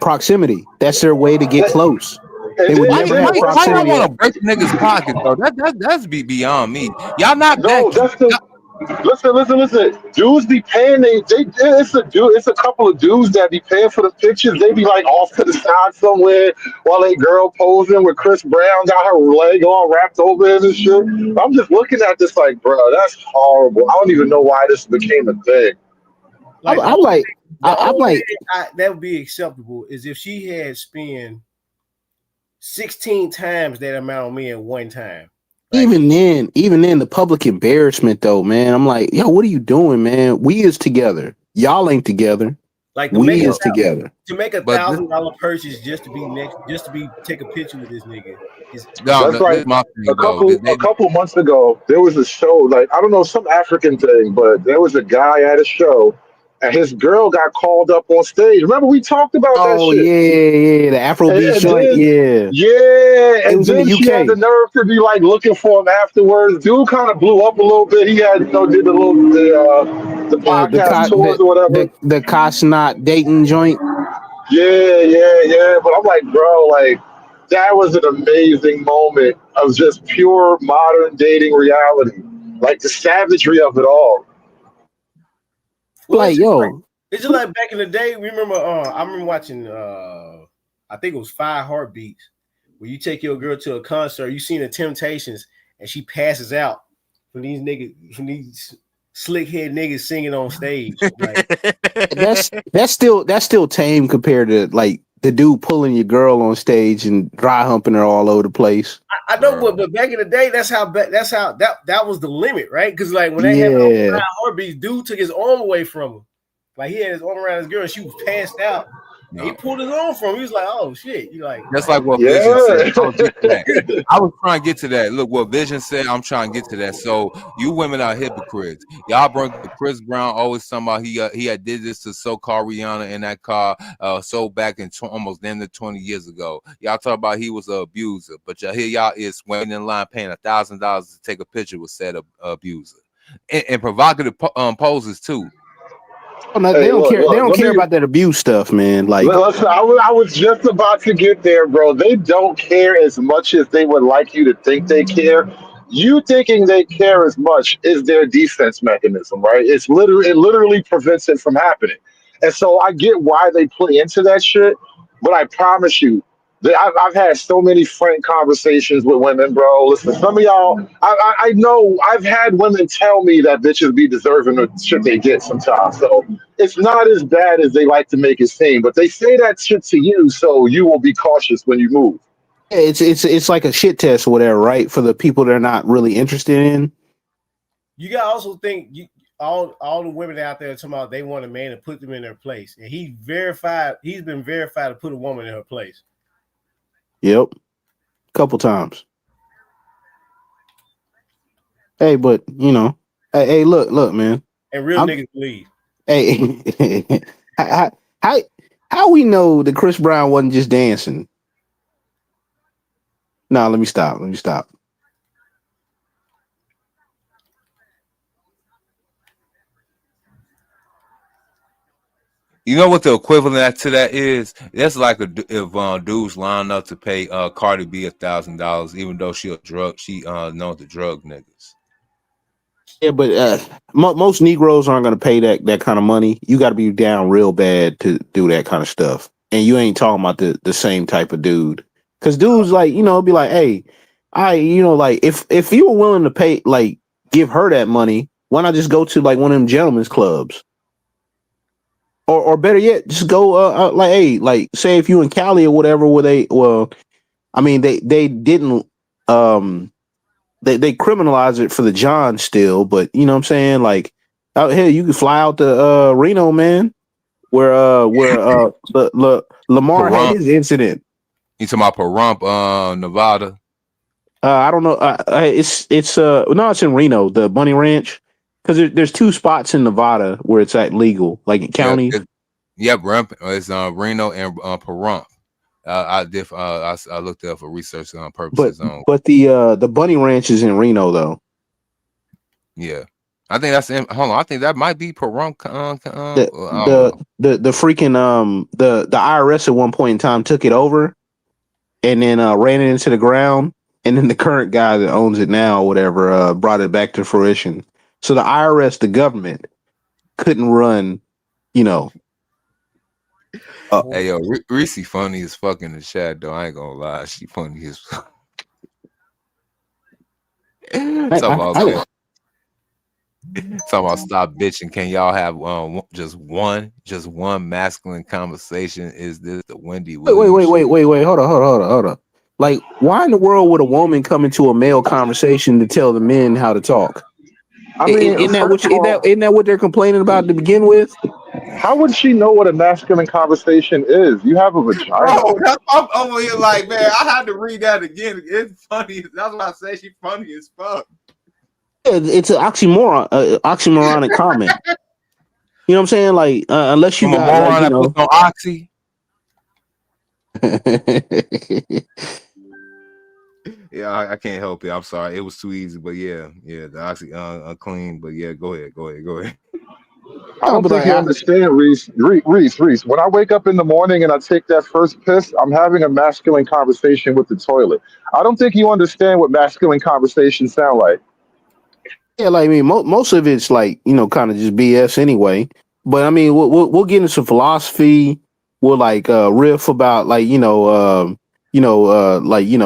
Proximity. That's their way to get close. They would never have proximity. Why y'all want to break niggas' pockets, though? That's beyond me. Y'all not Listen. Dudes be paying. It's a couple of dudes that be paying for the pictures. They be like off to the side somewhere while a girl posing with Chris Brown got her leg all wrapped over it and shit. I'm just looking at this like, bro, that's horrible. I don't even know why this became a thing. I'm like, that would be acceptable is if she had spent 16 times that amount of men one time. Even then, the public embarrassment though, man. I'm like, yo, what are you doing, man? We is together. Y'all ain't together. Like we is together. To make $1,000 purchase just to take a picture with this nigga. That's like a couple months ago, there was a show, like, I don't know, some African thing, but there was a guy at a show and his girl got called up on stage. Remember we talked about that shit? Yeah, the Afrobeat joint, and then she had the nerve to be like looking for him afterwards. Dude kind of blew up a little bit. He had, did the podcast tours or whatever. The Cosnot dating joint. Yeah. But I'm like, bro, like, that was an amazing moment of just pure modern dating reality. Like the savagery of it all. Well, it's just like back in the day. Remember, I remember watching I think it was 5 Heartbeats, where you take your girl to a concert, you seen the Temptations, and she passes out from these slick head niggas singing on stage. Like, that's still tame compared to like the dude pulling your girl on stage and dry humping her all over the place. I know, but back in the day, that was the limit, right? Because like when they had 5 Heartbeats, dude took his arm away from him. Like he had his arm around his girl, and she was passed out. No. He pulled his arm from him. He was like, "Oh shit!" You like that's like what Vision said. I was trying to get to that. Look, what Vision said, I'm trying to get to that. So you women are hypocrites. Y'all bring Chris Brown always talking about he had did this to so-called Rihanna in that car so back in almost the end of 20 years ago. Y'all talk about he was an abuser, but here y'all is waiting in line paying $1,000 to take a picture with said abuser and provocative poses too. Oh, no, they don't care. They don't care about that abuse stuff, man. Like, listen, I was just about to get there, bro. They don't care as much as they would like you to think they care. You thinking they care as much is their defense mechanism, right? It literally prevents it from happening. And so I get why they play into that shit, but I promise you, I've had so many frank conversations with women, bro. Listen, some of y'all, I know I've had women tell me that bitches be deserving of shit they get sometimes. So it's not as bad as they like to make it seem, but they say that shit to you, so you will be cautious when you move. It's like a shit test or whatever, right? For the people they're not really interested in. You gotta also think all the women out there talking about they want a man to put them in their place, and he's been verified to put a woman in her place. Yep, couple times. Hey, but hey, look, man. And real niggas leave. Hey, how we know that Chris Brown wasn't just dancing? No, let me stop. You know what the equivalent to that is? That's like if dudes line up to pay Cardi B $1,000, even though she knows the drug niggas. Yeah, but most Negroes aren't going to pay that kind of money. You got to be down real bad to do that kind of stuff, and you ain't talking about the same type of dude. Because dudes like be like, hey, like if you were willing to pay, like give her that money, why not just go to like one of them gentlemen's clubs? Or better yet, just go like, hey, like say if you in Cali or whatever, where they didn't they criminalize it for the John still, but you know what I'm saying, like out here you can fly out to Reno, man, where Lamar had his incident. You talking about Pahrump, Nevada? I don't know. It's in Reno, the Bunny Ranch. Because there's 2 spots in Nevada where it's legal, like in counties. It's Reno and Pahrump. I looked it up for research purposes. But the Bunny Ranch is in Reno, though. Yeah, I think that's hold on. I think that might be Pahrump. The freaking the IRS at one point in time took it over, and then ran it into the ground, and then the current guy that owns it now, or whatever, brought it back to fruition. So the IRS, the government, couldn't run, Hey, yo, Reese funny as fuck in the chat, though. I ain't gonna lie. She funny as fuck. Talking about stop bitching. Can y'all have just one masculine conversation? Is this the Wendy Williams? Wait. Hold on. Like, why in the world would a woman come into a male conversation to tell the men how to talk? I mean, isn't first of all, that what they're complaining about to begin with? how would she know what a masculine conversation is? You have a vagina. Bro, I'm over here like, man, I had to read that again. It's funny. That's why I say she's funny as fuck. Yeah, it's an oxymoronic comment. You know what I'm saying? Like, unless you From got a moron like, that puts on oxy. Yeah, I can't help it. I'm sorry. It was too easy, but yeah, the oxy unclean. But yeah, go ahead. I don't think you understand, Reese. Reese. When I wake up in the morning and I take that first piss, I'm having a masculine conversation with the toilet. I don't think you understand what masculine conversations sound like. Yeah, like I mean, most of it's like, you know, kind of just BS anyway. But I mean, we'll get into some philosophy. We'll like riff about like like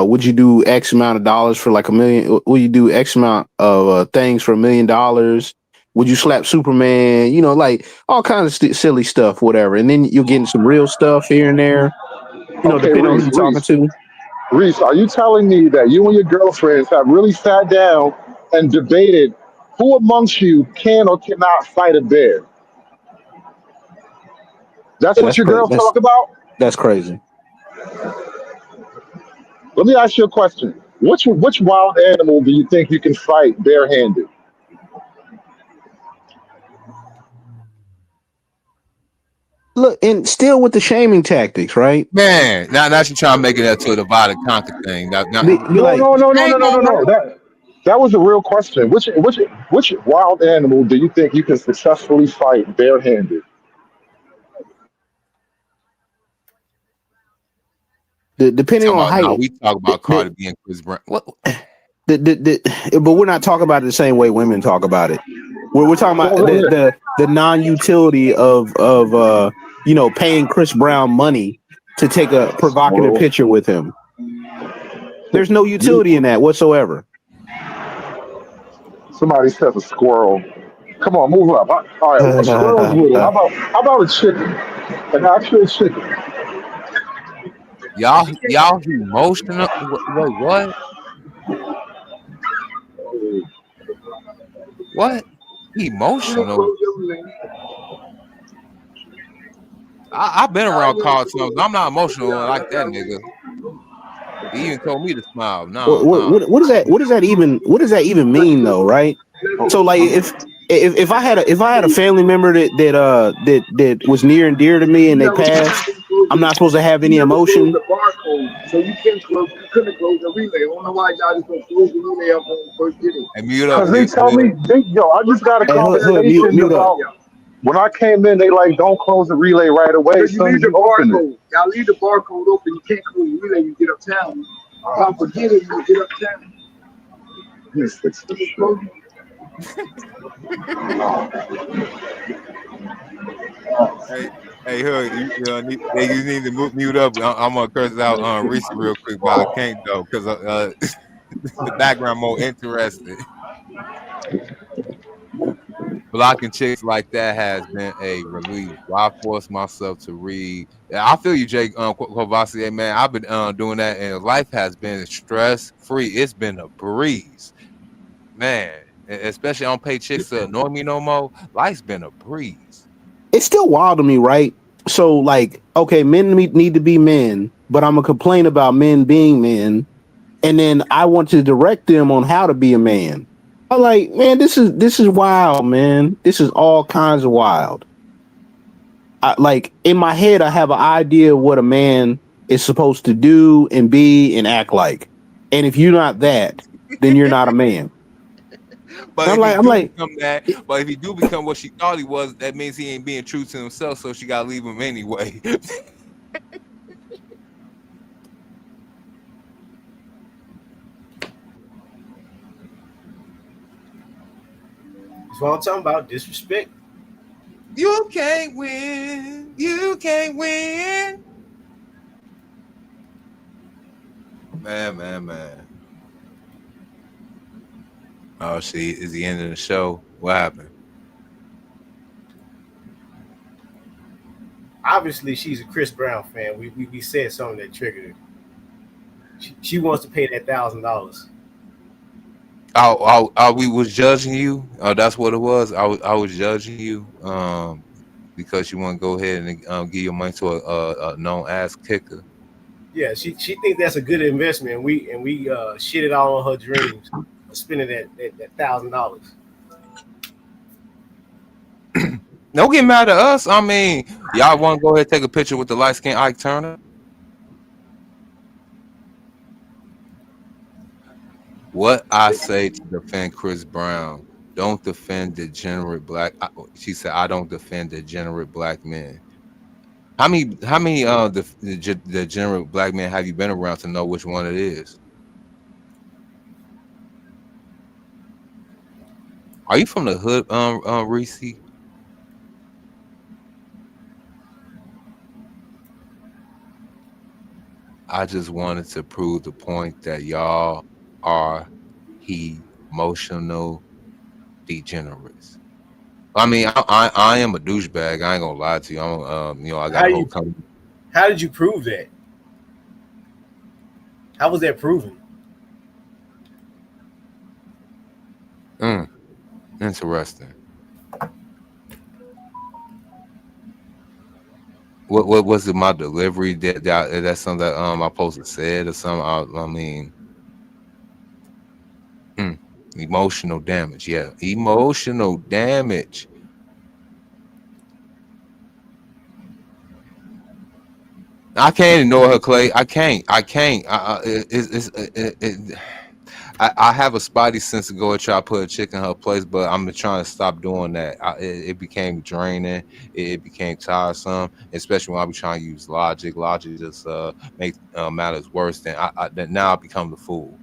would you do X amount of dollars for like $1 million? Would you do X amount of things for $1 million? Would you slap Superman? You know, like all kinds of silly stuff, whatever. And then you'll get into some real stuff here and there. You know, Okay, depending on who you're talking to. Reese, are you telling me that you and your girlfriends have really sat down and debated who amongst you can or cannot fight a bear? That's what your girls talk about? That's crazy. Let me ask you a question. Which wild animal do you think you can fight barehanded? Look, and still with the shaming tactics, right? Man, now she's trying to make it to a divide and conquer thing. No. That was a real question. Which wild animal do you think you can successfully fight barehanded? Depending on height. No, we talk about Cardi B and Chris Brown. What? But we're not talking about it the same way women talk about it. We're talking about the non-utility of paying Chris Brown money to take a provocative picture with him. There's no utility in that whatsoever. Somebody says a squirrel. Come on, move up. All right, squirrel's little. How about a chicken? An actual chicken. Y'all emotional? Wait, what? What? Emotional? I've been around cartoons. I'm not emotional like that nigga. He even told me to smile. No. What does that even mean though, right? So like if I had a family member that was near and dear to me and they passed, I'm not supposed to have any emotion. So you couldn't close the relay. I don't know why y'all just don't close the relay up when we first get it. And mute up. Because they tell me, I just got a conversation about when I came in, they like don't close the relay right away. You leave the barcode. Y'all leave the barcode open. You can't close the relay. You get uptown. If I forget it, you get uptown. Hey, you need to mute up. I'm gonna curse out Reese real quick, but I can't though because the background more interested. Blocking chicks like that has been a relief. I forced myself to read. I feel you, Jake Kovacier, man. I've been doing that, and life has been stress free. It's been a breeze, man. Especially I don't pay chicks to annoy me no more. Life's been a breeze. It's still wild to me, right? So, like, okay, men need to be men, but I'm gonna complain about men being men, and then I want to direct them on how to be a man. I'm like, man, this is wild, man. This is all kinds of wild. Like in my head, I have an idea of what a man is supposed to do and be and act like, and if you're not that, then you're not a man. But if he do become what she thought he was, that means he ain't being true to himself, so she gotta leave him anyway. That's what I'm talking about. Disrespect. You can't win. You can't win. Man. Oh, see, is the end of the show? What happened? Obviously, she's a Chris Brown fan. We said something that triggered her. She wants to pay that $1,000. We was judging you. That's what it was. I was judging you. Because you want to go ahead and give your money to a known ass kicker. Yeah, she thinks that's a good investment, and we shitted all on her dreams of spending that $1,000. Don't get mad at us. I mean, y'all want to go ahead and take a picture with the light skinned Ike Turner? What I say to defend Chris Brown, don't defend degenerate black. She said, I don't defend degenerate black men. How many degenerate black men have you been around to know which one it is? Are you from the hood, Reese? I just wanted to prove the point that y'all are emotional degenerates. I mean, I am a douchebag. I ain't gonna lie to you. I got a whole company. How did you prove that? How was that proven? Interesting. What was it? My delivery that's something that I'm supposed to said or something. I mean, emotional damage. Yeah, emotional damage. I can't ignore her, Clay. I can't. I have a spidey sense to go and try to put a chick in her place, but I'm trying to stop doing that. It became draining. It became tiresome, especially when I be trying to use logic. Logic just makes matters worse. Then now I become the fool.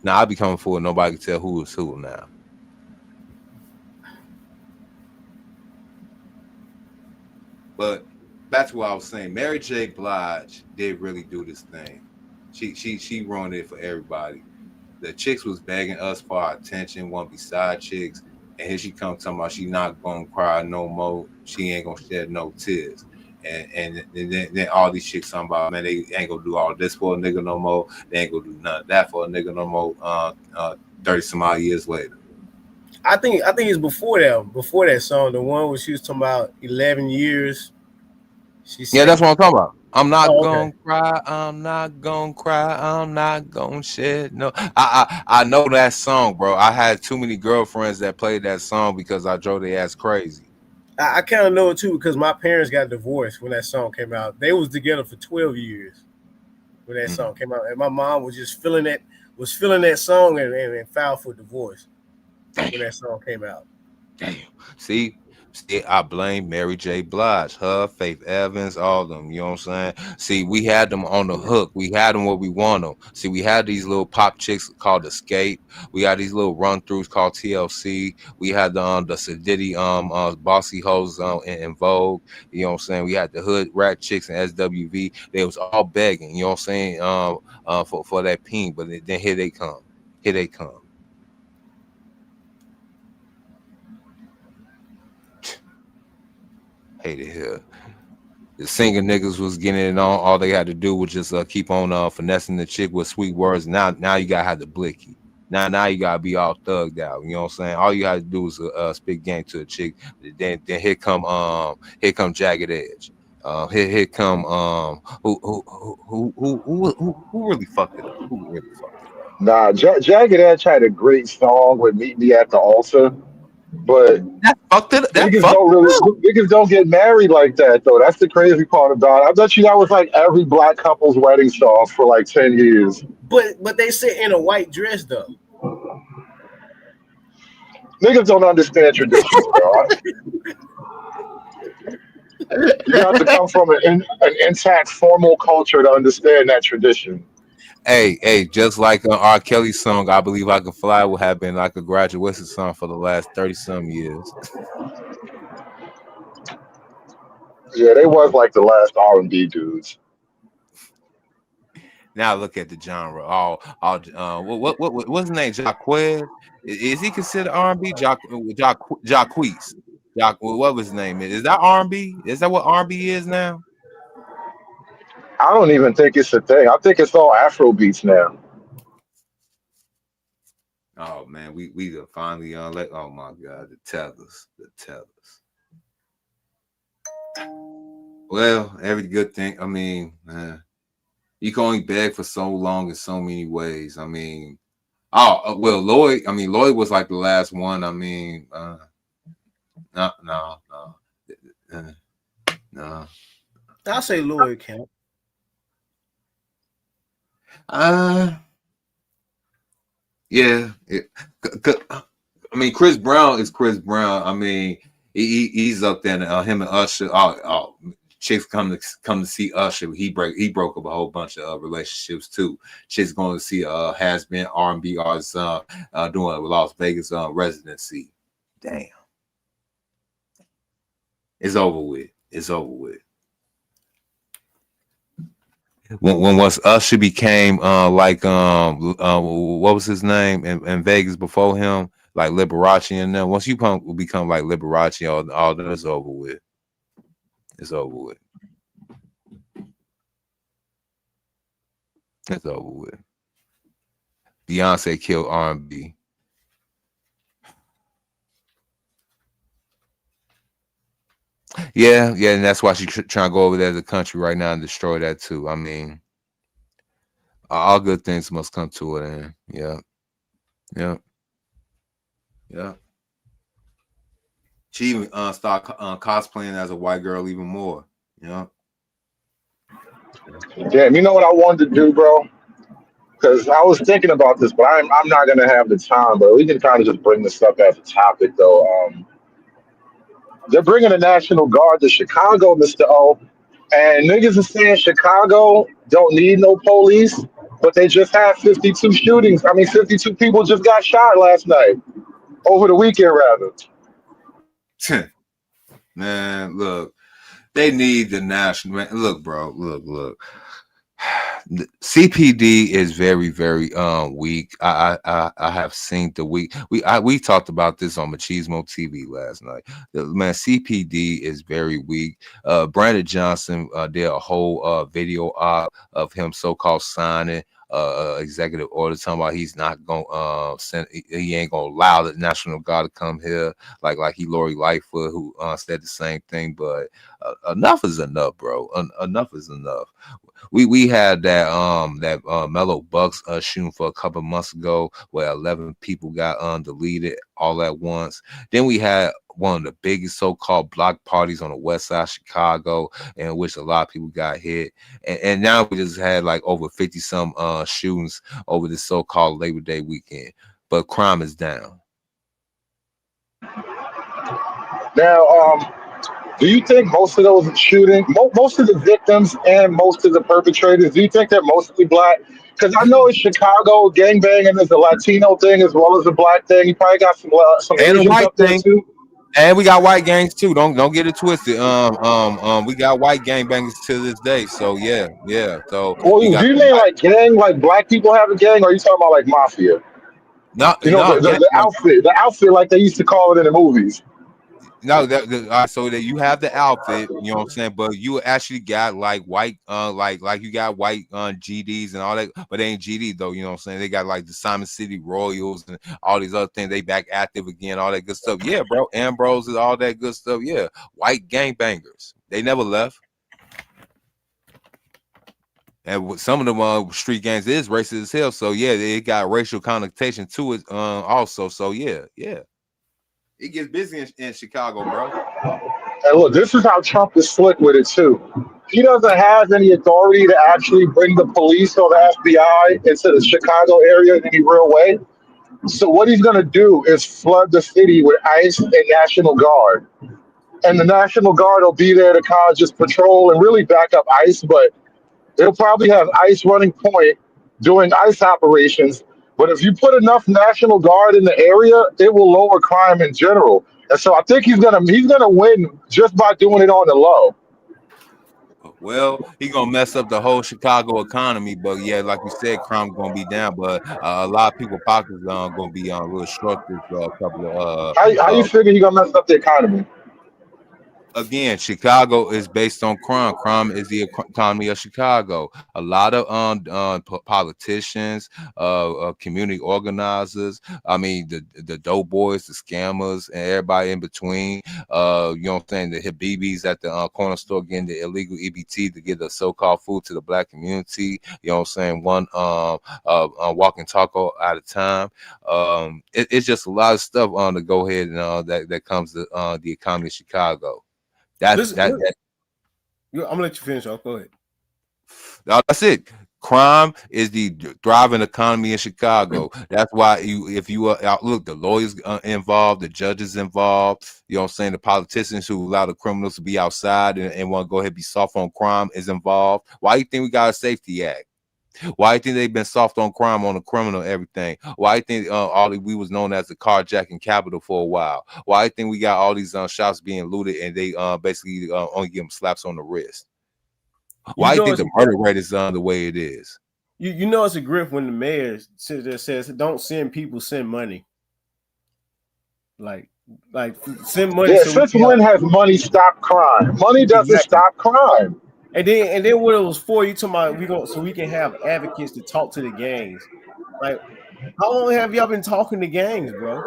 Now I become a fool. Nobody can tell who is who now. But that's what I was saying. Mary J. Blige did really do this thing. She ruined it for everybody. The chicks was begging us for our attention, want to be side chicks, and here she comes talking about she not gonna cry no more. She ain't gonna shed no tears. And then all these chicks talking about, man, they ain't gonna do all this for a nigga no more. They ain't gonna do none of that for a nigga no more. 30 some odd years later. I think it's before that song, the one where she was talking about 11 years. Yeah, that's what I'm talking about. I'm not gonna cry. I'm not gonna cry. I'm not gonna shed no. I know that song, bro. I had too many girlfriends that played that song because I drove their ass crazy. I kind of know it too because my parents got divorced when that song came out. They was together for 12 years when that song came out, and my mom was just feeling that song and filed for divorce when that song came out. Damn. See, I blame Mary J. Blige, her, Faith Evans, all of them. You know what I'm saying? See, we had them on the hook. We had them where we want them. See, we had these little pop chicks called Escape. We had these little run-throughs called TLC. We had the Sadiddy, bossy hoes in Vogue. You know what I'm saying? We had the hood rat chicks and SWV. They was all begging. You know what I'm saying? For that peen. But then here they come. Here they come. Hated here. The singer niggas was getting it on. All they had to do was just keep on finessing the chick with sweet words. Now you gotta have the blicky. Now you gotta be all thugged out. You know what I'm saying? All you had to do is spit game to a chick. Then here come Jagged Edge. Here come who really fucked it up? Who really fucked it up? Nah, Jagged Edge had a great song with "Meet Me at the Altar." But niggas don't get married like that though. That's the crazy part about it. I bet you that was like every black couple's wedding song for like 10 years. But they sit in a white dress though. Niggas don't understand traditions, bro. You have to come from an intact formal culture to understand that tradition. Hey, just like an R. Kelly song, I Believe I Can Fly would have been like a graduation song for the last 30-some years. Yeah, they was like the last R&B dudes. Now look at the genre. What's his name? Jacquez? Is he considered R&B? Jacquez. What was his name? Is that R&B? Is that what R&B is now? I don't even think it's a thing. I think it's all Afro beats now. Oh man, we finally let. Oh my God, the tethers. Well, every good thing. I mean, you can only beg for so long in so many ways. I mean, well, Lloyd. I mean, Lloyd was like the last one. I mean, no. I'll say Lloyd count. Yeah. I mean, Chris Brown is Chris Brown. I mean, he's up there. Him and Usher. Chicks come to see Usher. He broke up a whole bunch of relationships too. Chicks going to see has been R&B artists doing a Las Vegas residency. Damn. It's over with. When once Usher became what was his name in Vegas before him, like Liberace and them. Once you become like Liberace, all that is over with. It's over with. Beyonce killed R&B. Yeah, and that's why she's trying to go over there to the country right now and destroy that too. I mean, all good things must come to an end. Yeah. She even started cosplaying as a white girl even more. Yeah. Damn, you know what I wanted to do, bro? Because I was thinking about this, but I'm not gonna have the time. But we can kind of just bring this up as a topic, though. They're bringing the National Guard to Chicago, Mr. O, and niggas are saying Chicago don't need no police, but they just had 52 shootings. I mean, 52 people just got shot last night, over the weekend, rather. Man, look, they need the national. Man, look, bro, look. CPD is very, very weak. I have seen the weak. We talked about this on Machismo TV last night. Man, CPD is very weak. Brandon Johnson did a whole video op of him so-called signing executive order talking about he's not gonna send, he ain't gonna allow the National Guard to come here like he Lori Lightfoot who said the same thing. But enough is enough, bro. Enough is enough. We had that Mellow Bucks shooting for a couple months ago where 11 people got deleted all at once. Then we had one of the biggest so-called block parties on the west side of Chicago, in which a lot of people got hit. And now we just had like over 50 some shootings over this so-called Labor Day weekend. But crime is down. Now, do you think most of those shootings, most of the victims and most of the perpetrators, do you think they're mostly black? Because I know in Chicago, gangbanging is a Latino thing as well as a black thing. You probably got some Asians up there too. And we got white gangs too. Don't get it twisted. We got white gangbangers to this day. So yeah. So well, do you mean like gang, like black people have a gang, or are you talking about like mafia? No, the outfit like they used to call it in the movies. No, so that you have the outfit, you know what I'm saying, but you actually got like white, like you got white GDs and all that, but they ain't GD though, you know what I'm saying. They got like the Simon City Royals and all these other things. They back active again, all that good stuff. Yeah, bro, Ambrose and all that good stuff. Yeah, white gangbangers. They never left. And some of them street gangs is racist as hell. So yeah, it got racial connotation to it also. So yeah. It gets busy in Chicago, bro. And look, this is how Trump is slick with it too. He doesn't have any authority to actually bring the police or the FBI into the Chicago area in any real way. So what he's going to do is flood the city with ICE and National Guard. And the National Guard will be there to kind of just patrol and really back up ICE, but they'll probably have ICE running point doing ICE operations. But if you put enough National Guard in the area, it will lower crime in general. And so I think he's gonna win just by doing it on the low. Well, he's gonna mess up the whole Chicago economy, but yeah, like you said, crime's gonna be down. But a lot of people's pockets are gonna be a little short this couple of. How you figure he's gonna mess up the economy? Again, Chicago is based on crime. Crime is the economy of Chicago. A lot of politicians, community organizers. I mean, the dope boys, the scammers, and everybody in between. You know what I'm saying? The Habibis at the corner store getting the illegal EBT to get the so-called food to the black community. You know what I'm saying? One walking taco at a time. It's just a lot of stuff on to go ahead and that comes to the economy of Chicago. I'm gonna let you finish. I'll go ahead. That's it. Crime is the thriving economy in Chicago. That's why if you look, the lawyers involved, the judges involved. You know what I'm saying? The politicians who allow the criminals to be outside and want to go ahead and be soft on crime is involved. Why do you think we got a safety act? Why do you think they've been soft on crime, on the criminal, everything? Why do you think we was known as the carjacking capital for a while? Why do you think we got all these shops being looted and they basically only give them slaps on the wrist? Why do you think the murder rate is the way it is? You know it's a grip when the mayor sits there says, "Don't send people, send money." Like send money. Yeah, since when has money stopped crime? Money doesn't stop crime. And then what it was for, you talking about so we can have advocates to talk to the gangs. Like, how long have y'all been talking to gangs, bro?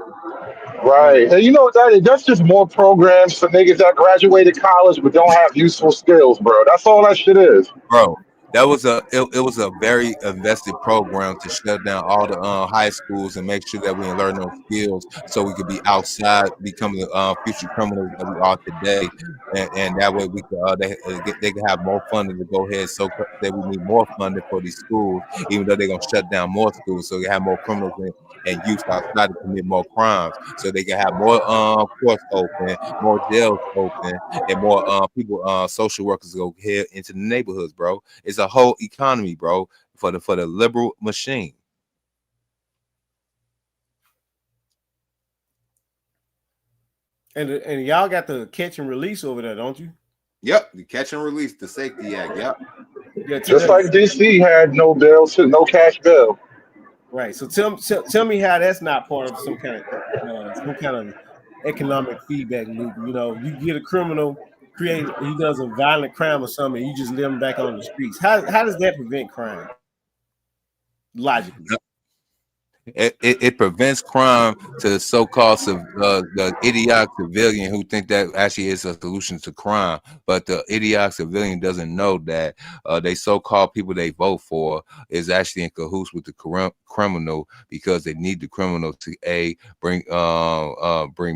Right. And you know what that's just more programs for niggas that graduated college but don't have useful skills, bro. That's all that shit is. Bro, that was it was a very invested program to shut down all the high schools and make sure that we learn those skills so we could be outside becoming the future criminals that we are today, and that way we could they can have more funding to go ahead. So that we need more funding for these schools, even though they're gonna shut down more schools, so you have more criminals and youth outside to commit more crimes, so they can have more courts open, more jails open, and more people, social workers go ahead into the neighborhoods, bro. It's a whole economy, bro, for the liberal machine. And y'all got the catch and release over there, don't you? Yep, the catch and release, the safety act. Yep. Yeah, just like DC had no bail, no cash bail. Right. So tell me how that's not part of some kind of economic feedback loop. You know, you get a criminal, he does a violent crime or something, you just let him back on the streets. How does that prevent crime? Logically. It prevents crime to the so-called the idiotic civilian who think that actually is a solution to crime, but the idiotic civilian doesn't know that they so-called people they vote for is actually in cahoots with the criminal, because they need the criminal to bring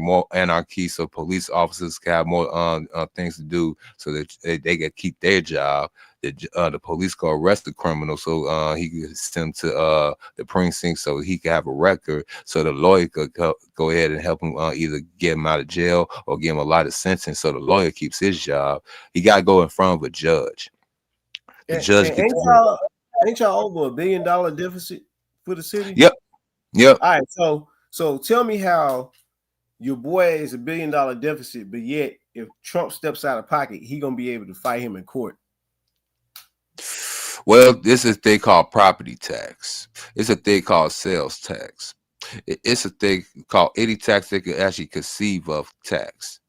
more anarchy, so police officers can have more things to do, so that they can keep their job. The police go arrest the criminal, so he can send him to the precinct so he can have a record, so the lawyer could go ahead and help him either get him out of jail or give him a lot of sentence, so the lawyer keeps his job. He got to go in front of a judge. The judge ain't y'all over $1 billion deficit for the city? Yep. All right, so tell me how your boy is $1 billion deficit, but yet if Trump steps out of pocket, he gonna be able to fight him in court. Well, this is a thing called property tax. It's a thing called sales tax. It's a thing called any tax they could actually conceive of tax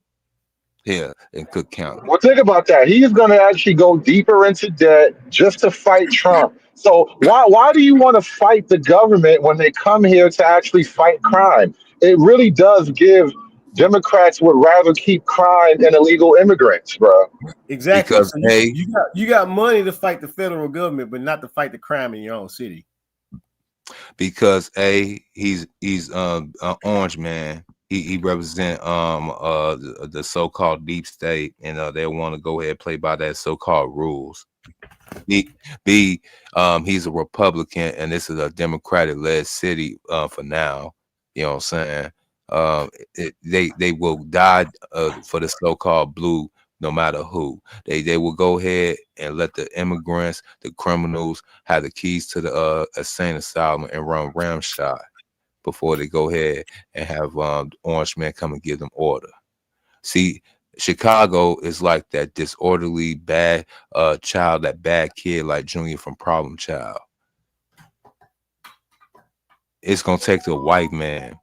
here in Cook County. Well, think about that. He's going to actually go deeper into debt just to fight Trump. So why do you want to fight the government when they come here to actually fight crime? It really does give Democrats would rather keep crime than illegal immigrants, bro. Exactly. Because so you got money to fight the federal government, but not to fight the crime in your own city. Because he's an orange man. He represent the so-called deep state, and they want to go ahead and play by that so-called rules. He's a Republican, and this is a Democratic-led city for now. You know what I'm saying? They will die for the so-called blue, no matter who. They will go ahead and let the immigrants, the criminals, have the keys to the insane asylum and run ramshot before they go ahead and have orange men come and give them order. See, Chicago is like that disorderly, bad child, that bad kid like Junior from Problem Child. It's gonna take the white man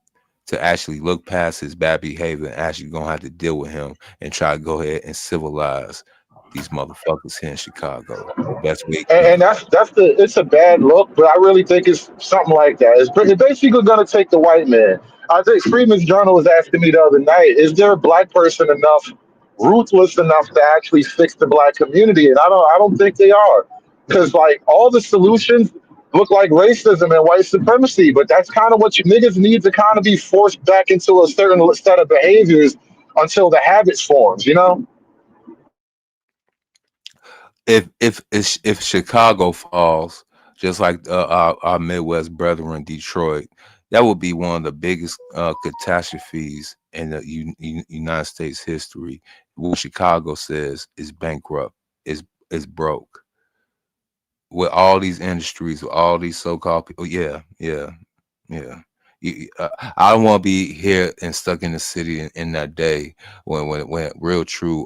to actually look past his bad behavior and actually gonna have to deal with him and try to go ahead and civilize these motherfuckers here in Chicago. The best way. And it's a bad look, but I really think it's something like that. It's basically going to take the white man. I think Freeman's Journal was asking me the other night, is there a black person enough, ruthless enough to actually fix the black community? And I don't think they are, because like all the solutions look like racism and white supremacy, but that's kind of what you niggas need to kind of be forced back into a certain set of behaviors until the habits forms, you know? If Chicago falls, just like our Midwest brethren, Detroit, that would be one of the biggest catastrophes in the United States history. What Chicago says is bankrupt, is broke. With all these industries, with all these so-called people, yeah. I don't want to be here and stuck in the city in that day when real true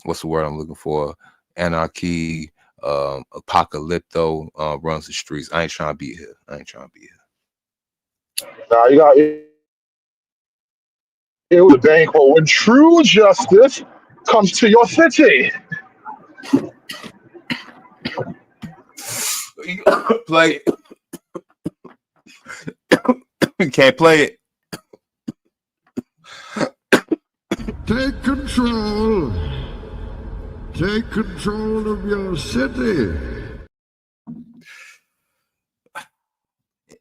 what's the word I'm looking for? Anarchy, apocalypto runs the streets. I ain't trying to be here. Now you got it was a banquet when true justice comes to your city. Play it. Can't play it. Take control. Take control of your city.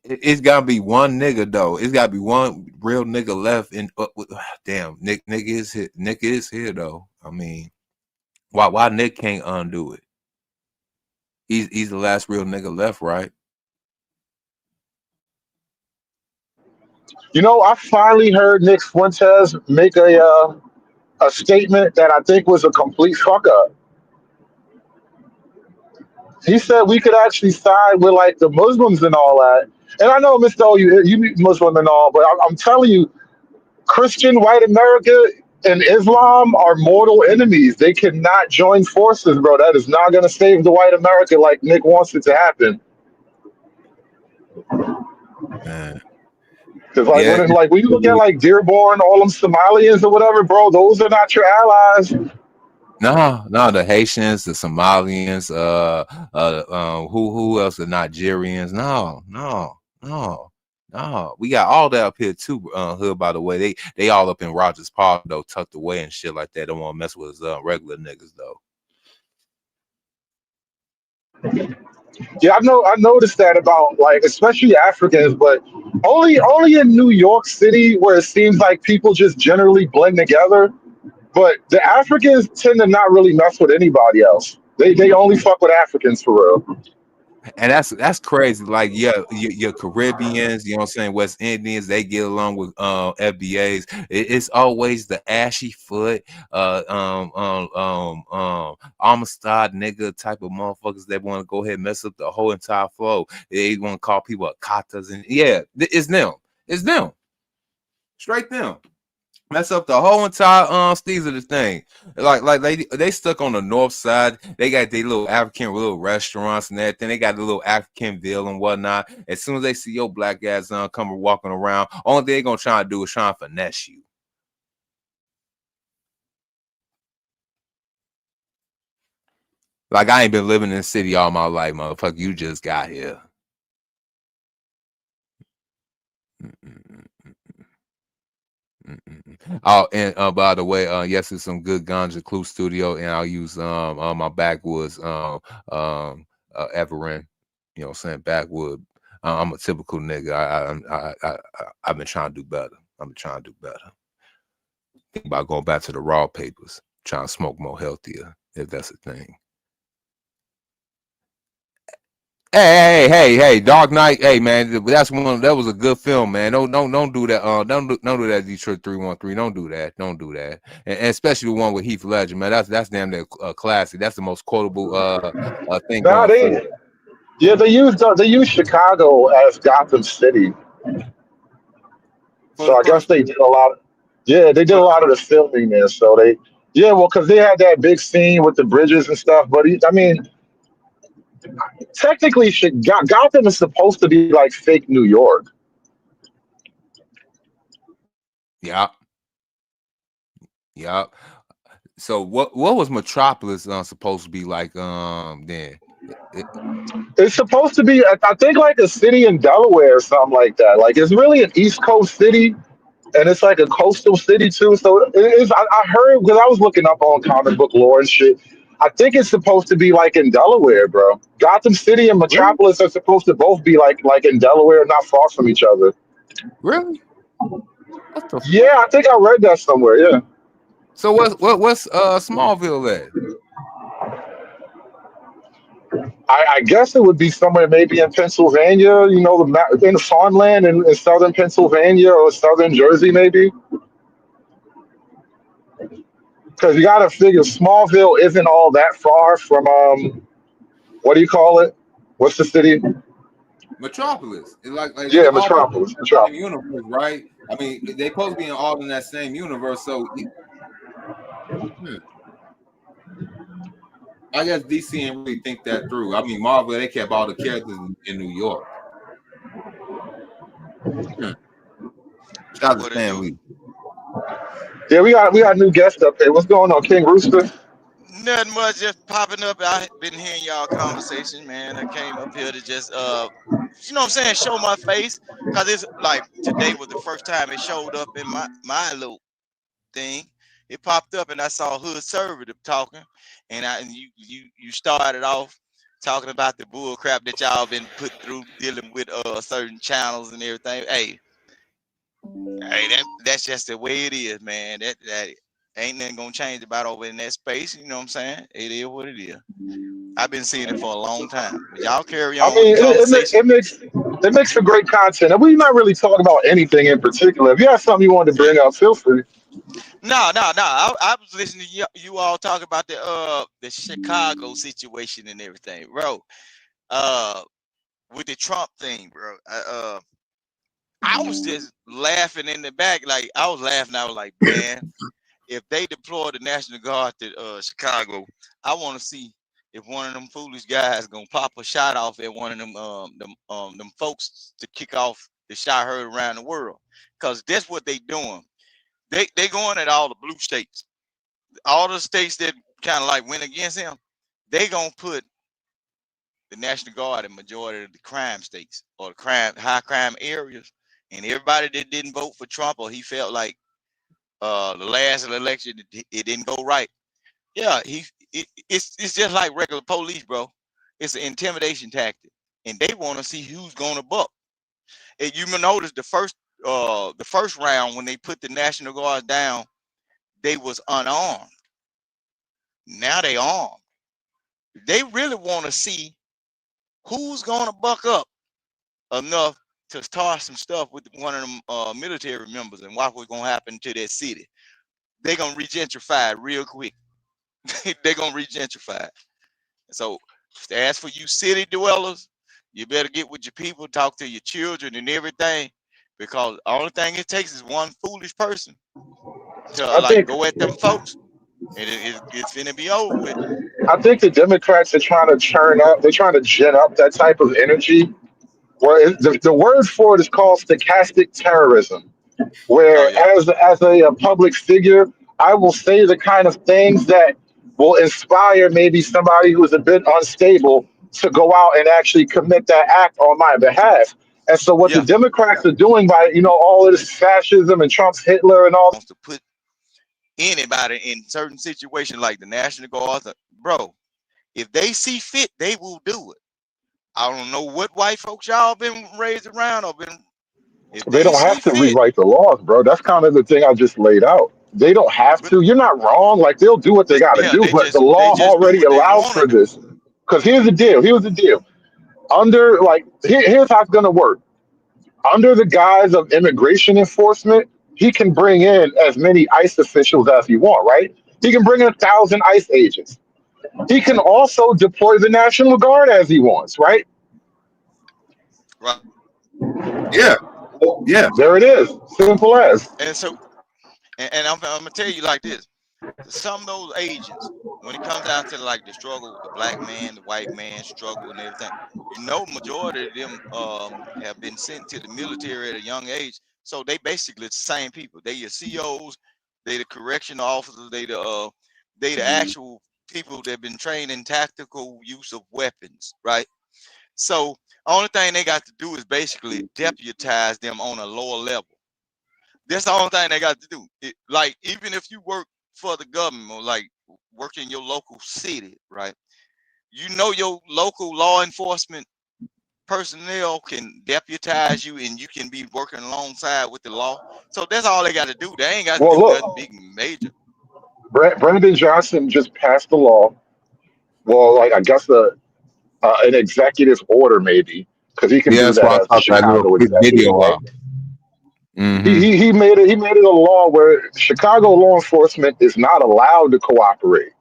It's gotta be one nigga though. It's gotta be one real nigga left. And damn, Nick is here. Nick is here though. I mean, why Nick can't undo it? He's the last real nigga left, right? You know, I finally heard Nick Fuentes make a statement that I think was a complete fuck up. He said we could actually side with like the Muslims and all that. And I know, Mr. O, you Muslim and all, but I'm telling you, Christian white America and Islam are mortal enemies. They cannot join forces, bro. That is not going to save the white America like Nick wants it to happen. Because when you look at like Dearborn, all them Somalians or whatever, bro, those are not your allies. No, the Haitians, the Somalians, who else? The Nigerians? No. We got all that up here too, Hood. By the way, they all up in Rogers Park though, tucked away and shit like that. Don't want to mess with regular niggas though. Yeah, I noticed that about like especially Africans, but only in New York City where it seems like people just generally blend together. But the Africans tend to not really mess with anybody else. They only fuck with Africans for real. And that's crazy. Like, your Caribbeans, you know what I'm saying, West Indians, they get along with FBAs. It's always the ashy foot, Amistad nigga type of motherfuckers that want to go ahead and mess up the whole entire flow. They want to call people Akatas, and it's them. It's them. Straight them. Mess up the whole entire steez of the thing. Like they stuck on the north side. They got their little African little restaurants and everything. They got the little Africanville and whatnot. As soon as they see your black ass coming walking around, only thing they gonna try to do is try and finesse you. Like, I ain't been living in the city all my life, motherfucker. You just got here. Oh, and by the way, yes, it's some good ganja Clue Studio, and I'll use my backwoods Everin, you know what I'm saying, backwood. I'm a typical nigga. I've been trying to do better. Think about going back to the raw papers, trying to smoke more healthier, if that's a thing. Hey, Dark Knight. Hey, man, that was a good film, man. Don't do that. Don't do that, Detroit 313. Don't do that. And especially the one with Heath Ledger, man. That's damn near classic. That's the most quotable thing. They use Chicago as Gotham City. So I guess they did a lot. They did a lot of the filming there. So because they had that big scene with the bridges and stuff. But technically, Gotham is supposed to be like fake New York. Yeah. Yeah. So what was Metropolis supposed to be like then? It's supposed to be, I think, like a city in Delaware or something like that. Like it's really an East Coast city, and it's like a coastal city too. So it is. I heard because I was looking up on comic book lore and shit. I think it's supposed to be like in Delaware, bro. Gotham City and Really? Metropolis are supposed to both be like in Delaware, not far from each other. Really? What the Yeah, I think I read that somewhere. Yeah. So what's Smallville at? I guess it would be somewhere maybe in Pennsylvania, you know, in farmland in southern Pennsylvania or southern Jersey, maybe. Because you got to figure Smallville isn't all that far from, what do you call it? What's the city? Metropolis. It's like they Yeah, all Metropolis. in the same Metropolis. universe, right? I mean, they supposed to be all in that same universe. So I guess DC didn't really think that through. I mean, Marvel, they kept all the characters in New York. Shout out to Stan Lee. Yeah, we got new guests up here. What's going on, King Rooster? Nothing much, just popping up. I've been hearing y'all conversation, man. I came up here to just you know what I'm saying, show my face. Cause it's like today was the first time it showed up in my little thing. It popped up and I saw Hood Server talking, and you started off talking about the bull crap that y'all been put through dealing with certain channels and everything. Hey, that's just the way it is, man. That ain't nothing gonna change about over in that space. You know what I'm saying? It is what it is. I've been seeing it for a long time. But y'all carry on I mean, with the conversation. it makes for great content. And we're not really talking about anything in particular. If you have something you want to bring up, feel free. No. I was listening to you all talk about the Chicago situation and everything, bro. With the Trump thing, bro. I was just laughing in the back, like I was laughing. I was like, man, if they deploy the National Guard to Chicago, I want to see if one of them foolish guys gonna pop a shot off at one of them folks to kick off the shot heard around the world, because that's what they doing. They going at all the blue states, all the states that kind of like went against him. They gonna put the National Guard in majority of the crime states or the high crime areas, and everybody that didn't vote for Trump or he felt like the last election it didn't go right. Yeah, it's just like regular police, bro. It's an intimidation tactic, and they want to see who's gonna buck. And you may notice the first round when they put the National Guard down, they was unarmed. Now they armed. They really want to see who's gonna buck up enough to start some stuff with one of them military members and watch what's gonna happen to that city. They're gonna regentrify it real quick. They're gonna regentrify it. So as for you city dwellers, you better get with your people, talk to your children and everything, because the only thing it takes is one foolish person to go at them folks, and it's gonna be over with. I think the Democrats are trying to churn up. They're trying to gin up that type of energy. Where the word for it is called stochastic terrorism. Where as a public figure, I will say the kind of things that will inspire maybe somebody who's a bit unstable to go out and actually commit that act on my behalf. And so what the Democrats are doing by, you know, all of this fascism and Trump's Hitler and all to put anybody in certain situations like the National Guard, bro, if they see fit, they will do it. I don't know what white folks y'all been raised around or been. They don't have to rewrite the laws, bro. That's kind of the thing I just laid out. They don't have to. You're not wrong. Like they'll do what they got to do, but the law already allows for this. Because here's the deal. Here's the deal. Under here's how it's gonna work. Under the guise of immigration enforcement, he can bring in as many ICE officials as he wants, right? He can bring in 1,000 ICE agents. He can also deploy the National Guard as he wants, right? Right. Yeah. Yeah. There it is. Simple as. And so, and I'm gonna tell you like this: some of those agents, when it comes down to like the struggle, the black man, the white man struggle, and everything, you know, majority of them have been sent to the military at a young age So they basically the same people. They your COs, they the correctional officers, they the actual people that been trained in tactical use of weapons, right? So only thing they got to do is basically deputize them on a lower level. That's the only thing they got to do. Like even if you work for the government or like work in your local city, right? You know your local law enforcement personnel can deputize you and you can be working alongside with the law. So that's all they got to do. They ain't got to Well, do nothing look, big and major. Brandon Johnson just passed the law. Well, like I guess an executive order maybe, because he can Yeah, do that's that why I as the talked that little Chicago quick executive, video right? out. Mm-hmm. He made it a law where Chicago law enforcement is not allowed to cooperate.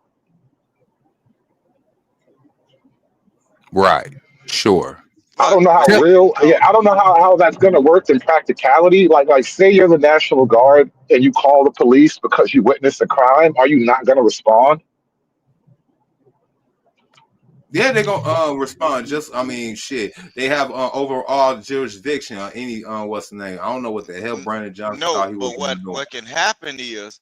Right. Sure. I don't know how Tell- I don't know how that's gonna work in practicality. Like say you're the National Guard and you call the police because you witnessed a crime, are you not gonna respond? Yeah, they're gonna respond. Just I mean, shit. They have overall jurisdiction on any what's the name? I don't know what the hell Brandon Johnson No, thought he was but gonna do. what can happen is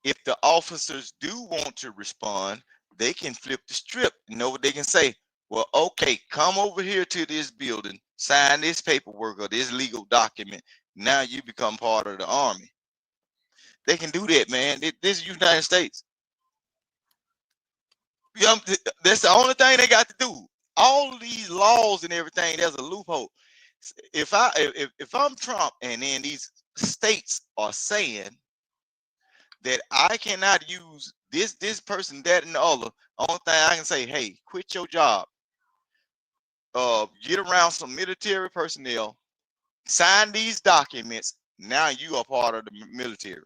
if the officers do want to respond, they can flip the script. You know what they can say? Well, okay, come over here to this building, sign this paperwork or this legal document. Now you become part of the army. They can do that, man. This is United States. That's the only thing they got to do. All of these laws and everything, there's a loophole. If I'm Trump and then these states are saying that I cannot use this person, that, and the other. Only thing I can say, hey, quit your job. Get around some military personnel, sign these documents. Now you are part of the military.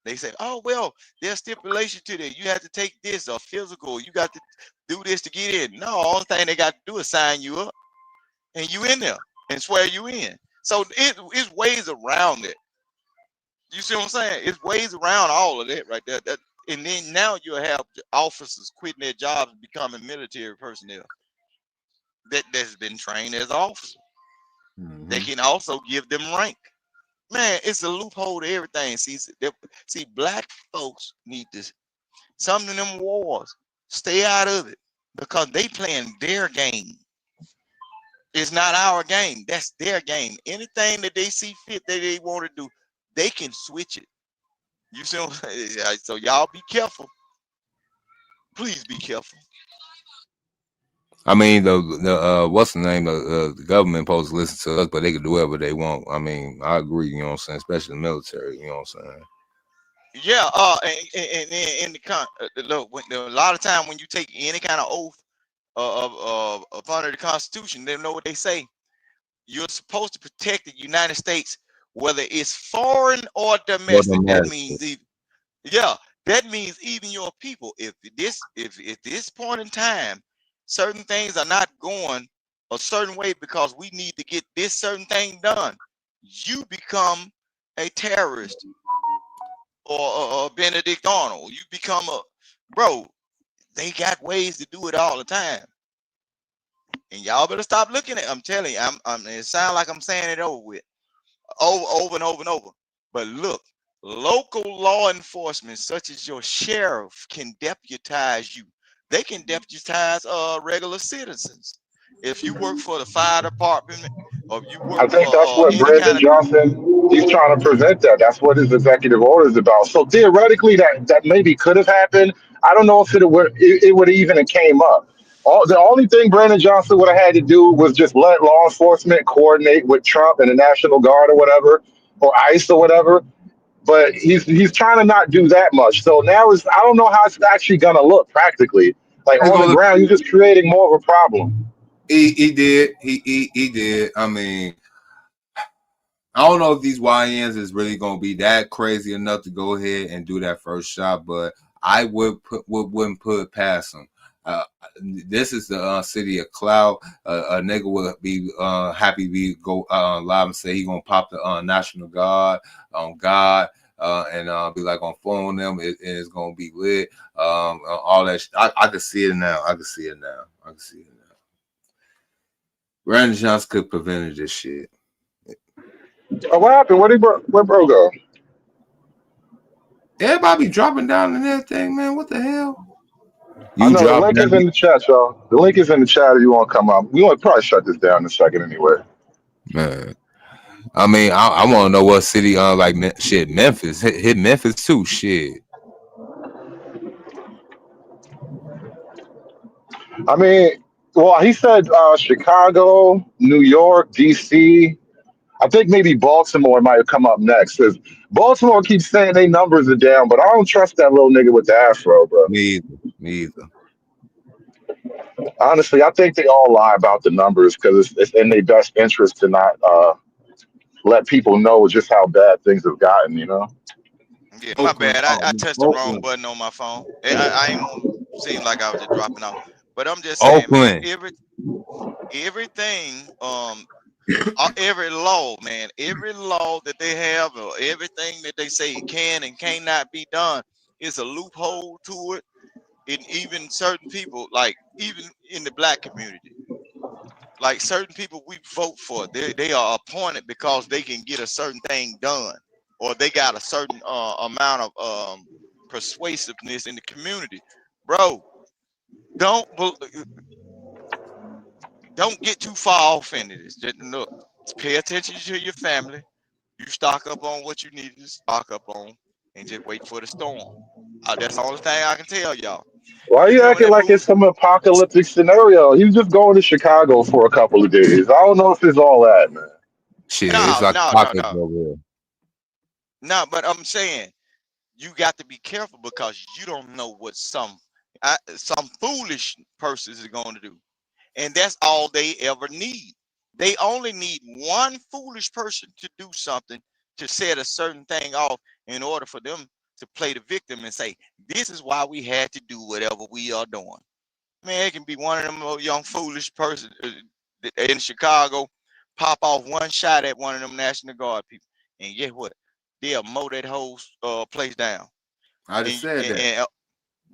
They say, oh well, there's stipulation to that. You have to take this or physical. You got to do this to get in. No, all the thing they got to do is sign you up, and you in there and swear you in. So it's ways around it. You see what I'm saying? It's ways around all of that right there. And then now you'll have the officers quitting their jobs and becoming military personnel that's been trained as officers. Mm-hmm. They can also give them rank. Man, it's a loophole to everything. See, black folks need this. Some of them wars, stay out of it because they playing their game. It's not our game. That's their game. Anything that they see fit that they want to do, they can switch it. You see what I'm saying? So y'all be careful. Please be careful. I mean, the what's the name? The government supposed to listen to us, but they can do whatever they want. I mean, I agree. You know what I'm saying? Especially the military. You know what I'm saying? Yeah. And in the look, a lot of time when you take any kind of oath of under the Constitution, they know what they say. You're supposed to protect the United States, whether it's foreign or domestic. That means that means even your people. If this point in time, certain things are not going a certain way because we need to get this certain thing done, you become a terrorist or Benedict Arnold. You become a bro. They got ways to do it all the time. And y'all better stop looking at. I'm telling you, it sounds like I'm saying it over and over and over. But look, local law enforcement, such as your sheriff, can deputize you. They can deputize regular citizens. If you work for the fire department, or if you I work think that's for what any Brandon kind of Johnson he's trying to prevent that. That's what his executive order is about. So theoretically, that maybe could have happened. I don't know if it would even have came up. The only thing Brandon Johnson would have had to do was just let law enforcement coordinate with Trump and the National Guard or whatever, or ICE or whatever. But he's trying to not do that much. So now I don't know how it's actually gonna look practically. Like on the ground, you're just creating more of a problem. He did. He did. I mean, I don't know if these YNs is really gonna be that crazy enough to go ahead and do that first shot, but I wouldn't put it past them. This is the city of cloud. A nigga would be happy to go live and say he gonna pop the National Guard on God. And be like on phone them, and it's gonna be lit. All that. I can see it now. I can see it now. Brandon Johnson could prevent this shit. Oh, what happened? Where bro go? Everybody be dropping down and everything, man. What the hell? I You know the drop link down. is in the chat, y'all. The link is in the chat if you want to come up. We want to probably shut this down in a second anyway. Man. I mean, I want to know what city, like shit, Memphis. Hit Memphis too, shit. I mean, well, he said Chicago, New York, DC. I think maybe Baltimore might come up next because Baltimore keeps saying they numbers are down, but I don't trust that little nigga with the afro, bro. Me either. Honestly, I think they all lie about the numbers because it's in their best interest to not let people know just how bad things have gotten, you know? Yeah, my bad. I touched the wrong button on my phone. I ain't want to seem like I was just dropping off. But I'm just saying, man, everything, every law, man, every law that they have or everything that they say can and cannot be done is a loophole to it. And even certain people, like even in the black community, like certain people we vote for, they are appointed because they can get a certain thing done, or they got a certain amount of persuasiveness in the community. Bro, don't get too far off into this. Just look, pay attention to your family. You stock up on what you need to stock up on, and just wait for the storm. That's the only thing I can tell y'all. Why are you acting like it's some apocalyptic scenario? He was just going to Chicago for a couple of days. I don't know if it's all that, man. Shit, it's like pockets over here. No, but I'm saying you got to be careful because you don't know what some foolish persons are going to do, and that's all they ever need. They only need one foolish person to do something to set a certain thing off in order for them to play the victim and say, this is why we had to do whatever we are doing. Man, it can be one of them young foolish persons in Chicago, pop off one shot at one of them National Guard people, and guess what? They'll mow that whole place down. I just said that. And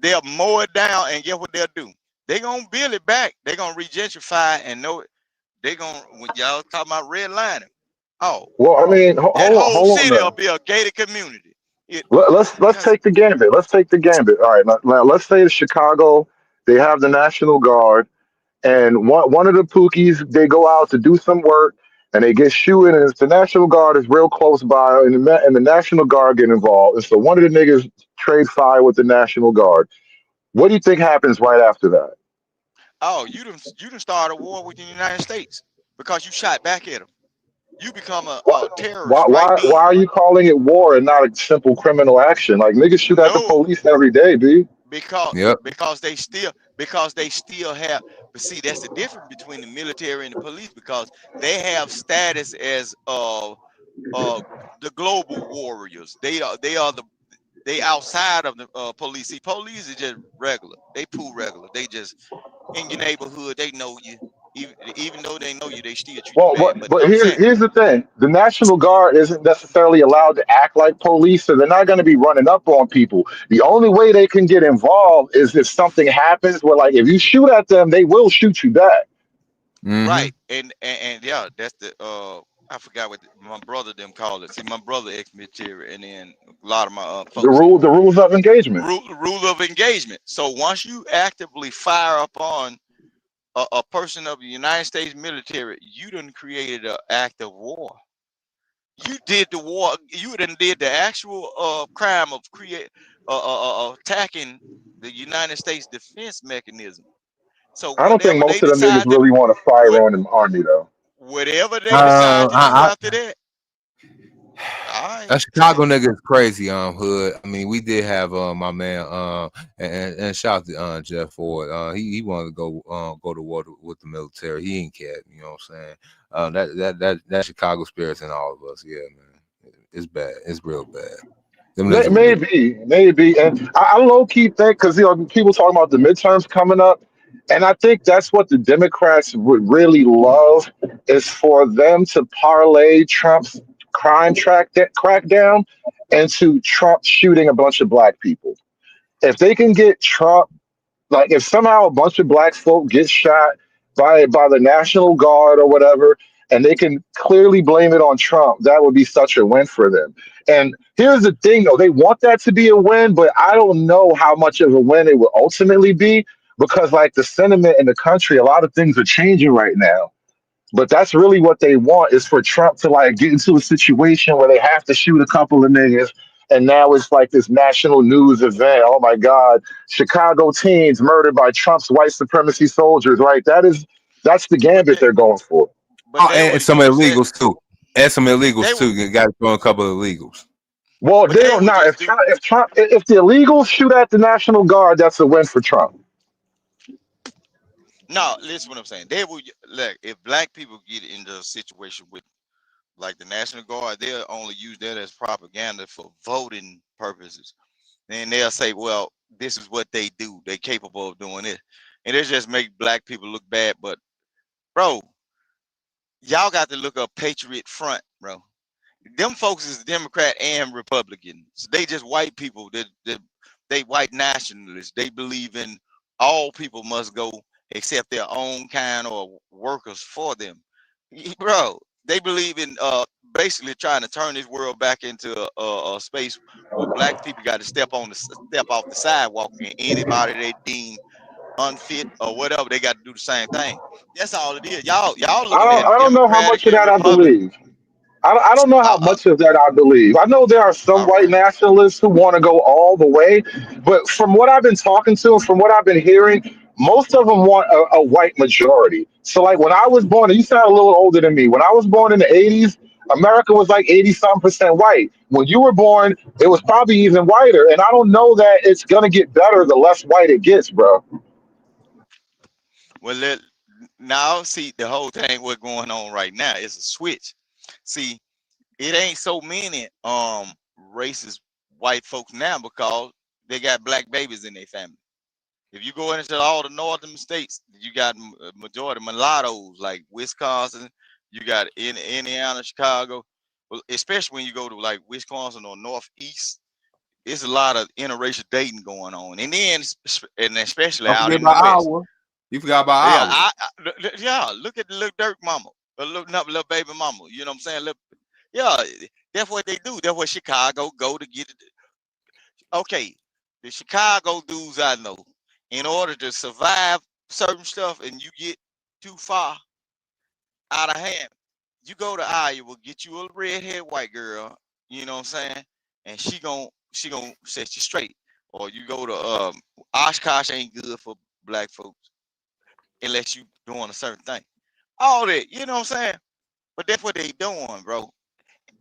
they'll mow it down, and guess what they'll do? They're going to build it back. They're going to regentrify and know it. They're going to, when y'all talking about redlining, well, I mean, that whole hold city on will be a gated community. Let's take the gambit. Let's take the gambit. All right, now let's say it's Chicago. They have the National Guard, and one of the Pookies, they go out to do some work, and they get shooting, and the National Guard is real close by, and the National Guard get involved, and so one of the niggas trade fire with the National Guard. What do you think happens right after that? Oh, you done start a war with the United States because you shot back at them. You become a terrorist right then. Why are you calling it war and not a simple criminal action? Like niggas shoot at the police every day, dude. Because they still have, but see, that's the difference between the military and the police, because they have status as the global warriors. They outside of the police. See, police is just regular. They poo regular. They just in your neighborhood. They know you. Even though they know you, they still treat you bad. But here's the thing: the National Guard isn't necessarily allowed to act like police, so they're not going to be running up on people. The only way they can get involved is if something happens where, like, if you shoot at them, they will shoot you back. Mm-hmm. Right, and yeah, that's the I forgot what my brother them call it. See, my brother ex-military, and then a lot of my folks. The rules of engagement. Rule of engagement. So once you actively fire upon a person of the United States military, you done created an act of war. You did the war. You done did the actual crime of attacking the United States defense mechanism. So I don't think most of them niggas really want to fire on the army, though. Whatever they decide to do after that. That Chicago nigga is crazy, Hood. I mean, we did have my man and shout out to Jeff Ford. He wanted to go to war with the military. He ain't care, you know what I'm saying? That Chicago spirit's in all of us. Yeah, man. It's bad. It's real bad. Maybe. And I low key think, because people talking about the midterms coming up, and I think that's what the Democrats would really love, is for them to parlay Trump's crime crackdown into Trump shooting a bunch of black people. If they can get Trump, like if somehow a bunch of black folk get shot by the National Guard or whatever, and they can clearly blame it on Trump, that would be such a win for them. And here's the thing, though, they want that to be a win, but I don't know how much of a win it will ultimately be because, like, the sentiment in the country, a lot of things are changing right now. But that's really what they want is for Trump to like get into a situation where they have to shoot a couple of niggas. And now it's like this national news event. Oh my God, Chicago teens murdered by Trump's white supremacy soldiers, right? That's the gambit they're going for. And some illegals too. And some illegals too. You got to throw a couple of illegals. Well, they don't know if the illegals shoot at the National Guard, that's a win for Trump. No, listen what I'm saying. They will like if black people get into a situation with like the National Guard, they'll only use that as propaganda for voting purposes. And they'll say, well, this is what they do. They're capable of doing it. And it just make black people look bad. But bro, y'all got to look up Patriot Front, bro. Them folks is Democrat and Republican. So they just white people. They white nationalists. They believe in all people must go except their own kind or workers for them. Bro, they believe in basically trying to turn this world back into a space where black people got to step off the sidewalk, and anybody they deem unfit or whatever, they got to do the same thing. That's all it is. Y'all looking at I don't know how much of that I believe. I don't know how much of that I believe. I know there are some white nationalists who want to go all the way, but from what I've been talking to and from what I've been hearing, most of them want a white majority. So, like when I was born, and you sound a little older than me. When I was born in the 80s, America was like 80-some% white. When you were born, it was probably even whiter. And I don't know that it's gonna get better the less white it gets, bro. Well, now see the whole thing what's going on right now is a switch. See, it ain't so many racist white folks now because they got black babies in their family. If you go into all the northern states, you got majority mulattoes like Wisconsin, you got in Indiana, Chicago, well, especially when you go to like Wisconsin or Northeast, it's a lot of interracial dating going on, and then and especially out in the West. Iowa. You forgot about Iowa. Yeah, look at the little dirt mama, little baby mama. You know what I'm saying? Yeah, that's what they do. That's what Chicago go to get it. Okay, the Chicago dudes I know, in order to survive certain stuff and you get too far out of hand, you go to Iowa, get you a redhead white girl, you know what I'm saying? And she gon' set you straight. Or you go to Oshkosh ain't good for black folks unless you doing a certain thing. All that, you know what I'm saying? But that's what they doing, bro.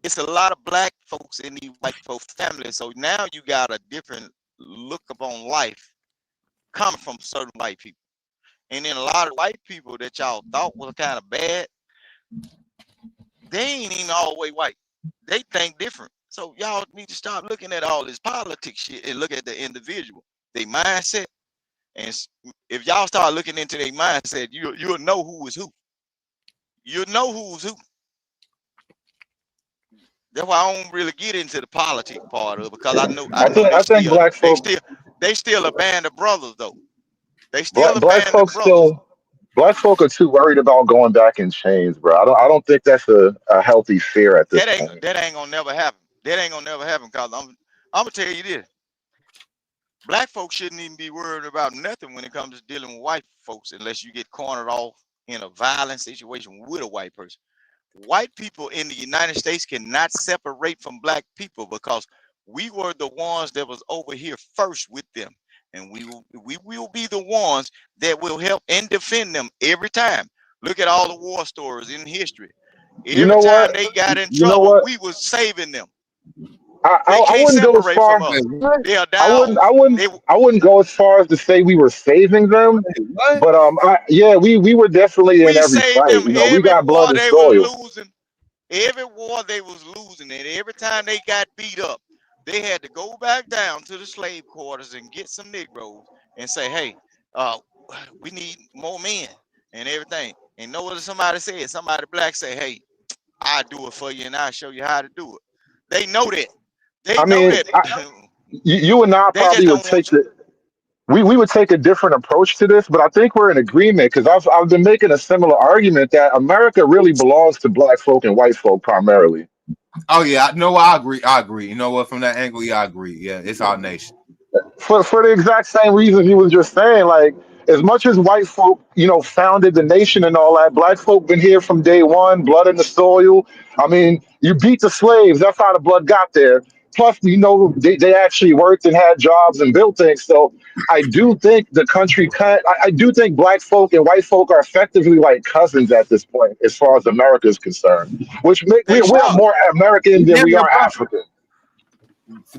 It's a lot of black folks in these white folks' families. So now you got a different look upon life coming from certain white people. And then a lot of white people that y'all thought was kind of bad, they ain't even all the way white. They think different. So y'all need to stop looking at all this politics shit and look at the individual, their mindset. And if y'all start looking into their mindset, you'll know who is who. You'll know who's who. That's why I don't really get into the politics part of it, because I know they still a band of brothers though. They still a band of brothers. Black folk are too worried about going back in chains, bro. I don't think that's a healthy fear at this point. That ain't gonna never happen. That ain't gonna never happen, because I'm gonna tell you this. Black folks shouldn't even be worried about nothing when it comes to dealing with white folks unless you get cornered off in a violent situation with a white person. White people in the United States cannot separate from black people because we were the ones that was over here first with them. And we will be the ones that will help and defend them every time. Look at all the war stories in history. Every time they got in trouble, we was saving them. I wouldn't go as far. I wouldn't go as far as to say we were saving them, but we were definitely in every fight. You know, we got blood and soil. Every war they was losing, and every time they got beat up, they had to go back down to the slave quarters and get some Negroes and say, "Hey, we need more men and everything." And know what somebody said? Somebody black say, "Hey, I'll do it for you, and I'll show you how to do it." They know that. You and I probably would take the. we would take a different approach to this, but I think we're in agreement because I've been making a similar argument that America really belongs to black folk and white folk primarily. Oh yeah, no, I agree. I agree. You know what? From that angle, yeah, I agree. Yeah, it's our nation. For the exact same reason he was just saying, like as much as white folk, founded the nation and all that, black folk been here from day one, blood in the soil. I mean, you beat the slaves, that's how the blood got there. Plus, they actually worked and had jobs and built things. So I do think the country I do think black folk and white folk are effectively like cousins at this point, as far as America is concerned. Which we're more American than we are African.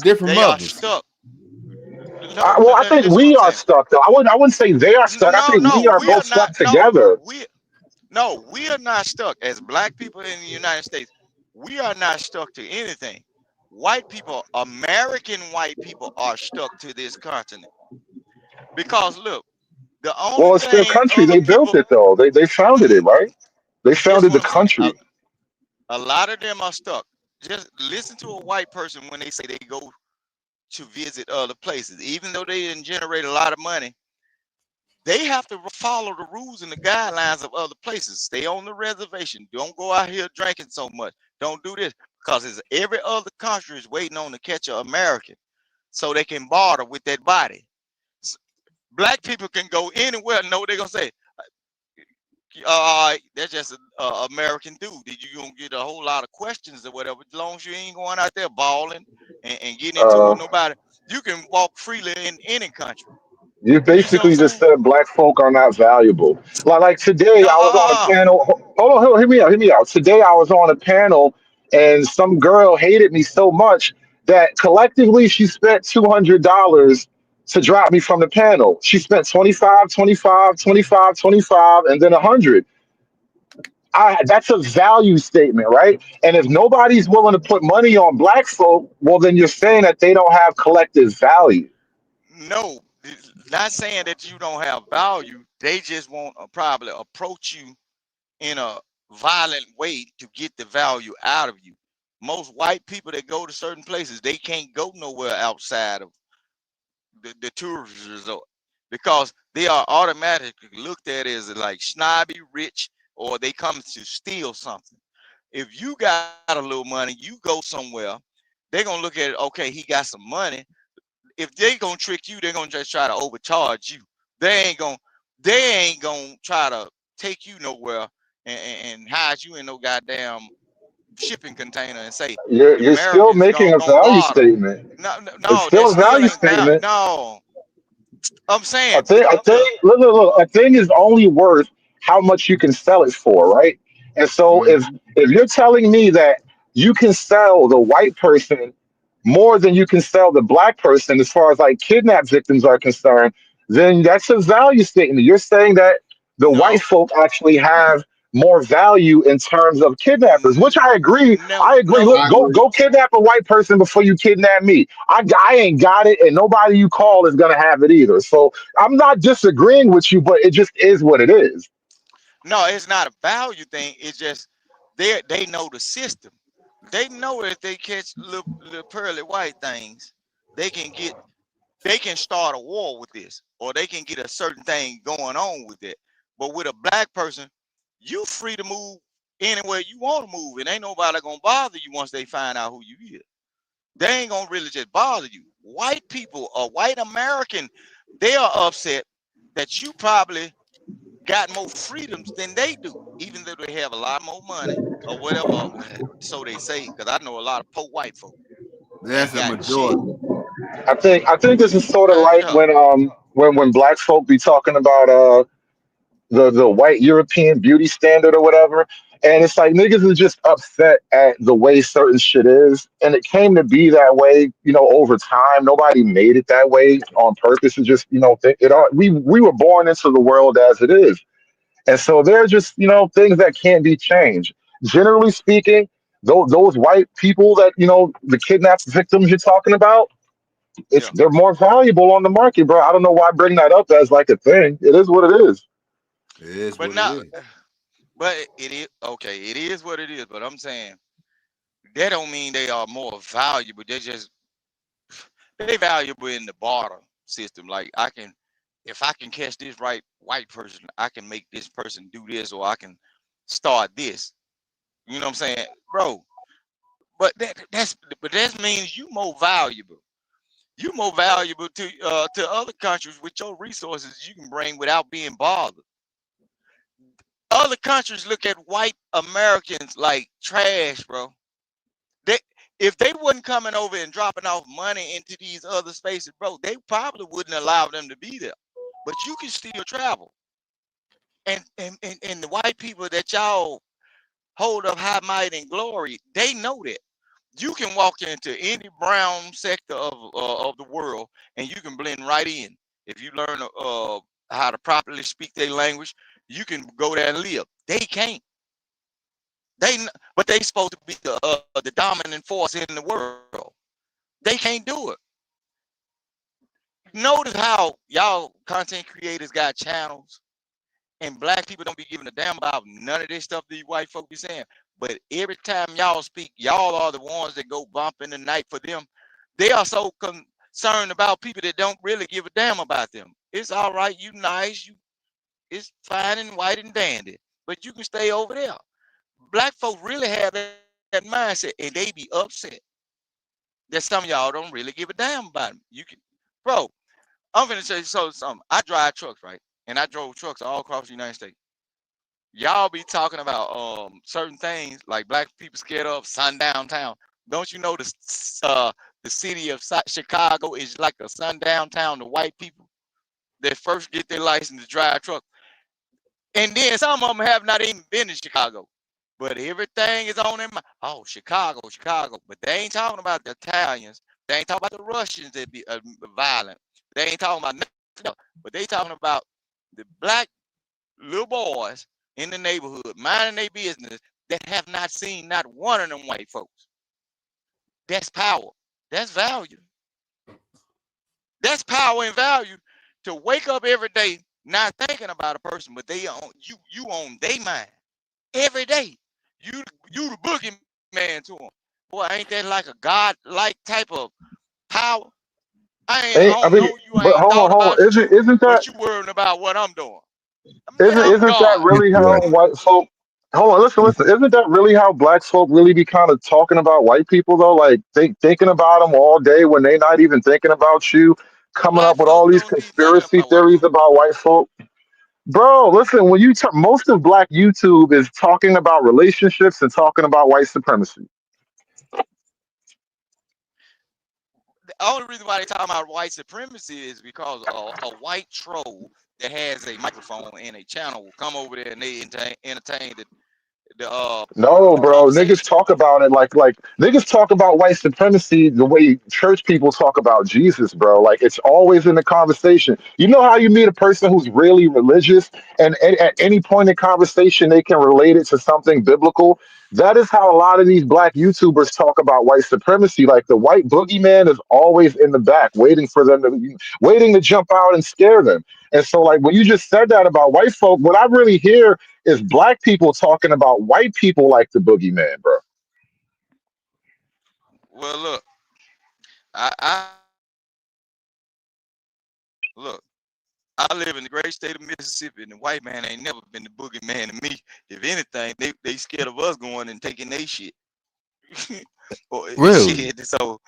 Different They are mothers. stuck. Well, I think we are stuck though. I wouldn't say they are stuck. I think we are We are both not. stuck together. We are not stuck as black people in the United States. We are not stuck to anything. White people, American white people, are stuck to this continent because look, the only Well, it's their thing country. other They built people. it though. They founded it, right? They This founded the what I'm saying. country. A lot of them are stuck. Just listen to a white person when they say they go to visit other places, even though they didn't generate a lot of money. They have to follow the rules and the guidelines of other places. Stay on the reservation. Don't go out here drinking so much. Don't do this because every other country is waiting on to catch an American so they can barter with that body. Black people can go anywhere. No, they're gonna say, that's just an American dude. You gonna get a whole lot of questions or whatever. As long as you ain't going out there balling and getting into it with nobody, you can walk freely in any country. You You see what I'm basically just saying? said black folk are not valuable. Like today, I was on a panel. Hold on, hear me out. Today, I was on a panel, and some girl hated me so much that collectively she spent $200 to drop me from the panel. She spent 25, 25, 25, 25, and then 100. That's a value statement, right? And if nobody's willing to put money on black folk, well, then you're saying that they don't have collective value. No, not saying that you don't have value. They just won't probably approach you in a violent way to get the value out of you. Most white people that go to certain places, they can't go nowhere outside of the tourist resort because they are automatically looked at as like snobby, rich, or they come to steal something. If you got a little money, you go somewhere, they're gonna look at it. Okay, he got some money. If they gonna trick you, they're gonna just try to overcharge you. They ain't gonna try to take you nowhere and hide you in no goddamn shipping container and say the You're still Americans making a gonna value barter. statement. It's No, that still a still value ain't valid. statement. No, I'm A saying, thing, a look, thing, look, a thing is only worth how much you can sell it for, right? And so if you're telling me that you can sell the white person more than you can sell the black person as far as like kidnap victims are concerned, then that's a value statement. You're saying that the white no, folk actually have more value in terms of kidnappers, which I agree. I agree. Look, go kidnap a white person before you kidnap me. I ain't got it, and nobody you call is gonna have it either. So I'm not disagreeing with you, but it just is what it is. no, it's not a value thing. It's just they know the system. They know that if they catch little pearly white things, they can get they can start a war with this, or they can get a certain thing going on with it. But with a black person, you free to move anywhere you want to move, and ain't nobody gonna bother you once they find out who you is. They ain't gonna really just bother you. White people, or white American, they are upset that you probably got more freedoms than they do, even though they have a lot more money or whatever. So they say, because I know a lot of poor white folk That's ain't a got shit. majority. I think this is sort of like when black folk be talking about the white European beauty standard or whatever. And it's like niggas are just upset at the way certain shit is. And it came to be that way, over time. Nobody made it that way on purpose. It just, it all we were born into the world as it is. And so there are just, things that can't be changed. Generally speaking, those white people that, the kidnapped victims you're talking about, they're more valuable on the market, bro. I don't know why bring that up as like a thing. It is what it is. It is But what it now, is. but it is okay. It is what it is. But I'm saying that don't mean they are more valuable. They valuable in the barter. system. Like if I can catch this right white person, I can make this person do this, or I can start this. You know what I'm saying, bro? But that means you more valuable. You more valuable to other countries with your resources you can bring without being bothered. Other countries look at white Americans like trash, bro. They if they wasn't coming over and dropping off money into these other spaces, bro, they probably wouldn't allow them to be there. But you can still travel. And the white people that y'all hold up high might and glory, they know that. You can walk into any brown sector of the world and you can blend right in. If you learn how to properly speak their language, you can go there and live. They can't. But they supposed to be the dominant force in the world. They can't do it. Notice how y'all content creators got channels and black people don't be giving a damn about none of this stuff these white folk be saying. But every time y'all speak, y'all are the ones that go bump in the night for them. They are so concerned about people that don't really give a damn about them. It's all right, you nice, it's fine and white and dandy, but you can stay over there. Black folk really have that mindset, and they be upset that some of y'all don't really give a damn about them. You can, bro. I'm gonna say something. I drive trucks, right? And I drove trucks all across the United States. Y'all be talking about certain things like black people scared of sundown town. Don't you know the city of Chicago is like a sundown town to white people that first get their license to drive truck, and then some of them have not even been in Chicago, but everything is on them. Oh, Chicago, Chicago, but they ain't talking about the Italians. They ain't talking about the Russians that be violent. They ain't talking about nothing else, but they talking about the black little boys in the neighborhood minding their business that have not seen not one of them white folks. That's power. That's value. That's power and value to wake up every day not thinking about a person, but they on you on their mind every day. You the boogeyman to them. Boy, ain't that like a god-like type of power? I don't know you but ain't thought hold about on. you, Isn't that but you worrying about what I'm doing. Man, I'm isn't that God. really how white folk? Hold on, listen. Isn't that really how black folk really be kind of talking about white people though? Like thinking about them all day when they not even thinking about you, coming Black up with all folk these don't be thinking conspiracy about white theories folk. about white folk. Bro, listen. When most of black YouTube is talking about relationships and talking about white supremacy. The only reason why they talking about white supremacy is because a white troll that has a microphone and a channel will come over there and they entertain No, the bro. Niggas conversation. talk about it like niggas talk about white supremacy the way church people talk about Jesus, bro. Like it's always in the conversation. You know how you meet a person who's really religious and at any point in conversation they can relate it to something biblical? That is how a lot of these black YouTubers talk about white supremacy. Like the white boogeyman is always in the back, waiting to jump out and scare them. And so, like when you just said that about white folk, what I really hear is black people talking about white people like the boogeyman, bro. Well, I look. I live in the great state of Mississippi, and the white man ain't never been the boogeyman to me. If anything, they scared of us going and taking their shit. Or Really? shit. So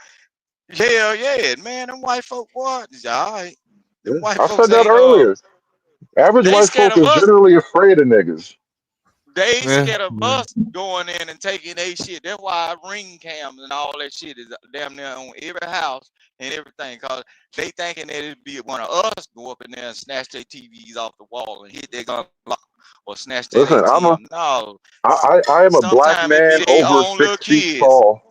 hell yeah, man, them white folk, boy, all right. Them white I folks said that ain't earlier. Average they white scared folk of is us. generally afraid of niggas. They Yeah. scared of Yeah. us going in and taking their shit. That's why ring cams and all that shit is damn near on every house and everything. Cause they thinking that it'd be one of us go up in there and snatch their TVs off the wall and hit their gun block or snatch that Listen, ATM. No, I am a black sometimes it be man their over own little 6 feet kids. tall.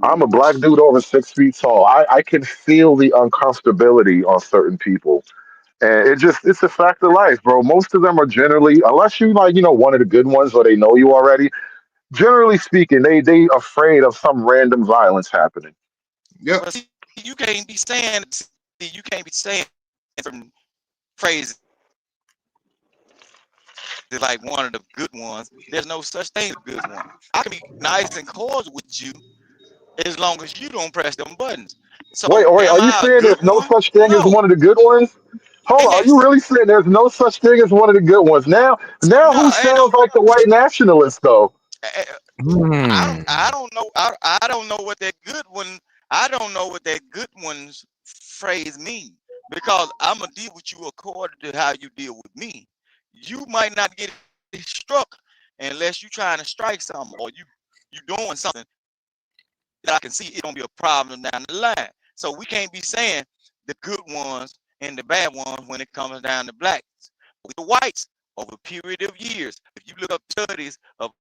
I'm a black dude over 6 feet tall. I can feel the uncomfortability on certain people. And it's a fact of life, bro. Most of them are generally, unless you like, one of the good ones or they know you already, generally speaking, they afraid of some random violence happening. Well, see, you can't be saying certain phrases like one of the good ones. There's no such thing as a good one. I can be nice and cordial with you, as long as you don't press them buttons. So Wait, am are you I a saying good there's no one? such thing as No. one of the good ones? Hold on, are you Yes. really saying there's no such thing as one of the good ones? Now No, who ain't no. sounds like the white nationalist though? I don't know. I don't know what that good one. I don't know what that good one's phrase means because I'm gonna deal with you according to how you deal with me. You might not get struck unless you're trying to strike something or you doing something that I can see it gonna be a problem down the line. So we can't be saying the good ones and the bad ones when it comes down to blacks. With the whites, over a period of years, if you look up studies of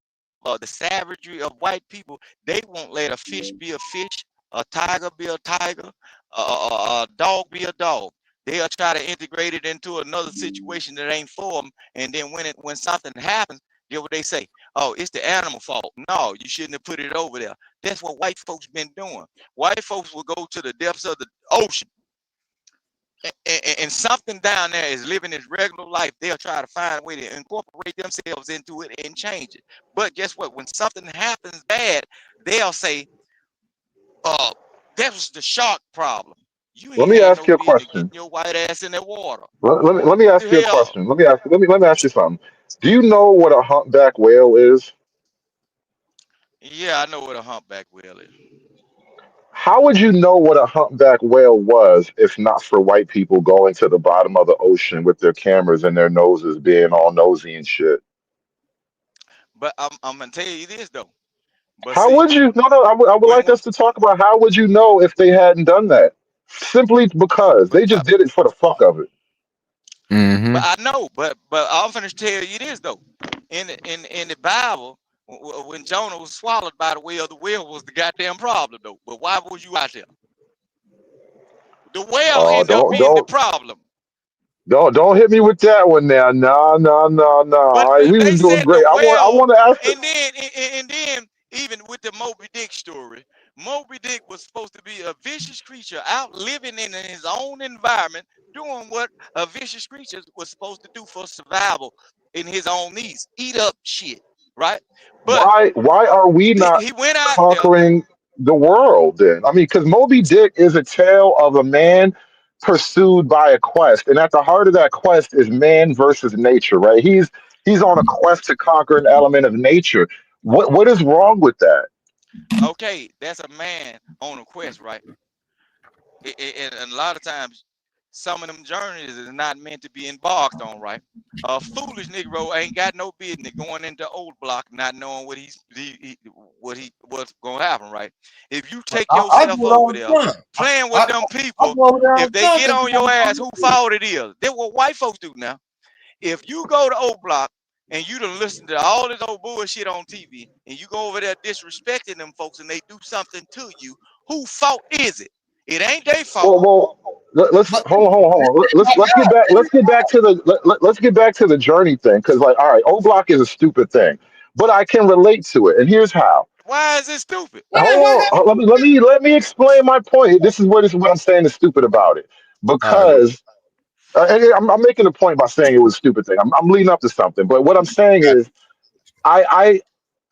the savagery of white people, they won't let a fish be a fish, a tiger be a tiger, a dog be a dog. They'll try to integrate it into another situation that ain't for them, and then when something happens, get what they say. Oh, it's the animal fault. No, you shouldn't have put it over there. That's what white folks been doing. White folks will go to the depths of the ocean, and something down there is living its regular life. They'll try to find a way to incorporate themselves into it and change it. But guess what? When something happens bad, they'll say, that was the shark problem. You Let ain't me had ask no you a business question. getting your white ass in that water. Let me What ask the you a hell? question. Let me ask you something. Do you know what a humpback whale is? Yeah, I know what a humpback whale is. How would you know what a humpback whale was if not for white people going to the bottom of the ocean with their cameras and their noses being all nosy and shit? But I'm gonna tell you this though. But How see, would you? No, I would when like us to talk about how would you know if they hadn't done that? Simply because but they just did it for the fuck of it. Mm-hmm. but I know, but I'm gonna tell you this though. In the Bible, when Jonah was swallowed by the whale was the goddamn problem though. But why was you out there? The whale Oh, ended up don't being the don't problem. don't hit me with that one now. No, no, no, no. But All right, we they was doing said the great. I whale, want to ask. and then even with the Moby Dick story, Moby Dick was supposed to be a vicious creature out living in his own environment, doing what a vicious creature was supposed to do for survival in his own needs, eat up shit, right? But Why are we not he went out there. conquering the world then? I mean, because Moby Dick is a tale of a man pursued by a quest, and at the heart of that quest is man versus nature, right? He's on a quest to conquer an element of nature. What is wrong with that? Okay, that's a man on a quest, right? And a lot of times, some of them journeys is not meant to be embarked on, right? A foolish Negro ain't got no business going into old block not knowing what's gonna happen, right? If you take I yourself do it all over the there time. playing with I them I people, go over there all if the they time get because on your ass, who fault it is? That's what white folks do now. If you go to old block and you done listen to all this old bullshit on TV and you go over there disrespecting them folks and they do something to you, who fault is it? It ain't their fault. Let's hold on. Let's get back. Let's get back to the journey thing. Because like, all right, O Block is a stupid thing, but I can relate to it, and here's how. Why is it stupid? Hold on. Let me explain my point. This is what I'm saying is stupid about it. All right, go Because and I'm making a point by saying it was a stupid thing. I'm leading up to something, but what I'm saying ahead. is I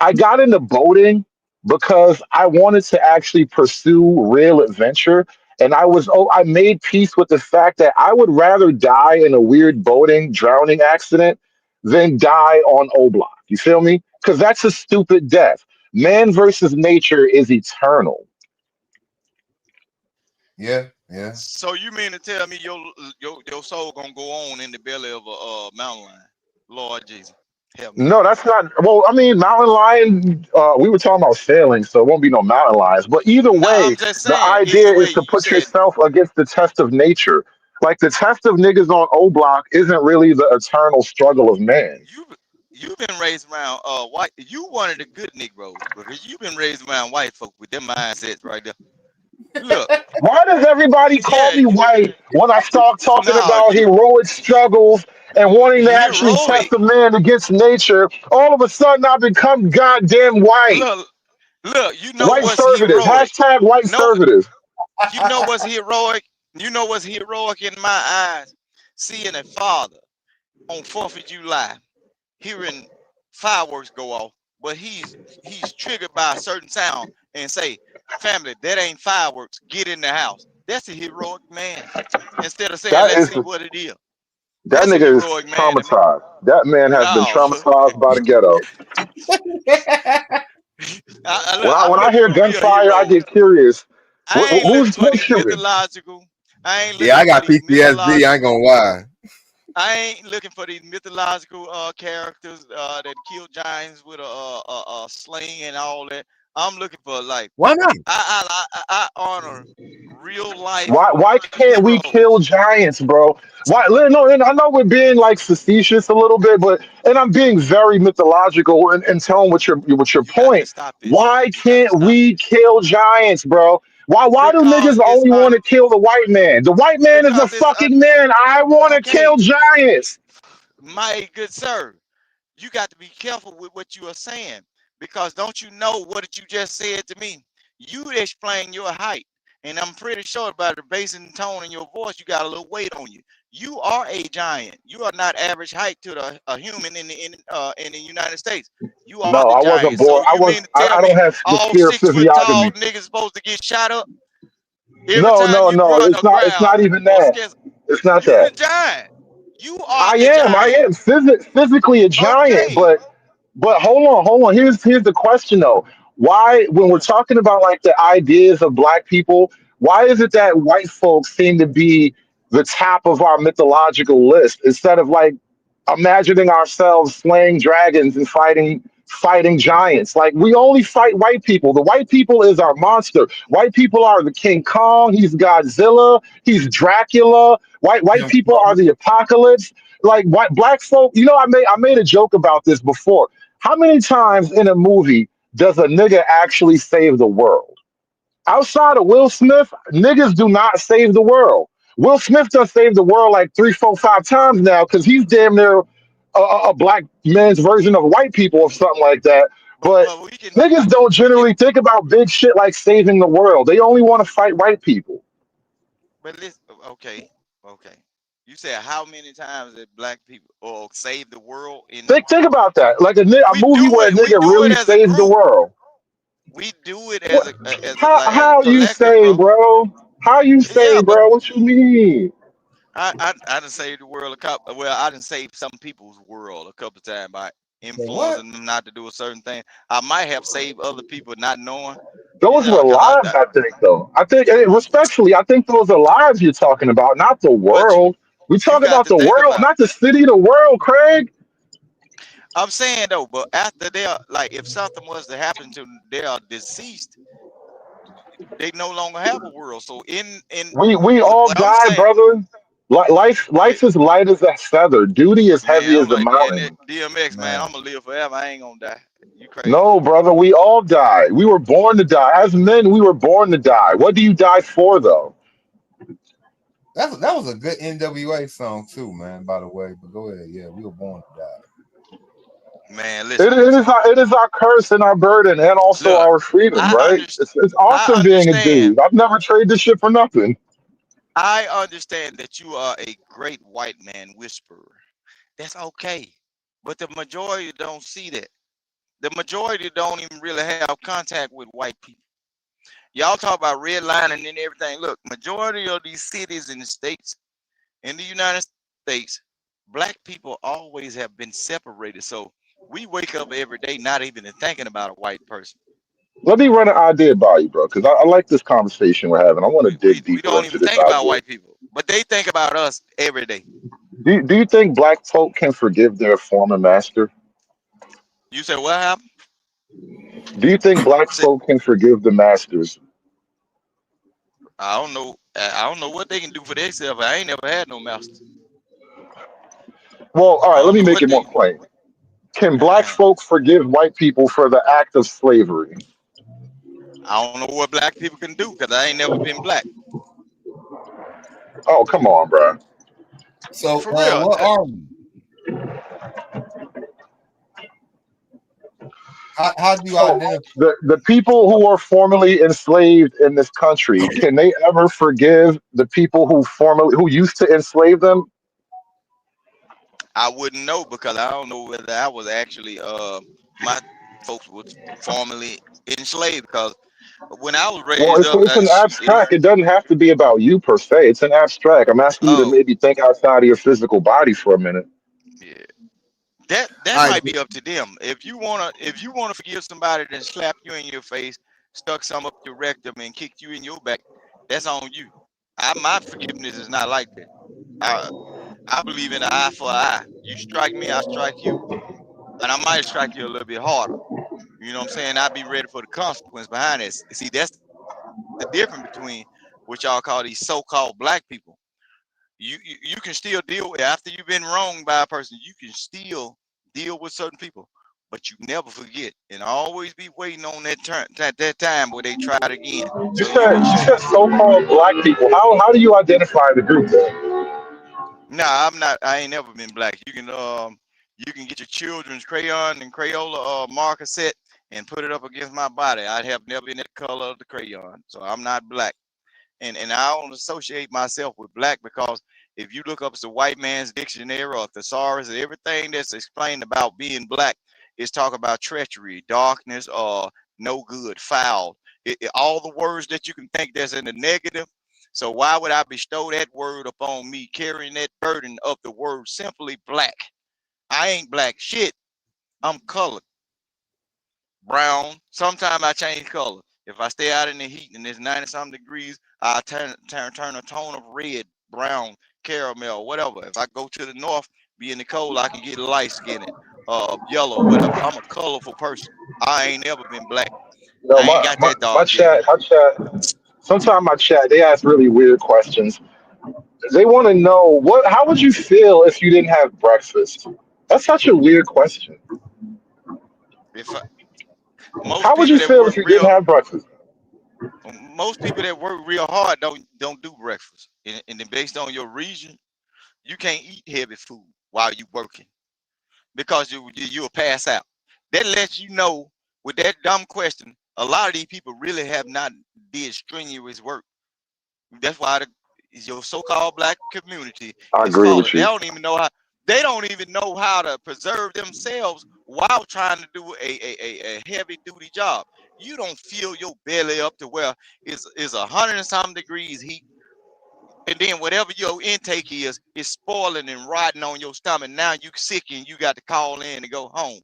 I got into boating because I wanted to actually pursue real adventure. And I made peace with the fact that I would rather die in a weird boating drowning accident than die on O Block. You feel me? Because that's a stupid death. Man versus nature is eternal. Yeah. So you mean to tell me your soul gonna go on in the belly of a mountain lion? Lord Jesus, help me. No, that's not. Well, I mean, mountain lion. We were talking about sailing, so it won't be no mountain lions. But either No, way, I'm just the saying. idea Either way, is to you put said, yourself against the test of nature. Like the test of niggas on O Block isn't really the eternal struggle of man. you've been raised around white. You one of the good Negroes because you've been raised around white folk with them mindsets right there. Look, Why does everybody call yeah, me white when I start talking no, about you heroic struggles and wanting to actually test heroic. a man against nature? All of a sudden, I become goddamn white. Look. You know White what's conservative. heroic? Hashtag white No, conservative. you know what's heroic. You know what's heroic in my eyes? Seeing a father on 4th of July, hearing fireworks go off, but he's triggered by a certain sound and say, family, that ain't fireworks. Get in the house. That's a heroic man. Instead of saying, That let's is see what it is. that That's a nigga is heroic man to me. traumatized. That man has been No. traumatized by the ghetto. When I I'm hear looking for real gunfire, I heroes. get curious. I ain't looking for Who's these shooting? mythological. I ain't Yeah, looking I for got these PTSD. I ain't mythological. gonna lie. I ain't looking for these mythological characters that kill giants with a sling and all that. I'm looking for like Why not? I honor real life Why can't we heroes. kill giants, bro? Why? No, and I know we're being like facetious a little bit, but and I'm being very mythological and telling what your You got to point. stop this. Why You got to can't stop we this. kill giants, bro? Why do Because niggas it's only want to kill the white man? The white man is the because it's fucking man. I want to okay. kill giants. My good sir, you got to be careful with what you are saying, because don't you know what you just said to me? You explain your height, and I'm pretty sure by the bass and tone in your voice, you got a little weight on you. You are a giant. You are not average height to a human in the United States. You are No, the I wasn't giant. born. So you mean to tell I me don't have the all sphere 6 foot tall physiognomy. niggas supposed to get shot up every No, time no, you no. run It's not aground even or that. scarce? It's not You the that. giant. You are I the am. I giant. am physically a giant, Okay. but hold on. Here's the question though. Why, when we're talking about like the ideas of black people, why is it that white folks seem to be the top of our mythological list instead of like imagining ourselves slaying dragons and fighting giants? Like we only fight white people. The white people is our monster. White people are the King Kong. He's Godzilla. He's Dracula. White people are the apocalypse. Like white black folk. You know, I made a joke about this before. How many times in a movie does a nigga actually save the world? Outside of Will Smith, niggas do not save the world. Will Smith does save the world like 3, 4, 5 times now because he's damn near a black man's version of white people or something like that. But But niggas don't we can generally think about big shit like saving the world. They only want to fight white people. but listen, okay. You said how many times that black people or save the world in Think about that. Like a we movie do where a it. We nigga do it really as a saves the group. world. We do it What? as a How you collective, say, bro. bro? How you say, Yeah, but bro? What you mean? I done saved the world a couple. Well, I done saved some people's world a couple times by What? influencing them not to do a certain thing. I might have saved other people not knowing, you Those know, were because lives, I think, though. I think, and respectfully, I think those are lives you're talking about, not the but world. We you talk got about to the think world, about. not the city, the world, Craig. I'm saying though, but after they are like, if something was to happen to them, they are deceased, they no longer have a world. So in We what, all what I'm die, saying, brother. yeah, Life is light as a feather. Duty is man, heavy as I'm a like mountain. DMX, man. Man. I'm gonna live forever. I ain't gonna die. You crazy? No, brother, we all die. We were born to die. As men, we were born to die. What do you die for, though? That was a good NWA song too, man. By the way, but go ahead. Yeah, we were born to die. Man, It, listen. it is our curse and our burden, and also Look, our freedom, I right? understand. It's I awesome being a understand. dude. I've never traded this shit for nothing. I understand that you are a great white man whisperer. That's okay. But the majority don't see that. The majority don't even really have contact with white people. Y'all talk about redlining and everything. Look, majority of these cities in the states, in the United States, black people always have been separated. So we wake up every day not even thinking about a white person. Let me run an idea by you, bro, because I like this conversation we're having. I want to dig We deeper don't into even this think about idea. white people, but they think about us every day. Do you think black folk can forgive their former master? You say what happened? Do you think black Say, folk can forgive the masters? I don't know. I don't know what they can do for themselves. I ain't never had no master. Well, all I right, let don't me know make what it more they. plain. Can black Uh, folk forgive white people for the act of slavery? I don't know what black people can do because I ain't never been black. Oh, come on, bro. So, For real. what are we? How do you So identify? the people who were formerly enslaved in this country, can they ever forgive the people who used to enslave them? I wouldn't know because I don't know whether I was actually my folks was formerly enslaved because When I was Well, raised up, it's an abstract. It doesn't have to be about you per se. It's an abstract. I'm asking you to maybe think outside of your physical body for a minute. yeah, that might be up to them. If you wanna forgive somebody that slapped you in your face, stuck some up your rectum, and kicked you in your back, that's on you. My forgiveness is not like that. I believe in an eye for an eye. You strike me, I strike you, and I might strike you a little bit harder. You know what I'm saying? I'll be ready for the consequence behind this. See, that's the difference between what y'all call these so-called black people. You can still deal with, after you've been wronged by a person, you can still deal with certain people, but you never forget and always be waiting on that time where they try it again. You So you said can show them. so-called black people. How do you identify the group then? Nah, I'm not. I ain't never been black. You can get your children's crayon and Crayola marker set and put it up against my body. I have never been that color of the crayon, so I'm not black. And I don't associate myself with black because if you look up the white man's dictionary or thesaurus, everything that's explained about being black is talk about treachery, darkness, or no good, foul. All the words that you can think that's in the negative. So why would I bestow that word upon me, carrying that burden of the word simply black? I ain't black shit. I'm colored. Brown. Sometimes I change color. If I stay out in the heat and it's 90-something degrees, I turn a tone of red, brown, caramel, whatever. If I go to the north, be in the cold, I can get light skinned, yellow, whatever. I'm a colorful person. I ain't never been black. You know, I ain't got that my dog yet. chat. Sometimes my chat, they ask really weird questions. They want to know how would you feel if you didn't have breakfast? That's such a weird question. Most How would people you that feel work if you didn't real have breakfast? most people that work real hard don't do breakfast. And then based on your region, you can't eat heavy food while you working because you'll pass out. That lets you know with that dumb question, a lot of these people really have not did strenuous work. That's why your so-called black community I is agree with falling. They you. don't even know how. They don't even know how to preserve themselves while trying to do a heavy duty job. You don't fill your belly up to where it's 100 and something degrees heat, and then whatever your intake is spoiling and rotting on your stomach. Now you sick and you got to call in to go home.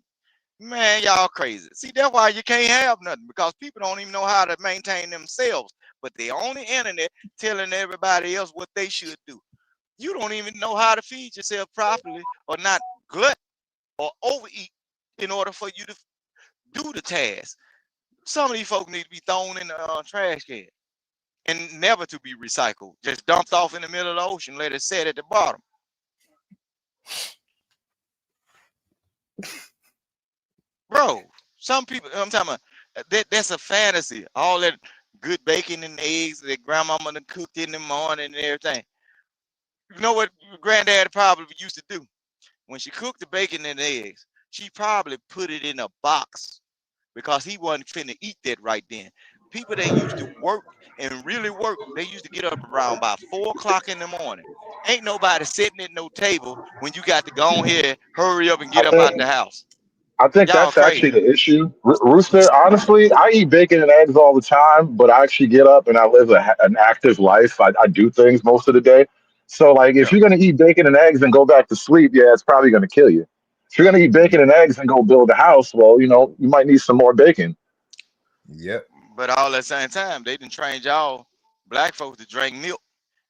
Man, y'all crazy. See, that's why you can't have nothing, because people don't even know how to maintain themselves. But they on the internet telling everybody else what they should do. You don't even know how to feed yourself properly or not glut or overeat in order for you to do the task. Some of these folks need to be thrown in the trash can and never to be recycled. Just dumped off in the middle of the ocean, let it sit at the bottom. Bro, some people, I'm talking about, that's a fantasy. All that good bacon and eggs that grandmama done cooked in the morning and everything. You know what granddad probably used to do? When she cooked the bacon and eggs, she probably put it in a box because he wasn't finna eat that right then. People that used to work and really work, they used to get up around by 4 o'clock in the morning. Ain't nobody sitting at no table when you got to go on here, hurry up and I get up out think the house. I think Y'all that's actually crazy. the issue. Rooster, honestly, I eat bacon and eggs all the time, but I actually get up and I live an active life. I do things most of the day. So, like, if Yeah. you're going to eat bacon and eggs and go back to sleep, yeah, it's probably going to kill you. If you're going to eat bacon and eggs and go build a house, well, you might need some more bacon. Yep. But all at the same time, they done trained y'all black folks to drink milk.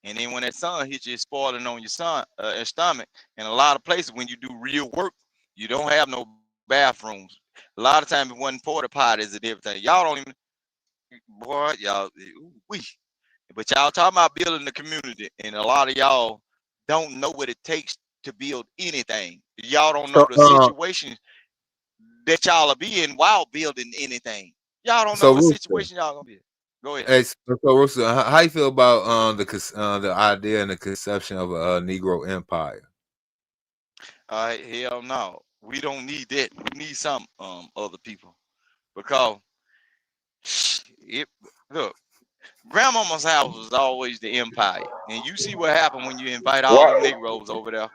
And then when that sun hits you, it's spoiling on your stomach. And a lot of places, when you do real work, you don't have no bathrooms. A lot of times it wasn't porta potties and everything. Y'all don't even, boy, y'all, we. But y'all talking about building the community, and a lot of y'all don't know what it takes to build anything. Y'all don't know So, the situation that y'all are be in while building anything. Y'all don't know what Rooster, situation y'all gonna be in. Go ahead. hey, so Rooster, how you feel about the idea and the conception of a Negro empire? Hell no. We don't need that. We need some other people. Because it look, grandmama's house was always the empire. And you see what happened when you invite all them Why? Negroes over there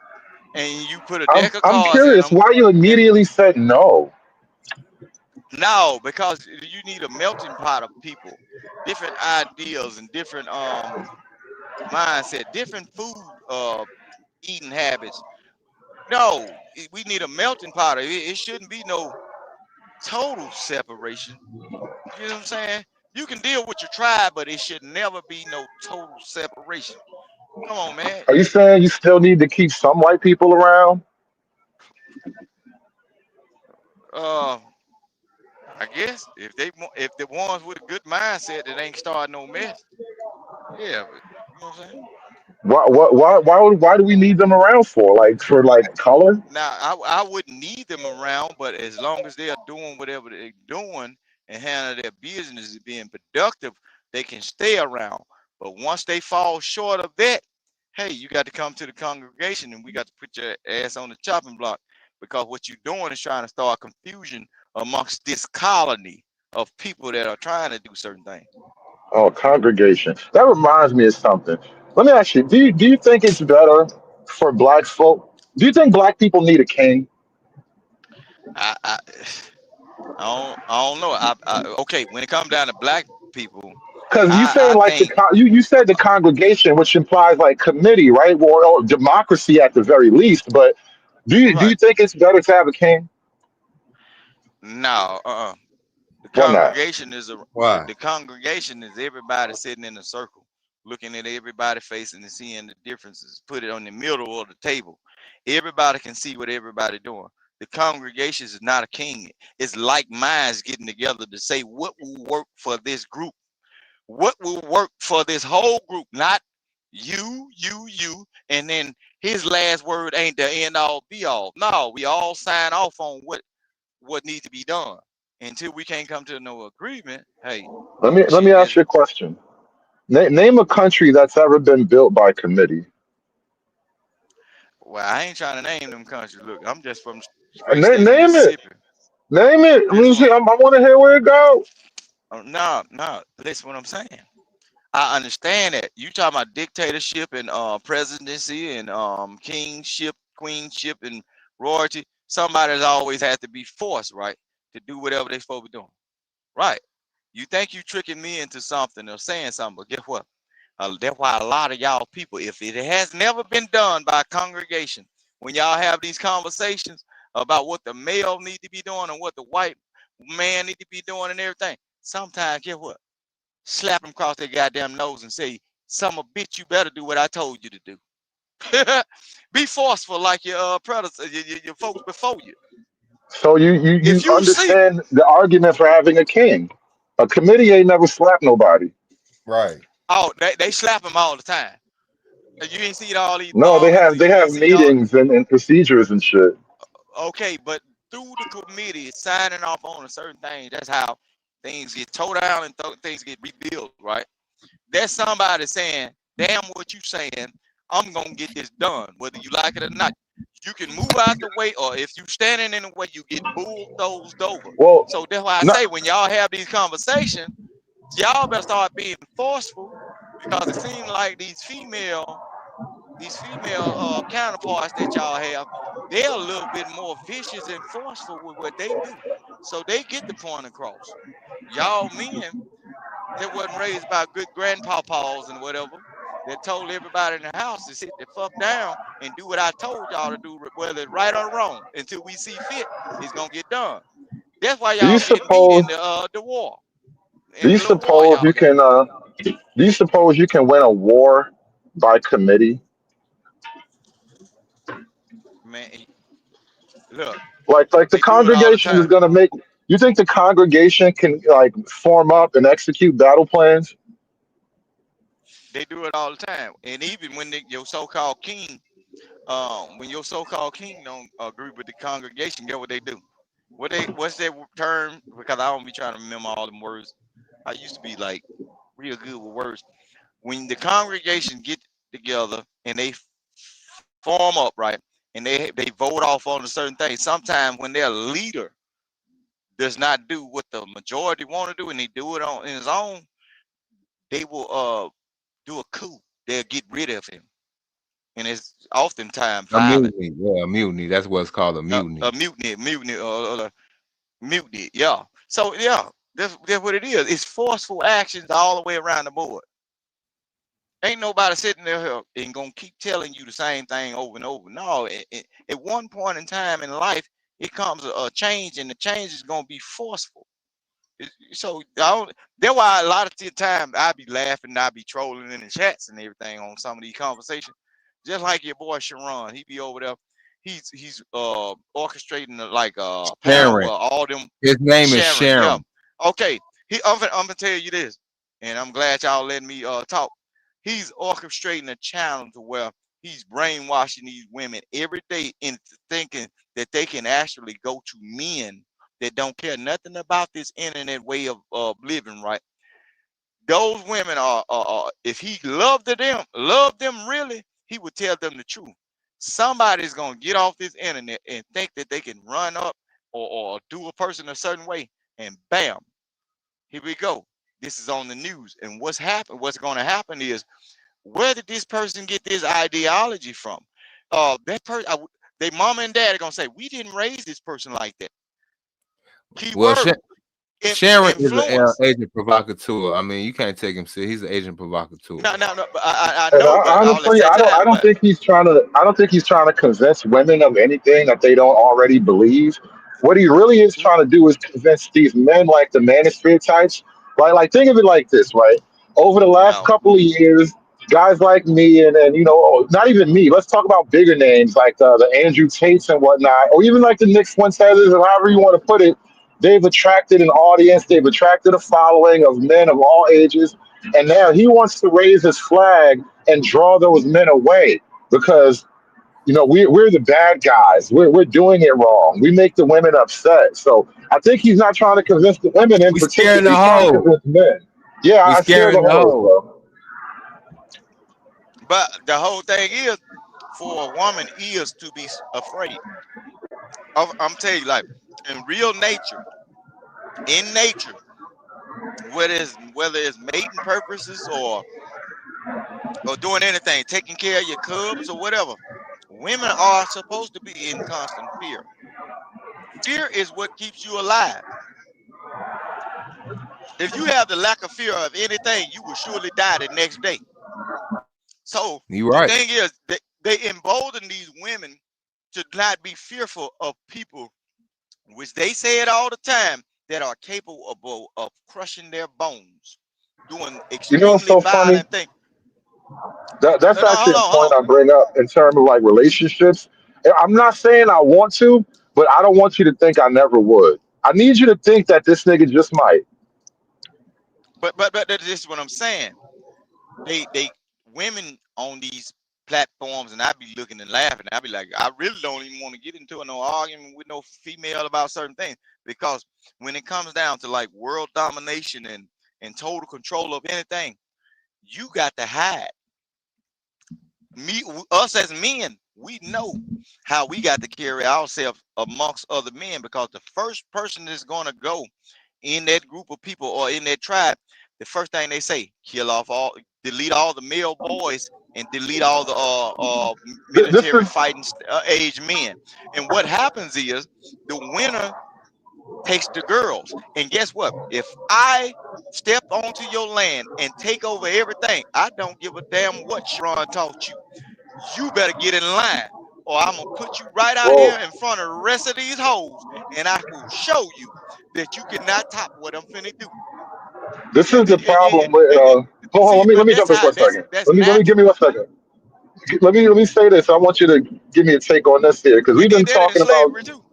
and you put a I'm deck of I'm cards in curious them. why you And immediately said no. no, because you need a melting pot of people, different ideas and different mindset, different food eating habits. No, we need a melting pot. It shouldn't be no total separation. You know what I'm saying? You can deal with your tribe, but it should never be no total separation. Come on, man. Are you saying you still need to keep some white people around? I guess if the ones with a good mindset that ain't starting no mess, yeah. But, you know what I'm saying? Why do we need them around for? Like for like color? Now, I wouldn't need them around, but as long as they are doing whatever they're doing and handling their business and being productive, they can stay around. But once they fall short of that, hey, you got to come to the congregation and we got to put your ass on the chopping block, because what you're doing is trying to start confusion amongst this colony of people that are trying to do certain things. Oh, congregation. That reminds me of something. Let me ask you, do you think it's better for black folk? Do you think black people need a king? I don't know. Okay, when it comes down to black people, Because you I saying like think you said the congregation, which implies like committee, right? Or democracy at the very least. But do right. you think it's better to have a king? No, the Why not? congregation is Why? the congregation is everybody sitting in a circle, looking at everybody facing and seeing the differences. Put it on the middle of the table. Everybody can see what everybody doing. The congregation is not a king. It's like minds getting together to say what will work for this group, what will work for this whole group, not you, and then his last word ain't the end all be all. No, we all sign off on what needs to be done. Until we can't come to no agreement, hey, Let me shit ask is, you a question. Name a country that's ever been built by committee. well, I ain't trying to name them countries. Look, I'm just from great state of Name it. Mississippi. Name it. Let me Listen, see. I want to hear where it go. no, listen what I'm saying. I understand that you talking about dictatorship and presidency and kingship, queenship, and royalty. Somebody's always had to be forced, right, to do whatever they supposed to be doing, right? You think you tricking me into something or saying something, but guess what? That's why a lot of y'all people, if it has never been done by a congregation, when y'all have these conversations about what the male need to be doing and what the white man need to be doing and everything, sometimes guess what? Slap them across their goddamn nose and say, "Son of a bitch, you better do what I told you to do." Be forceful like your predecessor, your folks before you. So you If you see, understand the argument for having a king. A committee ain't never slapped nobody. Right. oh, they slap them all the time. You ain't see all these No, bombings, or they you have ain't see all. meetings and procedures and shit. Okay, but through the committee signing off on a certain thing, that's how things get tore down and things get rebuilt, right? There's somebody saying, "Damn what you saying, I'm gonna get this done, whether you like it or not." You can move out the way, or if you standing in the way, you get bulldozed over. Well, So that's why I not say when y'all have these conversations, y'all better start being forceful, because it seems like these female counterparts that y'all have, they're a little bit more vicious and forceful with what they do. So they get the point across. Y'all men that wasn't raised by good grandpapas and whatever, that told everybody in the house to sit the fuck down and do what I told y'all to do, whether it's right or wrong, until we see fit, it's gonna get done. That's why do you y'all getting beat suppose in the war, do in you the little war suppose y'all you got. can do you suppose you can win a war by committee? Man, look, Like the they do it all the congregation is time. gonna make you think the congregation can like form up and execute battle plans? They do it all the time. And even when your so-called king, when your so-called king don't agree with the congregation, get what they do. What's their term? Because I don't be trying to remember all them words. I used to be like real good with words. When the congregation get together and they form up, right, and they vote off on a certain thing. Sometimes when their leader does not do what the majority want to do, and they do it on in his own, they will do a coup. They'll get rid of him, and it's oftentimes A violent. mutiny. Yeah, a mutiny. That's what it's called, a A mutiny. mutiny, mutiny. Yeah. So yeah, That's what it is. It's forceful actions all the way around the board. Ain't nobody sitting there and gonna keep telling you the same thing over and over. No, at one point in time in life, it comes a change, and the change is gonna be forceful. So that's why a lot of the time I be laughing, I be trolling in the chats and everything on some of these conversations. Just like your boy Sharon, he be over there. He's orchestrating like panel Sharon. where all them His name is Sharon, yeah. Sharon. Okay, I'm gonna tell you this, and I'm glad y'all letting me talk. He's orchestrating a channel to where he's brainwashing these women every day into thinking that they can actually go to men that don't care nothing about this internet way of living, right? Those women are if he loved them really, he would tell them the truth. Somebody's gonna get off this internet and think that they can run up or do a person a certain way, and bam, here we go. This is on the news. And what's going to happen is, where did this person get this ideology from? That person, they mama and dad are gonna say, we didn't raise this person like that. Key Well, word, Sharon is an influence. agent provocateur. I mean, you can't take him serious. He's an agent provocateur. No, but I And know, but all at the honestly, same time, I don't think he's trying to convince women of anything that they don't already believe. What he really is trying to do is convince these men, like the manosphere types. Right? Like, think of it like this, right? Over the last no. couple of years, guys like me and not even me. Let's talk about bigger names like the Andrew Tates and whatnot, or even like the Nick Fuentes, or however you want to put it. They've attracted an audience. They've attracted a following of men of all ages, and now he wants to raise his flag and draw those men away because we're the bad guys. We're doing it wrong. We make the women upset. So I think he's not trying to convince the women in We particular. scaring the He's trying to hoe. convince men. Yeah, We I scare the scaring the hoes, hoe. bro. But the whole thing is, for a woman is to be afraid. I'm telling you, like, in real nature, in nature, whether it's mating purposes or doing anything, taking care of your cubs or whatever, women are supposed to be in constant fear. Fear is what keeps you alive. If you have the lack of fear of anything, you will surely die the next day. So You the right. thing is, they embolden these women to not be fearful of people, which they say it all the time, that are capable of crushing their bones, doing You know what's extremely so funny? violent things. That's No, actually a hold point on. I bring up in terms of like relationships. I'm not saying I want to, but I don't want you to think I never would. I need you to think that this nigga just might. But this is what I'm saying. They women on these platforms, and I be looking and laughing. I be like, I really don't even want to get into no argument with no female about certain things, because when it comes down to like world domination and total control of anything, you got to hide. Us as men, we know how we got to carry ourselves amongst other men, because the first person that's going to go in that group of people or in that tribe, the first thing they say, delete all the male boys and delete all the This military is fighting age men. And what happens is, the winner takes the girls. And guess what? If I step onto your land and take over everything, I don't give a damn what Sharon taught you. You better get in line, or I'm gonna put you right out here well. in front of the rest of these hoes, and I will show you that you cannot top what I'm finna do. This is the problem with. Hold on. See, Let but me jump in for a second. that's Let me give me natural. 1 second. Let me say this. I want you to give me a take on this here because We we've been did that in talking about. slavery too.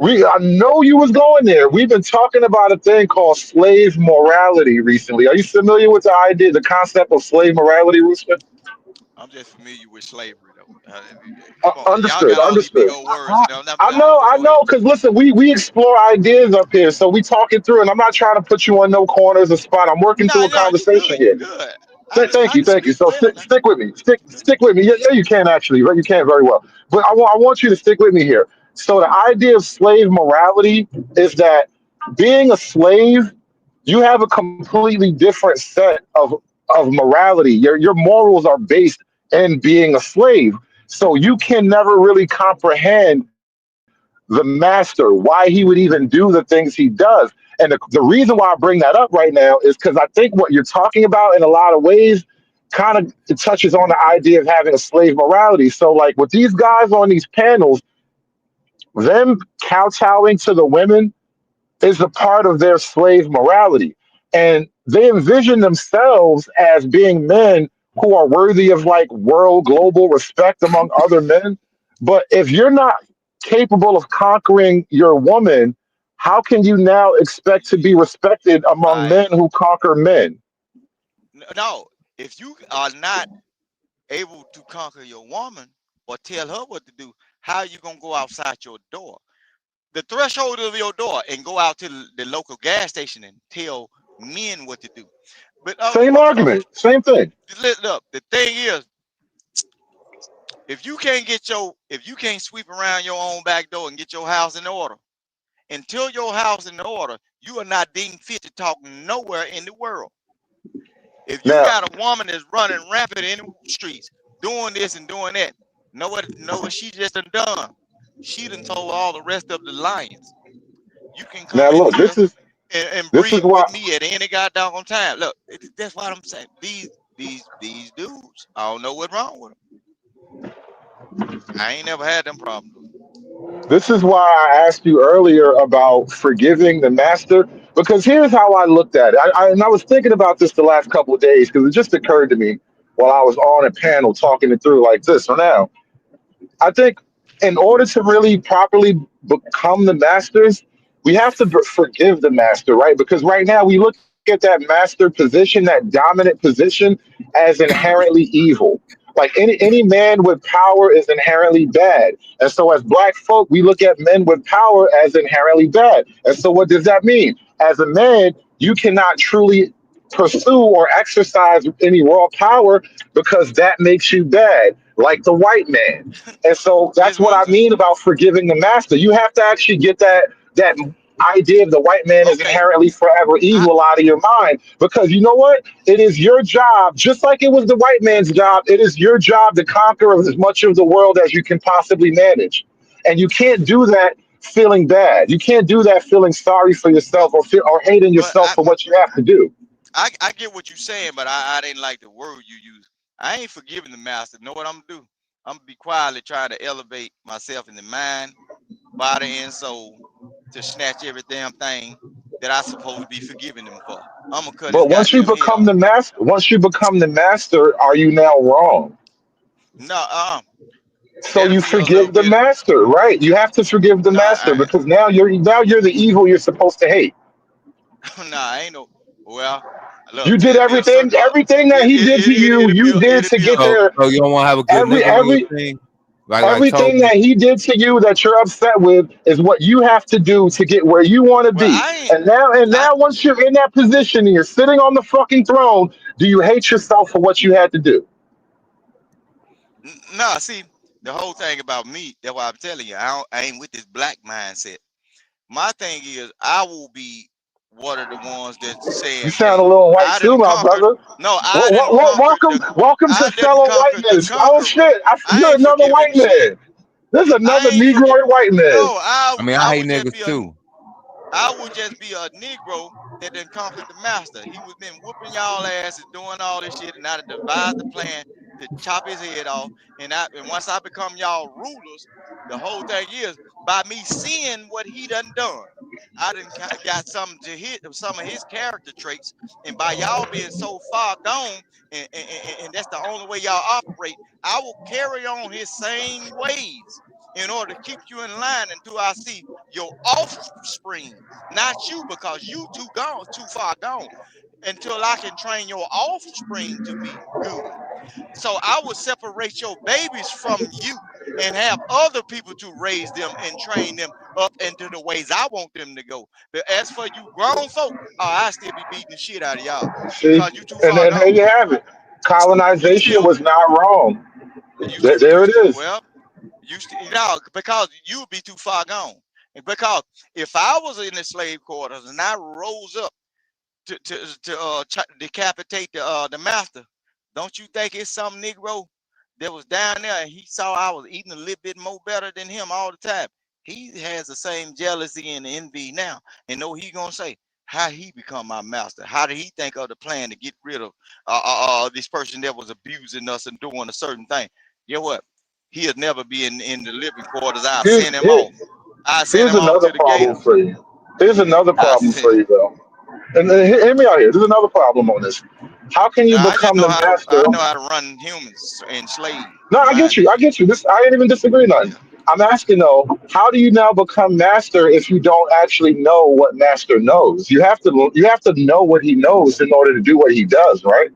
I know you was going there. We've been talking about a thing called slave morality recently. Are you familiar with the concept of slave morality, Rooster? I'm just familiar with slavery though. Come on, y'all Understood. got all these big Understood. old words, and I go ahead. know. Because listen, we explore ideas up here, so we talking through, and I'm not trying to put you on no corners or spot. I'm working through No, a no, you conversation good, you here. good. Thank I you, can thank you. speak So well now. stick with me. Stick with me. Yeah, yeah, you can actually, right? You can very well. But I want you to stick with me here. So the idea of slave morality is that being a slave, you have a completely different set of morality. Your morals are based in being a slave. So you can never really comprehend the master, why he would even do the things he does. And the reason why I bring that up right now is because I think what you're talking about in a lot of ways kind of it touches on the idea of having a slave morality. So like with these guys on these panels, them kowtowing to the women is a part of their slave morality. And they envision themselves as being men who are worthy of like world global respect among other men. But if you're not capable of conquering your woman, how can you now expect to be respected among men who conquer men? No, if you are not able to conquer your woman or tell her what to do, how are you gonna go outside your door, the threshold of your door, and go out to the local gas station and tell men what to do? But Same argument, same thing. look, the thing is, if you can't sweep around your own back door and get your house in order, until your house in order, you are not deemed fit to talk nowhere in the world. If you Now, got a woman that's running rampant in the streets, doing this and doing that, know what she just done? She done told all the rest of the lions, you can come now in look, here and this is breed why with me at any goddamn time. Look, that's what I'm saying. These dudes, I don't know what's wrong with them. I ain't never had them problems. This is why I asked you earlier about forgiving the master, because here's how I looked at it. And I was thinking about this the last couple of days because it just occurred to me while I was on a panel talking it through like this. So now, I think in order to really properly become the masters, we have to forgive the master, right? Because right now we look at that master position, that dominant position, as inherently evil. Like any man with power is inherently bad. And so as black folk, we look at men with power as inherently bad. And so what does that mean? As a man, you cannot truly pursue or exercise any raw power because that makes you bad, like the white man. And so that's what I mean about forgiving the master. You have to actually get that idea of the white man is inherently forever evil out of your mind, because you know what? It is your job, just like it was the white man's job, it is your job to conquer as much of the world as you can possibly manage. And you can't do that feeling bad. You can't do that feeling sorry for yourself or hating yourself for what you have to do. I get what you're saying, but I didn't like the word you used. I ain't forgiving the master. Know what I'm gonna do? I'm gonna be quietly trying to elevate myself in the mind, body, and soul to snatch every damn thing that I supposed to be forgiving them for. I'm gonna cut his But goddamn head off. once you become the master, are you now wrong? No, So that'll you be a little forgive the bit. master, right? You have to forgive the No, master because now you're the evil you're supposed to hate. I ain't no. Well, look, You did it'll be a everything, circle. everything that he did to you, you did to get So, there. so you don't want to have a good Every nigga on your every thing, like everything Toby. that he did to you that you're upset with is what you have to do to get where you want to Well, be. And now once you're in that position and you're sitting on the fucking throne, do you hate yourself for what you had to do? No, see, the whole thing about me, that's why I'm telling you, I ain't with this black mindset. My thing is, I will be one of the ones that's You saying, sound a hey, little white I too, didn't my conquer. brother. No, I didn't conquer Welcome to I didn't fellow conquer the whiteness. Oh conqueror. shit, I you're ain't another forgiving white shit. man. There's I another ain't forget. Negroid white man. No, I mean, I I hate would just niggas be too. I would just be a Negro that done conquered the master. He was been whooping y'all asses, doing all this shit, and I done devised a plan to chop his head off. And once I become y'all rulers, the whole thing is by me seeing what he done. I done got something to hit some of his character traits, and by y'all being so far gone, and that's the only way y'all operate, I will carry on his same ways in order to keep you in line until I see your offspring, not you, because you too far gone, until I can train your offspring to be good. So I will separate your babies from you and have other people to raise them and train them up into the ways I want them to go. But as for you grown folk, I still be beating the shit out of y'all See, because you too and far then there gone. you have it. You Colonization still was not wrong. you There it is. well, because you would be too far gone. And because if I was in the slave quarters and I rose up to decapitate the master, don't you think it's some Negro that was down there and he saw I was eating a little bit more better than him all the time? He has the same jealousy and envy now, and know he gonna say, how he become my master? How did he think of the plan to get rid of this person that was abusing us and doing a certain thing? You know what? He'll never be in the living quarters. I'll Here's send him here, off. I send here's him off another to the problem Gators. for you. Here's another I problem send. for you though. And hear me out here. There's another problem on this. How can you Now I just become know the how to. master? I know how to run humans and slaves No, and I get mind you. I it. get you. This I ain't even disagree nothing. I'm asking though, how do you now become master if you don't actually know what master knows? You have to know what he knows in order to do what he does, right?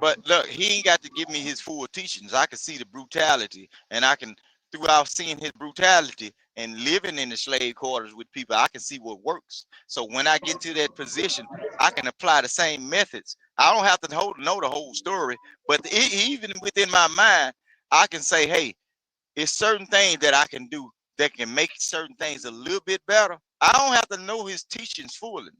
But look, he ain't got to give me his full teachings. I can see the brutality, and I can, throughout seeing his brutality and living in the slave quarters with people, I can see what works. So when I get to that position, I can apply the same methods. I don't have to know the whole story, but even within my mind, I can say, hey, it's certain things that I can do that can make certain things a little bit better. I don't have to know his teachings fully.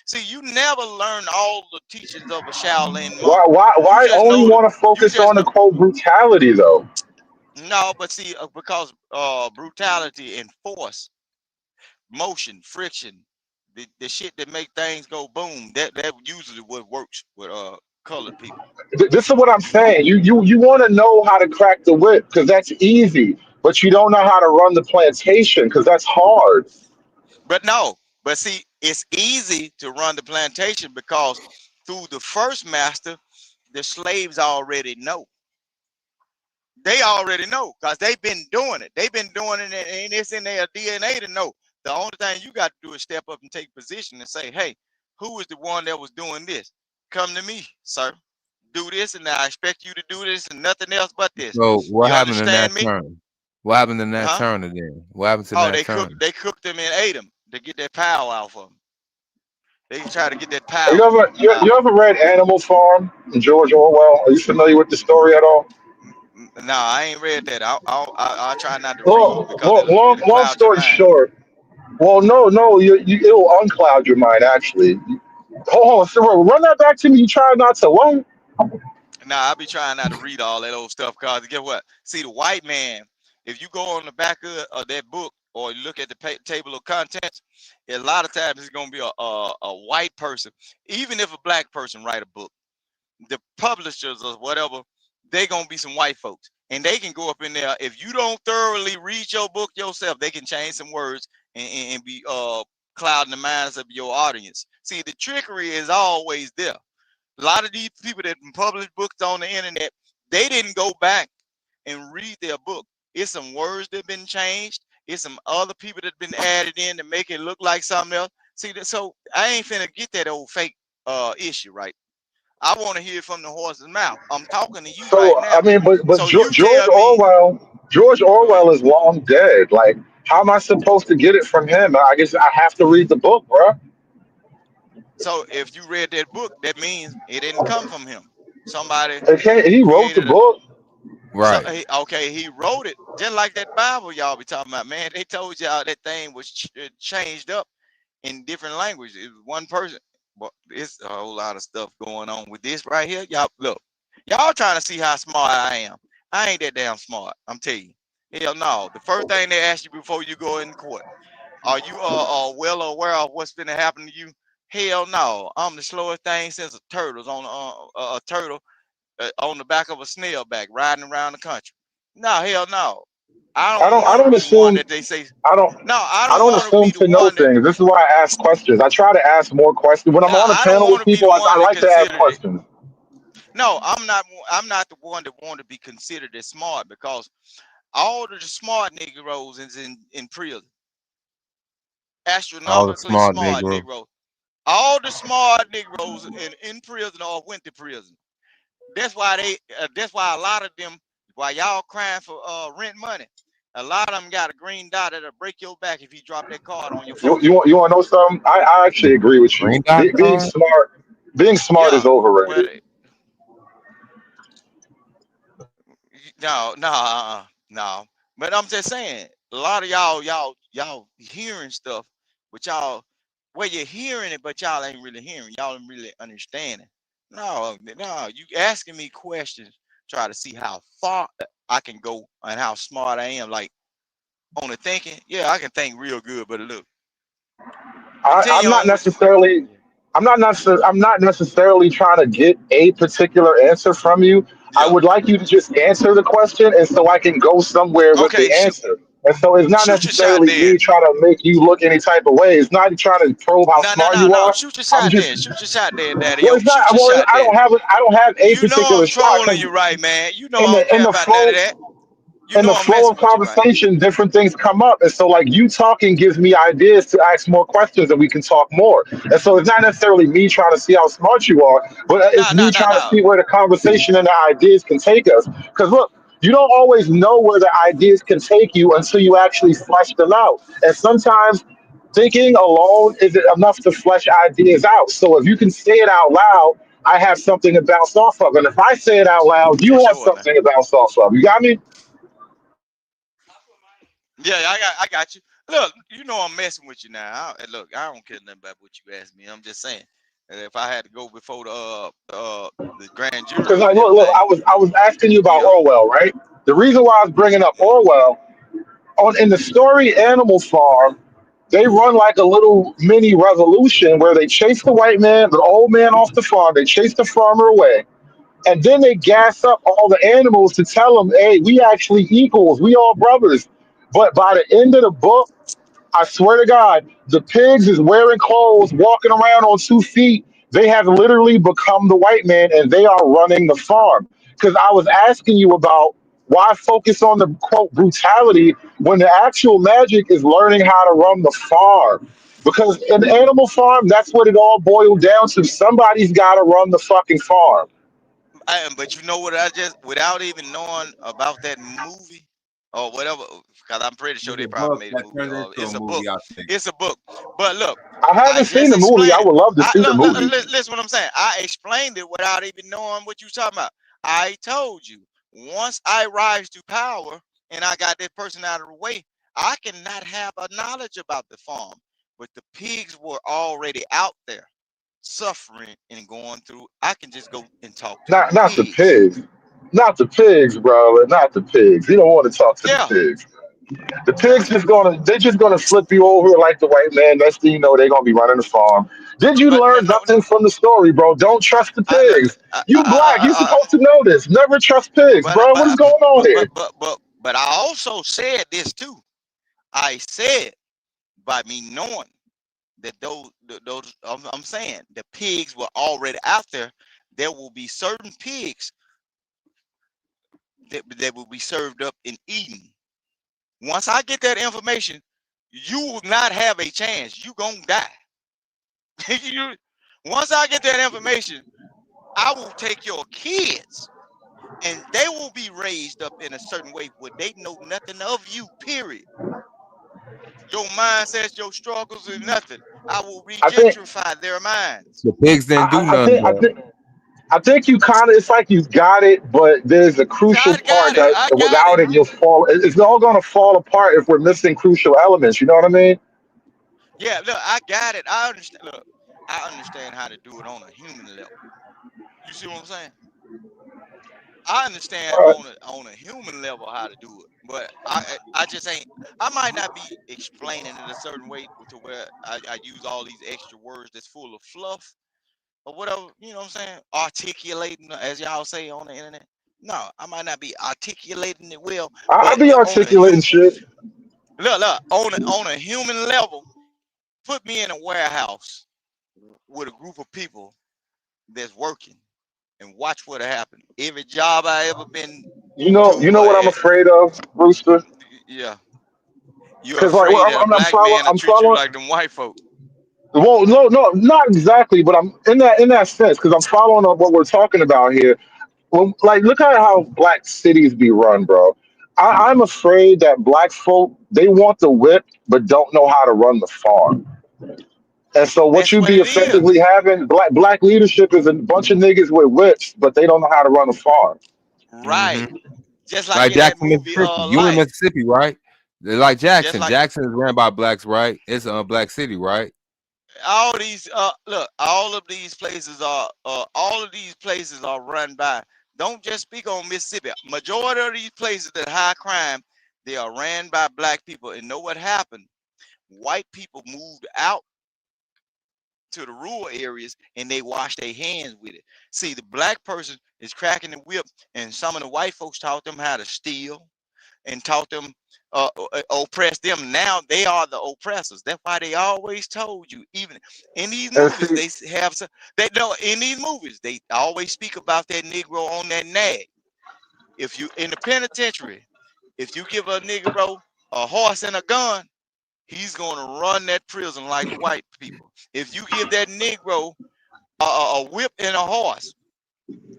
See, you never learn all the teachings of a Shaolin monk. You Why just only know want to you focus just on the know. quote brutality though? No, but see, because brutality and force, motion, friction, the shit that make things go boom, that usually what works with colored people. This is what I'm saying. You want to know how to crack the whip because that's easy, but you don't know how to run the plantation because that's hard. But no, but see, it's easy to run the plantation because through the first master, the slaves already know. They already know because they've been doing it. They've been doing it, and it's in their DNA to know. The only thing you got to do is step up and take position and say, hey, who is the one that was doing this? Come to me, sir. Do this, and I expect you to do this and nothing else but this. So what You happened in that understand me? turn? What happened in that Huh? turn then? What happened to Oh, that turn? they cooked them and ate them to get that power out of them. They try to get that You power. ever you ever read Animal Farm and George Orwell? Are you familiar with the story at all? No, I ain't read that. I try not to read Well, because it'll long cloud your story mind. short. Well, no, it'll uncloud your mind actually. Hold on, so run that back to me. You try not to what? Now I be trying not to read all that old stuff because guess what? See, the white man, if you go on the back of that book or you look at the table of contents, a lot of times it's gonna be a white person. Even if a black person write a book, the publishers or whatever, they gonna be some white folks, and they can go up in there. If you don't thoroughly read your book yourself, they can change some words and be clouding the minds of your audience. See, the trickery is always there. A lot of these people that publish books on the internet, they didn't go back and read their book. It's some words that have been changed. It's some other people that have been added in to make it look like something else. See, so I ain't finna get that old fake issue, right? I want to hear it from the horse's mouth. I'm talking to you right So I now. mean, but So you George tell me, go ahead. Orwell is long dead. Like, how am I supposed to get it from him? I guess I have to read the book, bro. So if you read that book, that means it didn't come from him. Somebody Okay, he wrote the created a book. Right. okay, he wrote it just like that Bible y'all be talking about, man. They told y'all that thing was changed up in different languages. It was one person, but it's a whole lot of stuff going on with this right here. Y'all look, y'all trying to see how smart I am. I ain't that damn smart. I'm telling you. Hell no. The first thing they ask you before you go in court, are you well aware of what's gonna happen to you? Hell no. I'm the slowest thing since a turtle's on a turtle on the back of a snail back riding around the country. No, hell no. I don't I want to don't be the one assume. that they say. I don't. No, I I don't don't want to assume be the to know one that. things. This is why I ask questions. I try to ask more questions. When I'm No, on a I don't panel want with to be the people, I one that like to ask considered it. questions. No, I'm not. I'm not the one that want to be considered as smart because all of the smart Negroes is in prison. All the Astronomically smart smart Negro. Negroes. All the smart Negroes in prison or went to prison. That's why they. That's why a lot of them. Why y'all crying for rent money? A lot of them got a green dot that'll break your back if you drop that card on your forehead. You want to know something? I actually agree with Green you. dot card? Being smart is Yeah, overrated. well, no. But I'm just saying, a lot of y'all hearing stuff, but y'all, well, you're hearing it, but y'all ain't really hearing. Y'all ain't really understanding. No, you asking me questions, try to see how far I can go and how smart I am. Like on the thinking, yeah, I can think real good, but look, I'm Continue not on with you. necessarily. I'm not necessarily trying to get a particular answer from you. I Yeah. would like you to just answer the question, and so I can go somewhere with Okay, the shoot answer. And so it's not shoot your shot necessarily then. me trying to make you look any type of way. It's not trying to probe how No, no, smart no, you no. are. Shoot your I'm shot just then. Shoot your shot then, Daddy. well, Yo, it's not. shoot your Well, shot then. I don't have a You know particular I'm shot trolling because you, right, man. You know in I don't care the about none of flow that. You in know the I'm flow messing of with you, right? conversation, different things come up. And so, like, you talking gives me ideas to ask more questions and we can talk more. And so, it's not necessarily me trying to see how smart you are, but No, it's no, me no, trying to no. see where the conversation and the ideas can take us. Because, look, you don't always know where the ideas can take you until you actually flesh them out. And sometimes thinking alone isn't enough to flesh ideas out. So, if you can say it out loud, I have something to bounce off of. And if I say it out loud, Yeah, you have sure, man. something to bounce off of. You got me? Yeah, I got you. Look, you know I'm messing with you now. Look, I don't care nothing about what you asked me. I'm just saying that if I had to go before the grand Because jury like, and look, everything, I was asking you about yeah, Orwell, right? The reason why I was bringing up Orwell on in the story Animal Farm, they run like a little mini revolution where they chase the white man, the old man off the farm. They chase the farmer away, and then they gas up all the animals to tell them, "Hey, we actually equals. We all brothers." But by the end of the book, I swear to God, the pigs is wearing clothes, walking around on 2 feet. They have literally become the white man and they are running the farm. Because I was asking you about why focus on the quote brutality when the actual magic is learning how to run the farm. Because in Animal Farm, that's what it all boiled down to. Somebody's got to run the fucking farm. but you know what? I just without even knowing about that movie or whatever, because I'm pretty sure There's they a probably book made a that movie. turned Or into a it's a book. movie, I think. It's a book. But look, I I haven't seen just the movie. I explained. would love to see the Look, movie. listen what I'm saying. I explained it without even knowing what you talking about. I told you once I rise to power and I got that person out of the way, I cannot have a knowledge about the farm. But the pigs were already out there suffering and going through. I can just go and talk to the Not the pigs. pigs. Not the pigs, bro. Not the pigs. You don't want to talk to the Yeah. pigs. The pigs they're just gonna flip you over like the white man. Next thing you know, they're gonna be running the farm. Did you But no, learn no, nothing from the story, bro? Don't trust the I, look, pigs. You black, you supposed to know this. Never trust pigs, but bro. What is going on here? I also said this too. I said by me knowing that those I'm saying the pigs were already out there. There will be certain pigs that will be served up and eaten. Once I get that information, you will not have a chance. You gonna die. you, once I get that information, I will take your kids and they will be raised up in a certain way where they know nothing of you, period. Your mindsets, your struggles, and nothing. I will I think regentrify their minds. The pigs didn't do I, I nothing think I though. think I think you kind of it's like you got it, but there's a crucial I part got it. that I got without it. it you'll fall. It's all gonna fall apart if we're missing crucial elements. You know what I mean? Yeah, look, I got it. I understand. Look, I understand how to do it on a human level. You see what I'm saying? I understand on a human level how to do it, but I just ain't. I might not be explaining it a certain way to where I use all these extra words that's full of fluff or whatever. You know what I'm saying? Articulating, as y'all say on the internet. No, I might not be articulating it well, I but be on a articulating human shit. look on a human level, put me in a warehouse with a group of people that's working and watch what'll happen. Every job I ever been You to, know what I'm afraid of, Rooster? yeah, you're Because like afraid that a I'm black following, man will I'm treat you following. like them white folk. Well, no, not exactly, but I'm in that sense because I'm following up what we're talking about here. Well, like look at how black cities be run, bro. I'm afraid that black folk they want the whip but don't know how to run the farm. And so what That's you what be it effectively is. having black leadership is a bunch of niggas with whips, but they don't know how to run a farm. Hmm. Right. Just like Like in that Jackson, movie, Mississippi. You in Life. Mississippi, right? They're like Just Jackson. like Jackson is ran by blacks, right? It's a black city, right? all these look, all of these places are run by. Don't just speak on Mississippi. Majority of these places that high crime, they are ran by black people. And know what happened? White people moved out to the rural areas and they wash their hands with it. See, the black person is cracking the whip, and some of the white folks taught them how to steal and taught them oppress them. Now they are the oppressors. That's why they always told you, even in these movies, they have some. They know in these movies they always speak about that Negro on that nag. If you in the penitentiary, if you give a Negro a horse and a gun, he's going to run that prison like the white people. If you give that Negro a whip and a horse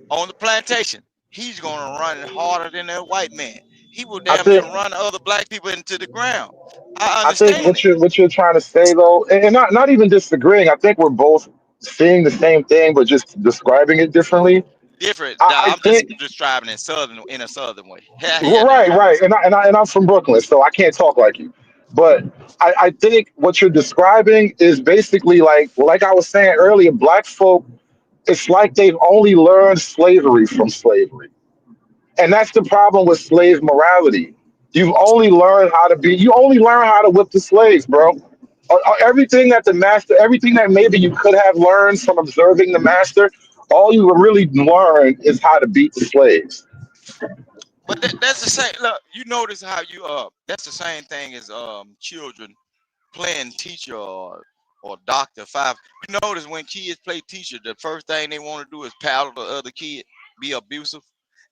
on the plantation, he's going to run harder than that white man. He will damn near run other black people into the ground. I think understand what you're trying to say though, and not even disagreeing. I think we're both seeing the same thing, but just describing it differently. different. I I'm just think describing it in a southern way. right, and I'm from Brooklyn, so I can't talk like you. But I think what you're describing is basically like I was saying earlier, black folk. It's like they've only learned slavery from slavery. And that's the problem with slave morality. You only learn how to whip the slaves, bro. Everything that the master, everything that maybe you could have learned from observing the master, all you really learn is how to beat the slaves. But that's the same. Look, you notice how you that's the same thing as children playing teacher or doctor. You notice when kids play teacher, the first thing they want to do is paddle the other kid, be abusive.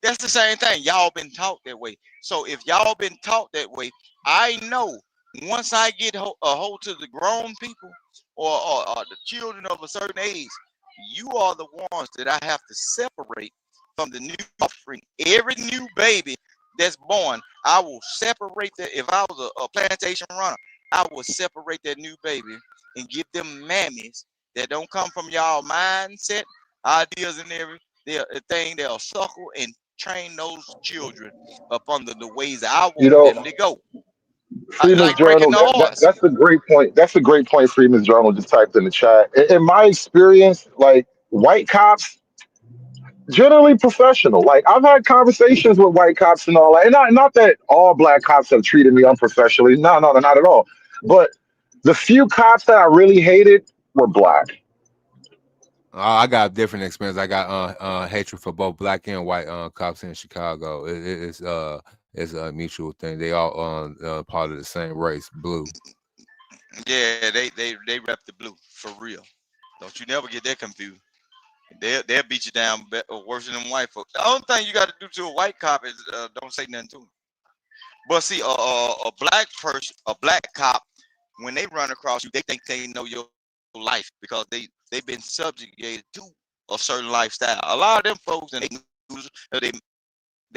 That's the same thing. Y'all been taught that way. So if y'all been taught that way, I know once I get a hold to the grown people or the children of a certain age, you are the ones that I have to separate from the new offspring. Every new baby that's born, I will separate that. If I was a plantation runner, I will separate that new baby and give them mammies that don't come from y'all mindset, ideas, and everything. They'll suckle and train those children up under the ways I You want know, them to go. Freeman's Like breaking Journal, the horse. that's a great point. That's a great point Freeman's Journal just typed in the chat. In my experience, like white cops, generally professional. Like I've had conversations with white cops and all that. And not that all black cops have treated me unprofessionally. No, not at all. But the few cops that I really hated were black. I got a different experience. I got hatred for both black and white cops in Chicago. It's a mutual thing. They all part of the same race, blue. Yeah, they rep the blue for real. Don't you never get that confused. They'll beat you down worse than white folks. The only thing you got to do to a white cop is don't say nothing to him. But see, a black person, a black cop, when they run across you, they think they know your life because they've been subjugated to a certain lifestyle. A lot of them folks and they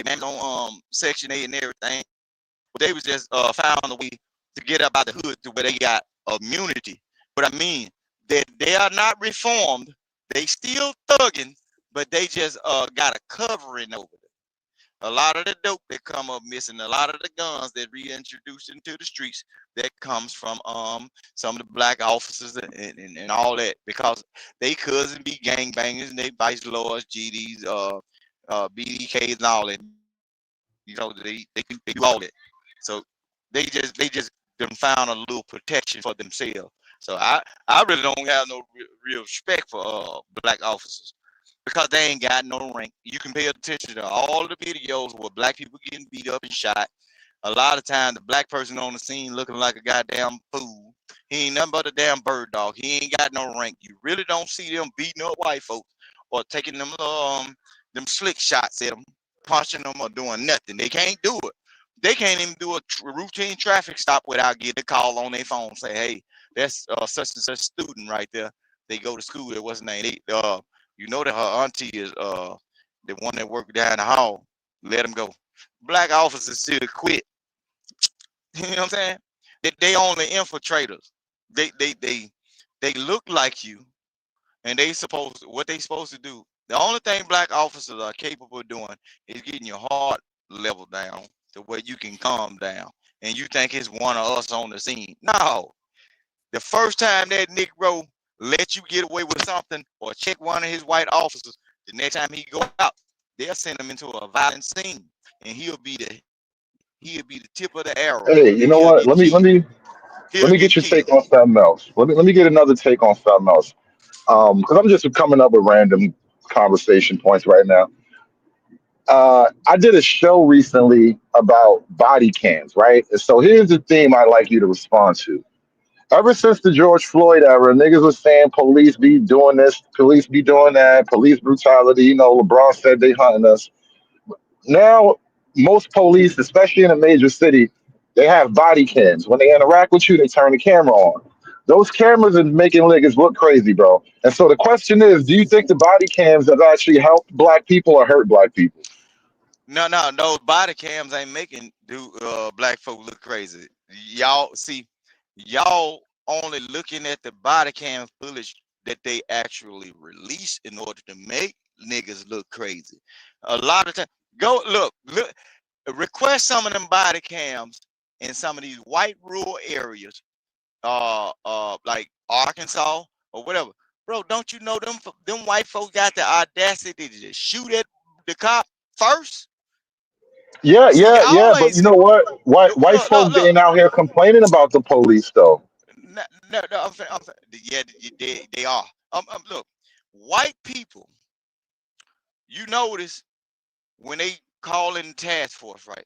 man on Section 8 and everything, but they was just found a way to get up out the hood to where they got immunity. But I mean, they are not reformed. They still thugging, but they just got a covering over it. A lot of the dope that come up missing, a lot of the guns that reintroduced into the streets, that comes from some of the black officers and all that, because they cousin be gangbangers and they vice lords, GDs, BDKs and all that. You know, they do all that. So they just done found a little protection for themselves. So I really don't have no real respect for black officers, because they ain't got no rank. You can pay attention to all the videos where black people getting beat up and shot. A lot of times, the black person on the scene looking like a goddamn fool. He ain't nothing but a damn bird dog. He ain't got no rank. You really don't see them beating up white folks or taking them slick shots at them, punching them, or doing nothing. They can't do it. They can't even do a routine traffic stop without getting a call on their phone. Say, hey, that's such and such student right there. They go to school. What's his name? You know that her auntie is the one that worked down the hall. Let him go. Black officers should quit. You know what I'm saying? They only infiltrators. They look like you, and what they supposed to do. The only thing black officers are capable of doing is getting your heart level down to where you can calm down, and you think it's one of us on the scene. No, the first time that Negro let you get away with something or check one of his white officers, the next time he go out, they'll send him into a violent scene, and he'll be the tip of the arrow. Hey, you know what? Let me get your take on something else. Let me get another take on something else. Because I'm just coming up with random conversation points right now. I did a show recently about body cams, right? So here's the theme I'd like you to respond to. Ever since the George Floyd era, niggas was saying police be doing this, police be doing that, police brutality. You know, LeBron said they hunting us. Now, most police, especially in a major city, they have body cams. When they interact with you, they turn the camera on. Those cameras are making niggas look crazy, bro. And so the question is, do you think the body cams have actually helped black people or hurt black people? No, those body cams ain't making black folk look crazy. Y'all see, y'all only looking at the body cam footage that they actually release in order to make niggas look crazy. A lot of time, go look, request some of them body cams in some of these white rural areas, like Arkansas or whatever. Bro, don't you know them white folks got the audacity to just shoot at the cop first? Yeah, See, yeah, y'all yeah. ain't But you see. know what? White folks Look. ain't out here complaining about the police, though. No, yeah, they are. Look, white people, you notice when they call in the task force, right?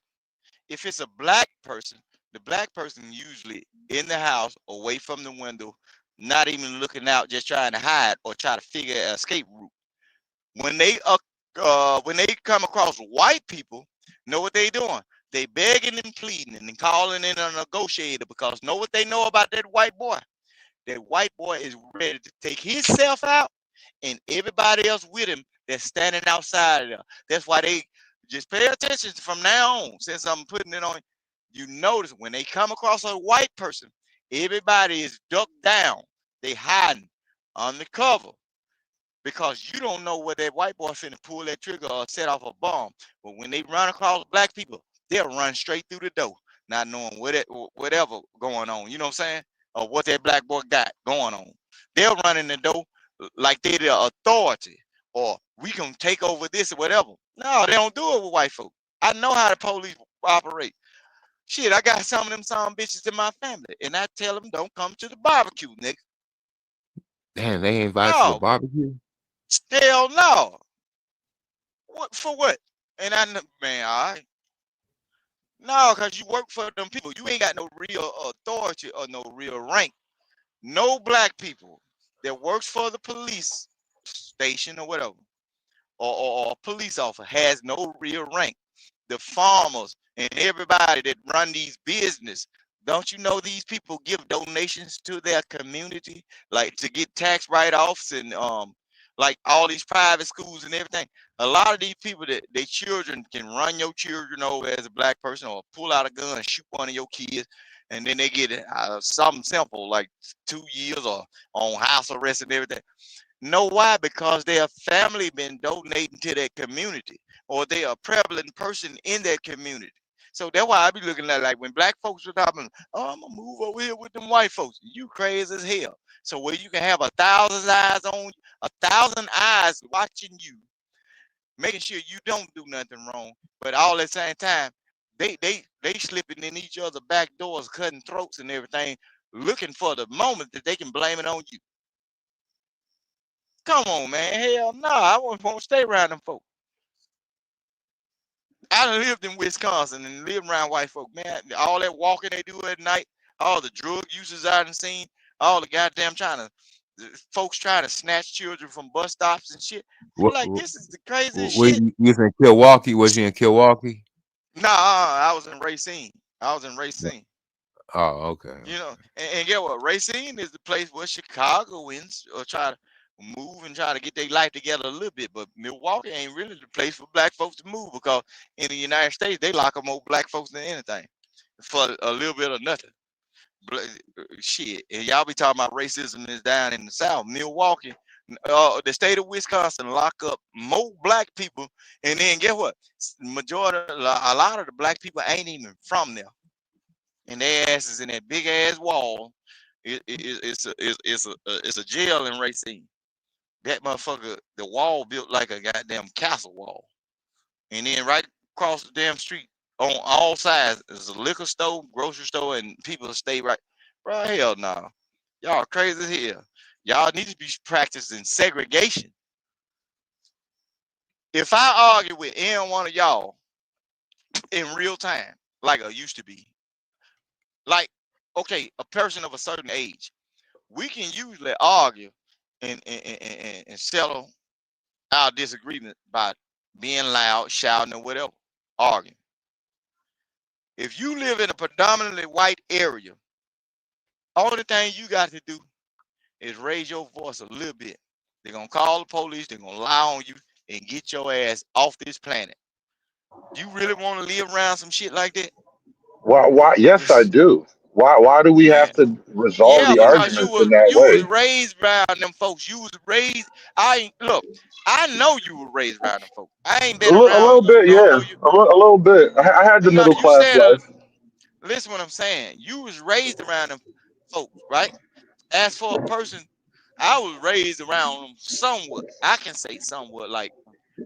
If it's a black person, the black person usually in the house, away from the window, not even looking out, just trying to hide or try to figure an escape route. When they come across white people, know what they doing? They begging and pleading and calling in a negotiator because know what they know about that white boy? That white boy is ready to take himself out and everybody else with him that's standing outside of there. That's why they just pay attention from now on. Since I'm putting it on, you notice when they come across a white person, everybody is ducked down. They hiding undercover because you don't know where that white boy finna pull that trigger or set off a bomb. But when they run across black people, they'll run straight through the door, not knowing whatever going on. You know what I'm saying? Or what that black boy got going on. They'll run in the door like they're the authority, or we can take over this or whatever. No, they don't do it with white folk. I know how the police operate. Shit, I got some of them bitches in my family, and I tell them don't come to the barbecue, nigga. Damn, they ain't invited to the barbecue. Hell no. What for what? And man, all right. No, because you work for them people. You ain't got no real authority or no real rank. No black people that works for the police station or whatever, or a police officer has no real rank. The farmers and everybody that run these business, don't you know these people give donations to their community, like to get tax write-offs and like all these private schools and everything. A lot of these people that their children can run your children over as a black person or pull out a gun and shoot one of your kids, and then they get something simple like 2 years or on house arrest and everything. Know why? Because their family been donating to their community, or they are a prevalent person in their community. So that's why I be looking at like when black folks were talking, oh, I'm gonna move over here with them white folks. You crazy as hell. So where you can have 1,000 eyes on 1,000 eyes watching you, making sure you don't do nothing wrong, but all at the same time, they slipping in each other back doors, cutting throats and everything, looking for the moment that they can blame it on you. Come on, man. Hell no, I won't stay around them folks. I done lived in Wisconsin and lived around white folk, man. All that walking they do at night, all the drug uses I done seen, all the goddamn folks trying to snatch children from bus stops and shit. Like, this is the craziest shit. You was in Milwaukee? Was you in Milwaukee? Nah, I was in Racine. Oh, okay. You know, and get what? Racine is the place where Chicagoans try to move and try to get their life together a little bit, but Milwaukee ain't really the place for black folks to move because in the United States they lock up more black folks than anything for a little bit of nothing. Shit, and y'all be talking about racism is down in the South. Milwaukee, the state of Wisconsin lock up more black people, and then guess what? A lot of the black people ain't even from there, and their ass is in that big ass wall. It's a jail in Racine. That motherfucker, the wall built like a goddamn castle wall. And then right across the damn street on all sides is a liquor store, grocery store, and people stay right. Bro, hell no. Y'all crazy as hell. Y'all need to be practicing segregation. If I argue with any one of y'all in real time, like I used to be, like, okay, a person of a certain age, we can usually argue and settle our disagreement by being loud, shouting, or whatever, arguing. If you live in a predominantly white area, only thing you got to do is raise your voice a little bit. They're going to call the police, they're going to lie on you and get your ass off this planet. You really want to live around some shit like that? Why? Yes, I do. Why do we have to resolve Yeah, the because you arguments in that was way? raised around them folks. You was raised. Look, I know you were raised around them folks. I ain't been A around little you, bit, don't yeah, know you. a little bit. I had the No, middle you class said, life. listen what I'm saying. You was raised around them folks, right? As for a person, I was raised around them somewhat. I can say somewhat, like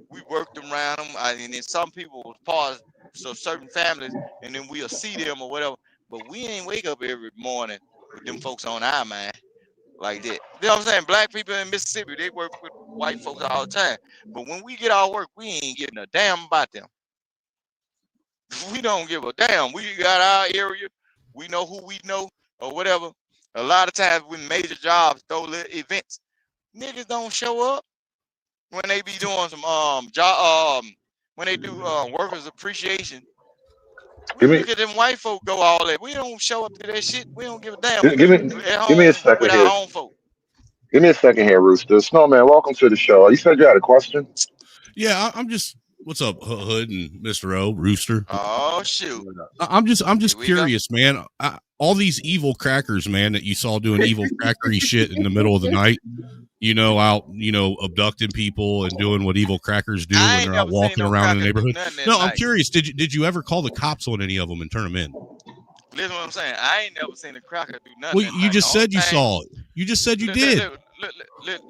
we worked around them, and then some people was part of certain families, and then we'll see them or whatever. But we ain't wake up every morning with them folks on our mind like that. You know what I'm saying? Black people in Mississippi, they work with white folks all the time. But when we get our work, we ain't getting a damn about them. We don't give a damn. We got our area. We know who we know or whatever. A lot of times when major jobs, those little events, niggas don't show up when they be doing some job when they do workers appreciation. We Give me, look at them white folk go all that. We don't show up to that shit. We don't give a damn. We give me, at give me a home second with here. our own folk. Give me a second here, Rooster. Snowman, welcome to the show. You said you had a question. Yeah, I'm just. What's up, Hood and Mr. O, Rooster? Oh shoot! I'm just curious, man. All these evil crackers, man, that you saw doing evil crackery shit in the middle of the night. Out, abducting people and doing what evil crackers do when they're out walking around in the neighborhood. No, I'm curious. Did you ever call the cops on any of them and turn them in? Listen what I'm saying. I ain't never seen a cracker do nothing. Well, you just said you saw it. You just said you did.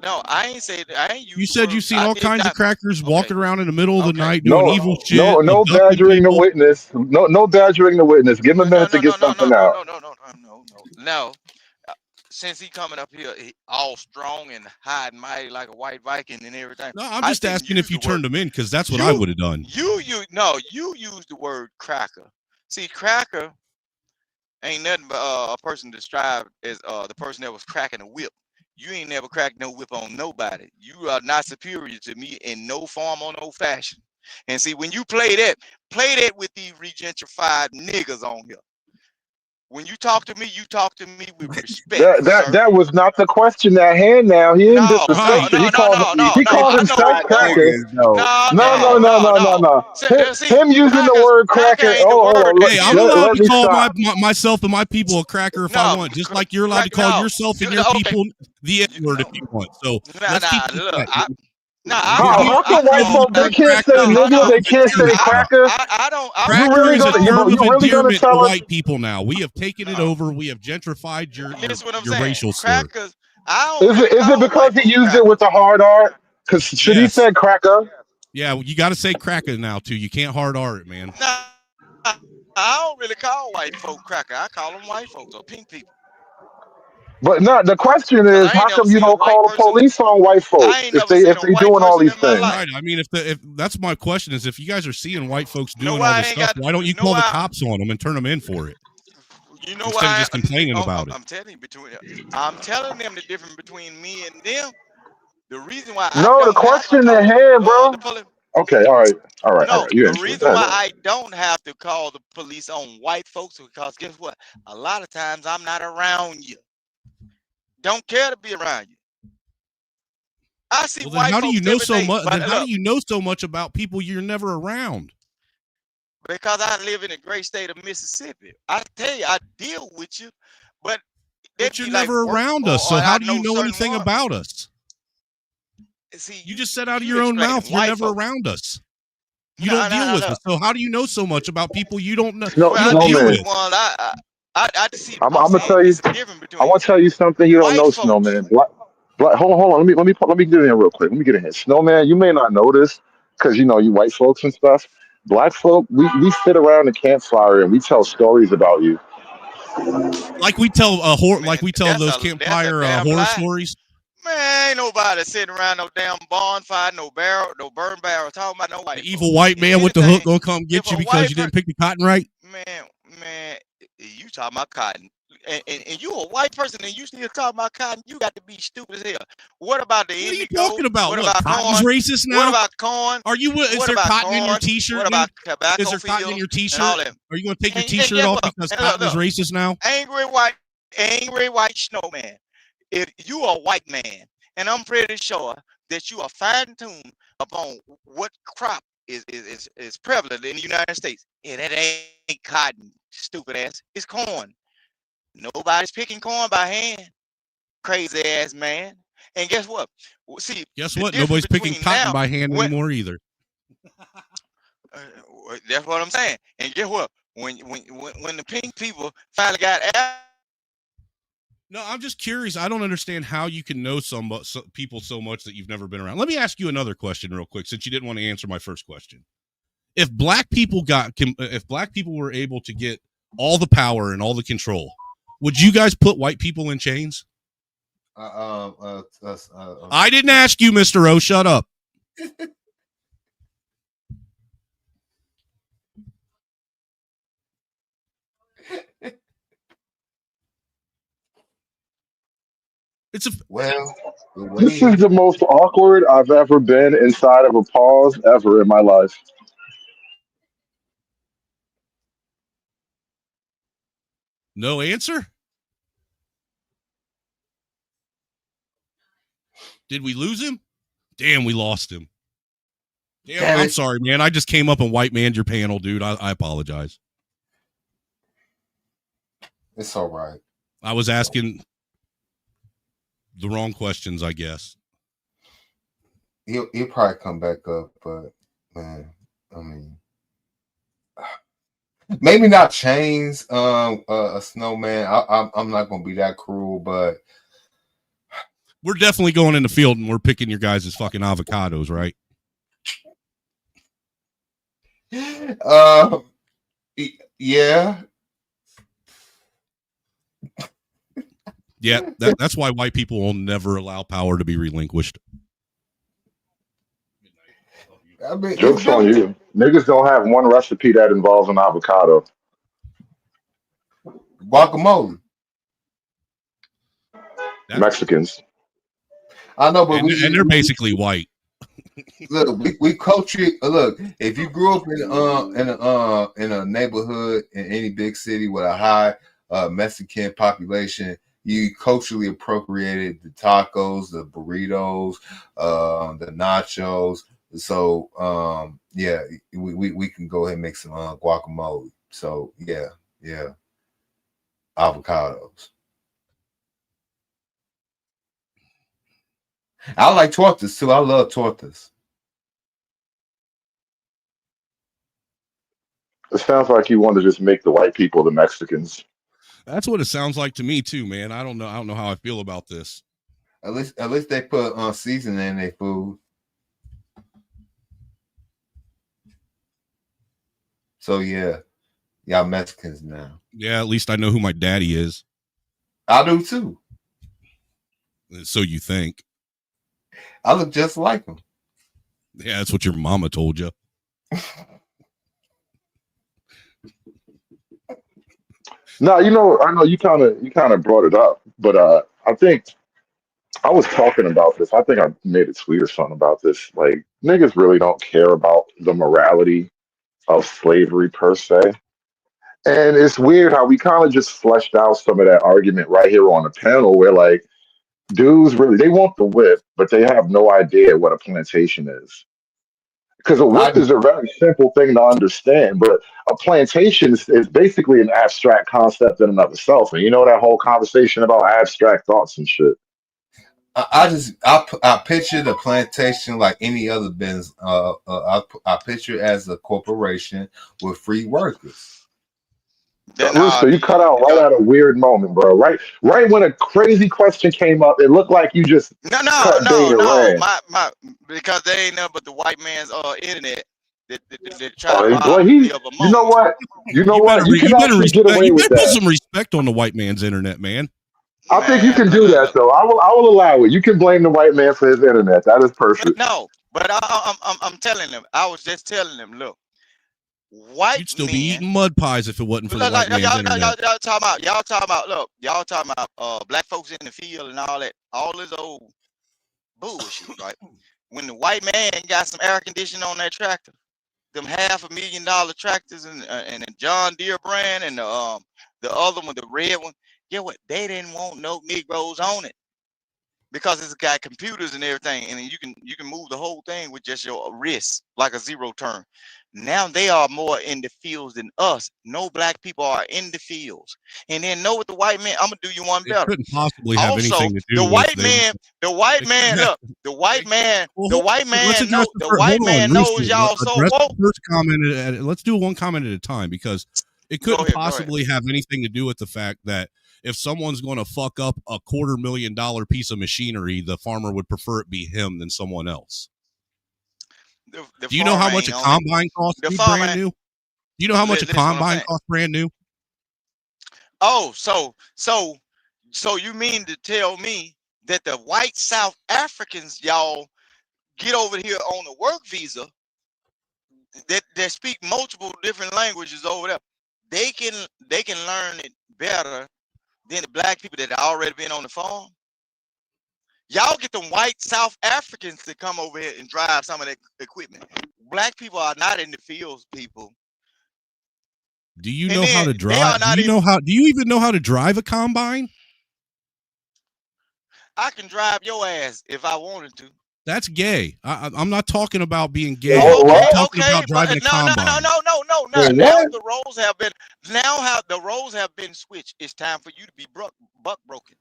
No, I ain't said that. I ain't used. You said you've seen all kinds of crackers walking around in the middle of the night doing evil shit. No badgering the witness. No badgering the witness. Give him a minute to get something out. No. Since he coming up here, he all strong and high and mighty like a white Viking and everything. No, I'm just asking if you turned them in because that's what I would have done. You use the word cracker. See, cracker ain't nothing but a person described as the person that was cracking a whip. You ain't never cracked no whip on nobody. You are not superior to me in no form or no fashion. And see, when you play that with these regentrified niggas on here. When you talk to me with respect. That was not the question at hand. Now he didn't disrespect you. He called himself cracker. No. Him using the word cracker. Hey, I'm allowed to call myself and my people a cracker if I want, just like you're allowed to call yourself and your people the N-word if you want. So let's keep how come white folk they can't say nigga, they can't say cracker? Cracker is a term of endearment to white people now. We have taken it over. We have gentrified your racial slur. Is it because he used it with the hard R? Because should he said cracker? Yeah, you got to say cracker now too. You can't hard R it, man. I don't really call white folk cracker. I call them white folks or pink people. But no, the question is, how come you don't call the police on white folks if they doing all these things? Right. I mean, if that's my question is, if you guys are seeing white folks doing all this stuff, why don't you call the cops on them and turn them in for it? You know instead of just complaining about it. I'm telling them the difference between me and them. The reason why the question at hand, bro. Okay, all right. The reason why I don't have to call the police on white folks is because guess what? A lot of times I'm not around you. Don't care to be around you. I see well, white then how folks do you know so day, much? Then how do you know so much about people you're never around? Because I live in the great state of Mississippi. I tell you, I deal with you, but you're never around us. So how do you know anything about us? See, you just said out of your own mouth you're never around us. You don't deal with us. So how do you know so much about people you don't know? Snowman. I'm gonna tell you. I want to tell you something you don't know, Snowman. Hold on. Let me get in here real quick. Let me get in here, Snowman. You may not know this because you white folks and stuff. Black folk, we sit around the campfire and we tell stories about you. Like we tell those campfire horror stories. Man, ain't nobody sitting around no damn bonfire, no burn barrel, talking about no white. The evil white man with the hook gonna come get you because you didn't pick the cotton right. Man, you talking about cotton, and you a white person, and you still talking about cotton? You got to be stupid as hell. What about the indigo? What are you talking about? What about cotton's corn? racist now? What about corn? Are you? Is there cotton in your T-shirt? What about tobacco? Is there cotton in your T-shirt? Are you gonna take your And T-shirt guess off what? because And cotton is racist now? Angry white snowman. If you are a white man, and I'm pretty sure that you are fine-tuned upon what crop is prevalent in the United States, and it ain't cotton, stupid ass. It's corn. Nobody's picking corn by hand. Crazy ass man. And guess what? See, guess what? Nobody's picking cotton by hand anymore either. That's what I'm saying. And guess what? When the pink people finally got out. No, I'm just curious. I don't understand how you can know some people so much that you've never been around. Let me ask you another question real quick, since you didn't want to answer my first question. If black people were able to get all the power and all the control, would you guys put white people in chains? I didn't ask you, Mr. O. Shut up. This is the most awkward I've ever been inside of a pause ever in my life. No answer? Did we lose him? Damn, we lost him. Damn, I'm sorry, man. I just came up and white manned your panel, dude. I apologize. It's all right. I was asking the wrong questions, I guess. He'll probably come back up, but man, I mean, maybe not chains. A snowman. I'm not gonna be that cruel, but we're definitely going in the field and we're picking your guys' fucking avocados, right? Yeah. Yeah, that's why white people will never allow power to be relinquished. I mean, joke's on you. Niggas don't have one recipe that involves an avocado. Guacamole. Mexicans. I know, but and they're basically white. Look, we culture. Look, if you grew up in a neighborhood in any big city with a high Mexican population, you culturally appropriated the tacos, the burritos, the nachos. So yeah, we can go ahead and make some guacamole. So yeah, avocados. I like tortas too. I love tortas. It sounds like you want to just make the white people the Mexicans. That's what it sounds like to me too, man. I don't know how I feel about this. At least they put seasoning in their food. So yeah, y'all Mexicans now. Yeah, at least I know who my daddy is. I do too. So you think? I look just like him. Yeah, that's what your mama told you. No, I know you kind of brought it up, but I think I was talking about this. I think I made a tweet or something about this. Like, niggas really don't care about the morality of slavery per se. And it's weird how we kind of just fleshed out some of that argument right here on the panel where, like, dudes really, they want the whip, but they have no idea what a plantation is. Because a whip is a very simple thing to understand, but a plantation is basically an abstract concept in and of itself. And you know that whole conversation about abstract thoughts and shit. I picture the plantation like any other business. I picture it as a corporation with free workers. So you cut out right at a weird moment, bro. Right when a crazy question came up, it looked like you just cut bait and ran. My because they ain't nothing but the white man's internet that try to rob boy, me of a moment. You know what? You can actually get away You with better put that. some respect on the white man's internet, man. I think you Man, can look, do look, that look. though. I will allow it. You can blame the white man for his internet. That is perfect. No, but I'm telling them. I was just telling them. Look, white You'd still be men. eating mud pies if it wasn't for the white man's internet. Y'all talking about. Look, y'all talking about black folks in the field and all that. All this old bullshit, right? When the white man got some air conditioning on that tractor, them $500,000 tractors and the John Deere brand and the other one, the red one. Get what? They didn't want no Negroes on it because it's got computers and everything, and you can move the whole thing with just your wrist like a zero turn. Now they are more in the fields than us. No black people are in the fields. And then know what the white man, I'm gonna do you one It better. couldn't possibly have Also, anything to the do with white man, look, the white man Let's know, address the hold white on, man Rooster. knows y'all so Address woke. the first comment. Let's do one comment at a time because it couldn't ahead. possibly have anything to do with the fact that if someone's going to fuck up a $250,000 piece of machinery, the farmer would prefer it be him than someone else. The Do you know how much a combine costs brand new? Do you know how much a combine costs brand new? Oh, so you mean to tell me that the white South Africans, y'all, get over here on a work visa that speak multiple different languages over there? They can learn it better than the black people that already been on the farm. Y'all get them white South Africans to come over here and drive some of that equipment. Black people are not in the fields, people. Do you know how to drive? Do you even know how to drive a combine? I can drive your ass if I wanted to. That's gay. I'm not talking about being gay. Oh, I'm talking about driving a combine. No. Now the roles have been switched. It's time for you to be buck broken.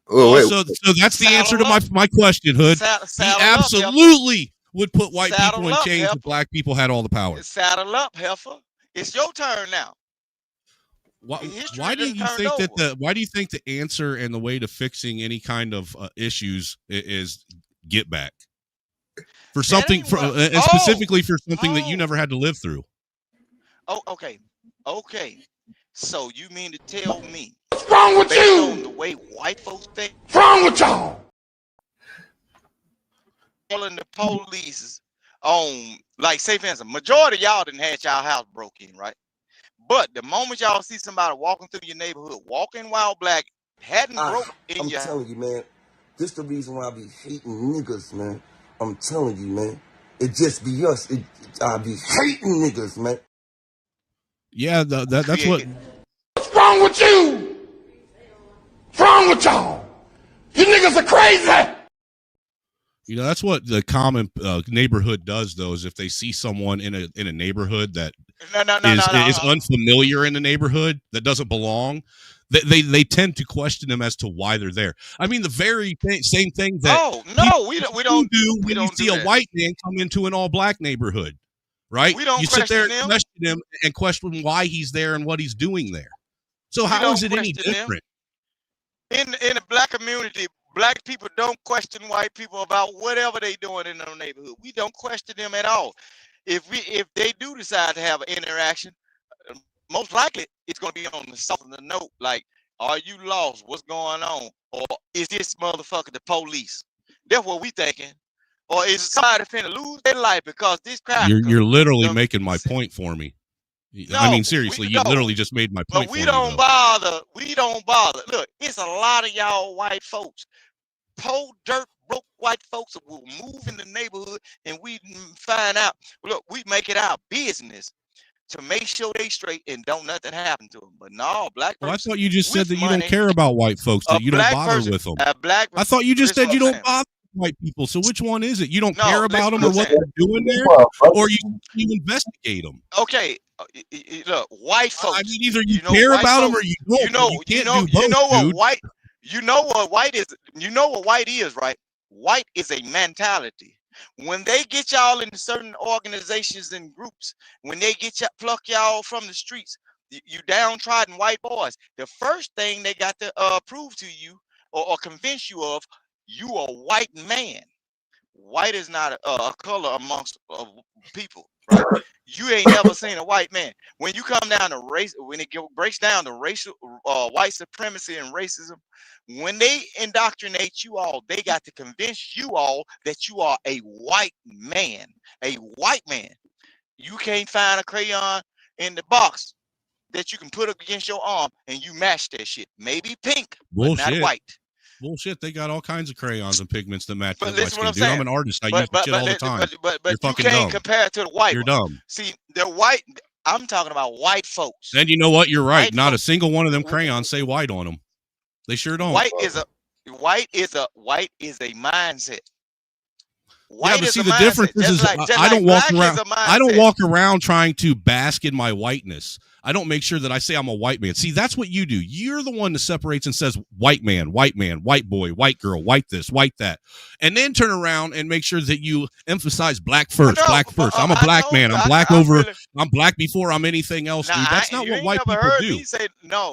So that's the answer to my question, Hood. He absolutely would put white people in chains if black people had all the power. Saddle up, heifer. It's your turn now. Why do you think the answer and the way to fixing any kind of issues is get back for something specifically for something that you never had to live through? Oh, okay. So you mean to tell me what's wrong with you? On the way white folks think, what's wrong with y'all? Calling the police on, like, say for instance, majority of y'all didn't have y'all house broke in, right? But the moment y'all see somebody walking through your neighborhood, walking while black, hadn't broke in I'm your telling you, man. This the reason why I be hating niggas, man. I'm telling you, man. It just be us. I be hating niggas, man. Yeah, that's what. What's wrong with you? What's wrong with y'all? You niggas are crazy. You know, that's what the common neighborhood does, though, is if they see someone in a neighborhood that is unfamiliar in the neighborhood, that doesn't belong, they tend to question them as to why they're there. I mean, the very same thing that we don't do when you see a white man come into an all-black neighborhood, right? You sit there and question him and question why he's there and what he's doing there. So how is it any different? In the black community, black people don't question white people about whatever they doing in their neighborhood. We don't question them at all. If they do decide to have an interaction, most likely it's going to be on the softer note, like, are you lost? What's going on? Or is this motherfucker the police? That's what we thinking. Or is somebody finna lose their life because this crap? You're literally making my point for me. No, I mean, seriously, you literally just made my point. But we don't bother. We don't bother. Look, it's a lot of y'all white folks, poor dirt broke white folks will move in the neighborhood, and we find out. Look, we make it our business to make sure they straight and don't nothing happen to them. But no, black person. Well, I thought you just said that you don't care about white folks, that you don't bother with them. I thought you just said you don't bother with white people. So which one is it? You don't care about them or what they're doing there, or you investigate them? Okay, look, white folks. I mean, either you care about them or you don't. You know what white. You know what white is. You know what white is, right? White is a mentality. When they get y'all into certain organizations and groups, when they get pluck y'all from the streets, you downtrodden white boys, the first thing they got to prove to you or convince you of, you a white man. white is not a color amongst people, right? You ain't never seen a white man. When you come down to race, when it breaks down to racial white supremacy and racism, when they indoctrinate you all, they got to convince you all that you are a white man. A white man. You can't find a crayon in the box that you can put up against your arm and you match that shit. Maybe pink, but not white. Bullshit. They got all kinds of crayons and pigments that match But the white listen what skin. I'm Dude, I'm saying. an artist. I use shit all the time. But You're you fucking can't dumb. compare it to the white You're one. dumb. See, they're white. I'm talking about white folks. And you know what? You're right. White Not a folks. single one of them crayons say white on them. They sure don't. White is a mindset. Yeah, but see, the difference is I don't walk around. I don't walk around trying to bask in my whiteness. I don't make sure that I say I'm a white man. See, that's what you do. You're the one that separates and says white man, white boy, white girl, white this, white that, and then turn around and make sure that you emphasize black first, black first. I'm a black man. I'm black I'm black before I'm anything else, dude. That's not what white people do.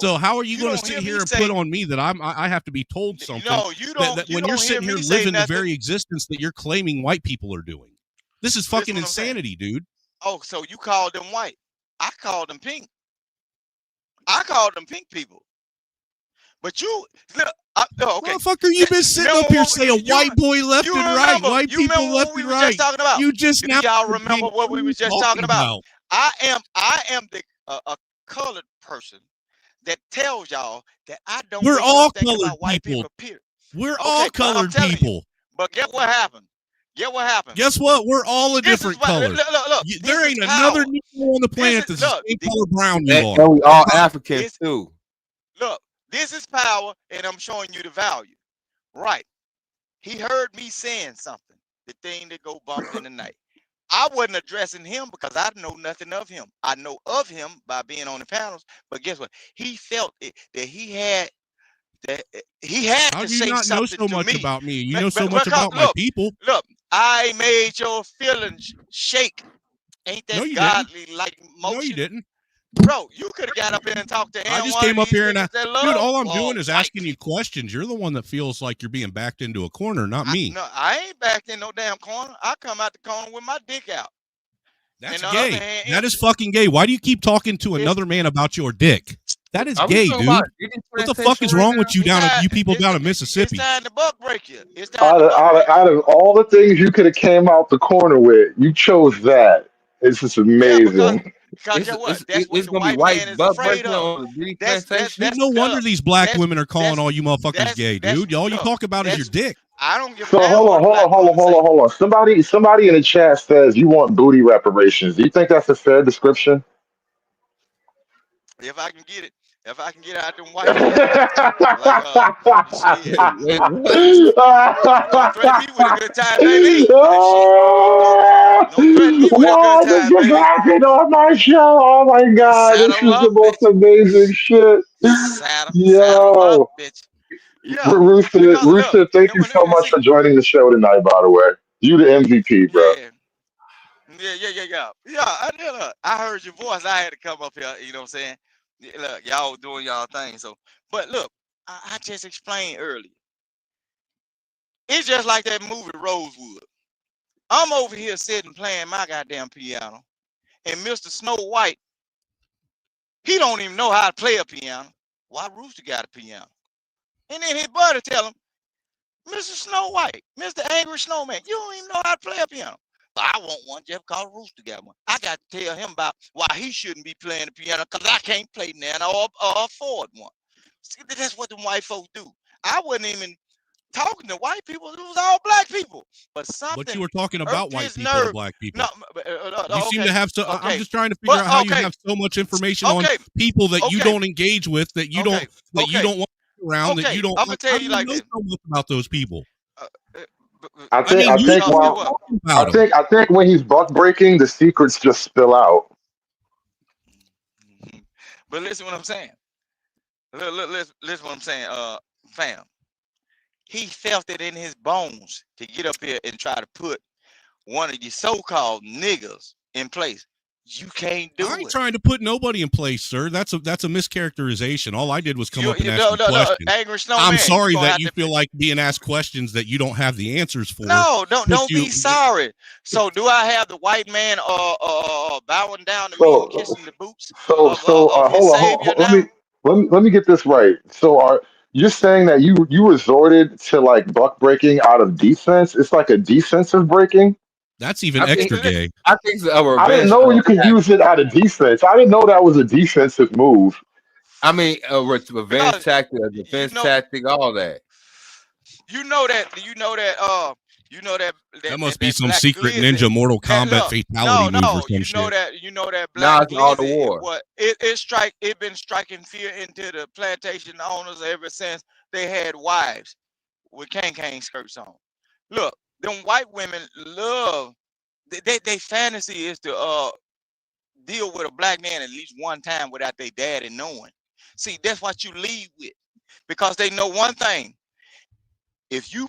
So how are you going to sit here and put on me that I have to be told something? No, you don't. That when you're sitting here living the very existence that you're claiming white people are doing. This is fucking insanity, dude. Oh, so you called them white. I called them pink. I called them pink people. But you, look, okay. Motherfucker, you've been sitting up here saying white boy left and right, white people left and right. You just now. Y'all remember what we were just talking about? I am a colored person that tells y'all that I don't. We're all colored white people. Period. We're all colored people. But get what happened. Guess what? We're all a different color. Look, there ain't another Negro on the planet that's the same color brown you are. And we all Africans too. Look, this is power, and I'm showing you the value. Right. He heard me saying something, the thing that go bump in the night. I wasn't addressing him because I know nothing of him. I know of him by being on the panels, but guess what? He felt that he had to say something to me. How do you not know so much about me? You know so much about my people. Look, I made your feelings shake. Ain't that godly like motion? No, you didn't. Bro, you could have got up here and talked to him. I just came up here and dude, all I'm doing is asking you questions. You're the one that feels like you're being backed into a corner, not me. No, I ain't backed in no damn corner. I come out the corner with my dick out. That's gay. That is fucking gay. Why do you keep talking to another man about your dick? That is gay, dude. What the fuck is wrong with you you people down in Mississippi? It's time to buck break you. Out of all the things you could have came out the corner with, you chose that. It's just amazing. Because that's what the white man is afraid of. No wonder these black women are calling all you motherfuckers gay, dude. All you talk about is your dick. I don't give a So hold on. Somebody in the chat says you want booty reparations. Do you think that's a fair description? If I can get it. If I can get out them white people, don't threaten me with a good time, baby. Don't threaten me with a good time, baby. Back on my show. Oh my god, this is the most amazing shit. Yo, Rooster, thank you so much for joining the show tonight. By the way, you the MVP, bro. Yeah. I heard your voice. I had to come up here. You know what I'm saying? Look, y'all doing y'all thing. So, but look, I just explained earlier. It's just like that movie Rosewood. I'm over here sitting playing my goddamn piano, and Mr. Snow White, he don't even know how to play a piano. Why Rooster got a piano? And then his buddy tell him, Mr. Snow White, Mr. Angry Snowman, you don't even know how to play a piano. I want one just because Rooster got one. I got to tell him about why he shouldn't be playing the piano because I can't play now or afford one. See, that's what the white folks do. I wasn't even talking to white people. It was all black people. But you were talking about white people and black people. No, you seem to have so. Okay. I'm just trying to figure out how you have so much information on people that you don't engage with, that you don't you don't want around, that you don't. I'm gonna tell you like this. So much about those people. I think when he's buck breaking, the secrets just spill out. But listen what I'm saying. Listen what I'm saying, fam. He felt it in his bones to get up here and try to put one of these so-called niggas in place. You can't do I ain't it. trying to put nobody in place, sir. That's a mischaracterization. All I did was come up and ask no, you no, questions. Angry Snowman. I'm sorry you gonna that have you to feel like being asked questions that you don't have the answers for. No, don't But be sorry. So do I have the white man bowing down to me and kissing the boots of his hold on, savior now? let me get this right. So you're saying that you resorted to like buck breaking out of defense? It's like a defensive breaking. That's even I mean, extra gay. I think it's a I didn't revenge. know you could use it out of defense. I didn't know that was a defensive move. I mean, a revenge tactic, a defense tactic, all that. You know that That must be that some black secret glizzy. ninja Mortal Kombat Look, fatality move or some you know shit. that Nah, black it's all the glizzy. war. It been striking fear into the plantation owners ever since they had wives with cane skirts on. Look, them white women love they fantasy is to deal with a black man at least one time without their daddy knowing. See, that's what you lead with, because they know one thing: if you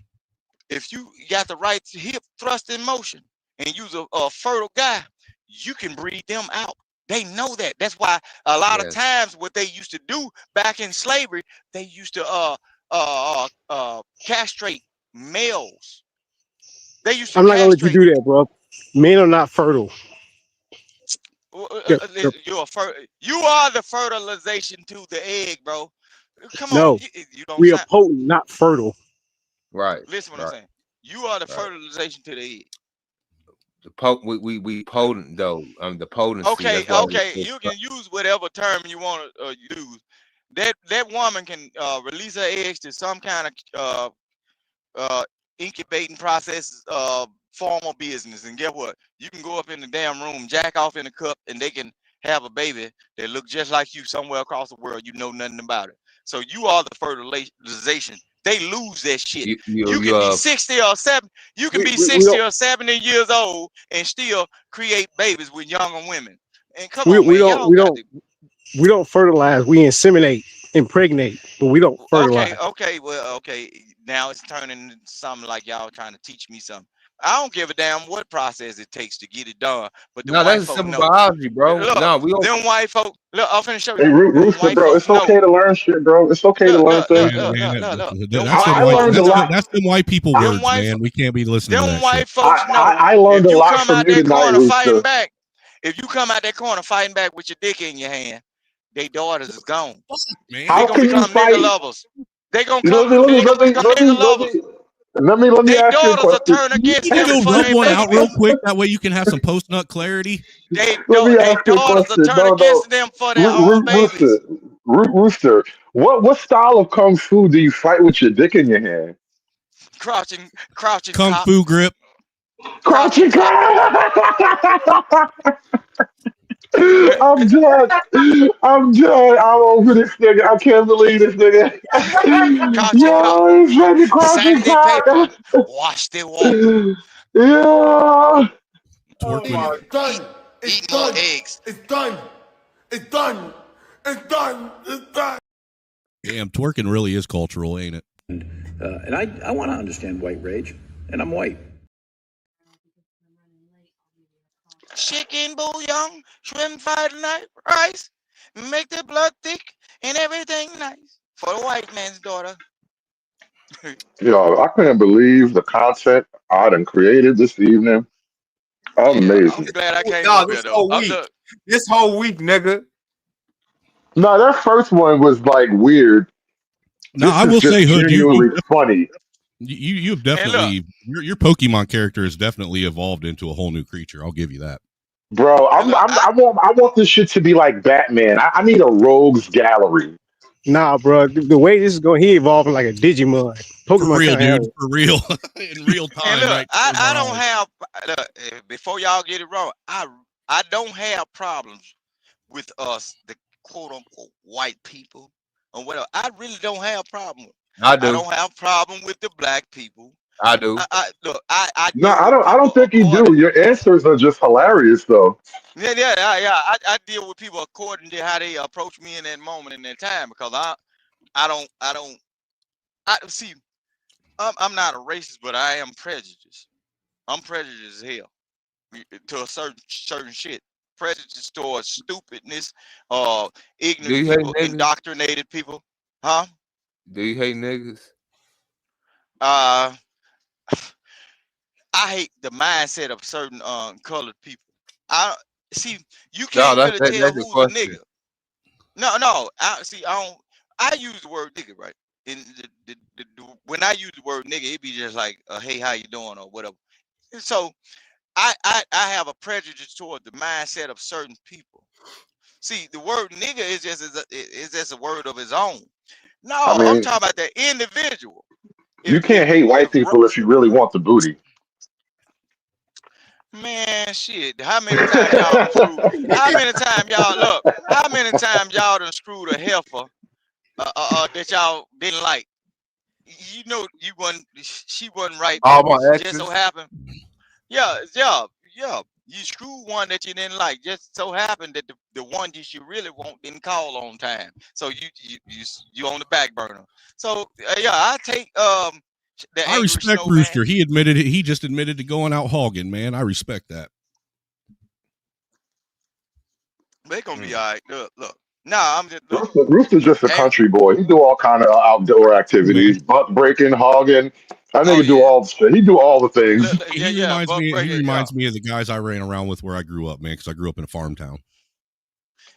got the right hip thrust in motion and you's a fertile guy, you can breed them out. They know that. That's why a lot of times what they used to do back in slavery, they used to castrate males. They used to I'm not gonna let you castrate. do that, bro. Men are not fertile. You are the fertilization to the egg, bro. Come on, No, you don't we are sound. potent, not fertile. Right. Listen, what I'm Right. saying. You are the Right. fertilization to the egg. We potent though. The potency. Okay, That's why you can use whatever term you want to use. That woman can release her eggs to some kind of incubating process, formal business, and get what? You can go up in the damn room, jack off in a cup, and they can have a baby that look just like you somewhere across the world. You know nothing about it. So you are the fertilization. They lose that shit. You can be 60 or 70. You can be 60 or 70 years old and still create babies with younger women. And come on, man, y'all got to. We don't fertilize. We inseminate, impregnate, but we don't fertilize. Okay. Well, okay. Now it's turning into something like y'all trying to teach me something. I don't give a damn what process it takes to get it done, but the No, white that's folk simple know. biology, bro. Look, No, we don't. them white folk. Look, I'm finna show Hey, you. Them Rooster, white bro, folk it's okay know. to learn shit, bro. It's okay to learn things. Them That's white I learned a lot. That's them white people Them words, white man. We can't be listening to Them that white shit. folks know I learned if a you lot come from out you that tonight, corner fighting Rooster. back, if you come out that corner fighting back with your dick in your hand, they daughters is gone. Man. How They gonna can you become nigga fight? lovers. They gonna Let come. me let me They let gonna me become let me nigga let lovers. me let me They ask you a daughters will question. turn You against need to them go for rub their one out real babies. quick. That way you can have some post nut clarity. They Let me ask you a daughters will question. turn No, against them for their own Rooster, babies. Rooster. What style of kung fu do you fight with your dick in your hand? Crouching Kung cop. fu grip. Crouching Crouching cop. I'm done. I'm done. I'm over this nigga. I can't believe this nigga. Crouching cop. Yo, he's fucking crouching Sandy paper. cock. Wash the walk. Yeah. Twerking. It's done. Eat It's more done. eggs. It's done. It's done. It's done. It's done. Damn, twerking really is cultural, ain't it? And I want to understand white rage, and I'm white. Chicken bouillon, shrimp fried rice, make the blood thick and everything nice for the white man's daughter. Yo, I couldn't believe the content I done created this evening. Yeah, I'm Amazing. glad I came Dog, up here this though. whole week. This whole week, nigga. No, that first one was like weird. No, This I is will say, just Hood, genuinely funny. you've And look, definitely your Pokemon character has definitely evolved into a whole new creature. I'll give you that. Bro, I want this shit to be like Batman. I need a rogues gallery. Nah, bro. The way this is going, he evolving like a Digimon. For Pokemon real, can't have dude. it. For real. In real and time, look, right? I don't have before y'all get it wrong. I don't have problems with us, the quote unquote white people or whatever. I really don't have problem. I I do. don't have problem with the black people. I do. I No, deal with I people don't think you do. according. Your answers are just hilarious though. Yeah. I deal with people according to how they approach me in that moment in that time because I don't see. I'm not a racist, but I am prejudiced. I'm prejudiced as hell to a certain shit. prejudice towards stupidness, Do ignorant you hate people, niggas? indoctrinated people. Huh? Do you hate niggas? Uh, I hate the mindset of certain colored people. I see you No, can't really tell that's the who's a question. nigga. No. I use the word nigga, right? And when I use the word nigga, it be just like, hey, how you doing, or whatever. And so I have a prejudice toward the mindset of certain people. See, the word nigga is just a word of its own. No, I I'm mean, talking about the individual. you can't hate white people if you really want the booty. Man, shit. How many times y'all done screwed? How many times y'all look? How many times y'all done screwed a heifer that y'all didn't like? You know, she wasn't right, but All my just so exes. happened. Yeah. You screwed one that you didn't like. Just so happened that the one you should really want didn't call on time. So you on the back burner. So yeah, I take the I angry respect snowman. Rooster. He admitted it. He just admitted to going out hogging, man. I respect that. They're gonna be all right. Look. Nah, I'm just look. Rooster's just a country boy. He do all kind of outdoor activities, butt breaking, hogging. That Oh nigga do yeah. all the shit. He do all the things. He reminds Buck me. He breaker, yeah. reminds me of the guys I ran around with where I grew up, man. Because I grew up in a farm town.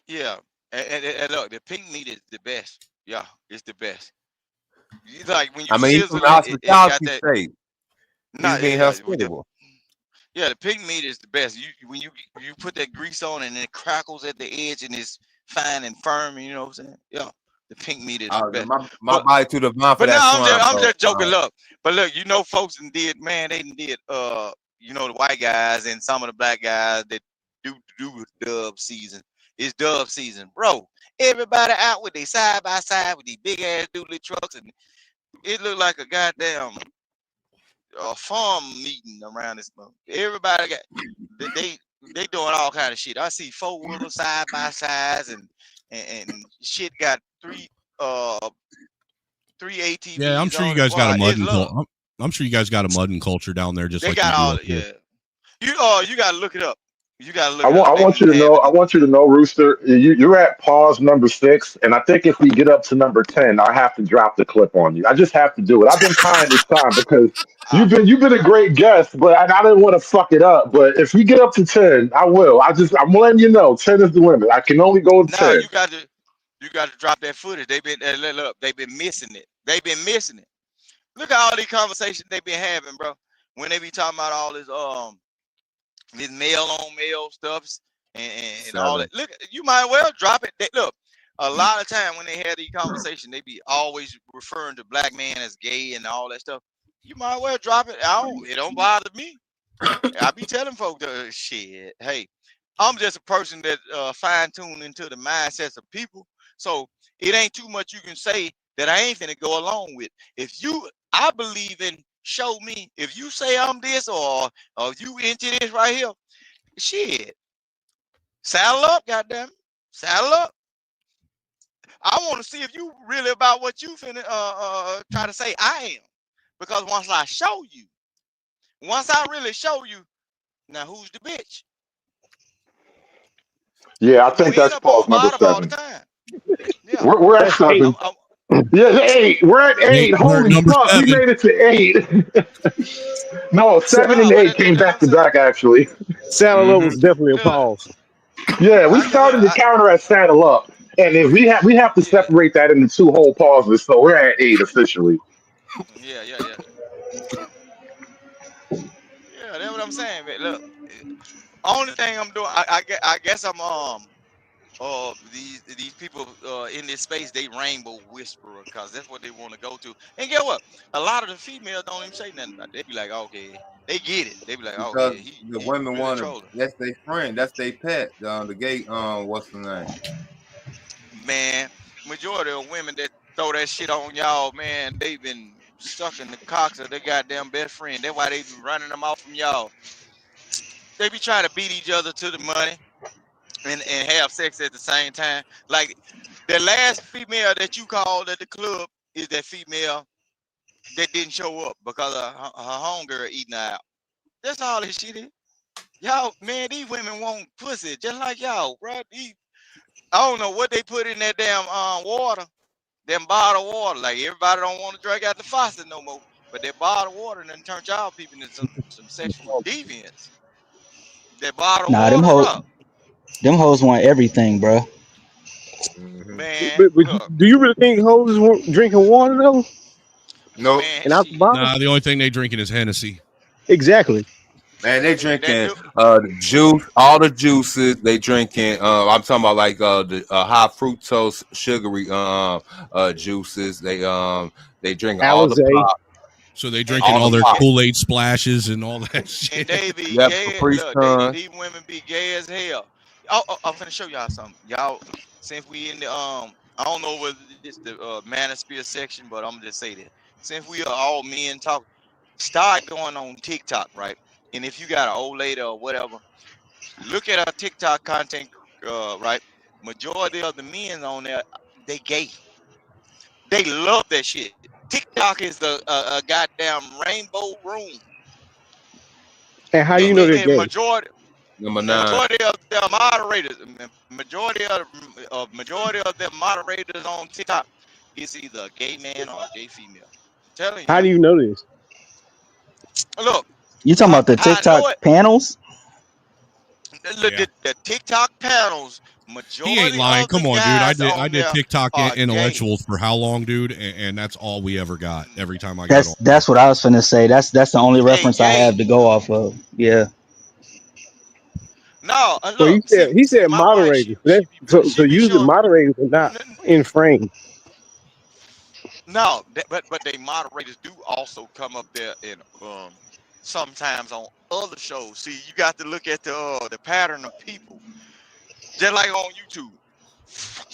Yeah. And look, the pink meat is the best. Yeah, it's the best. It's like when you I mean, he's from sizzle the it got hospitality that. state. Nah, He's being hospitable. the pink meat is the best. When you put that grease on and it crackles at the edge and it's fine and firm. You know what I'm saying? Yeah, the pink meat is the best. My body to the vine for But that now swine. I'm just joking. Look, but look, folks they did the white guys and some of the black guys that do with dove season. It's dove season, bro. Everybody out with their side by side with these big ass doodly trucks, and it looked like a goddamn farm meeting around this month. Everybody got they doing all kind of shit. I see 4-wheeler side by sides and shit got three ATVs. Yeah, I'm sure you guys got a mudding. I'm sure you guys got a mudding culture down there, just they like got we do all up here. You gotta look it up. You gotta look I it up. want you to know. I want you to know, Rooster. You're at pause number 6, and I think if we get up to number 10, I have to drop the clip on you. I just have to do it. I've been trying this time because you've been a great guest, but I didn't want to fuck it up. But if we get up to 10, I will. I'm letting you know, 10 is the limit. I can only go to 10. You got to drop that footage. They've been missing it. They've been missing it. Look at all these conversations they've been having, bro. When they be talking about all this male on male stuffs and all that. Look, you might well drop it. Look, a lot of time when they have these conversations, they be always referring to black man as gay and all that stuff. You might well drop it. It don't bother me. I be telling folks, shit, hey, I'm just a person that fine tuned into the mindsets of people. So it ain't too much you can say that I ain't finna go along with. I believe in show me. If you say I'm this or you into this right here, shit, saddle up, goddamn, saddle up. I want to see if you really about what you finna try to say I am, because once I show you, once I really show you, now who's the bitch? Yeah, I think We ain't that's up on pause number bottom all the 7. time. Yeah, We're at 7. Yeah, 8. We're at 8. We're at Holy number fuck, 7. we made it to 8. No, 7 and 8 came back to back, actually. Saddle Up was definitely a pause. Yeah, we started the counter at saddle up, and if we have to separate that into 2 whole pauses, so we're at 8 officially. Yeah, that's what I'm saying. Man. Look, only thing I'm doing, I guess I'm these people in this space, they rainbow whisperer because that's what they want to go to. And get what? A lot of the females don't even say nothing about it. They be like, okay, they get it. They be like, oh Because yeah, the he women really want to. trolling. That's their friend. That's their pet. The gay. What's the name? Man, majority of women that throw that shit on y'all, man, they been sucking the cocks of their goddamn best friend. That's why they be running them off from y'all. They be trying to beat each other to the money and have sex at the same time. Like the last female that you called at the club is that female that didn't show up because her homegirl eating her out. That's all this shit is. Y'all, man, these women want pussy just like y'all, bro. I don't know what they put in that damn water, them bottled water. Like everybody don't want to drink out the faucet no more. But that bottled water done turned y'all people into some sexual deviants. That bottled Nah, water, bro. them hoes want everything, bro. Man, But look, do you really think hoes drinking water though? Nope. man, And out the bottle? Nah, the only thing they drinking is Hennessy. Exactly. Man, they drinking do. the juice, all the juices. They drinking. I'm talking about like the high fructose, sugary juices. They drinking all the Alizé. pop, So they And drinking all all the their pop. Kool-Aid splashes and all that shit. and they be Yep, gay. Capri Look, Sun. these women be gay as hell. Oh, I'm finna show y'all something. Y'all, since we in the I don't know whether it's the manosphere section, but I'm gonna just say this. Since we are all men talk, start going on TikTok, right? And if you got an old lady or whatever, look at our TikTok content, right? Majority of the men on there, they gay. They love that shit. TikTok is a goddamn rainbow room. And how do you know And, they're and gay? majority Number the 9. majority of their moderators, majority of their moderators on TikTok is either a gay man or a gay female. I'm telling How you. do you know this? Look, You talking about the how I know TikTok it. panels? Look, Yeah. the TikTok panels, He ain't majority lying. of the Come on, dude. guys I on did there TikTok are gay. intellectuals for how long, dude? And that's all we ever got every time I got on. That's what I was finna say. That's the only They reference I have gay. to go off of. Yeah. No, So look, he see, said my wife, moderators. So she be usually showing. moderators are not in frame. No, but they moderators do also come up there and sometimes on other shows. See, you got to look at the pattern of people, just like on YouTube.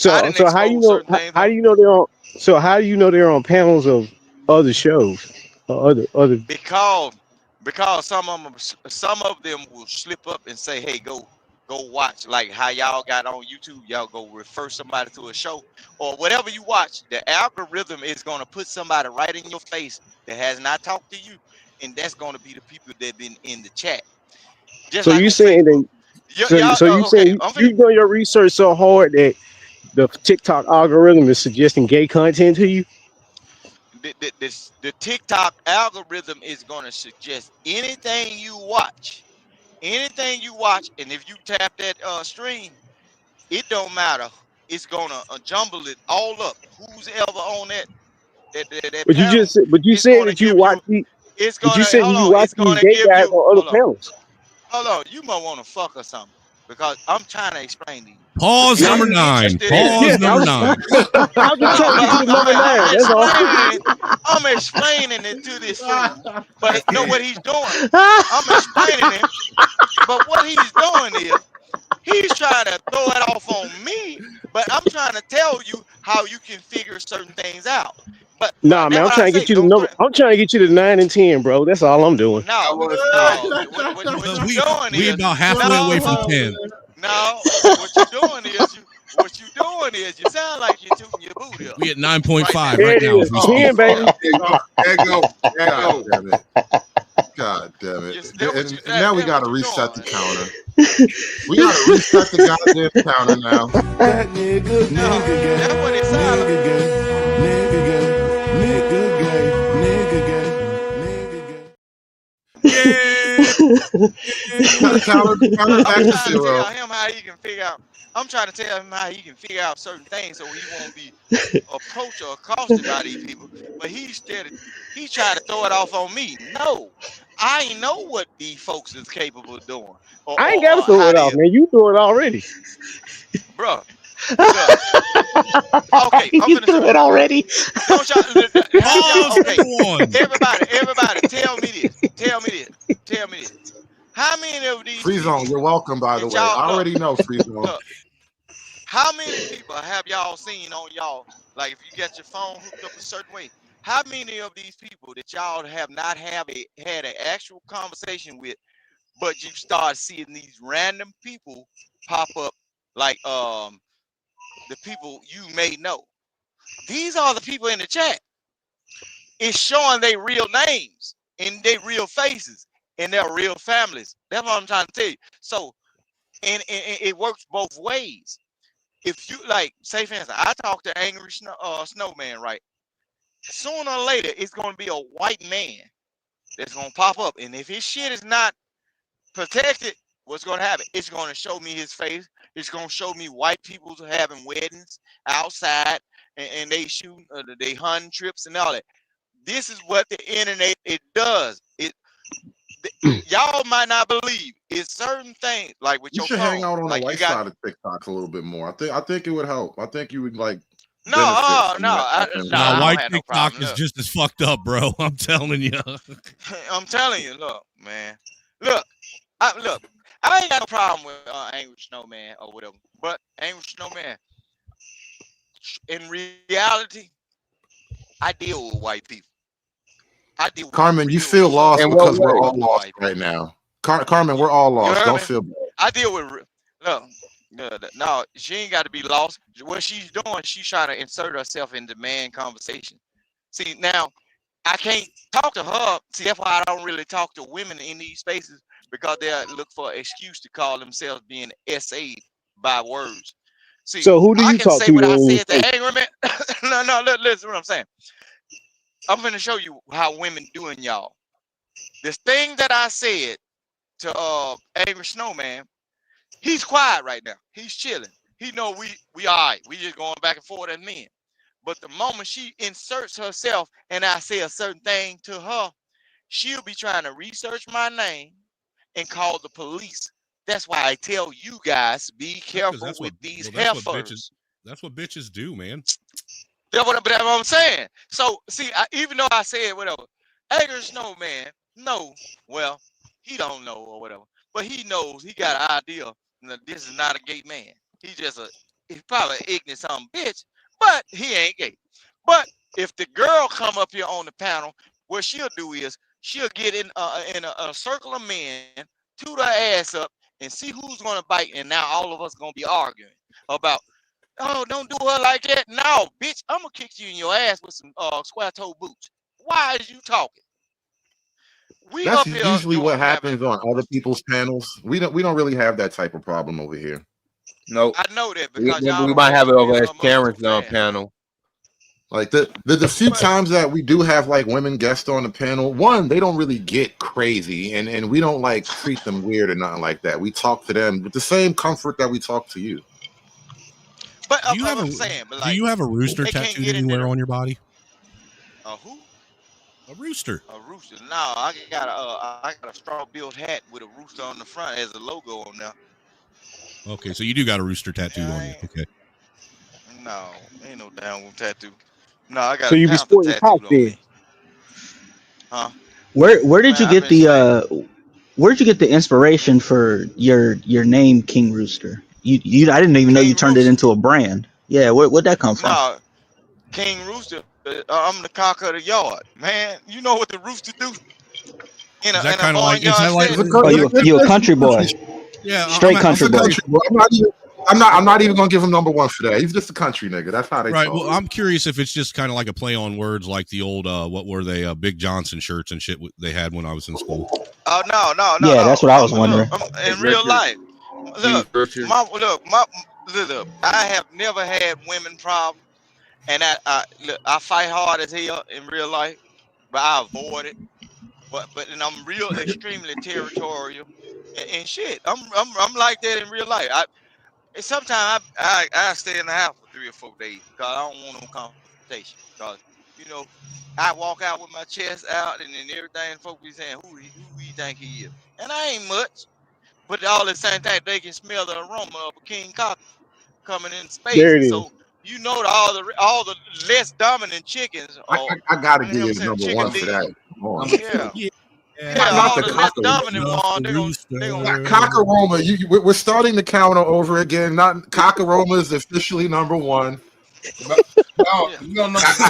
I So didn't how you expose know certain things how on do you know they're on so how do you know they're on panels of other shows or other because some of them will slip up and say, "Hey, go watch," like how y'all got on YouTube. Y'all go refer somebody to a show or whatever you watch. The algorithm is gonna put somebody right in your face that has not talked to you, and that's gonna be the people that been in the chat, just so like you on saying Facebook. that so you Okay, saying I'm finna. you've done your research so hard that the TikTok algorithm is suggesting gay content to you? The TikTok algorithm is gonna suggest anything you watch, and if you tap that stream, it don't matter. It's gonna jumble it all up. Who's ever on that panel? But you It's said gonna that you give watch you. these It's but you gonna said hold you on. watch It's these gonna gay give guys you. on other panels. Hold on. You might want to fuck or something because I'm trying to explain to you. Pause See, number I'm 9. interested in. Pause Yeah, number 9. I was just No, trying to but get you to number I'm 9. That's all. explaining. I'm explaining it to this fool. I But know what can't. he's doing? I'm explaining it. But what he's doing is he's trying to throw it off on me. But I'm trying to tell you how you can figure certain things out. But Nah, man, that's I'm what I trying to say. get you to Don't number. threaten. I'm trying to get you to 9 and 10, bro. That's all I'm doing. I No, want no. What Well, you doing we is about halfway away from no, 10. no. What you doing is you sound like you're tooting your booty up We at right 9.5 now. There right it now as is. we Oh, speak. 10, baby. there go. God No, damn it. God damn it. Now we that got what to you reset the doing. counter. We got to reset the goddamn counter now. That nigga, No, nigga that's what it gay, sound like. nigga gay, nigga gay, nigga gay, nigga gay, nigga gay. Yeah. Counter I'm back to trying to tell 0. him how he can figure out. I'm trying to tell him how he can figure out certain things so he won't be approached or accosted by these people. But he tried to throw it off on me. No, I know what these folks is capable of doing I ain't got to or throw how it off, they, man. You threw it already. bro. Look, okay, I'm You finna threw show it you. already. Don't y'all have y'all? Pause Okay, number 1. everybody, tell me this. Tell me this. Tell me this. How many of these Free zone, people you're welcome, by the that way. y'all I look? already know free zone. Look, how many people have y'all seen on y'all? Like if you get your phone hooked up a certain way, how many of these people that y'all have not had an actual conversation with, but you start seeing these random people pop up, like the people you may know? These are the people in the chat. It's showing their real names and their real faces. and they're real families. That's what I'm trying to tell you. So, and it works both ways. If you like, say for instance, I talk to Angry Snowman, right? Sooner or later, it's going to be a white man that's going to pop up, and if his shit is not protected, what's going to happen? It's going to show me his face. It's going to show me white people having weddings outside, and they shoot, they hunting trips and all that. This is what the internet it does. Y'all might not believe it's certain things like with You your should phone. hang out on like the white side of TikTok a little bit more. I think it would help. I think you would like. No, white TikTok is just as fucked up, bro. I'm telling you. I'm telling you, look, man. Look, I ain't got no problem with Angry Snowman or whatever. But Angry Snowman, in reality, I deal with white people. Carmen, you feel lost because we're all lost right now. Carmen, we're all lost. Don't feel bad. I deal with no, she ain't got to be lost. What she's doing, she's trying to insert herself into man conversation. See, now I can't talk to her. See, that's why I don't really talk to women in these spaces, because they look for an excuse to call themselves being essayed by words. See, So who do you talk say to? what I said to angry man. no, listen what I'm saying. I'm going to show you how women doing y'all. This thing that I said to Angry Snowman, he's quiet right now. He's chilling. He know we all right. We just going back and forth as men. But the moment she inserts herself and I say a certain thing to her, she'll be trying to research my name and call the police. That's why I tell you guys, be careful with these heifers. That's what bitches do, man. That's what I'm saying. So, see, even though I said whatever, Angry Snowman, no, well, he don't know or whatever, but he knows, he got an idea that this is not a gay man. He's probably an ignorant some bitch, but he ain't gay. But if the girl come up here on the panel, what she'll do is she'll get in a circle of men, toot her ass up, and see who's gonna bite. And now all of us gonna be arguing about, oh, don't do her like that. No, bitch, I'm gonna kick you in your ass with some square toe boots. Why is you talking? That's usually what happens on other people's panels. We don't really have that type of problem over here. No, I know that because we might have it over at Karen's panel. Like the few times that we do have like women guests on the panel, one, they don't really get crazy, and we don't like treat them weird or nothing like that. We talk to them with the same comfort that we talk to you. But do you have a rooster tattooed anywhere on your body? A who? A rooster. A rooster. No, I got a straw-billed hat with a rooster on the front as a logo on there. Okay, so you do got a rooster tattooed on you. Okay. No, ain't no damn tattoo. No, I got So a you be panther sporting tattooed cock on then? me. Huh? Where did you get where'd you get the inspiration for your name, King Rooster? I didn't even know you turned it into a brand. Yeah, where'd that come from? No, King Rooster. I'm the cock of the yard, man. You know what the rooster do? In a barnyard setting. Oh, you a country boy? Yeah, straight country boy. I'm not even gonna give him number one for that. He's just a country nigga. That's how they right. talk. Well, I'm curious if it's just kind of like a play on words, like the old what were they, Big Johnson shirts and shit they had when I was in school. Oh no. Yeah, that's what I was wondering. In real life, look, I have never had women problem, and I fight hard as hell in real life, but I avoid it. But and I'm real extremely territorial and shit. I'm like that in real life. Sometimes I stay in the house for 3 or 4 days because I don't want no confrontation. Because I walk out with my chest out and then everything. Folks be saying, who you think he is? And I ain't much. But all at the same time, they can smell the aroma of a king cock coming in space. There it is. So you know all the less dominant chickens. I gotta give you number one for that. All the less dominant one. They gonna cock aroma. We're starting the counter over again. Not cock aroma is officially number one. I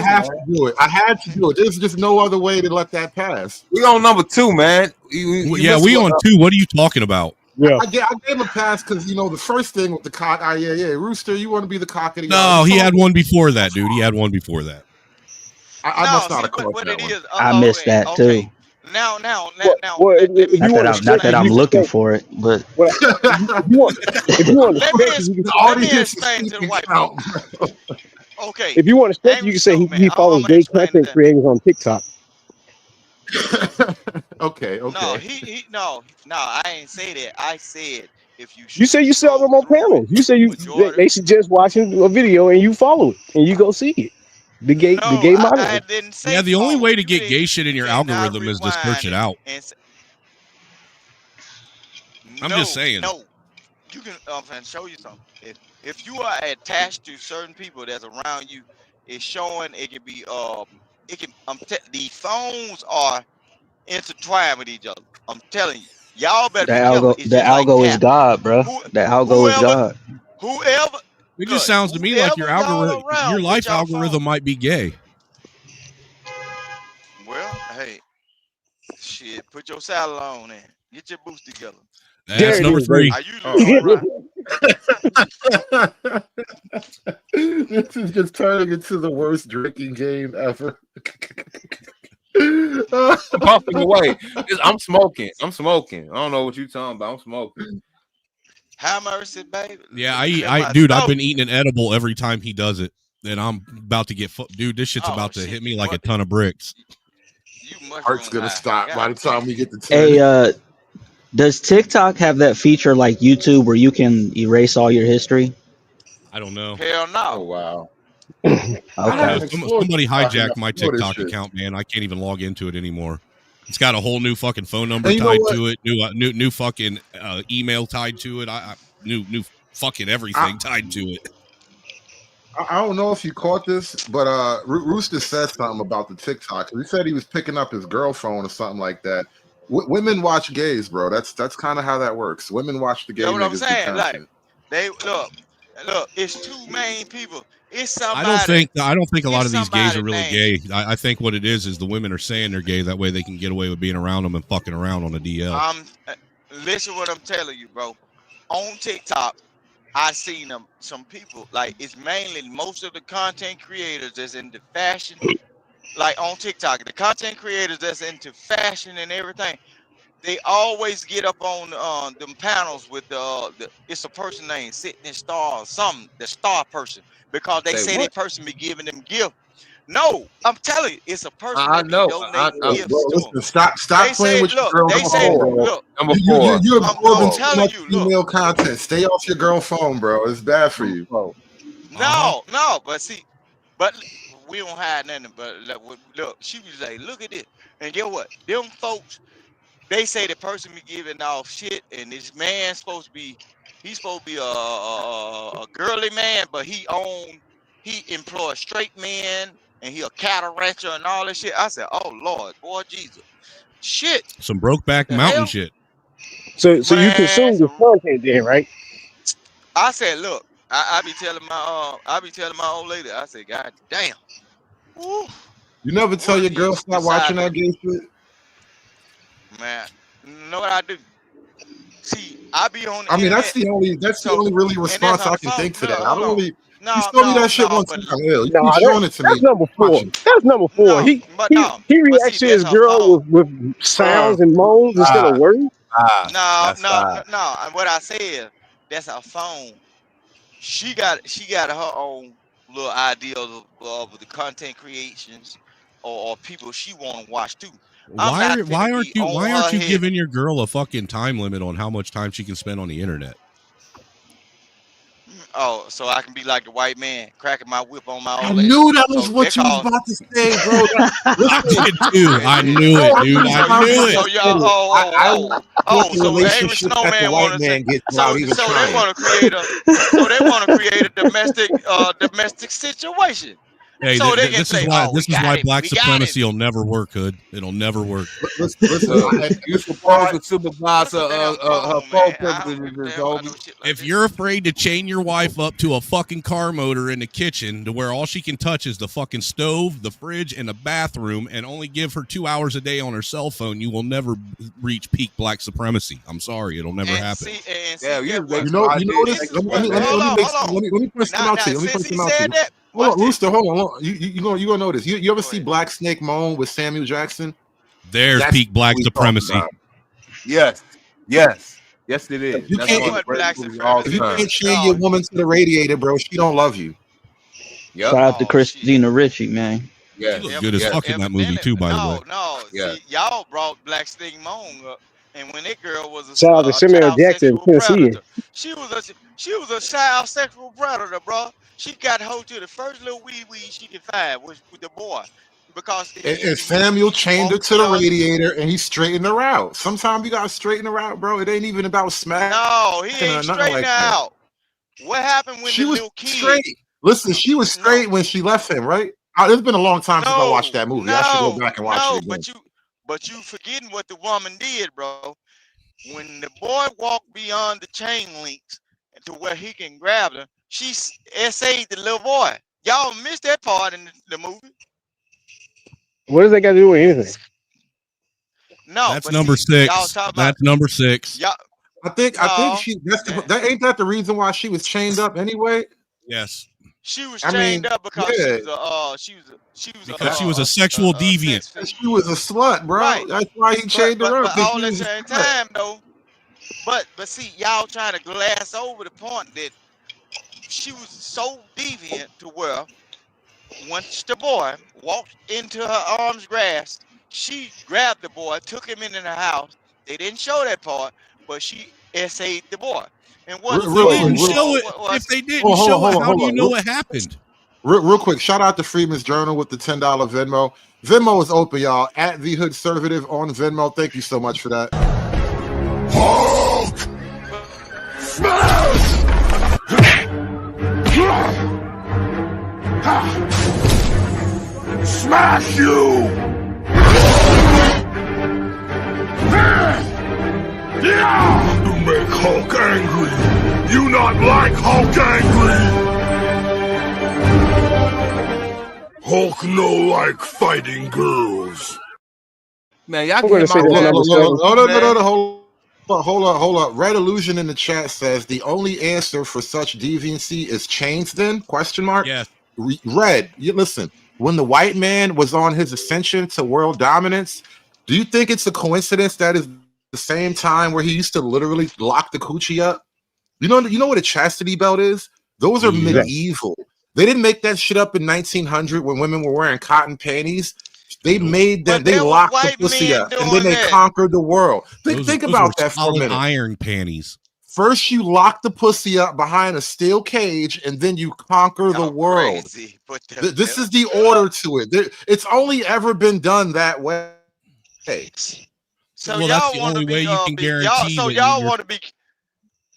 have to do it. I had to do it. There's just no other way to let that pass. We on number 2, man. We on 2. What are you talking about? Yeah, I gave him a pass because the first thing with the cock. Rooster, you want to be the cock of the No, he had one before that, dude. He had one before that. I must not have caught that one. I missed that too. Now, Well, let me if you want to Not stretch that it, I'm you can looking say, for it, but well, if you want to let me stretch it, you can say, let me explain to the white people. Okay, if you want to stretch it, ain't you we can say so man? he I'm follows gonna gay explain content that. creators on TikTok. Okay. No, no, I ain't say that. I said if you You say you sell scroll them on through panels. You say majority. they suggest watching a video and you follow it and you go see it. The No, gay I model. didn't say Yeah, the only follow. way to get gay shit in You your cannot algorithm is to search rewind it it out. and say, I'm just saying. no. You can and show you something. If you are attached to certain people that's around you, it's showing. It can be it can. The phones are intertwined with each other. I'm telling you, y'all better be careful. It's the just like algo is tap. God, bro. Who, The algo is whoever, God. whoever, It just good, sounds to me like your whoever y'all algorithm, your around with life y'all phone. algorithm might be gay. Well, hey, shit, put your saddle on and get your boots together. That's There it number is, baby. three. I usually don't ride. This is just turning into the worst drinking game ever. I'm puffing away. I'm smoking. I don't know what you talking about. I'm smoking. Have mercy, baby. Yeah, Clear I, my dude, I've throat. been eating an edible every time he does it, and I'm about to get, dude, this shit's Oh about to shit, hit me you like a ton of bricks. Heart's mushroom gonna high. stop by God the damn. time we get to 10. Hey, does TikTok have that feature like YouTube where you can erase all your history? I don't know. Hell no. Oh wow. Okay. I haven't explored Somebody TikTok hijacked enough my to know this TikTok shit. account, man. I can't even log into it anymore. It's got a whole new fucking phone number And you know tied what? to it, new fucking email tied to it. New fucking everything tied to it. I don't know if you caught this, but Rooster said something about the TikTok. He said he was picking up his girl phone or something like that. Women watch gays, bro. That's kind of how that works. Women watch the gay You know what I'm niggas do saying? Like content. they look. It's two main people. It's I don't somebody. think a lot It's of these gays are somebody really named. gay. I think what it is the women are saying they're gay. That way they can get away with being around them and fucking around on a DL. Listen what I'm telling you, bro. On TikTok, I seen some people like it's mainly most of the content creators that's into fashion. Like on TikTok, the content creators that's into fashion and everything, they always get up on them panels with the it's a person named Sitting Star or something, the star person, because they Say say that what? person be giving them gift. No, I'm telling you, it's a person I that be know. donating Bro, gifts to them. listen, stop They playing say, with your look, girl they say, phone, bro. look, Number four. You I'm absorbing too telling much you, look, female content. Stay off your girl phone, bro. It's bad for you. no, but see, but we don't hide nothing. But look, she was like, look at this, and get what? Them folks, they say the person be giving off shit, and this man's supposed to be, he's supposed to be a girly man, but he employs straight men, and he a cattle rancher and all this shit. I said, oh Lord, boy Jesus, shit, Some Brokeback the Mountain hell, shit. So you man. consume the content then, right? I said, look, I be telling my old lady, I said, God damn, woo, You never tell what your if you girl stop decide watching to, that gay shit. man, you know what I do? See, I be on the I mean, that's internet, the so, only really and that's response her I can phone. think to Look, that. I hold don't on. really. You No, told me that shit one but time. Hell, you No, keep showing it to that's me. number four. Watching. That's number four. no, but no, He but reacts see, to that's his her girl phone. with sounds and moans instead of words. No. And what I said, that's her phone. She got her own little idea of the content creations or people she want to watch too. I'm not finna be on why her aren't you head. giving your girl a fucking time limit on how much time she can spend on the internet? Oh, so I can be like the white man, cracking my whip on my I old lady. knew that was So that what you was cause about to say, bro. I Listen, did too. okay, I shit. knew bro, it, how dude. many I times knew have it. So I y'all, said it? I oh, the so every relationship that the snowman white want to say, man gets without even so they trying. want to create a domestic situation, Hey, so they can say, oh, we this is got why him, black we got him. supremacy will never work, Hood. It'll never work. Listen, You supposed to supervise What's the damn her phone, phone man? I don't give a privileges, damn about homie. no shit like If that. you're afraid to chain your wife up to a fucking car motor in the kitchen to where all she can touch is the fucking stove, the fridge, and the bathroom, and only give her 2 hours a day on her cell phone, you will never reach peak black supremacy. I'm sorry, it'll never happen. Yeah, you Get just what? make You some know ideas. this. This is Let what. me Hold point something on. out Now, to you. Let me since point he something out to said you. that, Hold watch on, this. Rooster. Hold on. You gonna know this. You ever Go see ahead. Black Snake Moan with Samuel Jackson? There's That's peak black what we talking supremacy. about. Yes, yes, yes, it is. You That's can't- one of what the black great movies of all If you time. can't chain your woman to the radiator, bro, she don't love you. Yep. Shout out to Christina Ricci, man. Yes. She looked good as fuck in that movie too, by the way. No. Yeah. See, y'all brought Black Stigma on up, and when that girl was Shout out to a Samuel child Jackson, sexual Tennessee. predator, she was a child sexual predator, bro. She got hold to the first little wee she could find was with the boy, because And Samuel chained her to the radiator, and he straightened her out. Sometimes you gotta straighten her out, bro. It ain't even about smacking. No, he or ain't nothing straightening like her that. out. What happened when She the was little kid? straight. Listen, she was straight when she left him, right? It's been a long time since I watched that movie. I should go back and watch it again. But you forgetting what the woman did, bro. When the boy walked beyond the chain links to where he can grab her, she essayed the little boy. Y'all missed that part in the movie. What does that got to do with anything? No, that's number 6. That's number 6. Y'all, I think she. That ain't that the reason why she was chained up anyway. Yes. She was chained up because she was a sexual deviant. She was a slut, bro. Right. That's why he chained her up. But all at the same time, though. But see, y'all trying to glass over the point that she was so deviant to where once the boy walked into her arms grasp, she grabbed the boy, took him into the house. They didn't show that part, but she essayed the boy. And what If they didn't show it, how do you know it happened? Real quick, shout out to Freeman's Journal with the $10 Venmo. Venmo is open, y'all. At the Hood Conservative on Venmo. Thank you so much for that. Hulk! Smash! Smash you! You make Hulk angry. You not like Hulk angry. Hulk no like fighting girls. Man, y'all gonna say that's number 7. Hold up. Red Illusion in the chat says the only answer for such deviancy is chains. Then question mark. Yes. Red, you listen. When the white man was on his ascension to world dominance, do you think it's a coincidence that is the same time where he used to literally lock the coochie up? You know what a chastity belt is? Those are medieval. They didn't make that shit up in 1900 when women were wearing cotton panties. They made them. They locked the pussy up, and then they conquered the world. Think about that for a minute. Iron panties. First, you lock the pussy up behind a steel cage, and then you conquer the world. This is the order to it. It's only ever been done that way. So well, that's the only way you can guarantee. Y'all want to be.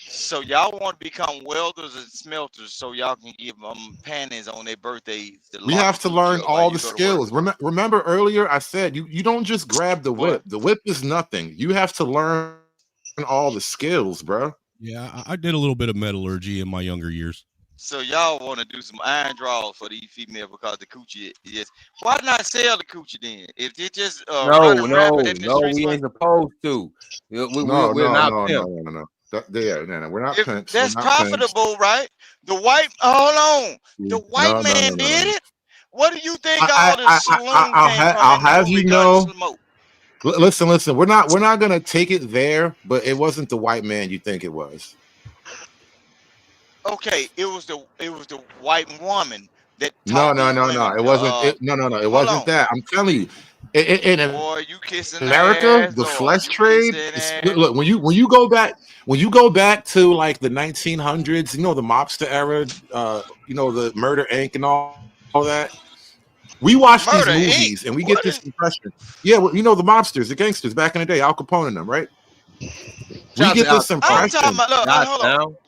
So y'all want to become welders and smelters, so y'all can give them panties on their birthdays. We have to learn all the skills. Remember earlier I said you don't just grab the whip. The whip is nothing. You have to learn all the skills, bro. Yeah, I did a little bit of metallurgy in my younger years. So y'all want to do some iron draws for these females because the coochie is. Why not sell the coochie then? If it just no, we ain't supposed to. We're not pimp. No. We're not pimps. That's profitable, right? The white, hold on. The white man did it. What do you think all this saloon I'll have you know. Listen. We're not gonna take it there, but it wasn't the white man you think it was. Okay, it was the white woman that. No. It wasn't. It wasn't that. I'm telling you. In America, the flesh trade. Look, when you go back to like the 1900s, the mobster era, the Murder Inc. and all that. We watch these movies and we get this impression. Yeah, well, the mobsters, the gangsters back in the day, Al Capone and them, right? We get this impression.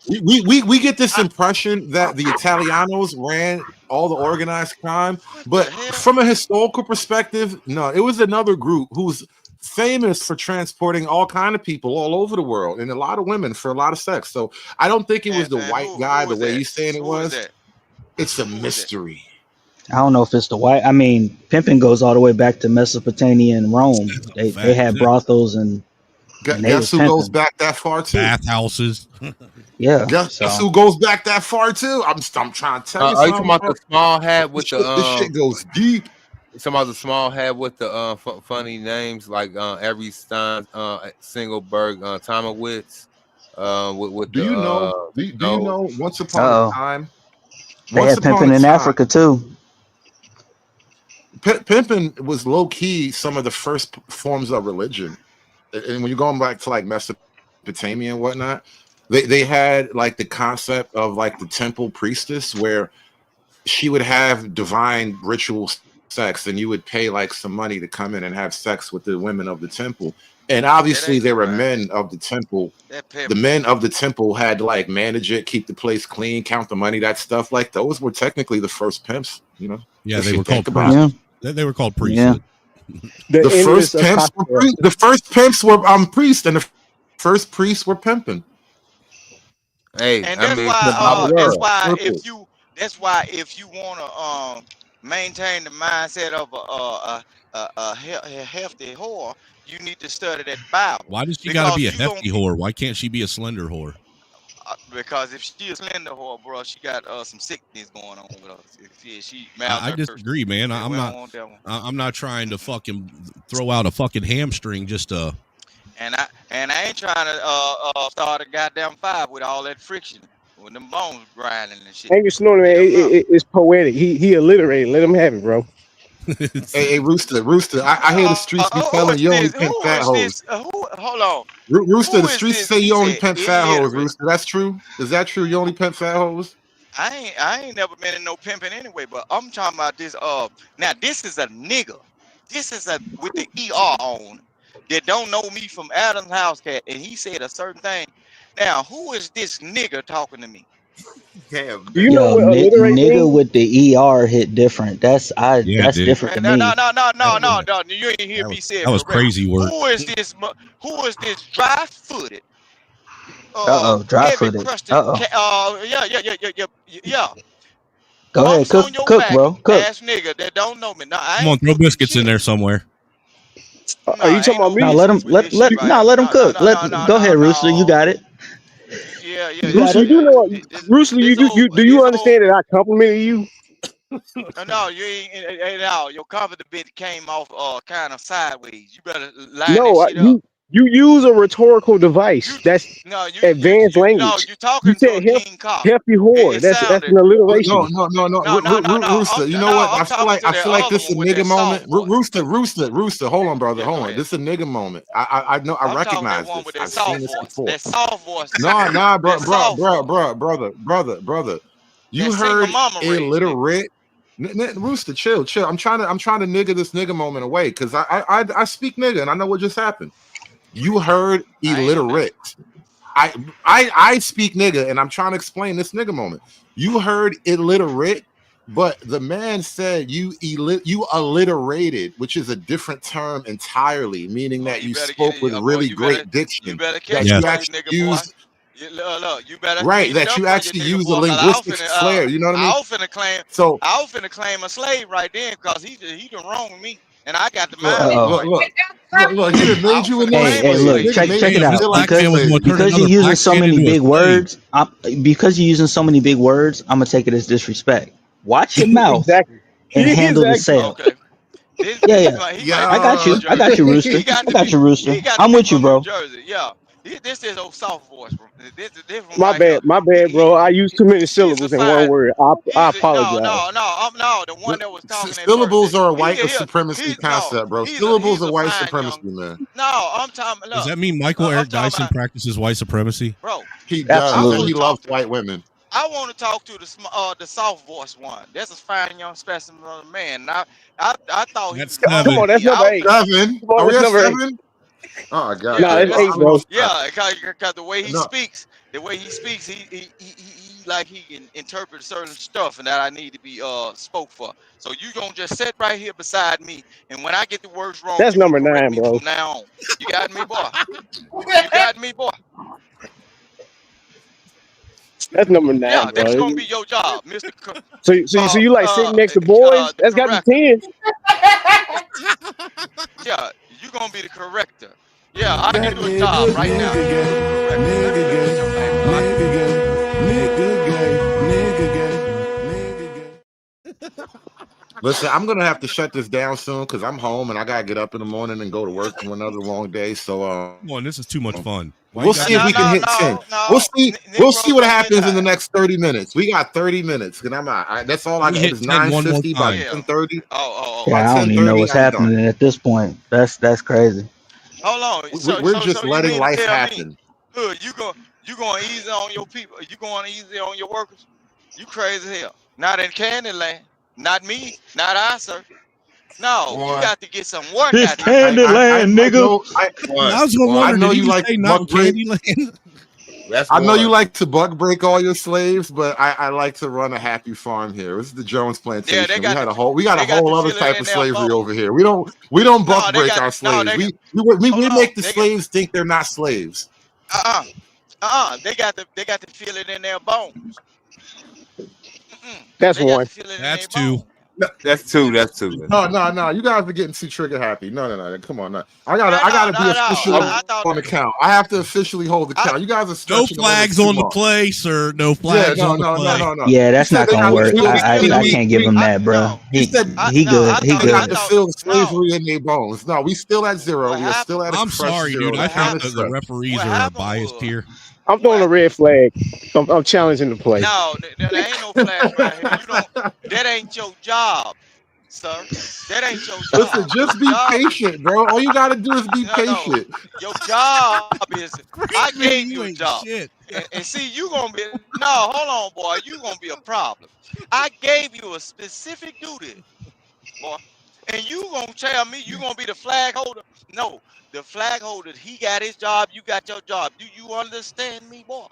We get this impression that the Italianos ran all the organized crime, but from a historical perspective, no, it was another group who's famous for transporting all kind of people all over the world and a lot of women for a lot of sex. So I don't think it was the white guy the way he's saying it was. It's a mystery. I don't know if it's the white. I mean, pimping goes all the way back to Mesopotamia and Rome. They had brothels and guess who goes back that far too? Bathhouses. Yeah. Guess who goes back that far too? I'm trying to tell you. Are you talking about the small hat with this shit goes deep. Some other small head with the funny names like every Stein, Singleberg, Tomowitz. With Do the you know? Do you nose. know? Once upon a time. They Once had upon pimping a in time. Africa too. Pimping was low key some of the first forms of religion, and when you're going back to like Mesopotamia and whatnot, they had like the concept of like the temple priestess where she would have divine ritual sex, and you would pay like some money to come in and have sex with the women of the temple. And obviously, there were men of the temple. The men of the temple had to like manage it, keep the place clean, count the money, that stuff. Like those were technically the first pimps, you know. Yeah, if they you were think called about priests. it. They were called priesthood. The first pimps were the first pimps were priests, and the first priests were pimping. Hey, And I that's mean, why Circle. that's why if you want to maintain the mindset of a hefty whore, you need to study that Bible. Why does she got to Because be a you gonna hefty whore? Why can't she be a slender whore? because if she is slender whore, bro, she got some sickness going on with us. She I malnourished. disagree, man. Yeah, I'm we don't not. want that one. I'm not trying to fucking throw out a fucking hamstring just to. And I ain't trying to start a goddamn fire with all that friction when them bones grinding and shit. Ain't you snoring, man? It's poetic. He alliterated. Let him have it, bro. Hey, Rooster, I hear the streets be telling you only pimp fat hoes. Hold on. Rooster, Who the is streets this? say He you only said pimp fat hoes, illiterate. Rooster. That's true? Is that true? You only pimp fat hoes? I ain't never been in no pimping anyway, but I'm talking about this. Now this is a nigga. This is a with the ER on that don't know me from Adam's house cat, and he said a certain thing. Now who is this nigga talking to me? Damn. Do you know what alliterate Nigga means? with the ER hit different. That's different to No, me. no. You ain't hear me say it That was correct. crazy work. Who is this? Who is this dry-footed? Dry Heavy footed. crusted. Yeah. Go ahead, Bumps on your cook, back, bro, cook. ass nigga that don't know me. No, I Come on, ain't throw cooking biscuits in shit. there somewhere. Are you talking about me? Now let him let him cook. Go ahead, Rooster. You got it. Yeah. Rooster, you do know. Rooster, do you understand that I complimented you? No, you ain't no. Your confidence bit came off kind of sideways. You better line that No, shit up. you use a rhetorical device. That's advanced language. You You talking to a said king cock. hefty And whore. it That's sounded an alliteration. No. Rooster, you know what? I'm talking to I that feel like other this is a one with nigga that moment. soft voice. Rooster. Hold on, brother. Yeah, Hold go on. ahead. This is a nigga moment. I know. I I'm talking that recognize one this. with that I've seen soft this voice. before. That soft voice. Nah, That soft voice. brother. You That single heard mama raised nigga. illiterate. Rooster, chill. I'm trying to nigga this nigga moment away because I speak nigga and I know what just happened. You heard I ain't no nigga. illiterate. I speak nigga and I'm trying to explain this nigga moment. You heard illiterate, but the man said you alliterated, which is a different term entirely, meaning that you spoke with really great diction. You better That catch it you for you, actually nigga boy. used You better right, eat it that up you for you, actually nigga use a boy. Cause I linguistic flair. You know what I mean? I was finna claim a slave right then, cause he done wrong me, and I got the mind of a white. Look, he done made you a Hey, slave. look, Nigga made check you it a out. black man was gonna turn Because you're another using black so man many into a big slave. words, because you're using so many big words, I'm gonna take it as disrespect. Watch your mouth Exactly. and handle the Exactly. sale. Okay. He I got might you. be from I New got you, Jersey. Rooster. I got you, Rooster. He got to I'm be with you, from New bro. Jersey. Yeah. This is old soft voice. This one My right here. bad, bro. I used too many He's a syllables in one fine. word. I apologize. No. The one that was talking at first. Syllables are a white supremacy He's concept, bro. Syllables are a white fine supremacy, young. man. No, I'm talking. Does Look, that mean Michael I'm Eric talking Dyson about, practices white supremacy? bro. He does, and want he to loves talk to. white women. I want to talk to the soft voice one. That's a fine young specimen of a man. Now, I thought he That's was wrong Come seven. on, with that's me. number 8. Seven? Come on, Are we that's at number 8. 7? Oh god Nah, damn! that's 8, I'm bro. because the way he no. speaks, he like he can interpret certain stuff, and that I need to be spoke for. So you gonna just sit right here beside me, and when I get the words wrong, That's you can number correct 9, me bro. from now on. You got me, boy. You got me, boy. That's number 9, Yeah, that's bro. gonna be your job, Mister. So you like sitting next to boys? The That's got to corrector. be 10. Yeah, you gonna be the corrector. Yeah, I can do a job right now. You do the corrector. Listen, I'm gonna have to shut this down soon because I'm home and I gotta get up in the morning and go to work for another long day. So, come on, this is too much fun. We'll see if we can hit 10. We'll see. We'll see what happens in the next 30 minutes. We got 30 minutes, and that's all I got. It was 9:50 by 10:30. Yeah, I don't even know what's happening at this point. That's crazy. Hold on. We're just letting life happen. Hood, you going easy on your people? You going easy on your workers? You crazy as hell. Not in Candyland. Not me. Not I, sir. No, you got to get some work this out here. Candyland, nigga. I know you like to buck break. I know you like to buck break all your slaves, but I like to run a happy farm here. This is the Jones plantation. We got a whole other type of slavery over here. We don't buck break our slaves. We make the slaves think they're not slaves. They got to feel it in their bones. That's one. That's two. No, that's two. No. You guys are getting too trigger happy. No. Come on. I gotta be officially on the count. I have to officially hold the count. You guys are stretching. No flags on the play, sir. No flags on the play. No. Yeah, that's not gonna work. I can't give him that, bro. He good. He good. They got to feel slavery in their bones. No, we still at zero. We're still at. I'm sorry, dude. I think the referees are biased here. I'm throwing a red flag. I'm challenging the play. No, there ain't no flag right here. That ain't your job, sir. That ain't your job. Listen, just be patient, bro. All you gotta do is be patient. Your job is I gave you a job. And see, you gonna be hold on, boy. You gonna be a problem. I gave you a specific duty, boy. And you gonna tell me you gonna be the flag holder? No. The flag holder, he got his job, you got your job. Do you understand me, boy?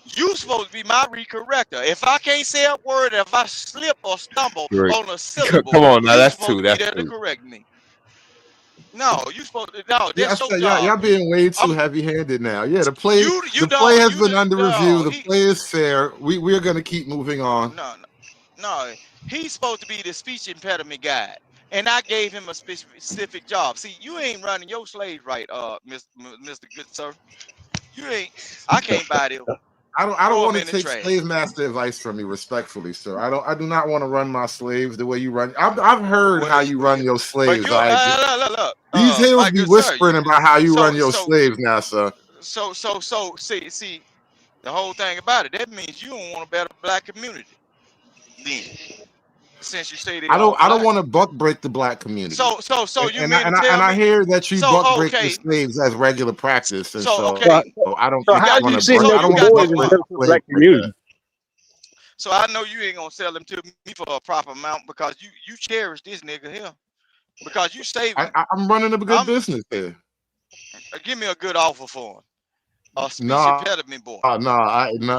You supposed to be my recorrector. If I can't say a word, if I slip or stumble on a syllable, come on now, that's two. That's two. To correct me. No, you supposed to. No, yeah, that's your job. Y'all being way too heavy-handed now. Yeah, the play has been under review. The play is fair. We're gonna keep moving on. No. He's supposed to be the speech impediment guy. And I gave him a specific job. See, you ain't running your slaves right, Mr. Good Sir. You ain't. I can't buy this. I don't want to take slave master advice from you, respectfully, sir. I do not want to run my slaves the way you run. I've heard how you run your slaves. Look. These hills be whispering about how you run your slaves now, sir. So, see, the whole thing about it, that means you don't want a better black community. Then. Since you say that, I don't want to buck break the black community. So you mean I hear that you buck break the slaves as regular practice, and so I don't. So how do you see no boys in the black community? So I know you ain't gonna sell them to me for a proper amount because you cherish this nigga here because you save. I'm running a good business here. Give me a good offer for him. Impediment boy.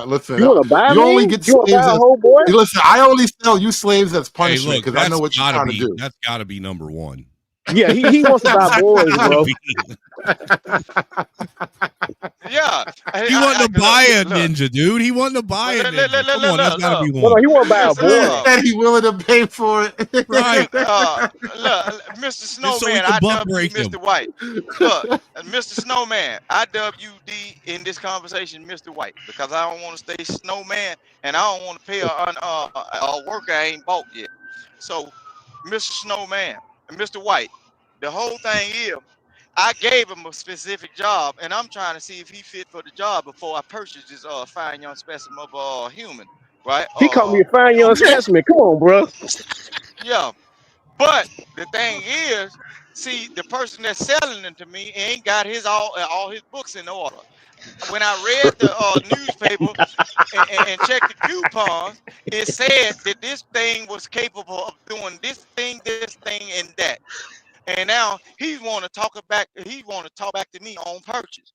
Listen. You want to buy you me? only get you slaves buy a whole boy? Listen, I only sell you slaves as punishment because I know what you're trying to do. That's got to be number one. Yeah, he wants to buy boys, bro. Yeah, he wanted to buy a ninja, dude. He wanted to buy a ninja. Come on, that's got to be one. No, he want to buy a boy. And he willing to pay for it. Right. Look, Mr. Snowman, I dub you Mr. White. Look, Mr. Snowman, I dub you D in this conversation, Mr. White, because I don't want to stay Snowman and I don't want to pay a worker I ain't bought yet. So, Mr. Snowman and Mr. White, the whole thing is, I gave him a specific job, and I'm trying to see if he fit for the job before I purchase this fine young specimen of human, right? He called me a fine young specimen. Come on, bro. Yeah, but the thing is, see, the person that's selling it to me ain't got his all his books in order. When I read the newspaper and checked the coupons, it said that this thing was capable of doing this thing, and that. And now he want to talk back. He want to talk back to me on purchase.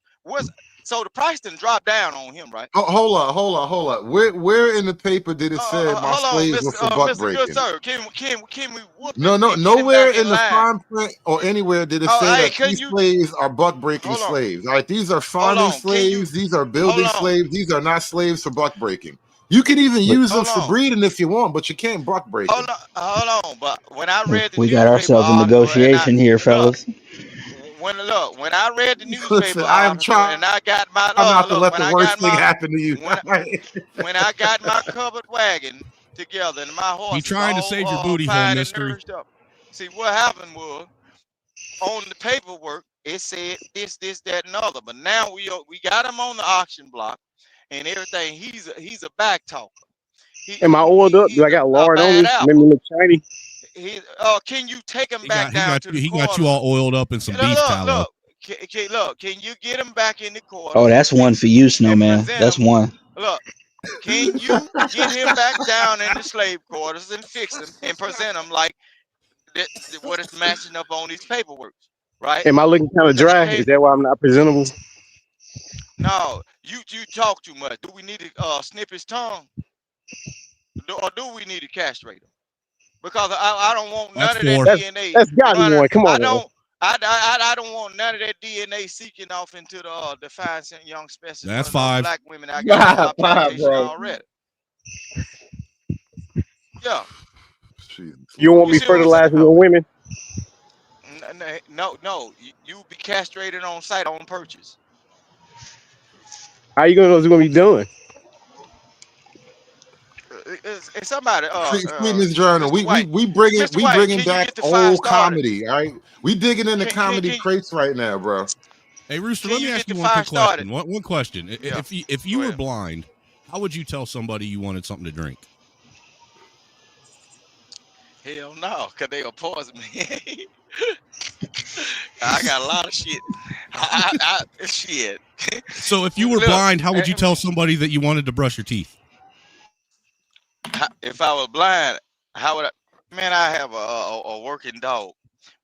So the price didn't drop down on him, right? Oh, hold on. Where in the paper did it say my slaves were for buck breaking? Good sir, can we whoop nowhere in the fine print or anywhere did it say that these slaves are buck breaking slaves. All right, these are farming slaves. These are building slaves. These are not slaves for buck breaking. You can even use them for breeding if you want, but you can't buck break them. Hold on. But when I read the we got ourselves a negotiation here, fellas. When I read the newspaper, I am trying, and I got my not to let the worst thing happen to you. When I got my covered wagon together, and my horse He trying to is save your all booty hole, fine and mystery. nourished up. See, what happened was on the paperwork it said this, that, and other. But now we got him on the auction block and everything. He's a back talker. Am I oiled up? Do I got lard on me? Make me look shiny? Can you take him back down to the He quarters? got you all oiled up in some beef tallow. Look, can you get him back in the quarters? Oh, that's one for you, Snowman. That's one. Look, can you get him back down in the slave quarters and fix him and present him like what is matching up on these paperwork, right? Am I looking kind of dry? Is that why I'm not presentable? No, you talk too much. Do we need to snip his tongue? Or do we need to castrate him? Because I don't want none of that DNA. That's gotten one. Come on. I don't want none of that DNA seeking off into the fine young specimen. That's 5. Black women I got population already. Yeah. You want me fertilizing with women? No. You be castrated on site on purchase. How you gonna know what's gonna be done? It's somebody. Fitness Journal. We bringing back old comedy. All right, we digging into comedy crates right now, bro. Hey Rooster, let me ask you one quick question. One question. Yeah. If you were blind, how would you tell somebody you wanted something to drink? Hell no, because they'll poison me. I got a lot of shit. Shit. So if you were blind, how would you tell somebody that you wanted to brush your teeth? If I was blind, how would I? Man, I have a working dog.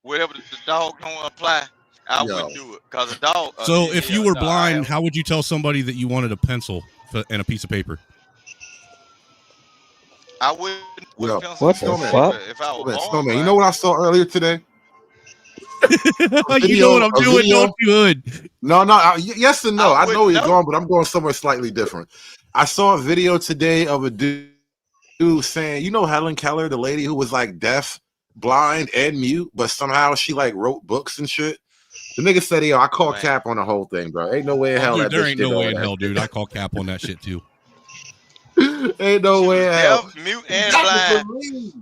Whatever the dog don't apply, I wouldn't do it. Because a dog. So if you were blind, how would you tell somebody that you wanted a pencil and a piece of paper? I wouldn't. What the fuck? If I was Snowman, you know what I saw earlier today? You know what I'm doing, don't you, Hood? No. Yes and no. I know where you're going, but I'm going somewhere slightly different. I saw a video today of a dude saying, you know, Helen Keller, the lady who was like deaf, blind, and mute, but somehow she like wrote books and shit. The nigga said, I call cap on the whole thing, bro. Ain't no way in hell. Dude, there ain't no way in hell, dude. I call cap on that shit too. Ain't no way in hell. Deaf, mute, and blind.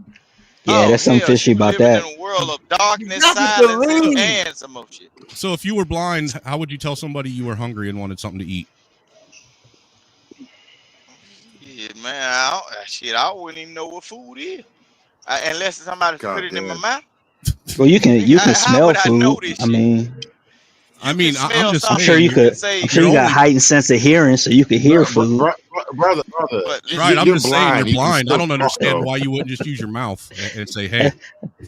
Yeah, there's something fishy about that. In a world of darkness, silence, and some more shit. So if you were blind, how would you tell somebody you were hungry and wanted something to eat? Yeah, man, I wouldn't even know what food is unless somebody put it in my mouth. Well, you can smell food. I'm just saying. I'm sure you could. I'm sure you got heightened sense of hearing, so you could hear food. Brother. Right, I'm just saying you're blind. I don't understand why you wouldn't just use your mouth and say, "Hey."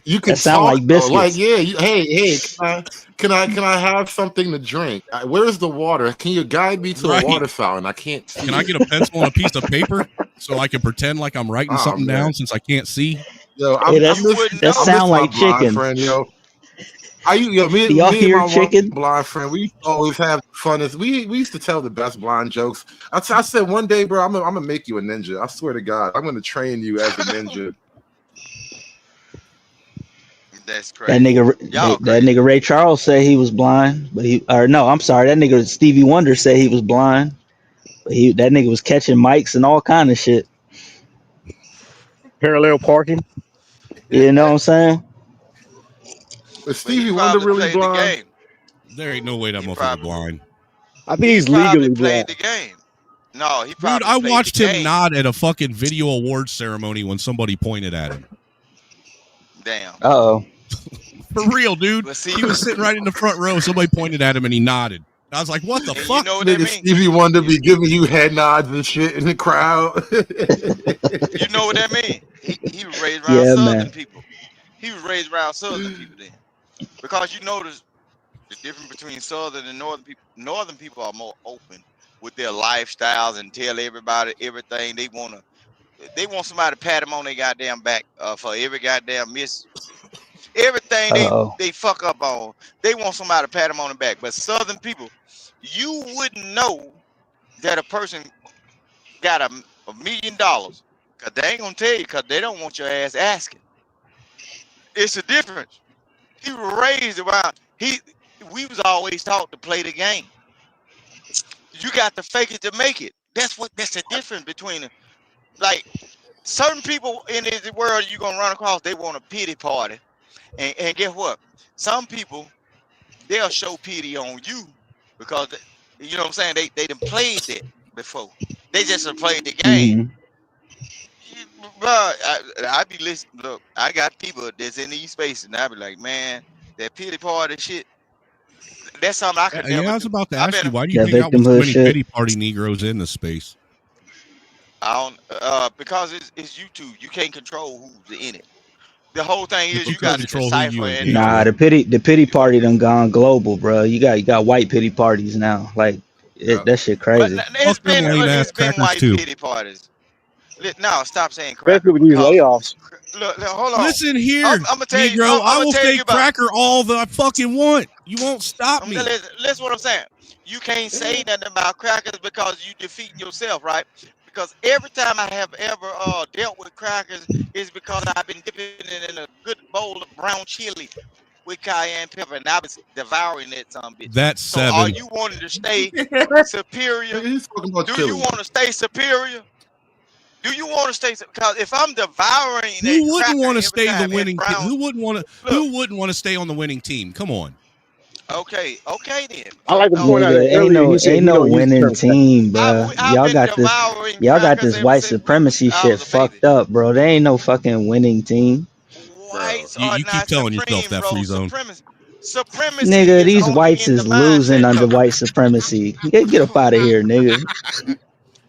You can sound like biscuits. Like, hey, can I have something to drink? Where's the water? Can you guide me to a water fountain? I can't see. Can I get a pencil and a piece of paper so I can pretend like I'm writing something down since I can't see? Yo, that sound like chicken. Friend, yo. Me y'all hear and my chicken? Blind friend, we always have fun. We used to tell the best blind jokes. I said one day, bro, I'm gonna make you a ninja. I swear to God, I'm gonna train you as a ninja. That's crazy. That nigga Ray Charles said he was blind, but that nigga Stevie Wonder said he was blind, but that nigga was catching mics and all kind of shit. Parallel parking. You know what I'm saying? Is Stevie Wonder really blind? There ain't no way that motherfucker blind. I think he's legally played blind. the game. No, he Dude, probably I watched him game. nod at a fucking video awards ceremony when somebody pointed at him. Damn. Uh-oh. For real, dude. He was sitting right in the front row. Somebody pointed at him and he nodded. I was like, what the fuck? You know what that means? Stevie Wonder be giving you head nods and shit in the crowd. You know what that means? He was raised around Southern people. He was raised around Southern people then. Because you notice the difference between Southern and Northern people. Northern people are more open with their lifestyles and tell everybody everything they want. They want somebody to pat them on their goddamn back for every goddamn miss. Everything they fuck up on, they want somebody to pat them on the back. But Southern people, you wouldn't know that a person got $1 million because they ain't gonna tell you because they don't want your ass asking. It's a difference. He was raised around. We was always taught to play the game. You got to fake it to make it. That's the difference between like certain people in this world you're gonna run across, they want a pity party. And guess what? Some people, they'll show pity on you because you know what I'm saying, they done played that before. They just done played the game. Mm-hmm. Bro, I be listening. Look, I got people that's in these spaces, and I be like, man, that pity party shit. That's something I could never I was do. about to ask you, why do you That hang out with so victimhood many shit. pity party Negroes in the space? I don't, because it's YouTube. You can't control who's in it. The whole thing is you got to Control who decipher you and engage Nah, with. the pity party done gone global, bro. You got white pity parties now. Like that shit But crazy. it's Fuck them been lame ass it's been crackers white too. pity parties. No, stop saying Especially cracker with these because layoffs. look, hold on. Listen here, I'm gonna tell you. Negro. I I'm gonna will tell say you about. cracker all that I fucking want. You won't stop me. Listen what I'm saying. You can't say nothing about crackers because you defeating yourself, right? Because every time I have ever dealt with crackers is because I've been dipping it in a good bowl of brown chili with cayenne pepper, and I was devouring that some bitch. That's So are 7. you wanting to stay superior? He's talking about Do chili. you want to stay superior? Do you want to stay? Because if I'm devouring a Who wouldn't want to cracker stay every the time in winning? brown, Who wouldn't want to? Who wouldn't want to stay on the winning team? Come on. okay then. I like to No, point out that Nigga, earlier he said ain't he no don't use the winning term cracker. team, bro. I've Y'all been got devouring this crackers ever white since supremacy I shit was a baby. fucked up, bro. There ain't no fucking winning team. Whites are You keep not telling yourself supreme, that, bro. Free Zone. Supremacy Nigga, is these only whites in the is losing mindset, under though. white supremacy. Get up out of here, nigga.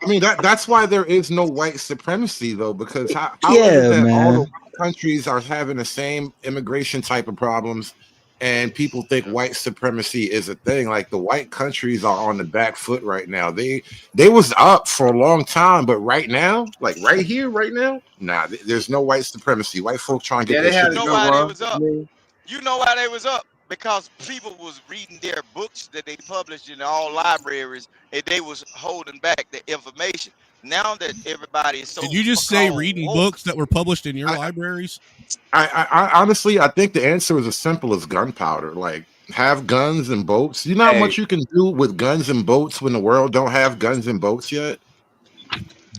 I mean that's why there is no white supremacy though, because how is it Yeah, that all the man. white countries are having the same immigration type of problems and people think white supremacy is a thing? Like the white countries are on the back foot right now. They was up for a long time, but right now, like right here, right now, nah, there's no white supremacy. White folk trying to get their shit You know together. why they was up? You know why they was up? Because people was reading their books that they published in all libraries, and they was holding back the information. Now that everybody is so Did you just say called reading woke, books that were published in your libraries? I honestly, I think the answer is as simple as gunpowder. Like, have guns and boats. You know how much you can do with guns and boats when the world don't have guns and boats yet?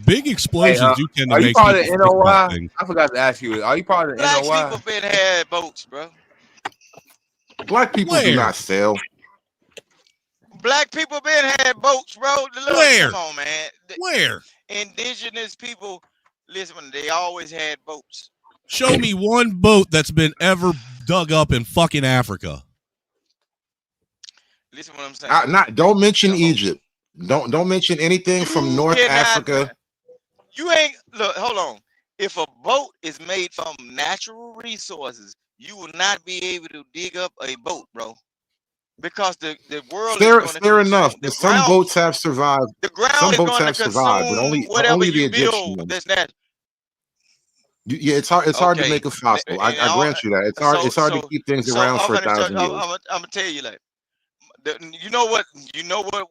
Big explosions do tend to Are you make part people of the think about NOI? things. I forgot to ask you. Are you part of the black NOI? people been had boats, bro. Black people do not sail. Black people been had boats, bro. Look, Where? come on, man. Where? Indigenous people, listen, they always had boats. Show me one boat that's been ever dug up in fucking Africa. Listen what I'm saying. Don't mention Egypt. Don't mention anything from North Africa. You ain't look. Hold on. If a boat is made from natural resources, you will not be able to dig up a boat, bro. Because the world is going to Fair enough. Some boats have survived. The ground some is boats going have to survived, but consume only whatever the you Egyptian build. ones. That's natural. Yeah, it's hard to make a fossil. I grant you that. It's hard to keep things around for 1,000 years. I'm gonna tell you like, you know what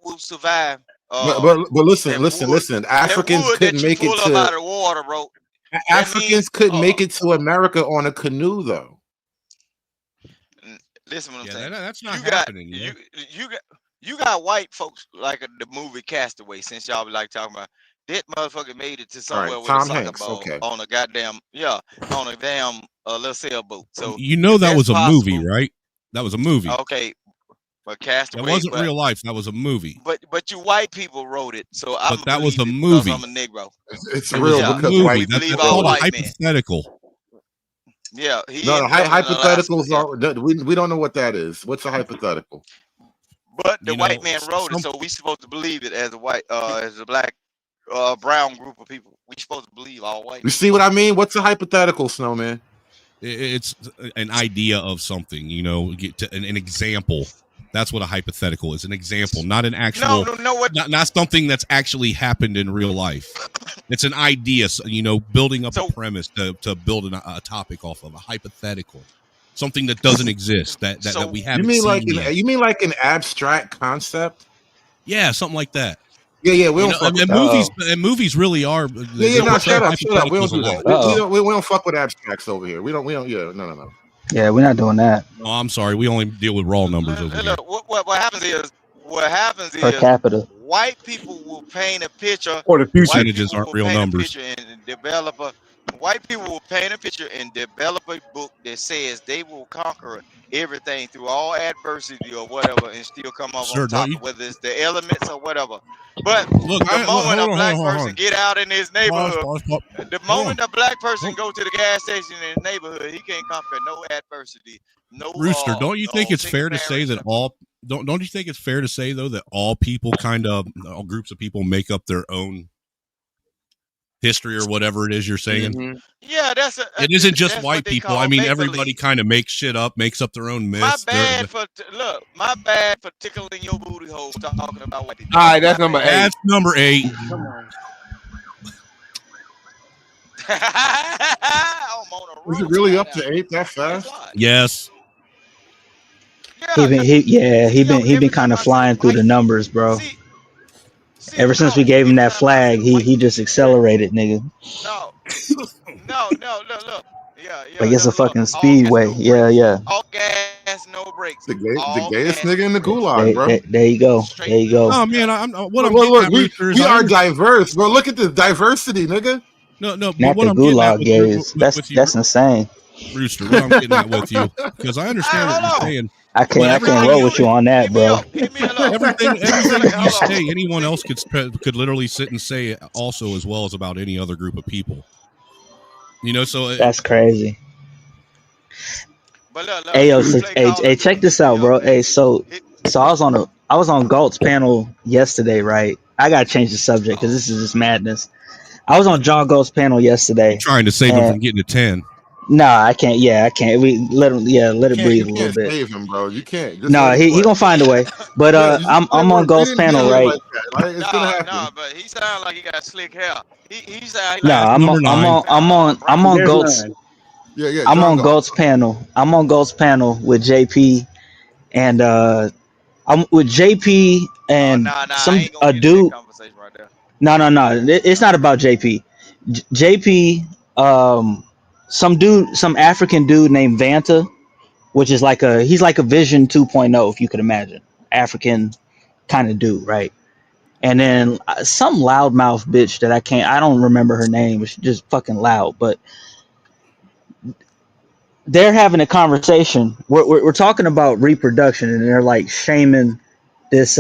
will survive. But listen. Africans couldn't make it to out of water, bro. Africans couldn't make it to America on a canoe, though. Listen, what I'm saying. That's not happening. You got white folks like the movie Castaway. Since y'all be like talking about that motherfucker made it to somewhere with a soccer ball on a goddamn on a damn little sailboat. So you know that was a movie, right? That was a movie. Okay, but Castaway. That wasn't real life. That was a movie. But you white people wrote it, so but that was a movie. I'm a Negro. It's real because white That's people called a hypothetical. Yeah, hypotheticals are. We don't know what that is. What's a hypothetical? But the white man wrote it, so we supposed to believe it as a white, as a black, brown group of people. We supposed to believe all white. You see what I mean? What's a hypothetical, Snowman? It's an idea of something. An example. That's what a hypothetical is. An example, not an actual. Not something that's actually happened in real life. It's an idea. Building up a premise to build a topic off of a hypothetical. Something that doesn't exist that we haven't seen yet. You mean like an abstract concept? Yeah, something like that. Yeah. We don't fuck with that. Movies really are. No, shut up. We don't do that. We don't fuck with abstracts over here. We don't. Yeah, no. Yeah, we're not doing that. Oh, I'm sorry. We only deal with raw numbers over here. What happens is per capita. White people will paint a picture. Or the percentages aren't real numbers. And develop a white people will paint a picture and develop a book that says they will conquer everything through all adversity or whatever and still come up on Sir, don't top, you whether it's the elements or whatever. But look? the moment a black Hold person on. get out in his neighborhood, Pause. the Hold on. moment a black person go to the gas station in his neighborhood, he can't conquer no adversity, no Rooster, don't you think it's single fair to say marriage. that all don't you think it's fair to say though that all people all groups of people make up their own history or whatever it is you're saying? Yeah, it isn't just that's white what they people. call I mean, make-believe. everybody kind of makes shit up, makes up their own My myths. bad for tickling your booty hole talking about white people. All right, that's number 8. That's number 8. Come on. I'm on a Is it really up to 8 that fast? Yes. He been kind of flying through the numbers, bro. Ever since we gave him that flag, he just accelerated, nigga. No. Look. Yeah. Like it's a fucking speedway. Yeah. All gas, no brakes. The gayest nigga in the gulag, bro. There you go. There you go. Oh man, look, we are diverse, bro. Look at the diversity, nigga. No, Not but what the I'm getting at gulag with gays. That's insane. Rooster, what I'm getting at with you, because I understand what you're saying. I can't roll with you on that, bro. Everything you say, anyone else could literally sit and say it also as well as about any other group of people. You know, so that's crazy. But look, hey, check this out, bro. Hey, so I was on Galt's panel yesterday, right? I gotta change the subject because this is just madness. I was on John Galt's panel yesterday. I'm trying to save him from getting a 10. Nah, I can't. Yeah, I can't. We let him. Yeah, let it breathe a little bit. Save him, bro. You can't. No, he gonna find a way. But I'm on Galt's panel, right? It's gonna happen. No, but he sounds like he got slick hair. He sound no, I'm on Galt's. Yeah. I'm on Galt's panel. I'm on Galt's panel with JP, and I'm with JP and a dude. Right no. It's not about JP. JP. Some African dude named Vanta, which is he's like a Vision 2.0, if you could imagine, African kind of dude, right? And then some loudmouth bitch that I don't remember her name, but she's just fucking loud. But they're having a conversation. We're talking about reproduction, and they're like shaming this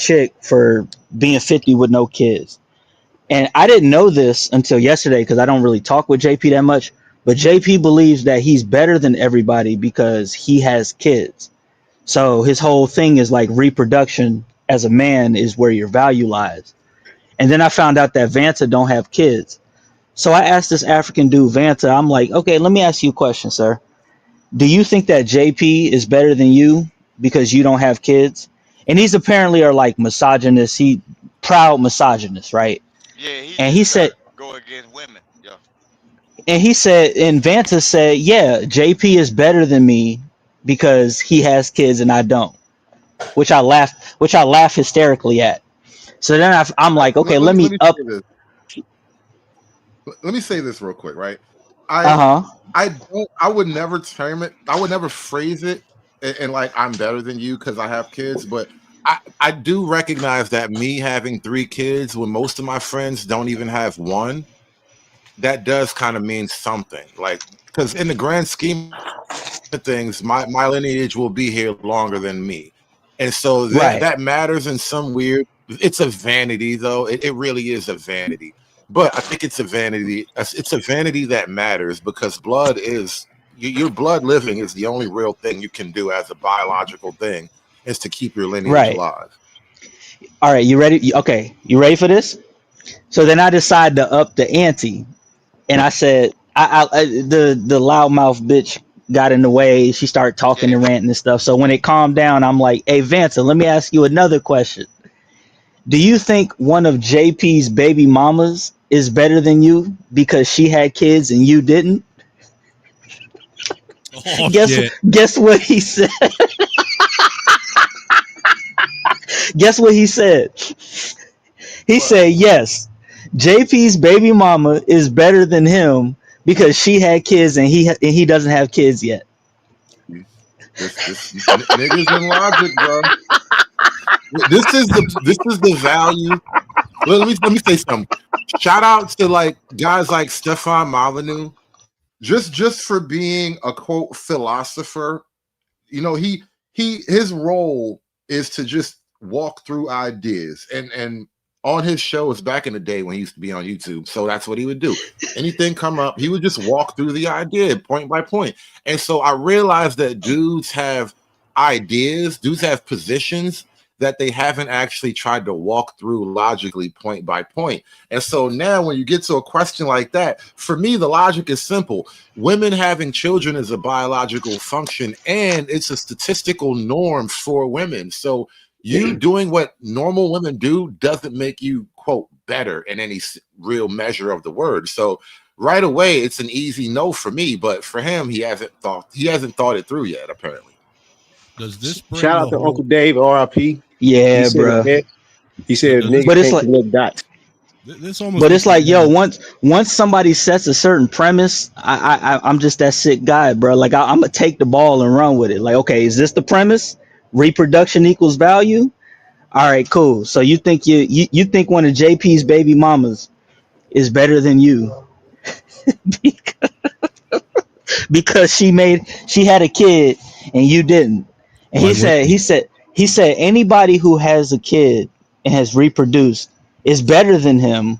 chick for being 50 with no kids. And I didn't know this until yesterday because I don't really talk with JP that much. But JP believes that he's better than everybody because he has kids. So his whole thing is like reproduction as a man is where your value lies. And then I found out that Vanta don't have kids. So I asked this African dude, Vanta, I'm like, okay, let me ask you a question, sir. Do you think that JP is better than you because you don't have kids? And he's apparently are like misogynist. Proud misogynist, right? Yeah, he said go against women. Yeah. And he said, and Vanta said, yeah, JP is better than me because he has kids and I don't, which I laugh hysterically at. So then I'm like, okay, let me say this real quick, right? I would never term it. I would never phrase it and like I'm better than you because I have kids, but I do recognize that me having 3 kids when most of my friends don't even have one, that does kind of mean something. Like, because in the grand scheme of things, my lineage will be here longer than me. And so that matters in some weird, it's a vanity though. It really is a vanity. But I think it's a vanity that matters because blood is, your blood living is the only real thing you can do as a biological thing. Is to keep your lineage alive. All right, you ready? Okay, you ready for this? So then I decided to up the ante, and I said, the loudmouth bitch got in the way. She started talking and ranting and stuff. So when it calmed down, I'm like, hey, Vanta, let me ask you another question. Do you think one of JP's baby mamas is better than you because she had kids and you didn't? Oh, guess what he said? Guess what he said? He said, yes, JP's baby mama is better than him because she had kids and he doesn't have kids yet. This niggas in logic, bro. This is the value let me say something. Shout out to like guys like Stefan Molyneux, just for being a quote philosopher. You know, his role is to just walk through ideas, and on his shows back in the day when he used to be on YouTube, so that's what he would do. Anything come up, he would just walk through the idea point by point. And so I realized that dudes have ideas, dudes have positions that they haven't actually tried to walk through logically point by point. And so now when you get to a question like that, for me, the logic is simple. Women having children is a biological function, and it's a statistical norm for women. So you doing what normal women do doesn't make you, quote, better in any real measure of the word. So right away, it's an easy no for me. But for him, he hasn't thought it through yet, apparently. Does this bring shout out to Uncle Dave, RIP? Yeah, bro. He said, but niggas it's can't like connect dots. This almost but it's like, yo, once somebody sets a certain premise, I'm just that sick guy, bro. Like I'm gonna take the ball and run with it. Like, okay, is this the premise? Reproduction equals value. All right, cool. So you think you think one of JP's baby mamas is better than you because she had a kid and you didn't. And he said anybody who has a kid and has reproduced is better than him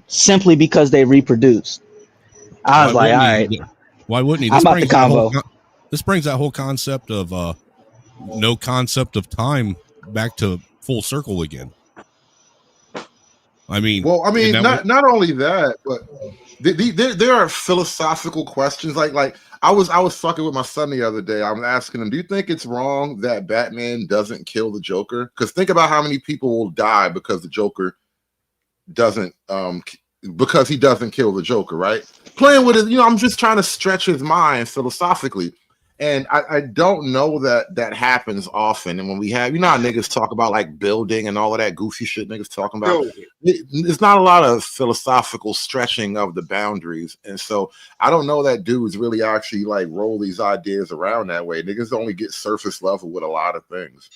simply because they reproduced. I was like, all right. Why wouldn't he? I'm out the convo. This brings that whole concept of no concept of time back to full circle again. I mean, not only that, but there are philosophical questions. Like I was fucking with my son the other day. I'm asking him, do you think it's wrong that Batman doesn't kill the Joker? Because think about how many people will die because the Joker doesn't because he doesn't kill the Joker, right? Playing with it, I'm just trying to stretch his mind philosophically. And I don't know that happens often. And when we have, how niggas talk about like building and all of that goofy shit niggas talking about, it's not a lot of philosophical stretching of the boundaries. And so I don't know that dudes really actually like roll these ideas around that way. Niggas only get surface level with a lot of things.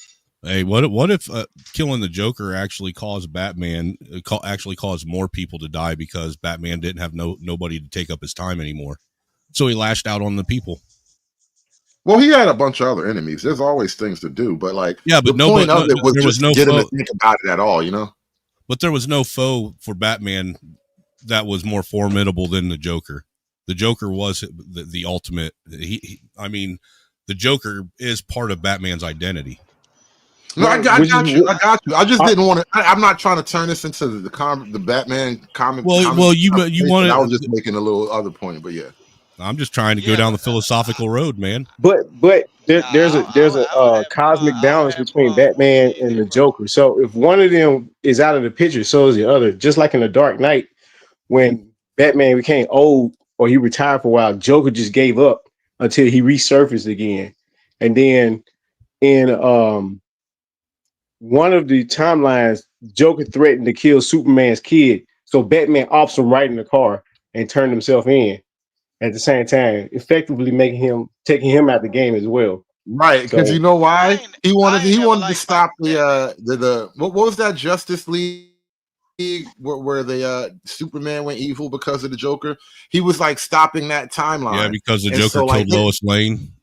Hey, what if killing the Joker actually caused Batman actually caused more people to die because Batman didn't have nobody to take up his time anymore, so he lashed out on the people. Well, he had a bunch of other enemies. There's always things to do, but like, yeah, but the point of it was there was just no get him foe. to think about it at all, But there was no foe for Batman that was more formidable than the Joker. The Joker was the ultimate. I mean, the Joker is part of Batman's identity. No, I got you. I just didn't want to. I'm not trying to turn this into the Batman comic. Well, you wanted. I was just making a little other point, but yeah. I'm just trying to go down the philosophical road, man. But there's a cosmic balance between Batman and the Joker. So if one of them is out of the picture, so is the other. Just like in the Dark Knight, when Batman became old or he retired for a while, Joker just gave up until he resurfaced again. And then in one of the timelines, Joker threatened to kill Superman's kid. So Batman offs him right in the car and turned himself in at the same time, effectively taking him out the game as well. Right, because you know why? He wanted to stop the what was that Justice League where the Superman went evil because of the Joker? He was like stopping that timeline. Yeah, because the Joker killed Lois Lane.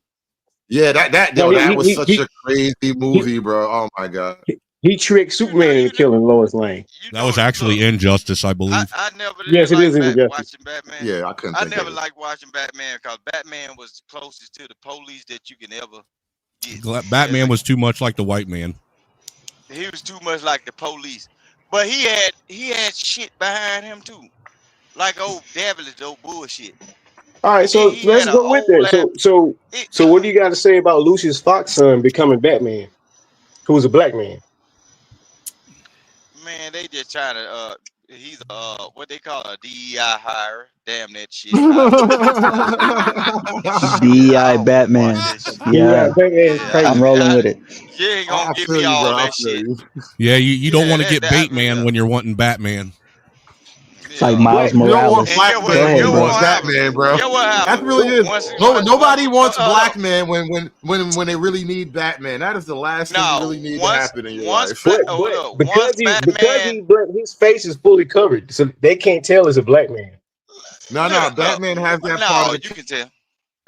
Yeah, that was such a crazy movie, bro. Oh my god. He tricked Superman into killing Lois Lane. That was actually Injustice, I believe. I never yes, it is Injustice. Watching Batman. Yeah, I couldn't. I never liked watching Batman because Batman was the closest to the police that you can ever get. Batman was too much like the white man. He was too much like the police, but he had shit behind him too, like old devilish, old bullshit. All right, so let's go with that. So what do you got to say about Lucius Fox's son becoming Batman, who was a black man? Man, they just trying to he's what they call a DEI hire. Damn that shit. DEI Batman. Yeah, I'm rolling with it. You ain't gonna give me all that shit. Yeah, you don't want to get Bateman when you're wanting Batman. It's like Miles You don't want Morales. black Go man. ahead, You bro. want Batman, bro. Get what That happened? really is. Nobody wants look. black man when they really need Batman. That is the last thing you really need to happen in your life. But his face is fully covered, so they can't tell it's a black man. No, Batman has that part of the you can tell.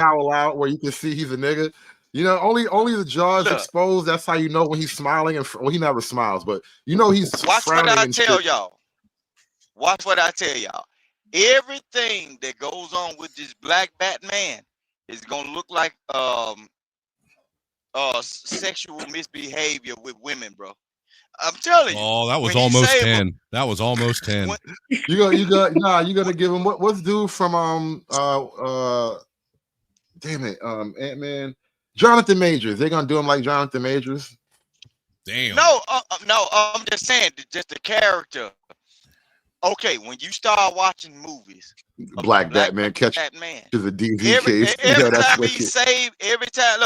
cowl out where you can see he's a nigga. You know, only the jaw is exposed. That's how you know when he's smiling, and he never smiles, but you know he's Watch frowning. What I and tell shit. y'all. Watch what I tell y'all. Everything that goes on with this black Batman is gonna look like sexual misbehavior with women, bro. I'm telling you. Oh, that was almost 10. That was almost 10. You gotta give him what's dude from damn it, Ant-Man, Jonathan Majors. They're gonna do him like Jonathan Majors. Damn. No, I'm just saying, just the character. Okay, when you start watching movies, Black Batman catches a DV case. Every time he's saved, every time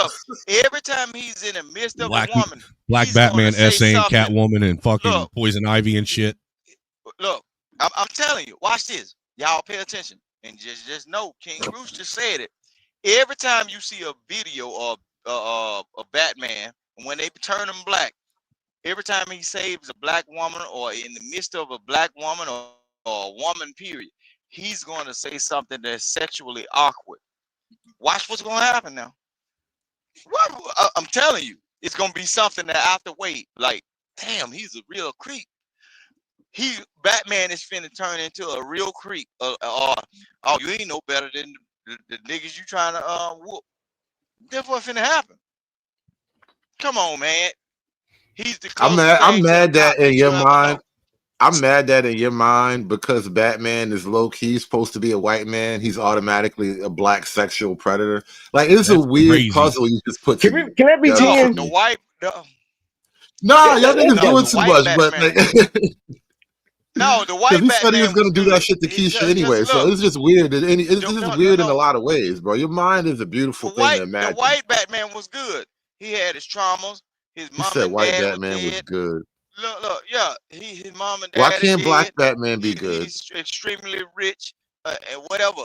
he's in the midst of a woman, Black Batman essaying Catwoman and fucking Poison Ivy and shit. Look, I'm telling you, watch this. Y'all pay attention and just know King Rooster said it. Every time you see a video of a Batman, when they turn him black, every time he saves a black woman or in the midst of a black woman or a woman, period, he's going to say something that's sexually awkward. Watch what's going to happen now. I'm telling you, it's going to be something that after wait, like, damn, he's a real creep. Batman is finna turn into a real creep. Oh, you ain't no better than the niggas you trying to whoop. That's what's finna happen. Come on, man. He's the I'm mad that in your mind. I'm mad that in your mind, because Batman is low key supposed to be a white man, he's automatically a black sexual predator. Like, it's a weird puzzle you just put together. Can that be Jen? The white. Nah, y'all niggas doing too much, but no, the white he said he was Batman gonna do that shit to Keisha anyway, so it's just weird. It's just weird in a lot of ways, bro. Your mind is a beautiful thing to imagine. The white Batman was good. He had his traumas. His mom said and white dad Batman was good. Look, yeah, his mom and dad. Why can't black Batman be good? He's extremely rich and whatever.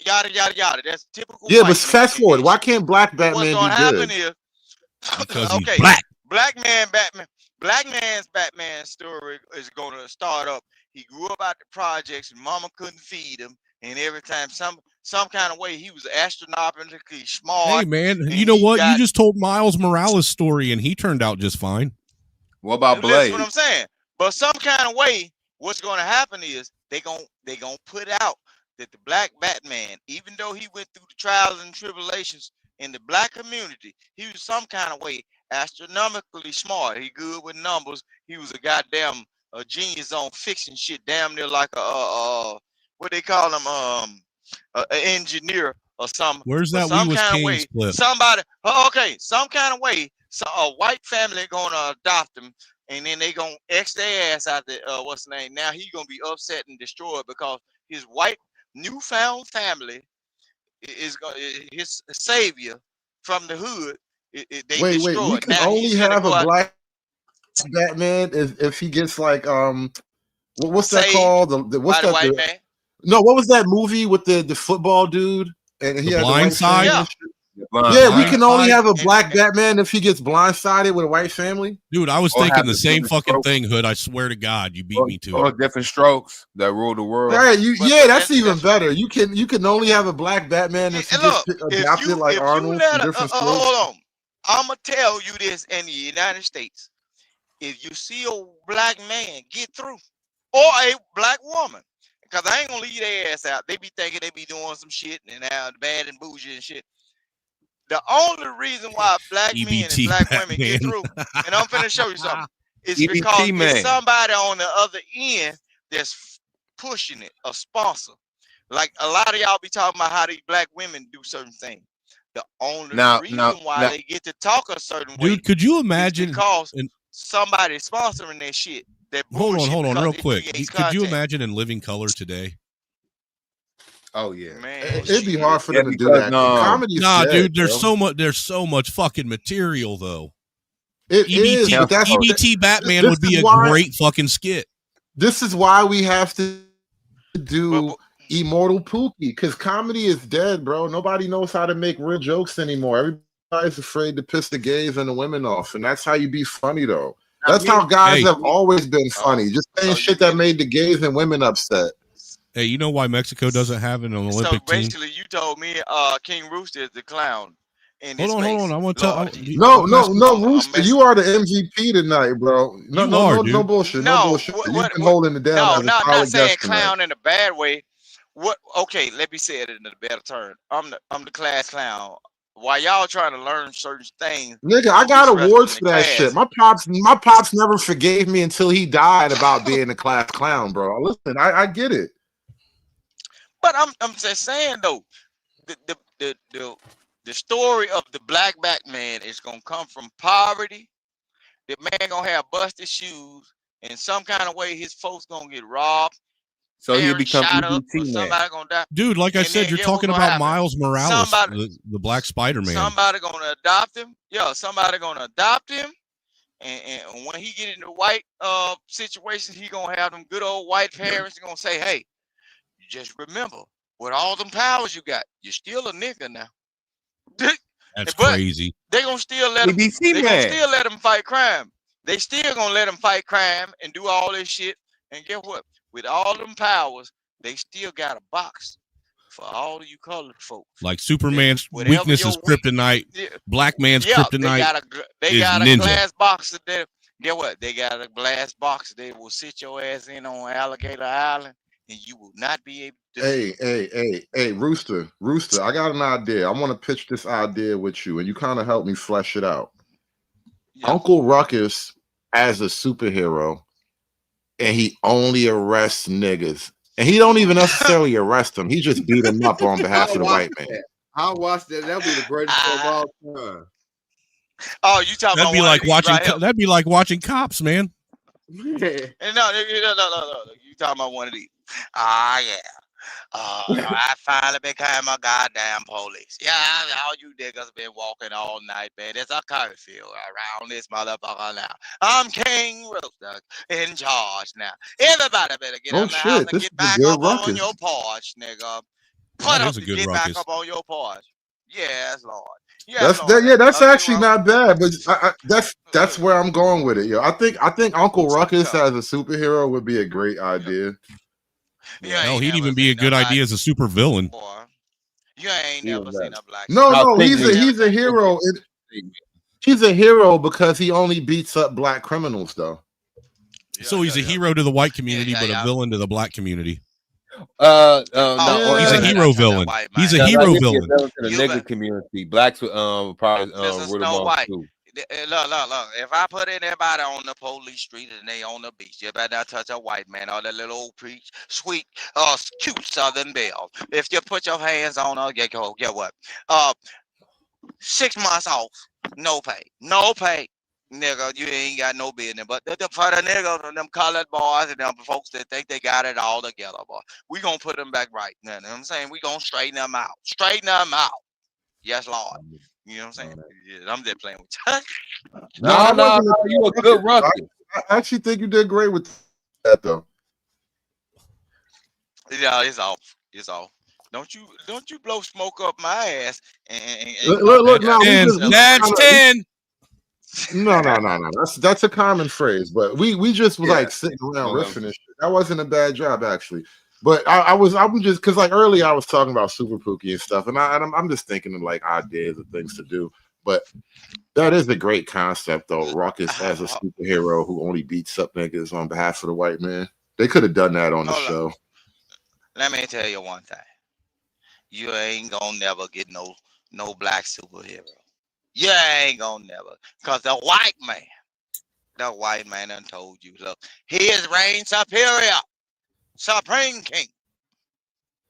Yada yada yada. That's typical. Yeah, but fast forward. Why can't black Batman be good? What's gonna happen is because he's black. Black man's Batman story is gonna start up. He grew up out the projects and mama couldn't feed him, and every time some kind of way he was astronomically smart. Hey man, you know what? You just told Miles Morales' story and he turned out just fine. What about Blade? That's what I'm saying. But some kind of way, what's gonna happen is they gonna put out that the black Batman, even though he went through the trials and tribulations in the black community, he was some kind of way astronomically smart. He good with numbers. He was a goddamn genius on fixing shit, damn near like a what they call him, an engineer or something. Where's that some We Was kind of Kings way, clip? somebody, some kind of way, so a white family gonna adopt him, and then they gonna X their ass out the what's the name? Now he gonna be upset and destroyed because his white newfound family is his savior from the hood. They Wait, destroyed. we can Now only have a black Batman if he gets like what's that called? What's that? White man? No, what was that movie with the football dude? And he had Blind Side. Yeah, we can only have a black Batman if he gets blindsided with a white family. Dude, I was thinking the same fucking thing, Hood. I swear to God, you beat me to or it. Different strokes that rule the world. Right, that's even better. You can only have a black Batman if he gets adopted like Arnold from Different Strokes. Hold on, I'm gonna tell you this in the United States: if you see a black man get through, or a black woman, because I ain't gonna leave their ass out. They be thinking they be doing some shit and how bad and bougie and shit. The only reason why black men and black women get through, and I'm finna show you something, is because there's somebody on the other end that's pushing it, a sponsor. Like a lot of y'all be talking about how these black women do certain things. The only reason why they get to talk a certain way, dude, could you imagine? Because somebody sponsoring that shit. Hold on, real quick. Could you imagine in Living Color today? Oh yeah, man, it'd be hard for them to do that. Comedy's dead, dude. bro. There's so much fucking material though. It is. But EBT Batman would be a great fucking skit. This is why we have to do Immortal Pookie because comedy is dead, bro. Nobody knows how to make real jokes anymore. Everybody's afraid to piss the gays and the women off, and that's how you be funny, though. That's how guys have always been funny, just saying shit that made the gays and women upset. Hey, you know why Mexico doesn't have an Olympic So team? basically, you told me King Rooster is the clown. Hold on. I want to tell. No, Rooster, you are the MVP tonight, bro. No bullshit. No bullshit. You've been holding it down. No, not saying clown in a bad way. What? Okay, let me say it in a better term. I'm the class clown. While y'all trying to learn certain things, nigga, I got awards for that shit. My pops never forgave me until he died about being a class clown, bro. Listen, I get it. But I'm just saying though, the story of the black man is gonna come from poverty. The man gonna have busted shoes, in some kind of way his folks gonna get robbed. So he'll become EBT somebody gonna die. Dude, like I said, you're talking about Miles Morales, the Black Spider-Man. Somebody gonna adopt him. Yeah, somebody gonna adopt him. And when he get into white situations, he gonna have them good old white parents gonna say, hey, just remember, with all them powers you got, you're still a nigga now. That's crazy. They gonna still let him. They gonna still let him fight crime. They still gonna let him fight crime and do all this shit. And guess what? With all them powers, they still got a box for all of you colored folks. Like Superman's weakness is kryptonite. Black man's kryptonite. They got a ninja. glass box there. Guess what? They got a glass box that will sit your ass in on Alligator Island, and you will not be able to. Hey, Rooster, I got an idea. I want to pitch this idea with you, and you kind of help me flesh it out. Yeah. Uncle Ruckus as a superhero, and he only arrests niggas. And he don't even necessarily arrest them. He just beat them up on behalf of the white man. I'll watch that. That'll be the greatest show of all time. Oh, you talking that'd about be like watching right that'd be like watching Cops, man. No, you talking about one of these. Yeah. I finally became a goddamn police. Yeah, all you niggas been walking all night, man. There's a curfew around this motherfucker now. I'm King Rooster in charge now. Everybody better get up now and get back up on your porch, nigga. Get back up on your porch. Yes, Lord. Yes, that's actually not bad, but that's where I'm going with it, yo. I think Uncle Ruckus as a superhero would be a great idea. No, he'd even be a good idea as a super villain. You ain't never seen a black. No, he's a hero. He's a hero because he only beats up black criminals, though. So he's a hero to the white community, but a villain to the black community. He's a hero villain. He's a hero villain to the nigga community. Blacks would probably root him off too. Look. If I put anybody on the police street and they on the beach, you better not touch a white man or that little old sweet, cute Southern belle. If you put your hands on her, get what? 6 months off, no pay, nigga. You ain't got no business. But for the niggas and them colored boys and them folks that think they got it all together, boy, we gonna put them back right. You know what I'm saying? We gonna straighten them out. Yes, Lord. You know what I'm saying? Yeah, I'm just playing with you. No, you a good Ruckus. I actually think you did great with that, though. Yeah, it's off. Don't you blow smoke up my ass and look now. That's 10. No. That's a common phrase, but we just was like sitting around riffing and shit. That wasn't a bad job, actually. But I'm just because like earlier I was talking about Super Pookie and stuff, and I'm just thinking of like ideas of things to do. But that is a great concept, though. Ruckus as a superhero who only beats up niggas on behalf of the white man. They could have done that on the show. Let me tell you one thing: you ain't gonna never get no black superhero. You ain't gonna never, cause the white man done told you, look, he is reign superior. Supreme King.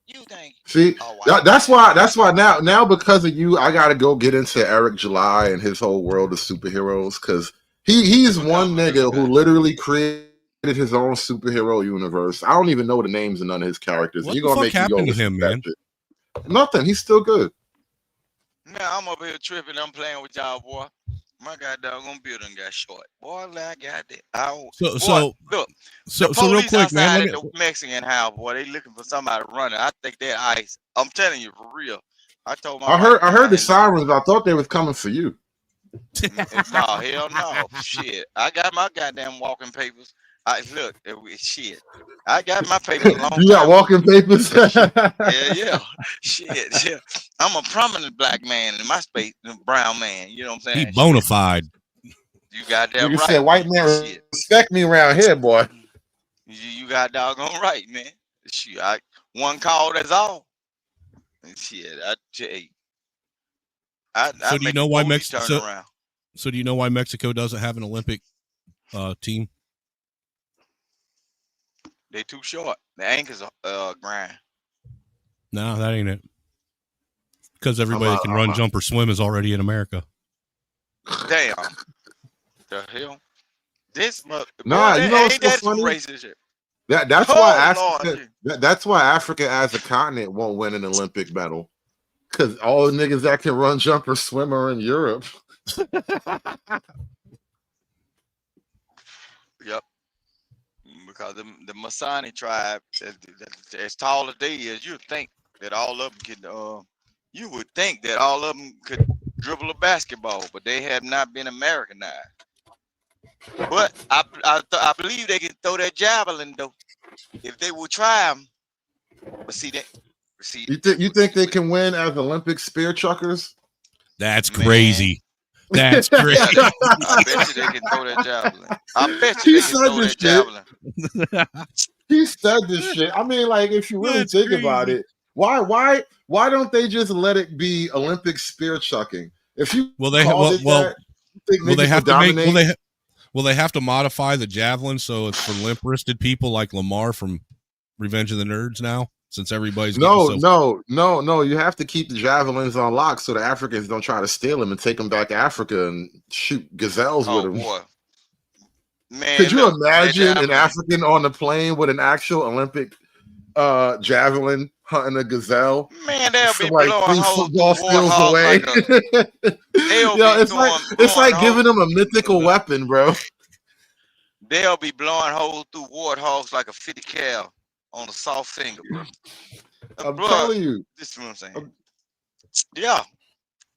You think? See, that's why now because of you, I gotta go get into Eric July and his whole world of superheroes because he's one nigga who literally created his own superhero universe. I don't even know the names of none of his characters. What the fuck happened to him, man? Nothing. He's still good. Man, I'm over here tripping. I'm playing with y'all, boy. My goddamn building got short. Boy, I got that. Look, So the real police quick, man. outside Let at me. the Mexican house, boy, they looking for somebody running. I think they're ICE. I'm telling you, for real. I told my I wife, heard the man, look, sirens. I thought they was coming for you. no, hell no. Shit. I got my goddamn walking papers. Shit. I got my papers a long You got time ago. walking papers. Yeah. Shit. Yeah. I'm a prominent black man in my space, brown man. You know what I'm He saying? bona Shit. fide. You goddamn Nigga said, right. "White man Shit. respect me around here, boy." You got doggone right, man. Shit. One call, that's all. Shit. I tell you. I So do you make the know why police turn around. So do you know why Mexico doesn't have an Olympic team? They too short. The ankles are grind. No, that ain't it. Because everybody that can run, jump, or swim is already in America. Damn. The hell? This mother. Nah, Boy, you know what's ain't so that some funny? racist shit? That's Oh, why Lord. Africa. That's why Africa as a continent won't win an Olympic medal. Because all the niggas that can run, jump, or swim are in Europe. Yep. Because the Masani tribe, as tall as they is, you think that all of them can. You would think that all of them could dribble a basketball, but they have not been Americanized. But I believe they can throw that javelin though, if they will try them. But see that. See, You think they can win as Olympic spear chuckers? That's crazy. That's crazy. I bet you they can throw that javelin. I bet you they can throw that javelin. He said this shit. I mean, like, if you really think about it, why don't they just let it be Olympic spear chucking? If you they have to modify the javelin so it's for limp-wristed people like Lamar from Revenge of the Nerds now, since everybody's no. You have to keep the javelins on lock so the Africans don't try to steal them and take them back to Africa and shoot gazelles with them. Boy. Man, could you imagine an African on the plane with an actual Olympic javelin hunting a gazelle? Man, they'll be like blowing 3 holes football through fields away. It's like giving them a mythical weapon, bro. They'll be blowing holes through warthogs like a 50 cal on a soft finger, bro. I'm telling you. This is what I'm saying. Yeah.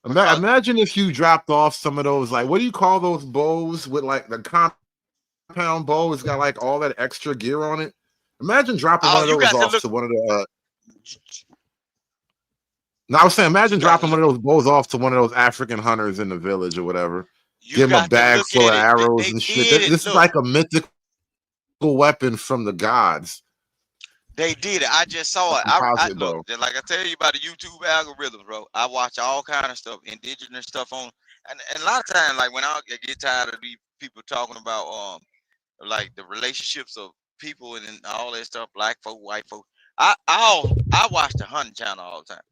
Imagine if you dropped off some of those, like, what do you call those bows with like the compound bow? It's got like all that extra gear on it. Imagine dropping one of those off to one of the. No, I was saying, imagine dropping one of those bows off to one of those African hunters in the village or whatever. Give him a bag full of arrows and shit. This is like a mythical weapon from the gods. They did it. I just saw it. Look, like I tell you about the YouTube algorithm, bro. I watch all kind of stuff, indigenous stuff on, and a lot of times, like when I get tired of these people talking about like the relationships of people and all that stuff, black folk, white folk. I watch the hunting channel all the time,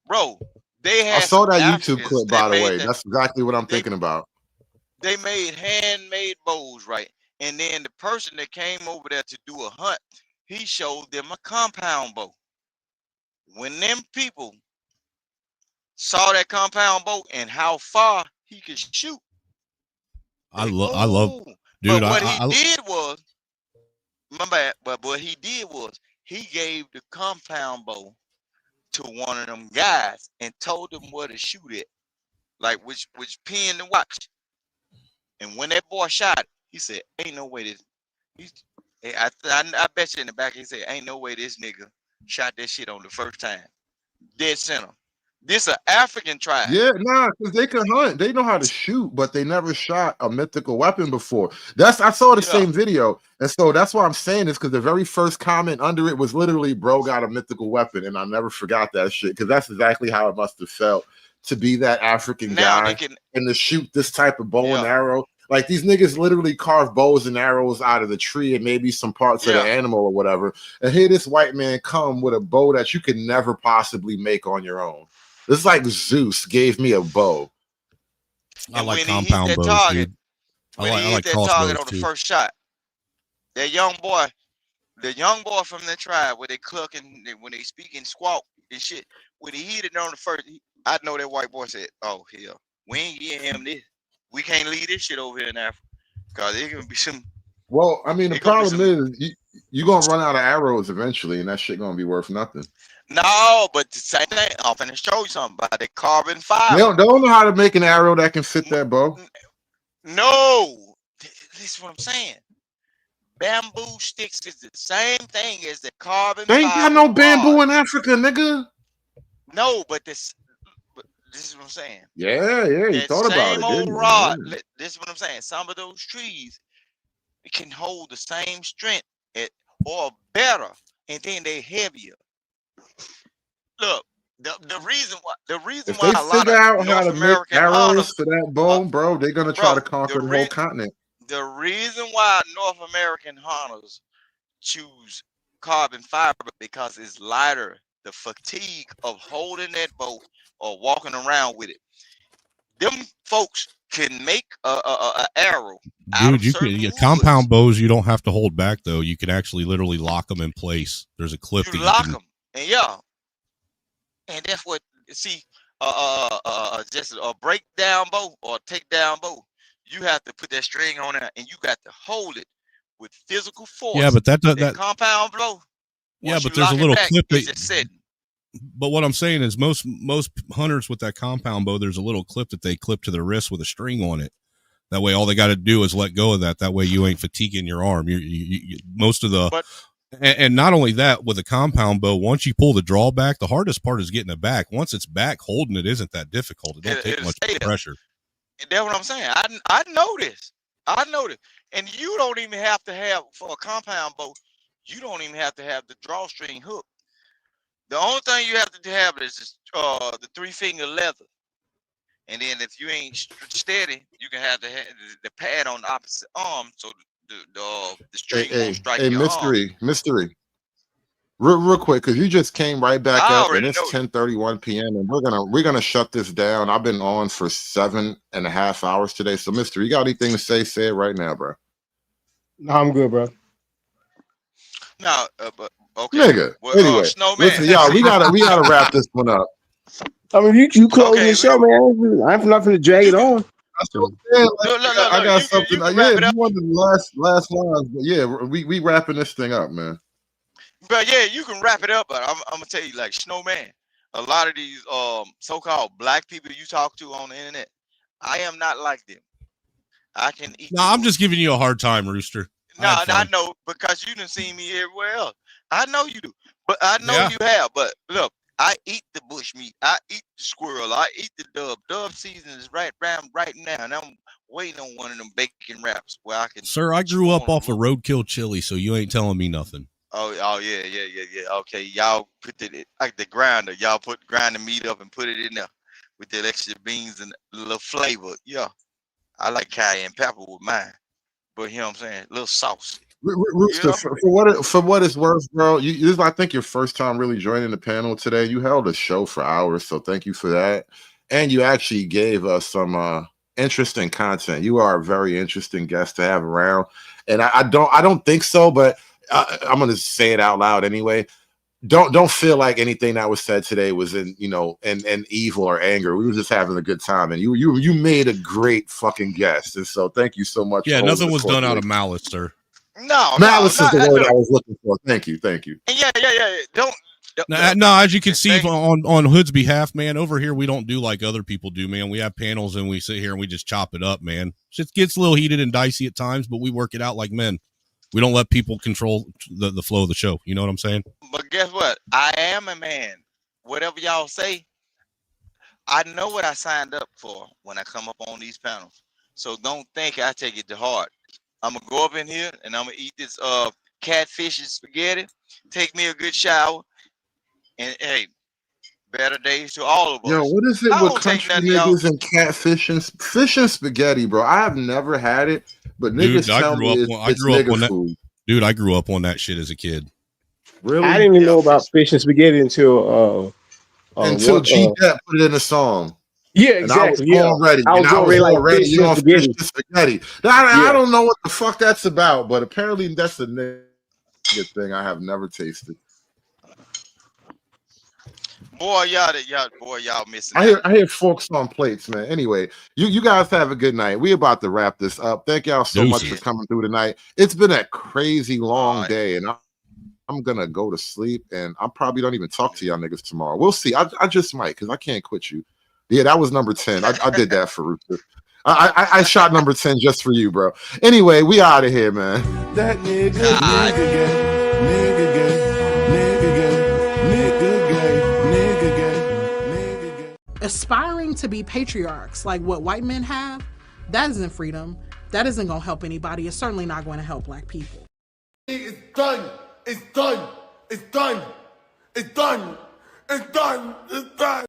bro. I saw that YouTube clip, by the way. That's exactly what I'm thinking about. They made handmade bows, right? And then the person that came over there to do a hunt, he showed them a compound bow. When them people saw that compound bow and how far he could shoot, I love, dude. But what he did was, my bad. But what he did was he gave the compound bow to one of them guys and told them where to shoot it, like which pin to watch. And when that boy shot, he said, "Ain't no way this." I bet you in the back he said, "Ain't no way this nigga shot that shit on the first time." Dead center. This an African tribe. Yeah, because they can hunt. They know how to shoot, but they never shot a mythical weapon before. I saw the same video, and so that's why I'm saying this, because the very first comment under it was literally, "Bro got a mythical weapon," and I never forgot that shit, because that's exactly how it must have felt to be that African guy and to shoot this type of bow and arrow. Like, these niggas literally carve bows and arrows out of the tree and maybe some parts of the animal or whatever. And here this white man come with a bow that you could never possibly make on your own. This is like Zeus gave me a bow. I like compound bows, dude. I like crossbows on the first shot. The young boy from the tribe, where they cluck and when they speak and squawk and shit, when he hit it on the first, I know that white boy said, "Oh hell, we ain't getting him this." We can't leave this shit over here in Africa because it can be some. Well, I mean, the It gonna be problem is you're gonna run out of arrows eventually, and that shit gonna be worth nothing. No, but the same thing. I'm finna show you something about the carbon fiber. They don't know how to make an arrow that can fit that bow. No, this is what I'm saying. Bamboo sticks is the same thing as the carbon They ain't fiber got no bamboo rod. in Africa, nigga. No, but this is what I'm saying. Yeah, you That thought about same it, old didn't you? rod. Yeah. This is what I'm saying. Some of those trees can hold the same strength or better, and then they're heavier. Look, the reason If why they a lot figure of out how North to make American arrows hunters, for that bow, bro, they're gonna try to conquer the whole continent. the reason why North American hunters choose carbon fiber because it's lighter. The fatigue of holding that bow or walking around with it. Them folks can make a arrow out of Dude, you certain can woods. compound bows. You don't have to hold back though. You can actually literally lock them in place. There's a clip that You you lock can. them, and yeah, and that's what see. Just a breakdown bow or take down bow. You have to put that string on there, and you got to hold it with physical force. Yeah, but that compound blow. Yeah, but there's a little clip that. It's setting. But what I'm saying is most hunters with that compound bow, there's a little clip that they clip to their wrist with a string on it. That way, all they got to do is let go of that. That way, you ain't fatiguing your arm. You most of the, and not only that, with a compound bow, once you pull the draw back, the hardest part is getting it back. Once it's back, holding it isn't that difficult. It don't take much pressure. And that's what I'm saying. I know this. I know this. And you don't even have to have, for a compound bow, you don't even have to have the drawstring hook. The only thing you have to have is the 3-finger leather. And then if you ain't steady, you can have the pad on the opposite arm so the string won't strike your arm. Mystery. Real quick, because you just came right back up, and it's 10:31 p.m. and we're gonna shut this down. I've been on for 7.5 hours today. So, Mystery, you got anything to say? Say it right now, bro. No, I'm good, bro. No, but okay. Nigga. Well, anyway, listen, y'all, we gotta wrap this one up. I mean, you close the show, man. I'm not going to drag it on. I got something. Yeah, you wanted the last lines, but yeah, we wrapping this thing up, man. But yeah, you can wrap it up. But I'm gonna tell you, like Snowman, a lot of these so-called black people you talk to on the internet, I am not like them. I can eat. No, I'm just giving you a hard time, Rooster. No, I know because you didn't see me everywhere else. I know you do, but I know you have. But look, I eat the bush meat. I eat the squirrel. I eat the dove. Dove season is right now, and I'm waiting on one of them bacon wraps where I can. Sir, I grew up off of roadkill chili, so you ain't telling me nothing. Oh yeah. Okay, y'all put it like the grinder. Y'all grind the meat up and put it in there with the extra beans and a little flavor. Yeah, I like cayenne pepper with mine, but you know what I'm saying, a little sauce. Rooster, for what it's worth, bro. This is, I think, your first time really joining the panel today. You held a show for hours, so thank you for that. And you actually gave us some interesting content. You are a very interesting guest to have around. And I don't think so, but I'm gonna say it out loud anyway. Don't feel like anything that was said today was in evil or anger. We were just having a good time, and you made a great fucking guest. And so thank you so much. Yeah, nothing was done out of malice, sir. No, malice is the word I was looking for. Thank you. Yeah. Don't. No, as you can see on Hood's behalf, man, over here we don't do like other people do, man. We have panels and we sit here and we just chop it up, man. It gets a little heated and dicey at times, but we work it out like men. We don't let people control the flow of the show. You know what I'm saying? But guess what? I am a man. Whatever y'all say, I know what I signed up for when I come up on these panels. So don't think I take it to heart. I'm gonna go up in here and I'm gonna eat this catfish and spaghetti, take me a good shower, and hey, better days to all of us. Yo, what is it with country niggas and catfish and fish and spaghetti, bro? I have never had it, but niggas tell me it's nigga food. Dude, I grew up on that shit as a kid. Really? I didn't even know about fish and spaghetti until G-Dep put it in a song. Yeah, exactly. And I was already you on fish and spaghetti. I don't know what the fuck that's about, but apparently that's a nigga thing I have never tasted. Boy, y'all missing I out. hear forks on plates, man. Anyway, you guys have a good night. We about to wrap this up. Thank y'all so much for coming through tonight. It's been a crazy long day, and I'm gonna go to sleep, and I probably don't even talk to y'all niggas tomorrow. We'll see. I just might, because I can't quit you. Yeah, that was number 10. I did that for Ruthless. I shot number 10 just for you, bro. Anyway, we out of here, man. That nigga gay, nigga gay, nigga gay. Aspiring to be patriarchs like what white men have, that isn't freedom. That isn't going to help anybody. It's certainly not going to help black people. It's done. It's done. It's done. It's done. It's done. It's done.